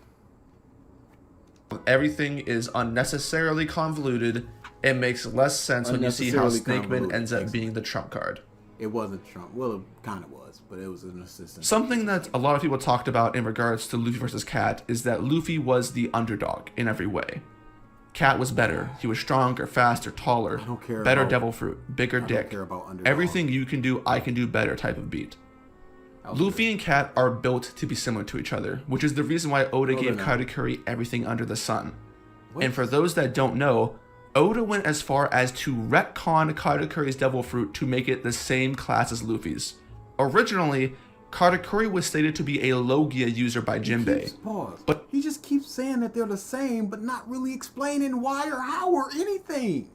Everything is unnecessarily convoluted. It makes less sense when you see how Snakeman ends up being the trump card. It wasn't Trump. Well, it kind of was, but it was an assistant. Something that a lot of people talked about in regards to Luffy versus Cat is that Luffy was the underdog in every way. Cat was better. He was stronger, faster, taller, better devil fruit, bigger dick. Everything you can do, I can do better type of beat. Luffy and Cat are built to be similar to each other, which is the reason why Oda gave Katakuri everything under the sun. And for those that don't know, Oda went as far as to retcon Katakuri's devil fruit to make it the same class as Luffy's. Originally, Katakuri was stated to be a Logia user by Jinbei. But he just keeps saying that they're the same, but not really explaining why or how or anything.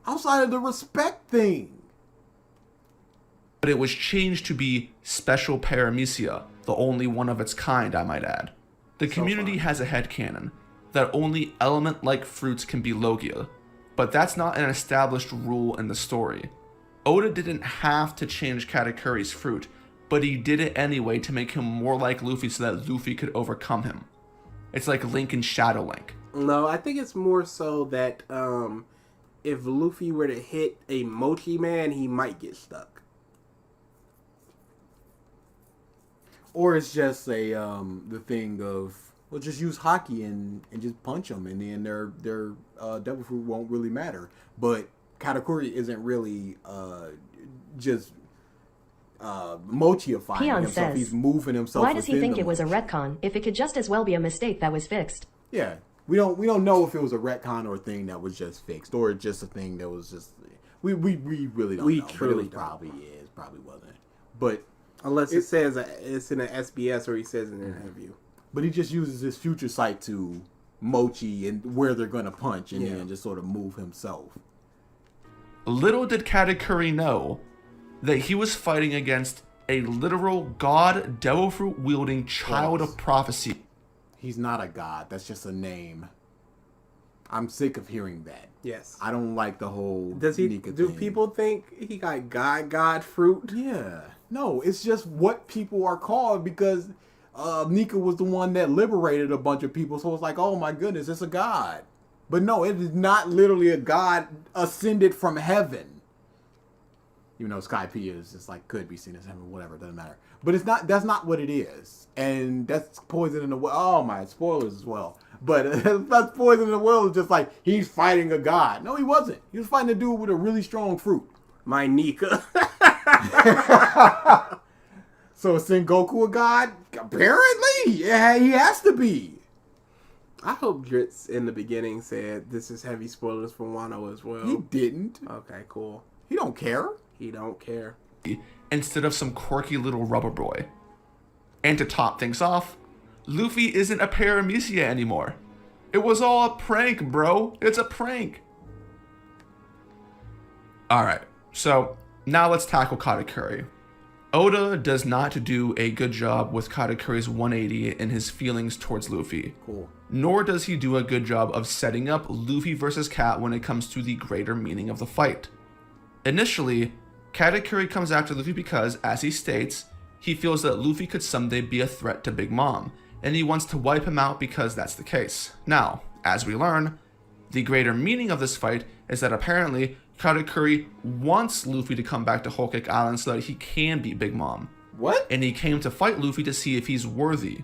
Outside of the respect thing. But it was changed to be Special Paramecia, the only one of its kind, I might add. The community has a headcanon that only element-like fruits can be Logia, but that's not an established rule in the story. Oda didn't have to change Katakuri's fruit, but he did it anyway to make him more like Luffy so that Luffy could overcome him. It's like Link and Shadow Link. No, I think it's more so that if Luffy were to hit a Mochi Man, he might get stuck. Or it's just the thing of, well, just use hockey and just punch them, and then their devil fruit won't really matter. But Katakuri isn't really just mochiifying Peon himself. says, He's moving himself. Why does he within think the it was a mochi. retcon if it could just as well be a mistake that was fixed? Yeah, we don't know if it was a retcon or a thing that was just fixed, or just a thing that was just we really don't know. truly But it don't. probably wasn't. But Unless it says it's in an SBS or he says in an interview. But he just uses his future sight to mochi and where they're gonna punch, and Yeah. then just sort of move himself. Little did Katakuri know that he was fighting against a literal god devil fruit wielding child of prophecy. He's not a god. That's just a name. I'm sick of hearing that. Yes. I don't like the whole. Does he? Nika Do thing. people think he got God fruit? Yeah. No, it's just what people are called because Nika was the one that liberated a bunch of people. So it's like, oh my goodness, it's a god. But no, it is not literally a god ascended from heaven. Even though Sky P is just like could be seen as heaven, whatever, it doesn't matter. But it's not. That's not what it is, and that's poison in the well. Oh my, spoilers as well. But that's poison in the well. Is just like he's fighting a god. No, he wasn't. He was fighting a dude with a really strong fruit. My Nika. So is Sengoku a god? Apparently, yeah, he has to be. I hope Drizzt in the beginning said this is heavy spoilers for Wano as well. He didn't. Okay, cool. He don't care. He don't care. Instead of some quirky little rubber boy. And to top things off, Luffy isn't a paramecia anymore. It was all a prank, bro. It's a prank. Alright, so now let's tackle Katakuri. Oda does not do a good job with Katakuri's 180 in his feelings towards Luffy. Cool. Nor does he do a good job of setting up Luffy versus Cat when it comes to the greater meaning of the fight. Initially, Katakuri comes after Luffy because, as he states, he feels that Luffy could someday be a threat to Big Mom, and he wants to wipe him out because that's the case. Now, as we learn, the greater meaning of this fight is that apparently Katakuri wants Luffy to come back to Whole Cake Island so that he can beat Big Mom. What? And he came to fight Luffy to see if he's worthy.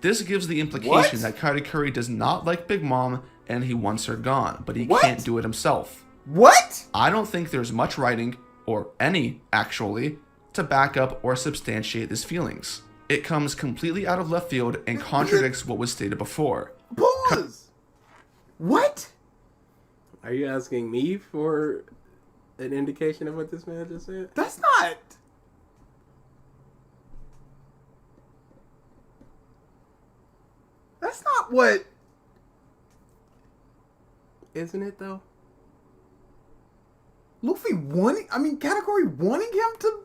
This gives the implication that Katakuri does not like Big Mom and he wants her gone, but he can't do it himself. What? I don't think there's much writing, or any actually, to back up or substantiate his feelings. It comes completely out of left field and contradicts what was stated before. Pause. What? Are you asking me for an indication of what this man just said? That's not. That's not what. Isn't it though? Luffy wanting. I mean, Katakuri wanting him to.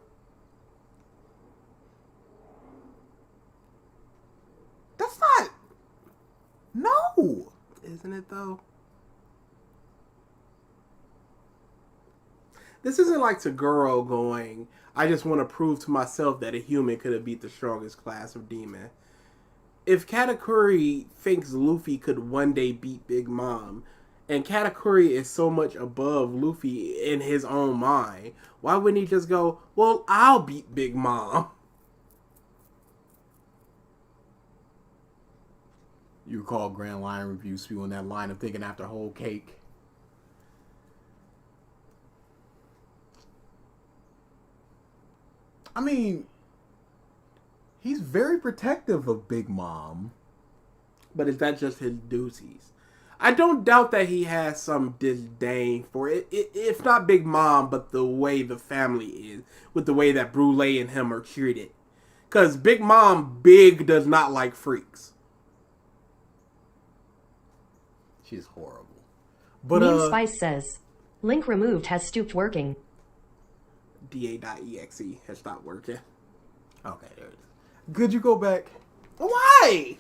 That's not. No. Isn't it though? This isn't like Tagoro going, I just want to prove to myself that a human could have beat the strongest class of demon. If Katakuri thinks Luffy could one day beat Big Mom, and Katakuri is so much above Luffy in his own mind, why wouldn't he just go, well, I'll beat Big Mom? You recall Grand Line Review spewing that line of thinking after Whole Cake. I mean, he's very protective of Big Mom. But is that just his duties? I don't doubt that he has some disdain for it. If not Big Mom, but the way the family is. With the way that Brule and him are treated. Because Big Mom, does not like freaks. She's horrible. But Meme Spice says, link removed has stopped working. DA.exe has stopped working. okay, there it is. Could you go back? Why?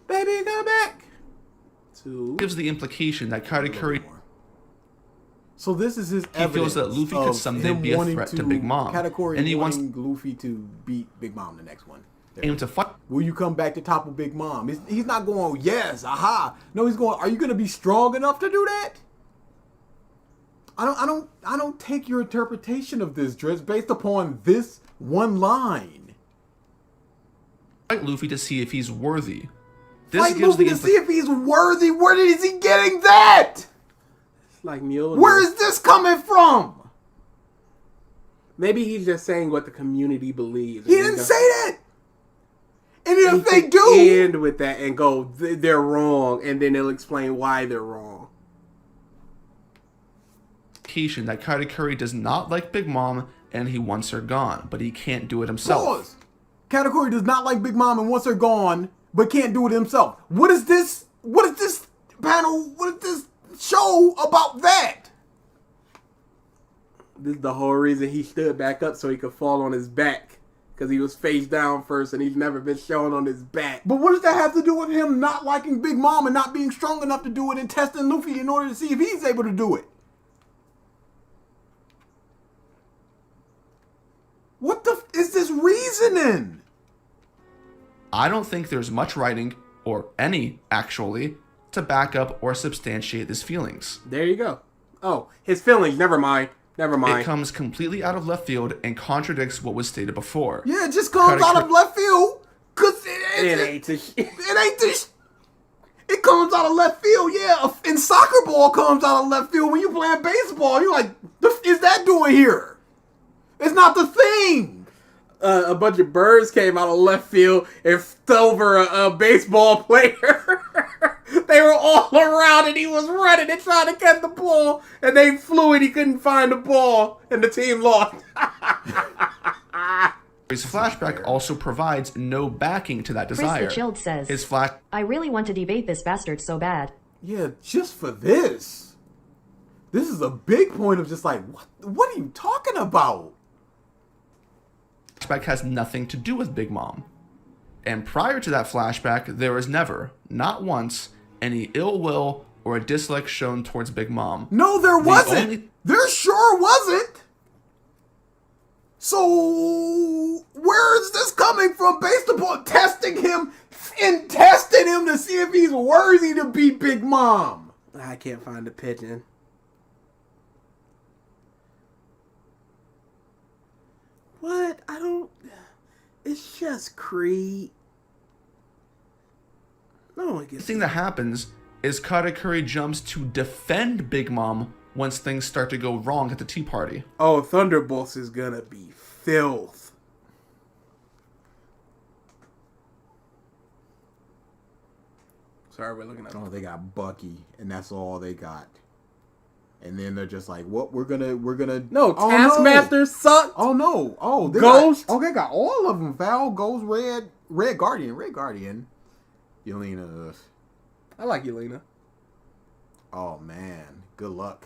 Baby, go back. To... Gives the implication that Katakuri So this is his He feels evidence that Luffy could of someday him be a wanting threat to Big Mom, Katakuri and he wants Luffy to beat Big Mom the next one. There. him to fight. Will you come back to topple Big Mom? He's not going, yes, aha. No, he's going, are you going to be strong enough to do that? I don't take your interpretation of this, Drizzt, based upon this one line. Fight Luffy to see if he's worthy. This Fight gives Luffy the to see if he's worthy. Where is he getting that? It's like Mule. Where is this coming from? Maybe he's just saying what the community believes. He didn't say that. And if they do, end with that and go, they're wrong, and then they'll explain why they're wrong. That Katakuri does not like Big Mom and he wants her gone, but he can't do it himself. Pause. Katakuri does not like Big Mom and wants her gone, but can't do it himself. What is this? What is this panel? What is this show about that? This is the whole reason he stood back up so he could fall on his back. Because he was face down first and he's never been shown on his back. But what does that have to do with him not liking Big Mom and not being strong enough to do it and testing Luffy in order to see if he's able to do it? What the is this reasoning? I don't think there's much writing, or any actually, to back up or substantiate his feelings. There you go. Oh, his feelings. Never mind. Never mind. It comes completely out of left field and contradicts what was stated before. Yeah, it just comes out of left field. Cause it ain't the shit. It ain't the It comes out of left field, yeah. And soccer ball comes out of left field when you playing baseball. You're like, the f is that doing here? It's not the thing. A bunch of birds came out of left field and fell over a baseball player. They were all around and he was running and trying to catch the ball. And they flew and he couldn't find the ball. And the team lost. His flashback also provides no backing to that desire. Chris the Chilled says, His flash... I really want to debate this bastard so bad. Yeah, just for this. This is a big point of just like, what are you talking about? Flashback has nothing to do with Big Mom. And prior to that flashback, there was never, not once, any ill will or a dislike shown towards Big Mom. No, there wasn't. There sure wasn't. So, where is this coming from based upon testing him to see if he's worthy to be Big Mom? I can't find the pigeon. What? I don't... It's just Creed. No one gets... The thing that happens is Katakuri jumps to defend Big Mom once things start to go wrong at the tea party. Oh, Thunderbolts is gonna be filth. Sorry, we're looking at... Oh, they got Bucky, and that's all they got. And then they're just like, "What? We're gonna." No, oh, Taskmaster sucked. Oh no! Oh, they Ghost. They got all of them. Val, Ghost, Red Guardian. Yelena. I like Yelena. Oh man, good luck.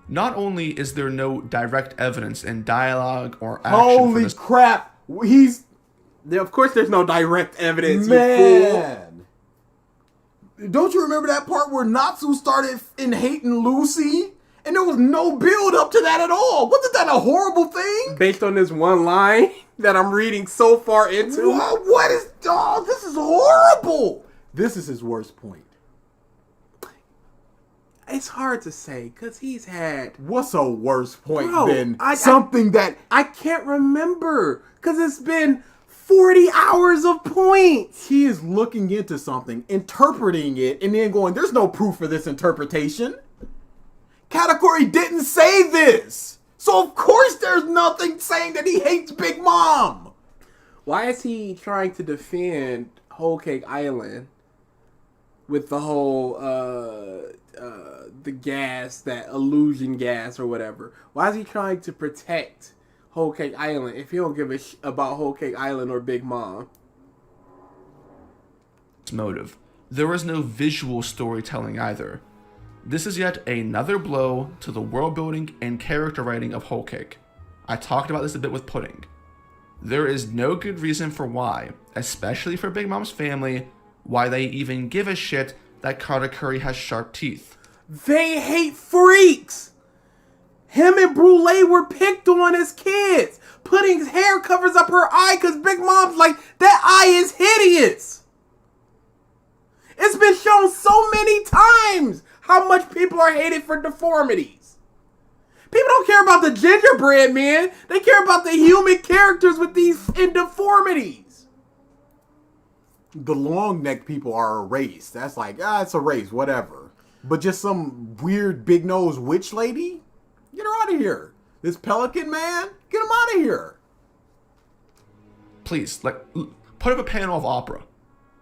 Not only is there no direct evidence in dialogue or action Holy for this... crap! Of course, there's no direct evidence. Man. You fool. Don't you remember that part where Natsu started in hating Lucy? And there was no build up to that at all. Wasn't that a horrible thing? Based on this one line that I'm reading so far into. What is... Oh, this is horrible. This is his worst point. It's hard to say, because he's had... What's a worse point than I can't remember, because it's been 40 hours of points. He is looking into something, interpreting it, and then going, there's no proof for this interpretation. Katakuri didn't say this. So of course there's nothing saying that he hates Big Mom. Why is he trying to defend Whole Cake Island with the whole, the gas, that illusion gas or whatever? Why is he trying to protect Whole Cake Island if he don't give a about Whole Cake Island or Big Mom? Motive. There was no visual storytelling either. This is yet another blow to the world building and character writing of Whole Cake. I talked about this a bit with Pudding. There is no good reason for why, especially for Big Mom's family, why they even give a shit that Katakuri has sharp teeth. They hate freaks! Him and Brule were picked on as kids. Pudding's hair covers up her eye because Big Mom's like, that eye is hideous. It's been shown so many times how much people are hated for deformities. People don't care about the gingerbread man. They care about the human characters with these deformities. The long neck people are a race. That's like, it's a race, whatever. But just some weird big nose witch lady? Get her out of here. This pelican man? Get him out of here. Please, like, put up a panel of opera.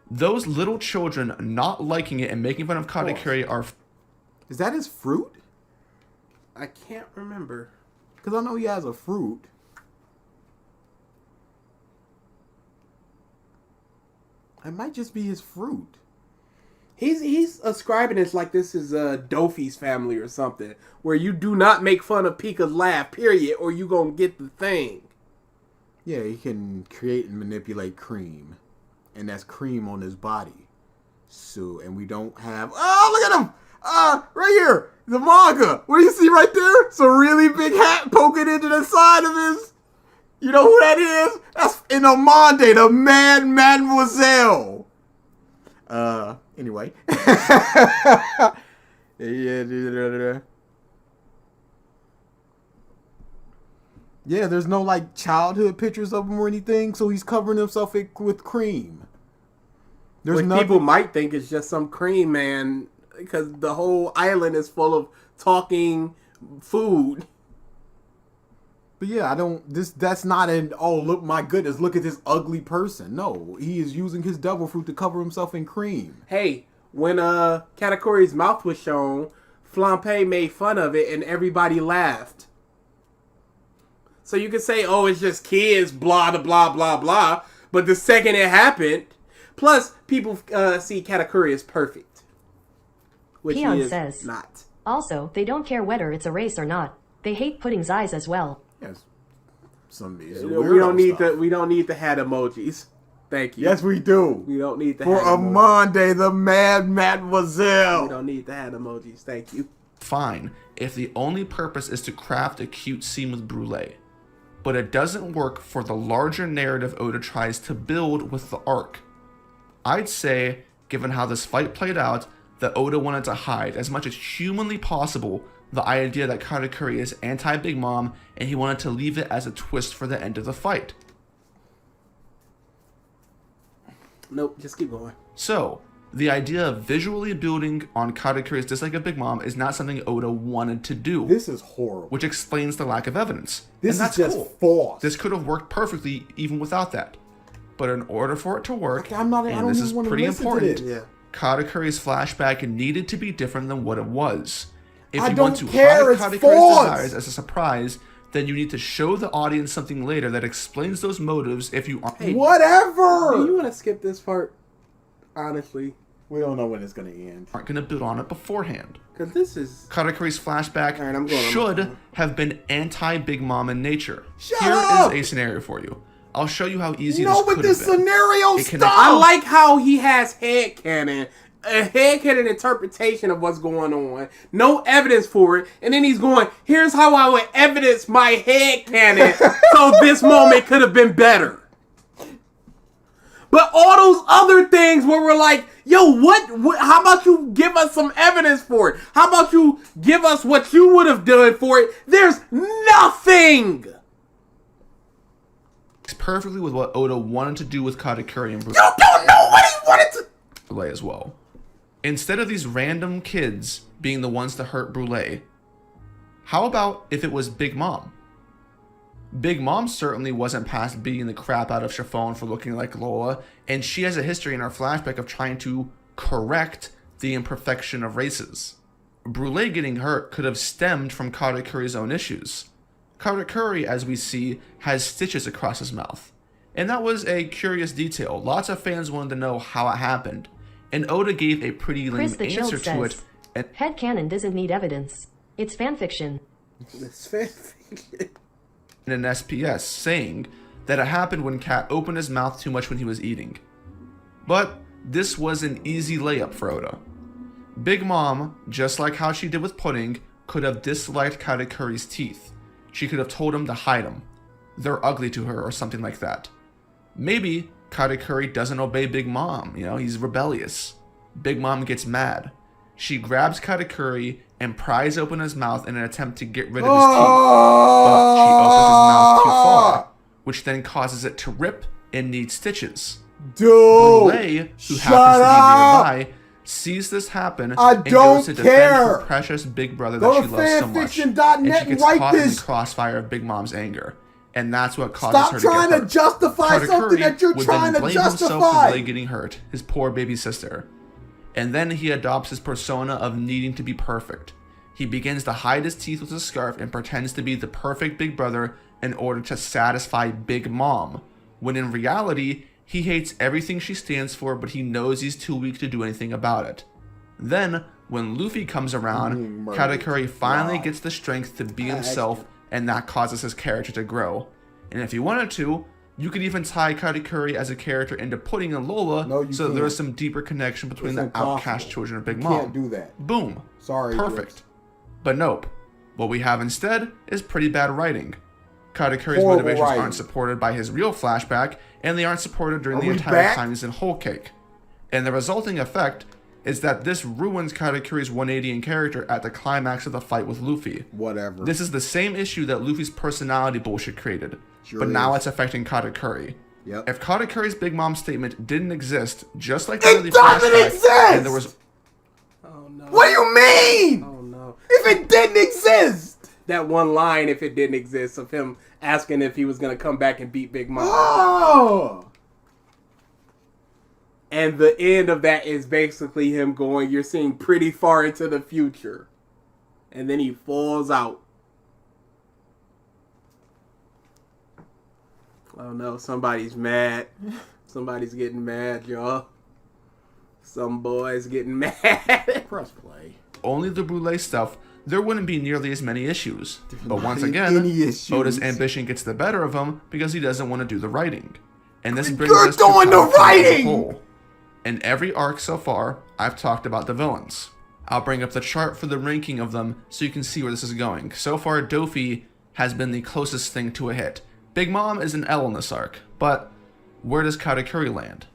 Those little children not liking it and making fun of Katakuri are... Is that his fruit? I can't remember. Because I know he has a fruit. It might just be his fruit. He's ascribing it like this is Dofi's family or something, where you do not make fun of Pika's laugh, period, or you gonna get the thing. Yeah, he can create and manipulate cream. And that's cream on his body. So, and we don't have... Oh, look at him! Right here! The manga! What do you see right there? It's a really big hat poking into the side of his... You know who that is? That's in Amande, the Mad Mademoiselle. Anyway. Yeah, there's no, like, childhood pictures of him or anything, so he's covering himself with cream. There's Which people might think it's just some cream man, because the whole island is full of talking food. But yeah, that's not an, oh, look, my goodness, look at this ugly person. No, he is using his devil fruit to cover himself in cream. Hey, when Katakuri's mouth was shown, Flampe made fun of it and everybody laughed. So you could say, oh, it's just kids, blah, blah, blah, blah, blah. But the second it happened, plus people see Katakuri as perfect. Which Peon he is says, not. Also, they don't care whether it's a race or not. They hate Pudding's eyes as well. Yes. We don't need the hat emojis. Thank you. Yes, we do. We don't need the For hat emojis. Amande, the Mad Mademoiselle. We don't need the hat emojis. Thank you. Fine, if the only purpose is to craft a cute scene with Brûlé. But it doesn't work for the larger narrative Oda tries to build with the arc. I'd say, given how this fight played out, that Oda wanted to hide, as much as humanly possible, the idea that Katakuri is anti-Big Mom, and he wanted to leave it as a twist for the end of the fight. Nope, just keep going. So, the idea of visually building on Katakuri's dislike of Big Mom is not something Oda wanted to do. This is horrible. Which explains the lack of evidence. This and is just false. This could have worked perfectly even without that. But in order for it to work, I don't this is even pretty listen to important, this. Katakuri's flashback needed to be different than what it was. If I you don't want to care, hide it's Katakuri's false. desires as a surprise, then you need to show the audience something later that explains those motives if you aren't... Whatever! Do you want to skip this part? Honestly. We don't know when it's going to end. Aren't going to build on it beforehand. Because this is... Katakuri's flashback Alright, should have been anti-Big Mom in nature. Shut Here up! is a scenario for you. I'll show you how easy No, this but could this have been. scenario, It stop! connects- I like how he has headcanon. A headcanon interpretation of what's going on. No evidence for it. And then he's going, here's how I would evidence my headcanon so this moment could have been better. But all those other things where we're like, yo, what? How about you give us some evidence for it? How about you give us what you would have done for it? There's nothing. It's perfectly with what Oda wanted to do with Katakuri and You don't know what he wanted to... Brûlé as well. Instead of these random kids being the ones to hurt Brûlé, how about if it was Big Mom? Big Mom certainly wasn't past beating the crap out of Chiffon for looking like Lola, and she has a history in our flashback of trying to correct the imperfection of races. Brûlé getting hurt could have stemmed from Katakuri's own issues. Katakuri, as we see, has stitches across his mouth. And that was a curious detail. Lots of fans wanted to know how it happened. And Oda gave a pretty lame Chris the Chilled answer to it. says, And headcanon doesn't need evidence. It's fanfiction. It's fanfiction. in an SPS, saying that it happened when Cat opened his mouth too much when he was eating. But this was an easy layup for Oda. Big Mom, just like how she did with Pudding, could have disliked Katakuri's teeth. She could have told him to hide them. They're ugly to her or something like that. Maybe Katakuri doesn't obey Big Mom, he's rebellious. Big Mom gets mad. She grabs Katakuri and pries open his mouth in an attempt to get rid of his teeth. But she opens his mouth too far, which then causes it to rip and need stitches. Dude! Brûlé, who happens to be nearby, sees this happen I and don't goes to defend her care. precious big brother Go that to she loves so much. fanfiction.net And she and gets write caught in the this. crossfire of Big Mom's anger. And that's what causes Stop her trying to get to hurt. justify something that you're would trying then to blame himself for justify. Lay getting hurt, his poor baby sister. And then he adopts his persona of needing to be perfect. He begins to hide his teeth with a scarf and pretends to be the perfect big brother in order to satisfy Big Mom, when in reality, he hates everything she stands for, but he knows he's too weak to do anything about it. Then, when Luffy comes around, Katakuri finally gets the strength to be himself, and that causes his character to grow. And if you wanted to, you could even tie Katakuri as a character into Pudding and Lola, so that there is some deeper connection between the outcast children of Big Mom. Can't do that. Boom. Sorry. Perfect. Drizzt. But nope. What we have instead is pretty bad writing. Katakuri's Horrible motivations writing. aren't supported by his real flashback, and they aren't supported during the we entire back? time he's in Whole Cake. And the resulting effect is that this ruins Katakuri's 180 in character at the climax of the fight with Luffy. Whatever. This is the same issue that Luffy's personality bullshit created, Sure but now is. it's affecting Katakuri. Yep. If Katakuri's Big Mom statement didn't exist, just like It early doesn't flashback, exist! and there was Oh no. What do you mean? Oh no. If it didn't exist. That one line, if it didn't exist, of him asking if he was gonna come back and beat Big Mom. Oh. And the end of that is basically him going, you're seeing pretty far into the future. And then he falls out. Oh no, somebody's mad. Somebody's getting mad, y'all. Some boy's getting mad. Press play. only the Brûlé stuff, there wouldn't be nearly as many issues. But once Not again, any issues. Oda's ambition gets the better of him because he doesn't want to do the writing. And this brings You're us to doing the Katakuri as a writing! whole. In every arc so far, I've talked about the villains. I'll bring up the chart for the ranking of them so you can see where this is going. So far, Dofi has been the closest thing to a hit. Big Mom is an L in this arc, but where does Katakuri land?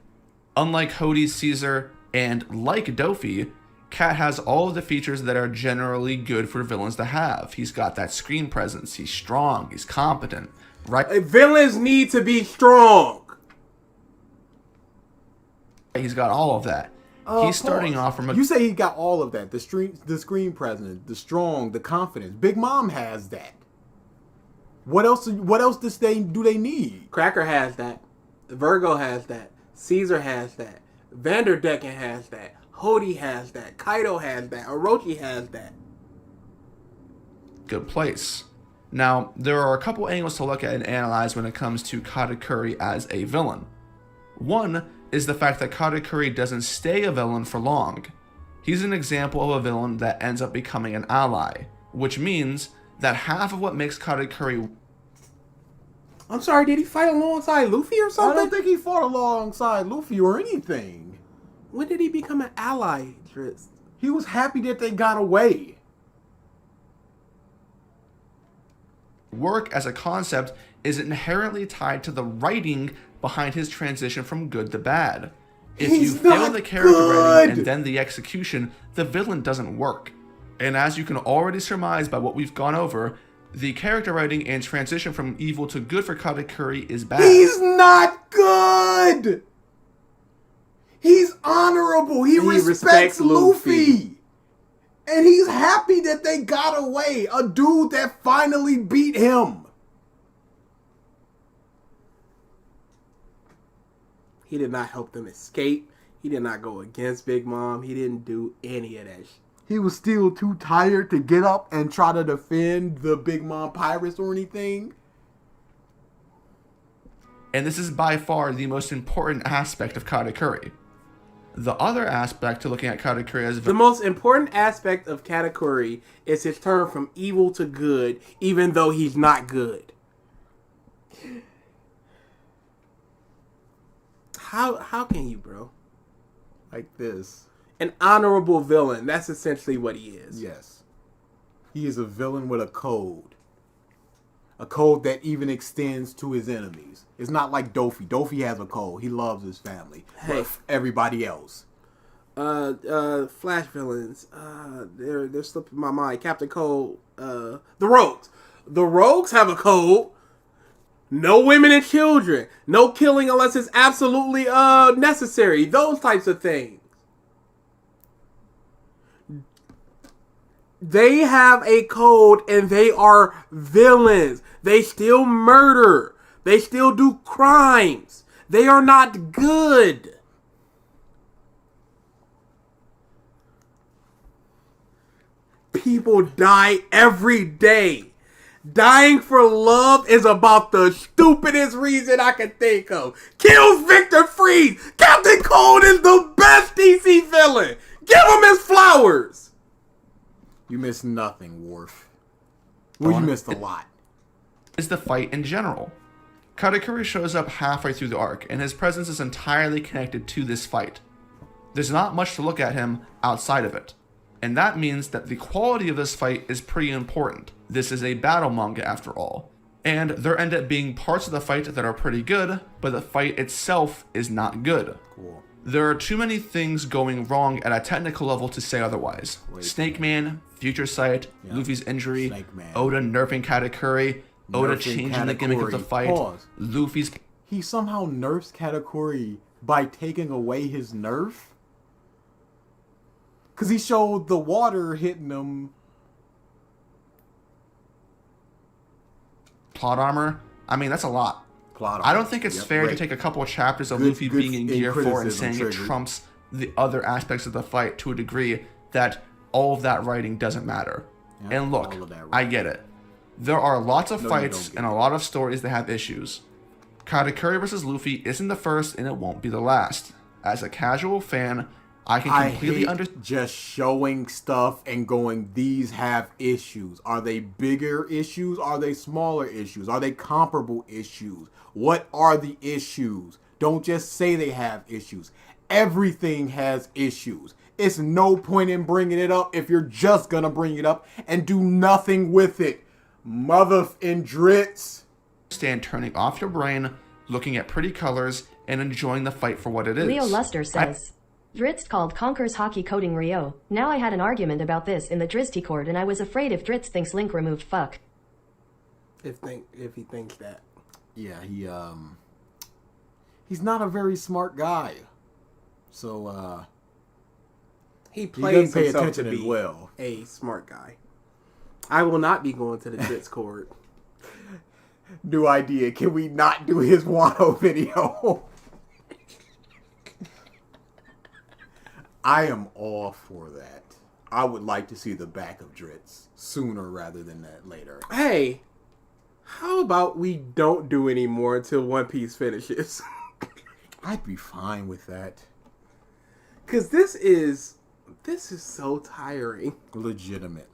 Unlike Hody, Caesar, and like Dofi, Kat has all of the features that are generally good for villains to have. He's got that screen presence, he's strong, he's competent, right? Villains need to be strong. He's got all of that. He's starting off from a... You say he got all of that. The screen presence, the strong, the confidence. Big Mom has that. What else do they need? Cracker has that. Virgo has that. Caesar has that. Vanderdecken has that. Hody has that. Kaido has that. Orochi has that. good place. Now, there are a couple angles to look at and analyze when it comes to Katakuri as a villain. One is the fact that Katakuri doesn't stay a villain for long. He's an example of a villain that ends up becoming an ally, which means that half of what makes Katakuri... I'm sorry, did he fight alongside Luffy or I something? don't think he fought alongside Luffy or anything. When did he become an ally, Drizzt? He was happy that they got away. work as a concept is inherently tied to the writing behind his transition from good to bad. If He's you fail not the character good. writing and then the execution, the villain doesn't work. And as you can already surmise by what we've gone over, the character writing and transition from evil to good for Katakuri is bad. He's not good. He's honorable. He respects Luffy. And he's happy that they got away. A dude that finally beat him. He did not help them escape. He did not go against Big Mom. He didn't do any of that shit. He was still too tired to get up and try to defend the Big Mom pirates or anything. And this is by far the most important aspect of Katakuri. The other aspect to looking at Katakuri as The most important aspect of Katakuri is his turn from evil to good, even though he's not good. How can you, bro? Like this. An honorable villain. That's essentially what he is. Yes. He is a villain with a code. A code that even extends to his enemies. It's not like Dofi. Dofi has a code. He loves his family. Hey. But everybody else. Flash villains. They're slipping my mind. Captain Cold. The Rogues. The Rogues have a code. No women and children. No killing unless it's absolutely necessary. Those types of things. They have a code and they are villains. They still murder. They still do crimes. They are not good. People die every day. Dying for love is about the stupidest reason I can think of. Kills Victor Freeze. Captain Cold is the best DC villain. Give him his flowers. You missed nothing, Worf. Well, you missed a lot. Is the fight in general. Katakuri shows up halfway through the arc, and his presence is entirely connected to this fight. There's not much to look at him outside of it. And that means that the quality of this fight is pretty important. This is a battle manga after all. And there end up being parts of the fight that are pretty good, but the fight itself is not good. Cool. There are too many things going wrong at a technical level to say otherwise. Snake Man, Future Sight, Luffy's injury, Oda nerfing Katakuri, Oda changing the gimmick of the fight, Luffy's... He somehow nerfs Katakuri by taking away his nerf? Because he showed the water hitting him. Plot armor? I mean, that's a lot. I don't think it's fair to take a couple of chapters of Luffy being in Gear 4 and saying it trumps the other aspects of the fight to a degree that all of that writing doesn't matter. And look, I get it. There are lots of fights and a lot of stories that have issues. Katakuri vs. Luffy isn't the first and it won't be the last. As a casual fan, I can completely understand just showing stuff and going, these have issues. Are they bigger issues? Are they smaller issues? Are they comparable issues? What are the issues? Don't just say they have issues. Everything has issues. It's no point in bringing it up if you're just gonna bring it up and do nothing with it. Mother and Drizzt. Stand turning off your brain, looking at pretty colors, and enjoying the fight for what it is. Leo Luster says, Drizzt called Conker's hockey coding Rio. Now I had an argument about this in the Drizzt court and I was afraid if Drizzt thinks Link removed fuck. If he thinks that. Yeah, he's not a very smart guy. So, he plays pay himself attention to be as well. A smart guy. I will not be going to the Drizzt court. New idea. Can we not do his Wano video? I am all for that. I would like to see the back of Drizzt sooner rather than that later. Hey, how about we don't do any more until One Piece finishes? I'd be fine with that. Cause this is so tiring. Legitimately.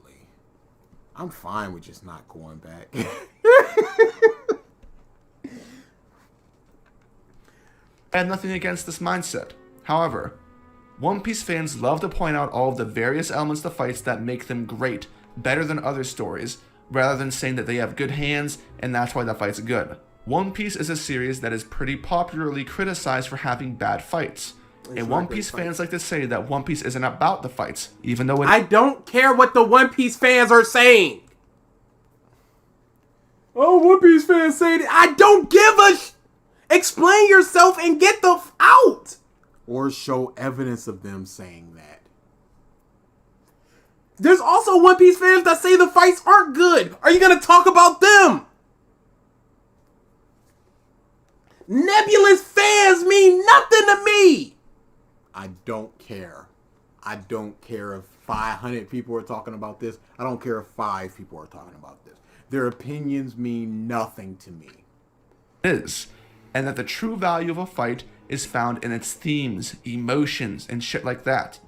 I'm fine with just not going back. I have nothing against this mindset. However, One Piece fans love to point out all of the various elements of the fights that make them great, better than other stories, rather than saying that they have good hands and that's why the fight's good. One Piece is a series that is pretty popularly criticized for having bad fights. And One Piece fans like to say that One Piece isn't about the fights, even though I don't care what the One Piece fans are saying. Oh, One Piece fans say that. I don't give a explain yourself and get the out. Or show evidence of them saying that. There's also One Piece fans that say the fights aren't good. Are you going to talk about them? Nebulous fans mean nothing to me. I don't care. I don't care if 500 people are talking about this. I don't care if 5 people are talking about this. Their opinions mean nothing to me. Is, and that the true value of a fight is found in its themes, emotions, and shit like that.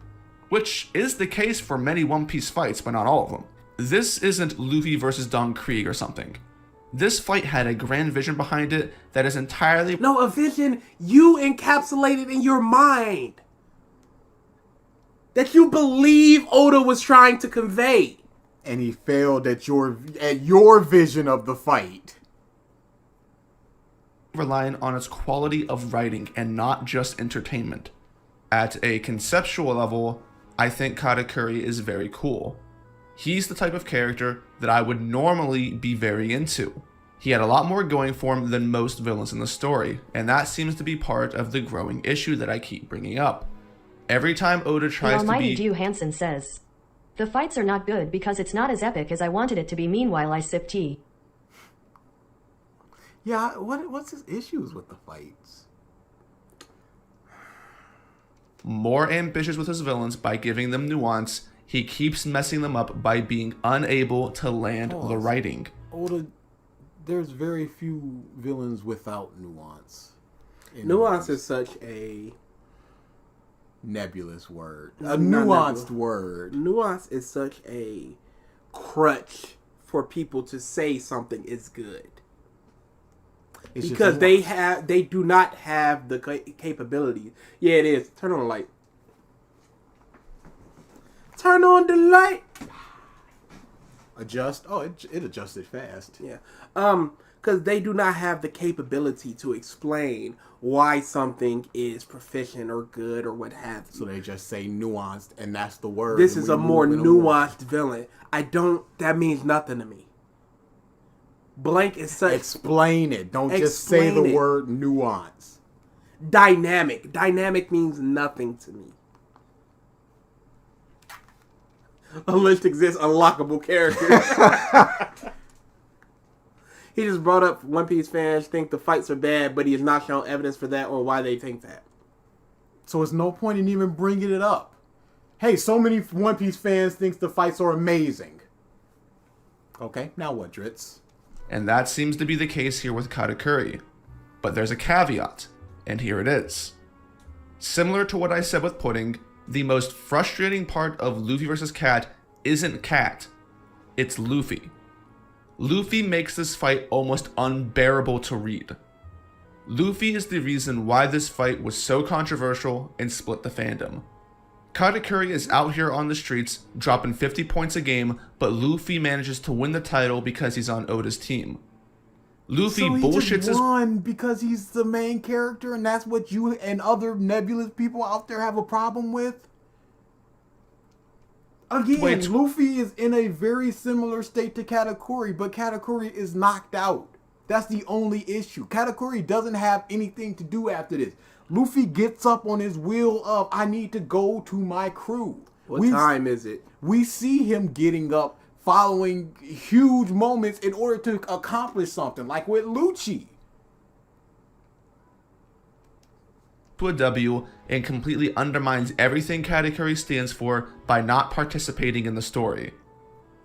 Which is the case for many One Piece fights, but not all of them. This isn't Luffy versus Don Krieg or something. This fight had a grand vision behind it that is entirely... No, a vision you encapsulated in your mind. That you believe Oda was trying to convey. And he failed at your vision of the fight. Relying on its quality of writing and not just entertainment. At a conceptual level, I think Katakuri is very cool. He's the type of character that I would normally be very into. He had a lot more going for him than most villains in the story, and that seems to be part of the growing issue that I keep bringing up. Every time Oda tries to be... Dew Hansen says, The fights are not good because it's not as epic as I wanted it to be. Meanwhile, I sip tea. Yeah, what's his issues with the fights? More ambitious with his villains by giving them nuance, he keeps messing them up by being unable to land the writing. Oda, there's very few villains without nuance. Nuance is such a nebulous word. Not A nuanced nebulous. word. Nuance is such a crutch for people to say something is good. It's just Because nuance. they do not have the capability. Yeah, it is. Turn on the light. Turn on the light. Adjust. Oh, it adjusted fast. Yeah. Because they do not have the capability to explain why something is proficient or good or what have you. So they just say nuanced, and that's the word. This and is we a more move in nuanced villain. That means nothing to me. Blank is such Explain it. Don't just say Explain the it. word nuance. dynamic. Dynamic means nothing to me. A list exists unlockable characters. He just brought up One Piece fans think the fights are bad, but he has not shown evidence for that or why they think that. So it's no point in even bringing it up. Hey, so many One Piece fans think the fights are amazing. Okay, now what, Drizzt? And that seems to be the case here with Katakuri. But there's a caveat, and here it is. Similar to what I said with Pudding, the most frustrating part of Luffy vs. Cat isn't Cat, it's Luffy. Luffy makes this fight almost unbearable to read. Luffy is the reason why this fight was so controversial and split the fandom. Katakuri is out here on the streets, dropping 50 points a game, but Luffy manages to win the title because he's on Oda's team. Luffy so he bullshits just his... won because he's the main character, and that's what you and other nebulous people out there have a problem with? Again, Wait. Luffy is in a very similar state to Katakuri, but Katakuri is knocked out. That's the only issue. Katakuri doesn't have anything to do after this. Luffy gets up on his wheel of, I need to go to my crew. What time is it? We see him getting up, following huge moments in order to accomplish something, like with Lucci. to a W and completely undermines everything Katakuri stands for by not participating in the story.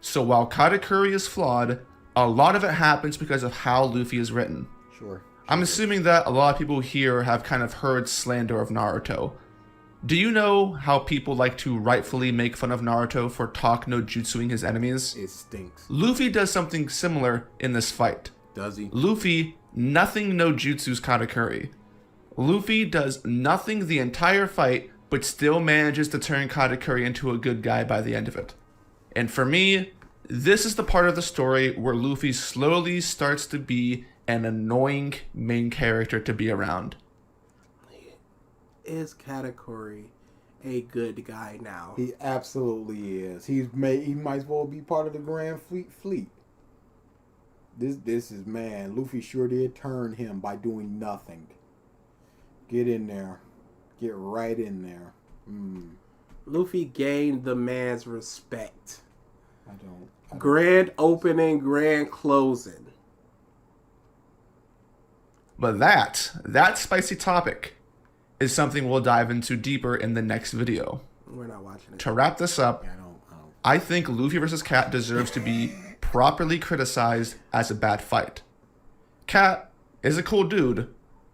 So while Katakuri is flawed, a lot of it happens because of how Luffy is written. Sure. I'm assuming that a lot of people here have kind of heard slander of Naruto. Do you know how people like to rightfully make fun of Naruto for talk no jutsuing his enemies? It stinks. Luffy does something similar in this fight. Does he? Luffy nothing no jutsus Katakuri. Luffy does nothing the entire fight, but still manages to turn Katakuri into a good guy by the end of it. And for me, this is the part of the story where Luffy slowly starts to be an annoying main character to be around. Is Katakuri a good guy now? He absolutely is. He might as well be part of the Grand Fleet. This is, man, Luffy sure did turn him by doing nothing. Get in there. Get right in there. Luffy gained the man's respect. I don't. Grand opening, grand closing. But that spicy topic is something we'll dive into deeper in the next video. We're not watching it. To wrap this up, I don't. I think Luffy vs. Cat deserves to be properly criticized as a bad fight. Cat is a cool dude,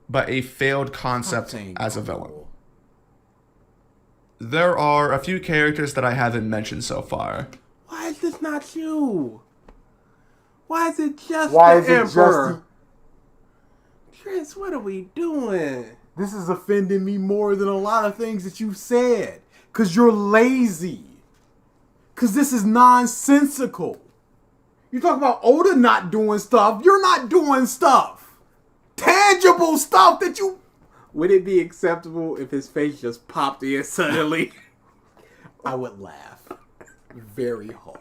but a failed concept as a villain. There are a few characters that I haven't mentioned so far. Why is this not you? Why is it just the Emperor? Drizzt, what are we doing? This is offending me more than a lot of things that you've said. Because you're lazy. Because this is nonsensical. You talk about Oda not doing stuff. You're not doing stuff. Tangible stuff that you... Would it be acceptable if his face just popped in suddenly? I would laugh very hard.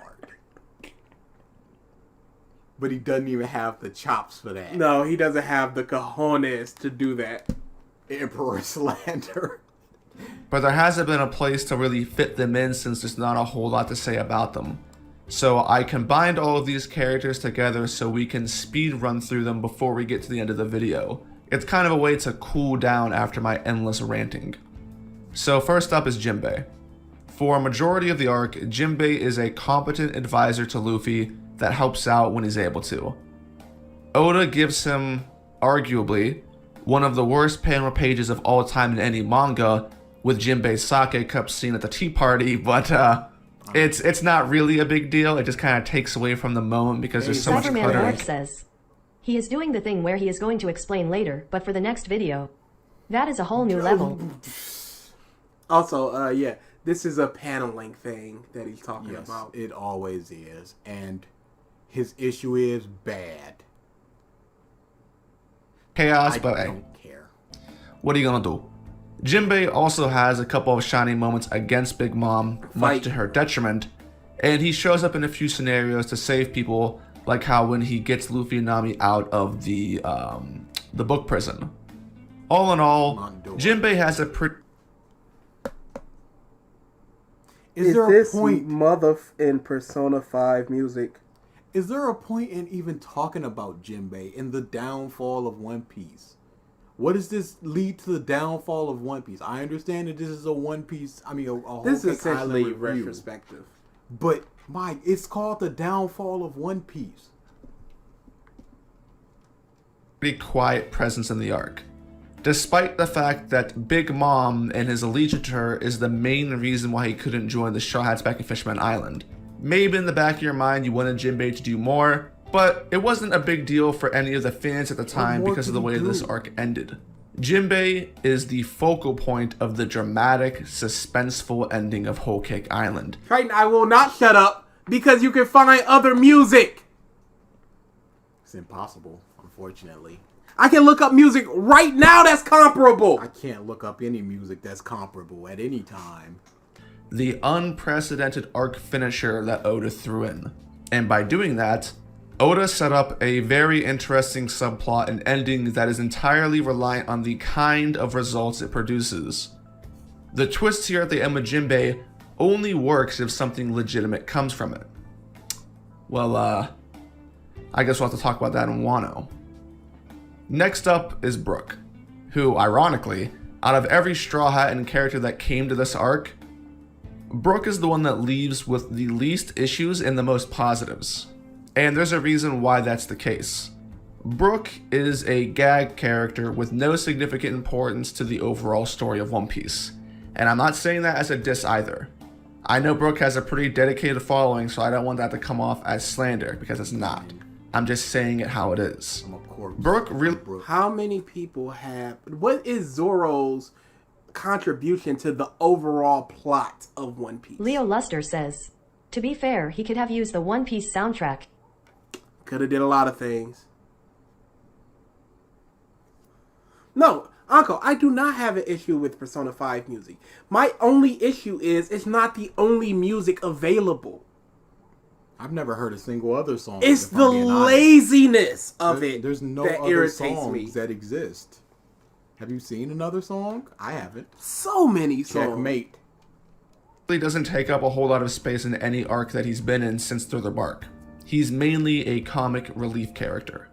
But he doesn't even have the chops for that. No, he doesn't have the cojones to do that. Emperor slander. but there hasn't been a place to really fit them in since there's not a whole lot to say about them. So I combined all of these characters together so we can speed run through them before we get to the end of the video. It's kind of a way to cool down after my endless ranting. So first up is Jinbei. For a majority of the arc, Jinbei is a competent advisor to Luffy that helps out when he's able to. Oda gives him, arguably, one of the worst panel pages of all time in any manga, with Jinbei's sake cup scene at the tea party, but it's not really a big deal. It just kind of takes away from the moment because there's so much Cyberman clutter. Mark says, he is doing the thing where he is going to explain later, but for the next video. That is a whole new level. Also, yeah, this is a paneling thing that he's talking Yes, about. it always is. And his issue is bad. Chaos, I but hey, don't care. what are you gonna do? Jinbei also has a couple of shining moments against Big Mom, much Fight. to her detriment, and he shows up in a few scenarios to save people, like how when he gets Luffy and Nami out of the book prison. All in all, Jinbei has a pretty... Is there a point? mother in Persona 5 music? Is there a point in even talking about Jinbei and the downfall of One Piece? What does this lead to the downfall of One Piece? I understand that this is a One Piece. I mean, a whole This is Cake Island essentially review. retrospective. But Mike, it's called the downfall of One Piece. quiet presence in the arc, despite the fact that Big Mom and his allegiance to her is the main reason why he couldn't join the Straw Hats back in Fishman Island. Maybe in the back of your mind you wanted Jinbei to do more, but it wasn't a big deal for any of the fans at the time because of the way this arc ended. Jinbei is the focal point of the dramatic, suspenseful ending of Whole Cake Island. Triton, I will not shut up because you can find other music. It's impossible, unfortunately. I can look up music right now that's comparable. I can't look up any music that's comparable at any time. The unprecedented arc finisher that Oda threw in. And by doing that, Oda set up a very interesting subplot and ending that is entirely reliant on the kind of results it produces. The twist here at the end of Jinbei only works if something legitimate comes from it. Well, I guess we'll have to talk about that in Wano. Next up is Brook, who, ironically, out of every Straw Hat and character that came to this arc, Brook is the one that leaves with the least issues and the most positives. And there's a reason why that's the case. Brook is a gag character with no significant importance to the overall story of One Piece. And I'm not saying that as a diss either. I know Brook has a pretty dedicated following, so I don't want that to come off as slander, because it's not. I'm just saying it how it is. I'm a corpse. Brook really... How many people have... What is Zoro's contribution to the overall plot of One Piece? Leo Luster says, to be fair, he could have used the One Piece soundtrack. Could have did a lot of things. No, Uncle, I do not have an issue with Persona 5 music. My only issue is it's not the only music available. I've never heard a single other song. It's if I'm the being honest. laziness of There- it There's no that other irritates songs me. that exist. Have you seen another song? I haven't. So many songs. Checkmate. doesn't take up a whole lot of space in any arc that he's been in since Thriller Bark. He's mainly a comic relief character.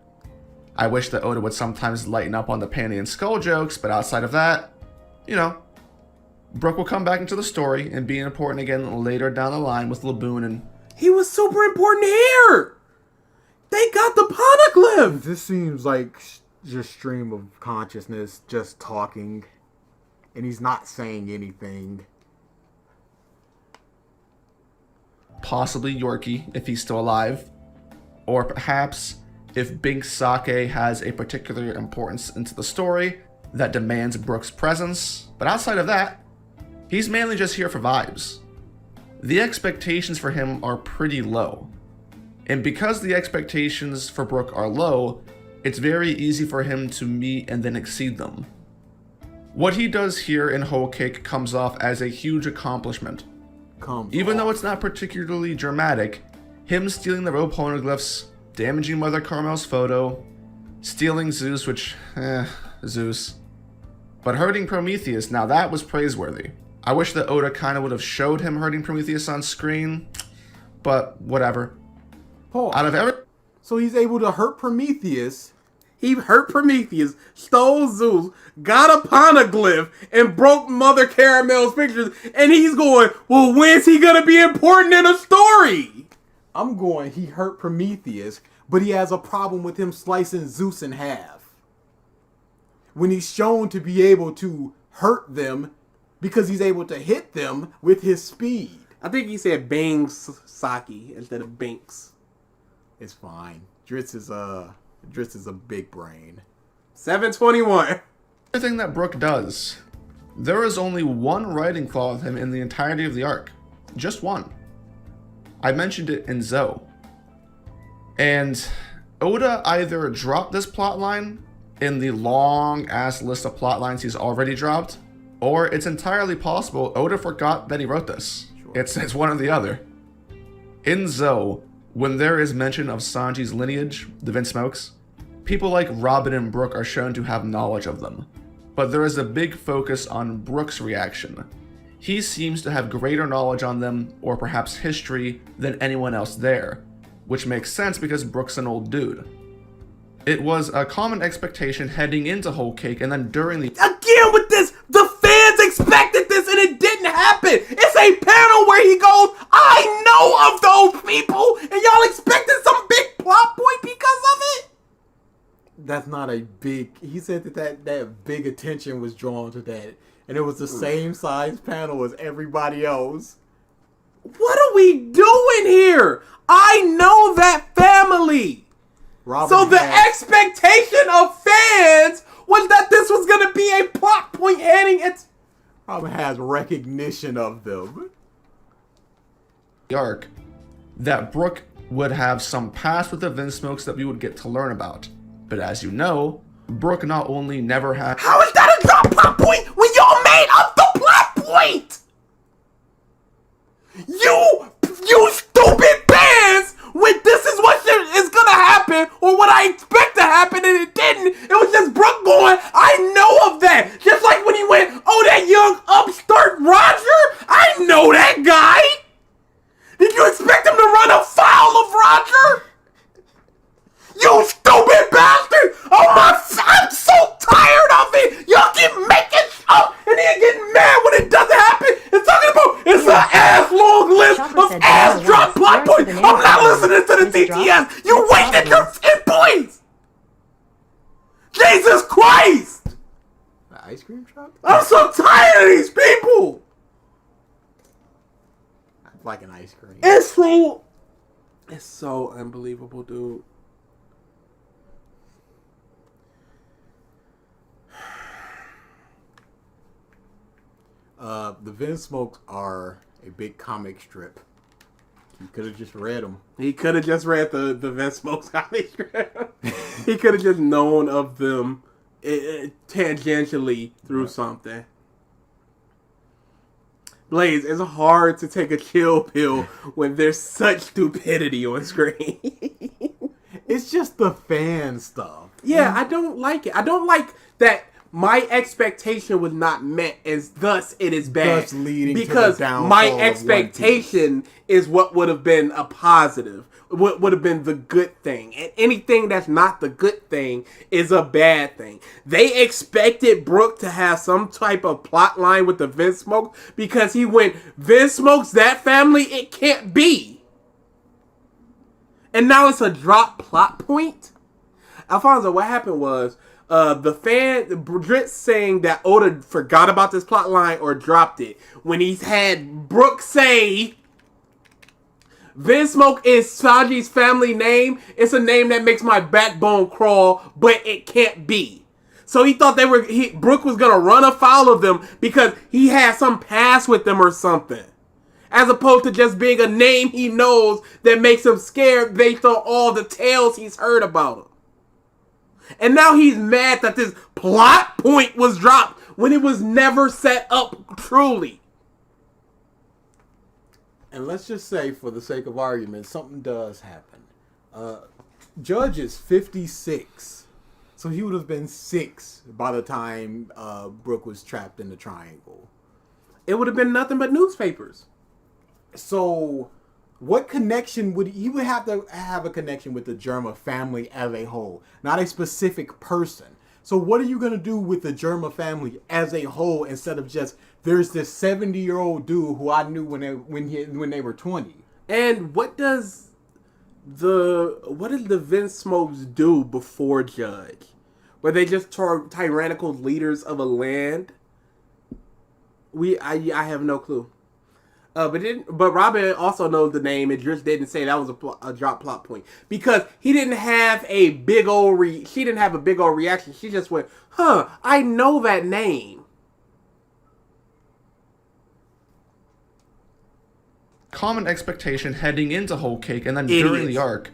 I wish that Oda would sometimes lighten up on the panty and skull jokes, but outside of that, you know, Brook will come back into the story and be important again later down the line with Laboon and... He was super important here. They got the poneglyph. This seems like just stream of consciousness, just talking, and he's not saying anything. possibly Yorkie if he's still alive, or perhaps if Big Sake has a particular importance into the story that demands Brook's presence. But outside of that, he's mainly just here for vibes. The expectations for him are pretty low. And because the expectations for Brook are low, it's very easy for him to meet and then exceed them. What he does here in Whole Cake comes off as a huge accomplishment. Even though it's not particularly dramatic, him stealing the rope poneglyphs, damaging Mother Carmel's photo, stealing Zeus, which, Zeus. But hurting Prometheus, now that was praiseworthy. I wish that Oda kind of would have showed him hurting Prometheus on screen, but whatever. Paul, Out of every... so he's able to hurt Prometheus. He hurt Prometheus, stole Zeus, got a poneglyph, and broke Mother Caramel's pictures, and he's going, well, when's he gonna be important in a story? I'm going, he hurt Prometheus, but he has a problem with him slicing Zeus in half. When he's shown to be able to hurt them because he's able to hit them with his speed. I think he said Bangs Saki instead of Banks. It's fine. Drizzt is a big brain. 721. everything that Brook does. There is only one writing flaw with him in the entirety of the arc. Just one. I mentioned it in Zoe. And Oda either dropped this plotline in the long-ass list of plotlines he's already dropped, or it's entirely possible Oda forgot that he wrote this. Sure. It's one or the other. In Zoe, when there is mention of Sanji's lineage, the Vinsmokes, people like Robin and Brook are shown to have knowledge of them. But there is a big focus on Brook's reaction. He seems to have greater knowledge on them, or perhaps history, than anyone else there, which makes sense because Brook's an old dude. It was a common expectation heading into Whole Cake and then during the— Again with this, the fans expected this and it didn't happen. It's a panel where he goes, I know of those people, and y'all expected some big plot point because of it? That's not a big... He said that big attention was drawn to that. And it was the same size panel as everybody else. What are we doing here? I know that family. So the expectation of fans was that this was going to be a plot point heading into... Robin has recognition of them. The arc, that Brook would have some past with the Vinsmokes that we would get to learn about. But as you know, Brook not only never had— How is that a drop plot point when y'all made up the plot point? You stupid fans! When this is what is gonna happen, or what I expect to happen, and it didn't. It was just Brook going, I know of that. Just like when he went, oh, that young upstart Roger? I know that guy. Did you expect him to run afoul of Roger? You stupid bastard! Oh my, I'm so tired of it! Y'all keep making up and then getting mad when it doesn't happen and talking about it's an ass long list of ass drop plot points! I'm not listening to the DTS! You wasted your points! Jesus Christ! The ice cream truck? I'm so tired of these people! I like an ice cream. It's so unbelievable, dude. The Vinsmokes are a big comic strip. You could have just read them. He could have just read the Vinsmokes comic strip. He could have just known of them tangentially through something. Blaze, it's hard to take a chill pill when there's such stupidity on screen. It's just the fan stuff. Yeah, I don't like it. I don't like that my expectation was not met, as thus it is bad. Thus leading because to the downfall my of expectation is what would have been a positive, what would have been the good thing. And anything that's not the good thing is a bad thing. They expected Brook to have some type of plot line with the Vinsmokes because he went, Vinsmokes, that family, it can't be. And now it's a drop plot point? Alfonso, what happened was, Drizzt saying that Oda forgot about this plot line or dropped it. When he's had Brook say, Vinsmoke is Sanji's family name. It's a name that makes my backbone crawl, but it can't be. So he thought Brook was gonna run afoul of them because he had some past with them or something. As opposed to just being a name he knows that makes him scared based on all the tales he's heard about him. And now he's mad that this plot point was dropped when it was never set up truly. And let's just say, for the sake of argument, something does happen. Judge is 56. So he would have been 6 by the time Brook was trapped in the triangle. It would have been nothing but newspapers. So, what connection would he would have to have a connection with the Germa family as a whole, not a specific person. So, what are you gonna do with the Germa family as a whole instead of just there's this 70-year-old dude who I knew when they were 20? And what does the Vince Smokes do before Judge? Were they just tyrannical leaders of a land? I have no clue. But Robin also knows the name, and Drizzt didn't say that was a drop plot point because he didn't have a big old she didn't have a big old reaction. She just went, "Huh, I know that name." Common expectation heading into Whole Cake and then during the arc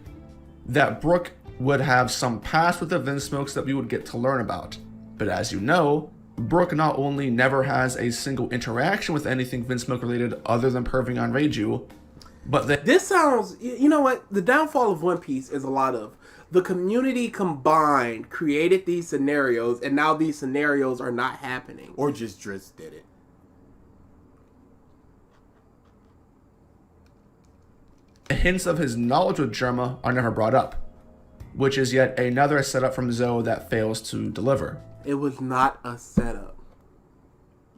that Brook would have some past with the Vince Smokes that we would get to learn about. But as you know, Brook not only never has a single interaction with anything Vince Smoke related other than perving on Reiju, but this sounds, you know what? The downfall of One Piece is a lot of the community combined created these scenarios, and now these scenarios are not happening. Or just Drizzt did it. hints of his knowledge with Germa are never brought up, which is yet another setup from Zoe that fails to deliver. It was not a setup.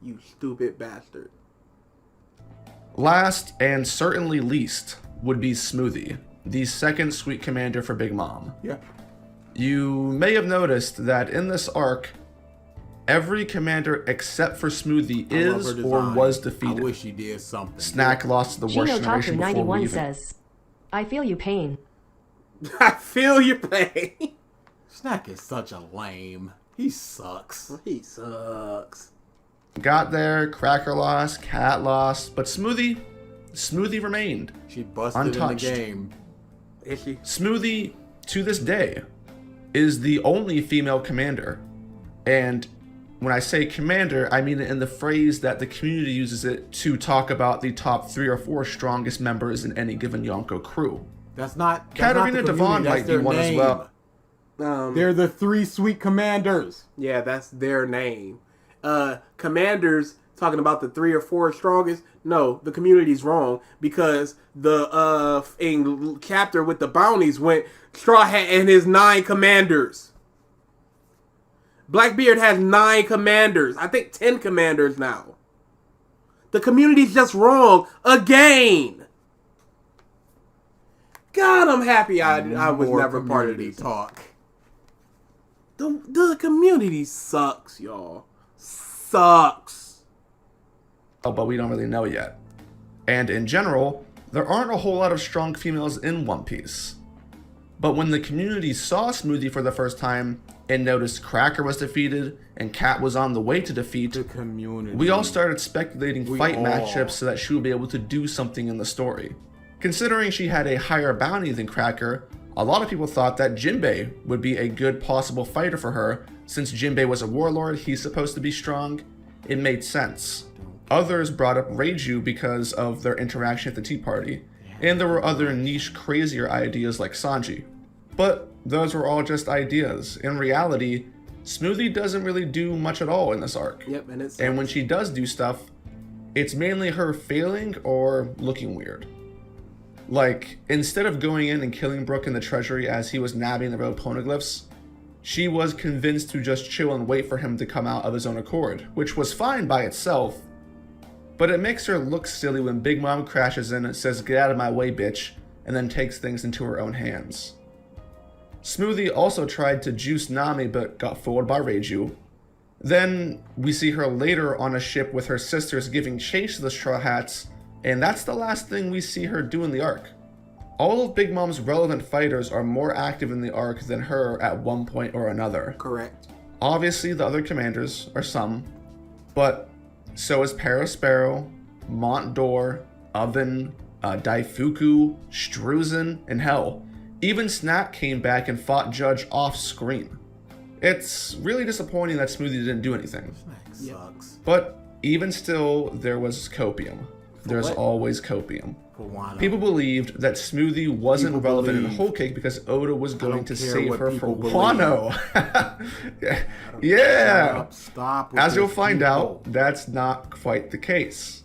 You stupid bastard. Last, and certainly least, would be Smoothie, the second Sweet Commander for Big Mom. Yeah. You may have noticed that in this arc, every commander except for Smoothie is or was defeated. I wish he did something. Snack lost to the worst Gino generation Talker before 91 we even... says, I feel you pain. I feel your pain. Snack is such a lame. He sucks. He sucks. Got there, Cracker lost, Cat lost, but Smoothie remained. She busted untouched. in the game. Is she? Smoothie, to this day, is the only female commander. And when I say commander, I mean it in the phrase that the community uses it to talk about the top 3 or 4 strongest members in any given Yonko crew. That's not Katarina the Devon community, might be one name. as well. They're the 3 sweet commanders. Yeah, that's their name. Commanders talking about the 3 or 4 strongest. No, the community's wrong because the chapter with the bounties went Straw Hat and his 9 commanders. Blackbeard has 9 commanders. I think 10 commanders now. The community's just wrong again. God, I'm happy I was never part of this talk. The community sucks, y'all. Sucks. Oh, but we don't really know yet. And in general, there aren't a whole lot of strong females in One Piece. But when the community saw Smoothie for the first time and noticed Cracker was defeated and Cat was on the way to defeat, The community. we all started speculating fight all- matchups so that she would be able to do something in the story. Considering she had a higher bounty than Cracker, a lot of people thought that Jinbei would be a good possible fighter for her. Since Jinbei was a warlord, he's supposed to be strong. It made sense. Others brought up Reiju because of their interaction at the Tea Party, and there were other niche, crazier ideas like Sanji. But those were all just ideas. In reality, Smoothie doesn't really do much at all in this arc. Yep, and it's And when she does do stuff, it's mainly her failing or looking weird. Like, instead of going in and killing Brook in the treasury as he was nabbing the road poneglyphs, she was convinced to just chill and wait for him to come out of his own accord, which was fine by itself, but it makes her look silly when Big Mom crashes in and says, "Get out of my way, bitch," and then takes things into her own hands. Smoothie also tried to juice Nami but got fooled by Reiju. Then we see her later on a ship with her sisters giving chase to the Straw Hats, and that's the last thing we see her do in the arc. All of Big Mom's relevant fighters are more active in the arc than her at one point or another. correct. Obviously, the other commanders are some, but so is Parasparrow, Mont d'Or, Oven, Daifuku, Struzen, and hell, even Snack came back and fought Judge off screen. It's really disappointing that Smoothie didn't do anything. Snack sucks. But even still, there was copium. There's what? always copium. For Wano. People believed that Smoothie wasn't People relevant in believe. Whole Cake because Oda was going to care save what her for people believe. Wano. Shut Yeah. up, stop with As you'll this find people. out, that's not quite the case.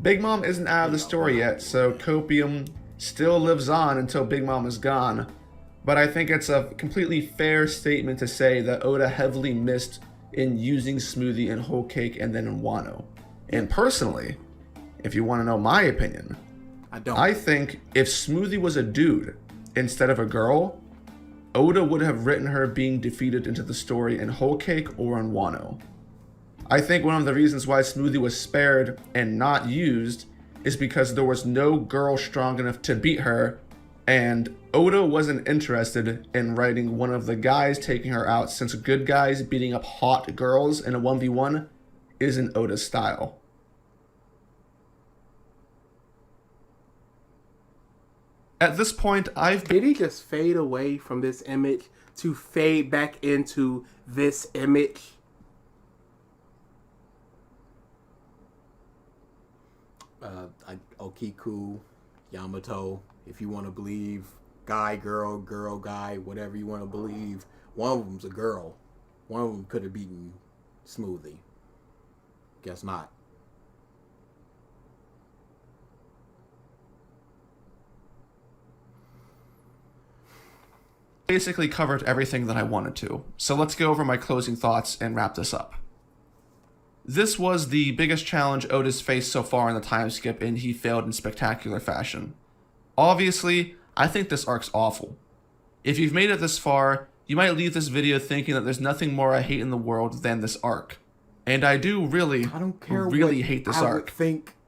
Big Mom isn't out of the story yet, so Copium still lives on until Big Mom is gone. But I think it's a completely fair statement to say that Oda heavily missed in using Smoothie in Whole Cake and then in Wano. And personally, if you want to know my opinion, I think if Smoothie was a dude instead of a girl, Oda would have written her being defeated into the story in Whole Cake or in Wano. I think one of the reasons why Smoothie was spared and not used is because there was no girl strong enough to beat her, and Oda wasn't interested in writing one of the guys taking her out, since good guys beating up hot girls in a 1v1 isn't Oda's style. At this point, Did he just fade away from this image to fade back into this image? Okiku, Yamato, if you want to believe, guy, girl, girl, guy, whatever you want to believe. One of them's a girl. One of them could have beaten Smoothie. Guess not. basically covered everything that I wanted to. So let's go over my closing thoughts and wrap this up. This was the biggest challenge Oda's faced so far in the time skip, and he failed in spectacular fashion. Obviously, I think this arc's awful. If you've made it this far, you might leave this video thinking that there's nothing more I hate in the world than this arc. And I do really hate this arc.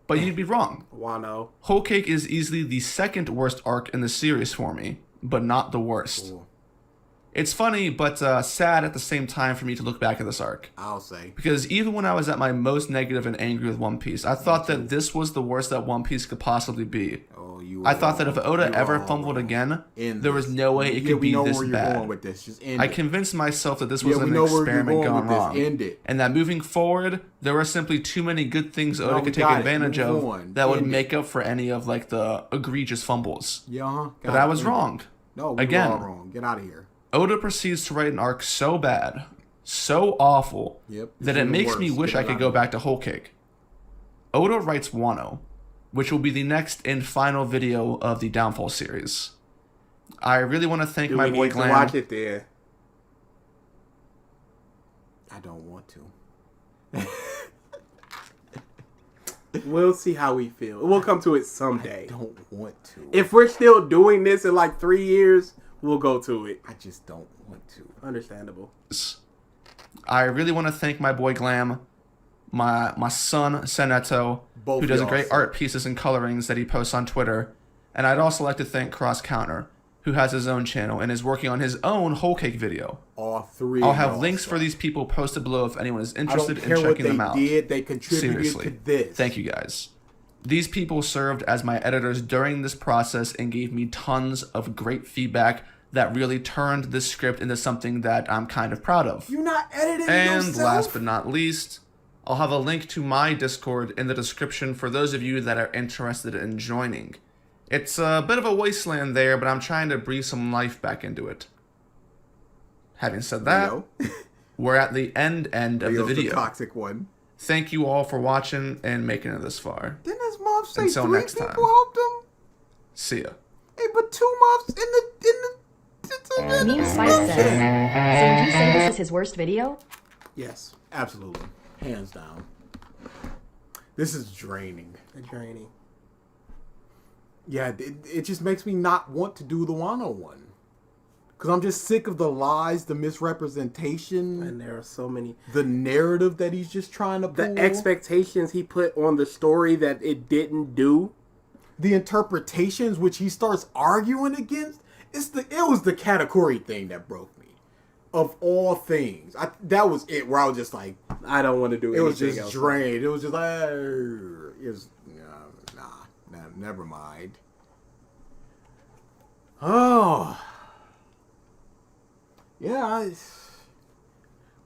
But you'd be wrong. Wano. Whole Cake is easily the second worst arc in the series for me, but not the worst. Cool. It's funny, but sad at the same time for me to look back at this arc. I'll say. Because even when I was at my most negative and angry with One Piece, I thought that this was the worst that One Piece could possibly be. I thought that if Oda ever fumbled again, there was no way it could be this bad. I convinced myself that this was an experiment gone wrong, and that moving forward, there were simply too many good things Oda could take advantage of that would make up for any of like the egregious fumbles. But I was wrong. No, we again, were all wrong. Get out of here. Oda proceeds to write an arc so bad, so awful, that it makes me wish I could go back to Whole Cake. Oda writes Wano, which will be the next and final video of the Downfall series. I really want to thank my boy Glam. Watch it there. I don't want to. We'll see how we feel. We'll come to it someday. I don't want to. If we're still doing this in like 3 years, we'll go to it. I just don't want to. Understandable. I really want to thank my boy Glam, my son Seneto, who does great art pieces and colorings that he posts on Twitter. And I'd also like to thank Cross Counter, who has his own channel and is working on his own Whole Cake video. All three. I'll have links for these people posted below if anyone is interested in checking them out. They contributed Seriously. to this. Thank you guys. These people served as my editors during this process and gave me tons of great feedback that really turned this script into something that I'm kind of proud of. You're not editing And yourself? last but not least, I'll have a link to my Discord in the description for those of you that are interested in joining. It's a bit of a wasteland there, but I'm trying to breathe some life back into it. Having said that, we're at the end of the video. The toxic one. Thank you all for watching and making it this far. Didn't his mom say Until 3 next people time. helped him? See ya. Hey, but 2 moms in the Meme Spice says, so would you say this is his worst video? Yes. Absolutely. Hands down. This is draining. Draining. Yeah, it just makes me not want to do the Wano one. Because I'm just sick of the lies, the misrepresentation. And there are so many. The narrative that he's just trying to pull. The expectations he put on the story that it didn't do. The interpretations which he starts arguing against. It was the Katakuri thing that broke me. Of all things. That was it, where I was just like, I don't want to do anything else. It was just drained. It was just like, never mind. Oh. Yeah,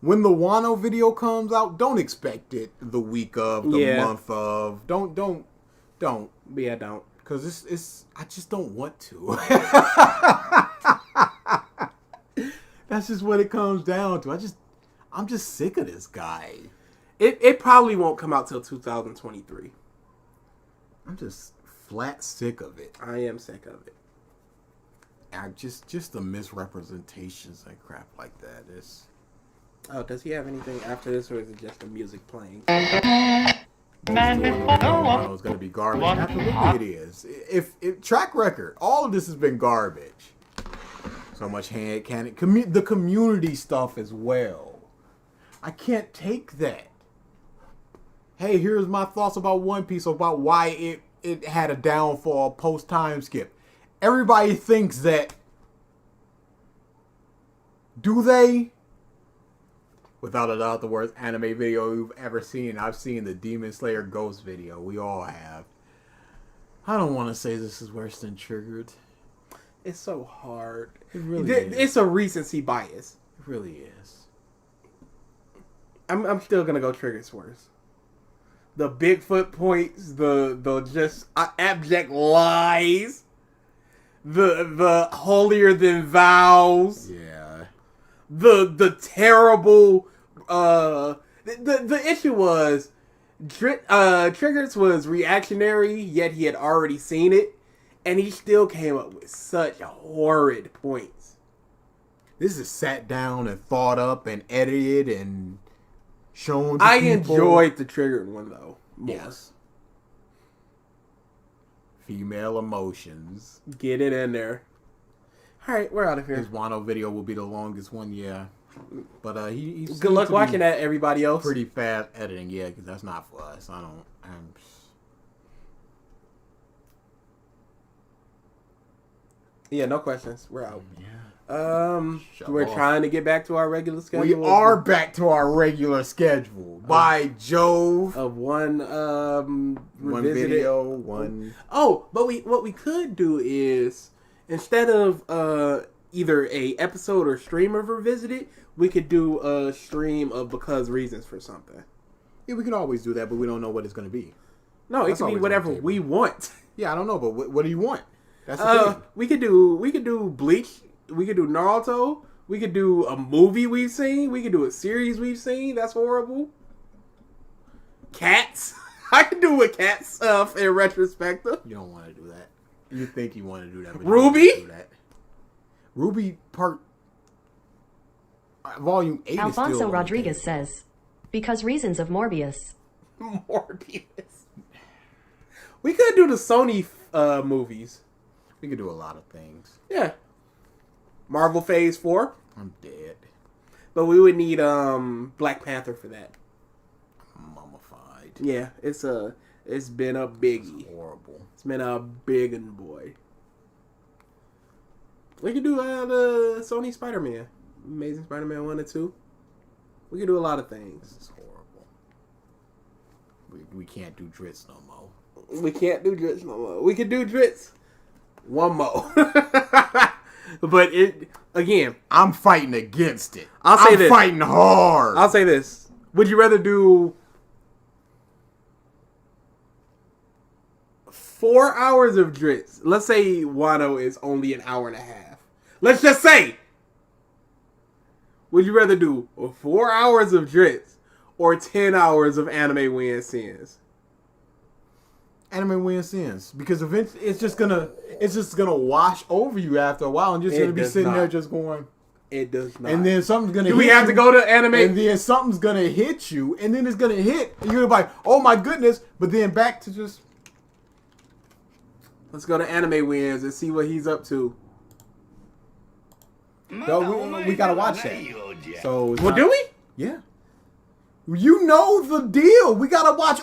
when the Wano video comes out, don't expect it the week of, the month of. Don't. Yeah, don't. Because I just don't want to. That's just what it comes down to. I'm just sick of this guy. It probably won't come out till 2023. I'm just flat sick of it. I am sick of it. Just the misrepresentations and crap like that. Oh, does he have anything after this, or is it just the music playing? It's gonna be garbage. Absolutely, it is. If track record, all of this has been garbage. So much hand cannon, the community stuff as well. I can't take that. Hey, here's my thoughts about One Piece, about why it had a downfall post time skip. Everybody thinks that. Do they? Without a doubt, the worst anime video you've ever seen. I've seen the Demon Slayer Ghost video. We all have. I don't want to say this is worse than Triggered. It's so hard. It really is. It's a recency bias. It really is. I'm still gonna go Triggered's worse. The Bigfoot points, the just abject lies, the holier than vows. Yeah. The terrible the issue was Triggers was reactionary, yet he had already seen it, and he still came up with such horrid points. This is sat down and thought up and edited and shown to I people. enjoyed the Triggered one though. More. Yes. Female emotions. Get it in there. Alright, we're out of here. His Wano video will be the longest one, yeah. But he Good luck watching that, everybody else. Pretty fast editing, yeah, because that's not for us. Yeah, no questions. We're out. Yeah. We're trying to get back to our regular schedule. We are back to our regular schedule. By Jove. Of one one video, one. Oh, but what we could do is, instead of either a episode or stream of Revisited, we could do a stream of because reasons for something. Yeah, we can always do that, but we don't know what it's going to be. No, it could be whatever we want. Yeah, I don't know, but what do you want? That's the thing. We could do Bleach. We could do Naruto. We could do a movie we've seen. We could do a series we've seen. That's horrible. Cats. I can do a cat stuff in retrospective. You don't want to do that. You think you want to do that, but Ruby? You don't do that. Ruby part volume 8 Alfonso is still Rodriguez says, because reasons of Morbius. Morbius. We could do the Sony movies. We could do a lot of things. Yeah. Marvel Phase 4. I'm dead. But we would need Black Panther for that. Mummified. Yeah, it's been a biggie. It's horrible. It's been a biggin' boy. We could do the Sony Spider-Man. Amazing Spider-Man 1 and 2. We could do a lot of things. This is horrible. We can't do Drizzt no more. We can't do Drizzt no more. We could do Drizzt one more. But again, I'm fighting against it. I'm fighting hard. I'll say this. Would you rather do 4 hours of Drizzt? Let's say Wano is only an hour and a half. Let's just say. Would you rather do 4 hours of Drizzt or 10 hours of anime win sins? Anime win sins because eventually it's just gonna wash over you after a while and you're just gonna be sitting there just going. It does not. And then something's gonna. Do we have to go to anime? And then something's gonna hit you, and then it's gonna hit, and you're gonna be like, "Oh my goodness!" But then back to just. Let's go to anime wins and see what he's up to. No, we gotta watch that. So Do we? Yeah. You know the deal. We gotta watch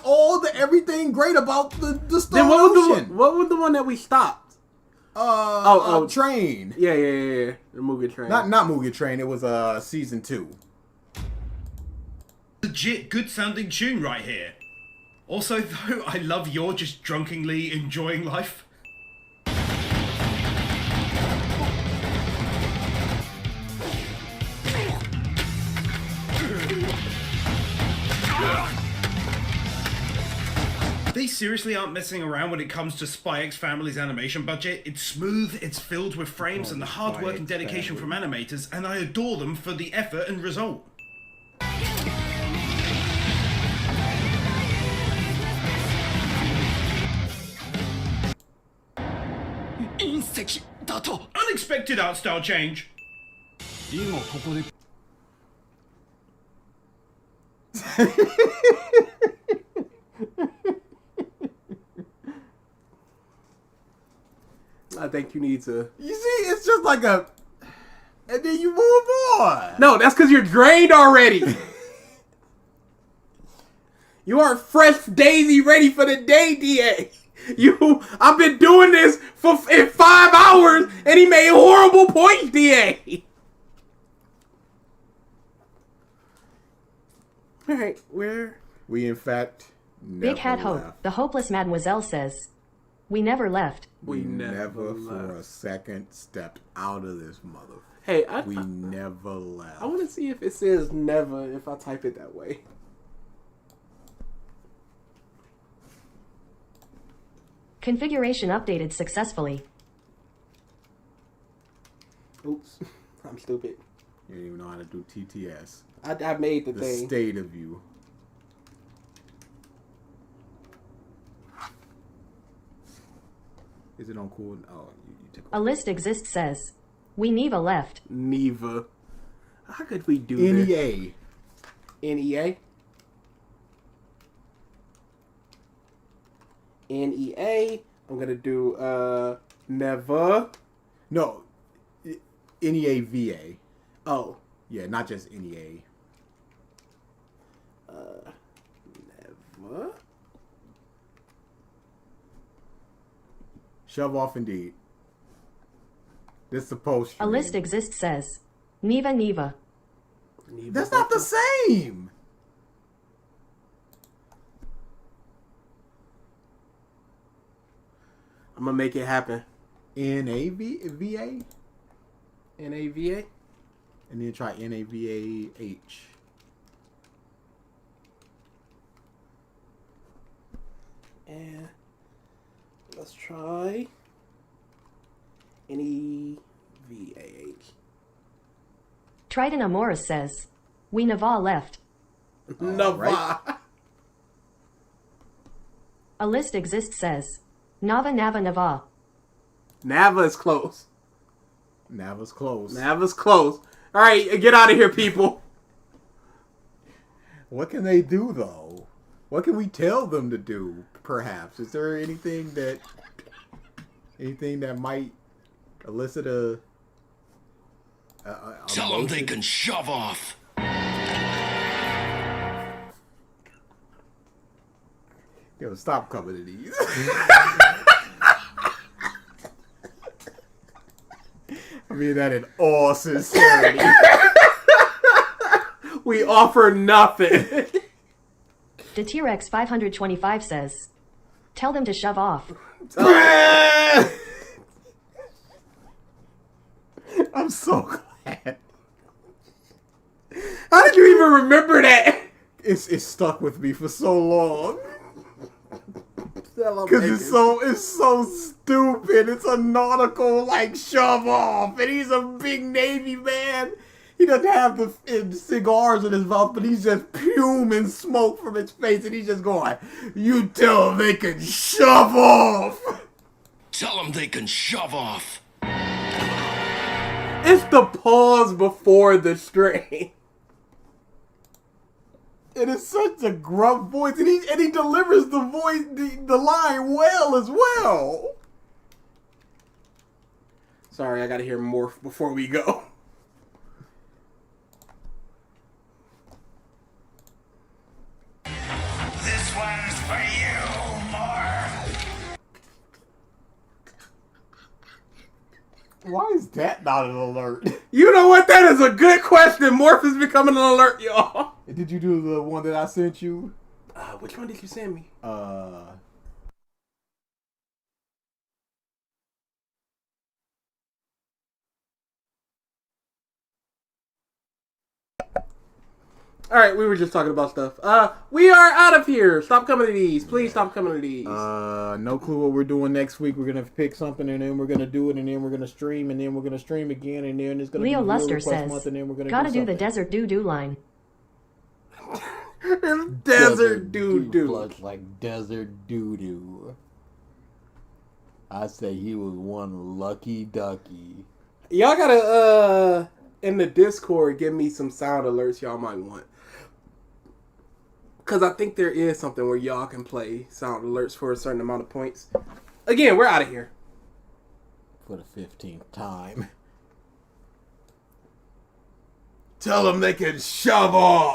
everything great about the Star Then Ocean. what was the one that we stopped? Train. Yeah. The Mugen Train. Not Mugen Train. It was season 2. Legit good sounding tune right here. Also, though, I love you're just drunkenly enjoying life. They seriously aren't messing around when it comes to Spy X Family's animation budget. It's smooth, it's filled with frames, and the hard work and dedication from animators, and I adore them for the effort and result. Unexpected art style change. I think you need to. You see, it's just like a, and then you move on. No, that's because you're drained already. You aren't fresh daisy ready for the day, DA. I've been doing this in 5 hours, and he made horrible points, DA. All right, we in fact never Big Hat Hope, left. the hopeless mademoiselle says, "We never left." We never for a second stepped out of this mother. Hey, We never left. I want to see if it says never if I type it that way. Configuration updated successfully. Oops, I'm stupid. You don't even know how to do TTS. I made the The thing. state of you. Is it on cool? Oh, you took A list exists says, "We Neva left." Neva. How could we do this? NEA. NEA. NEA. I'm gonna do never. No, NEAVA. Oh, Yeah, not just NEA. never. Shove off indeed. This is the post. A list exists says, "Neva Neva." Neva That's not the same. I'm gonna make it happen. NAVA? NAVA. And then try NAVAH. And let's try NEVAH. Triton Amoris says, "We Neva left." Nava. right. A list exists says, "Nava Nava Nava." Nava is close. Nava's close. Nava's close. All right, get out of here, people. What can they do though? What can we tell them to do? Perhaps is there anything that might elicit a Tell them they motion? can shove off. Yo, stop coming to these. I mean that in all sincerity. We offer nothing. The T-Rex 525 says, "Tell them to shove off." I'm so glad. How did you even remember that? It's stuck with me for so long. Because it's so stupid. It's a nautical like shove off, and he's a big Navy man. He doesn't have the cigars in his mouth, but he's just fuming smoke from his face, and he's just going, "You tell them they can shove off." Tell them they can shove off. It's the pause before the string. It is such a gruff voice, and he delivers the voice, the line well as well. Sorry, I gotta hear Morph before we go. This one's for you, Morph. Why is that not an alert? You know what? That is a good question. Morph is becoming an alert, y'all. Did you do the one that I sent you? Which one did you send me? All right, we were just talking about stuff. We are out of here. Stop coming to these. Please stop coming to these. No clue what we're doing next week. We're gonna pick something and then we're gonna do it and then we're gonna stream and then we're gonna stream again and then it's gonna Leo be Luster request says, month and then we're gonna gotta do the something. desert doo-doo line. Desert doo-doo. Flush like desert doo-doo. I say he was one lucky ducky. Y'all gotta, in the Discord, give me some sound alerts y'all might want. Because I think there is something where y'all can play sound alerts for a certain amount of points. Again, we're out of here. For the 15th time. Tell them they can shove off.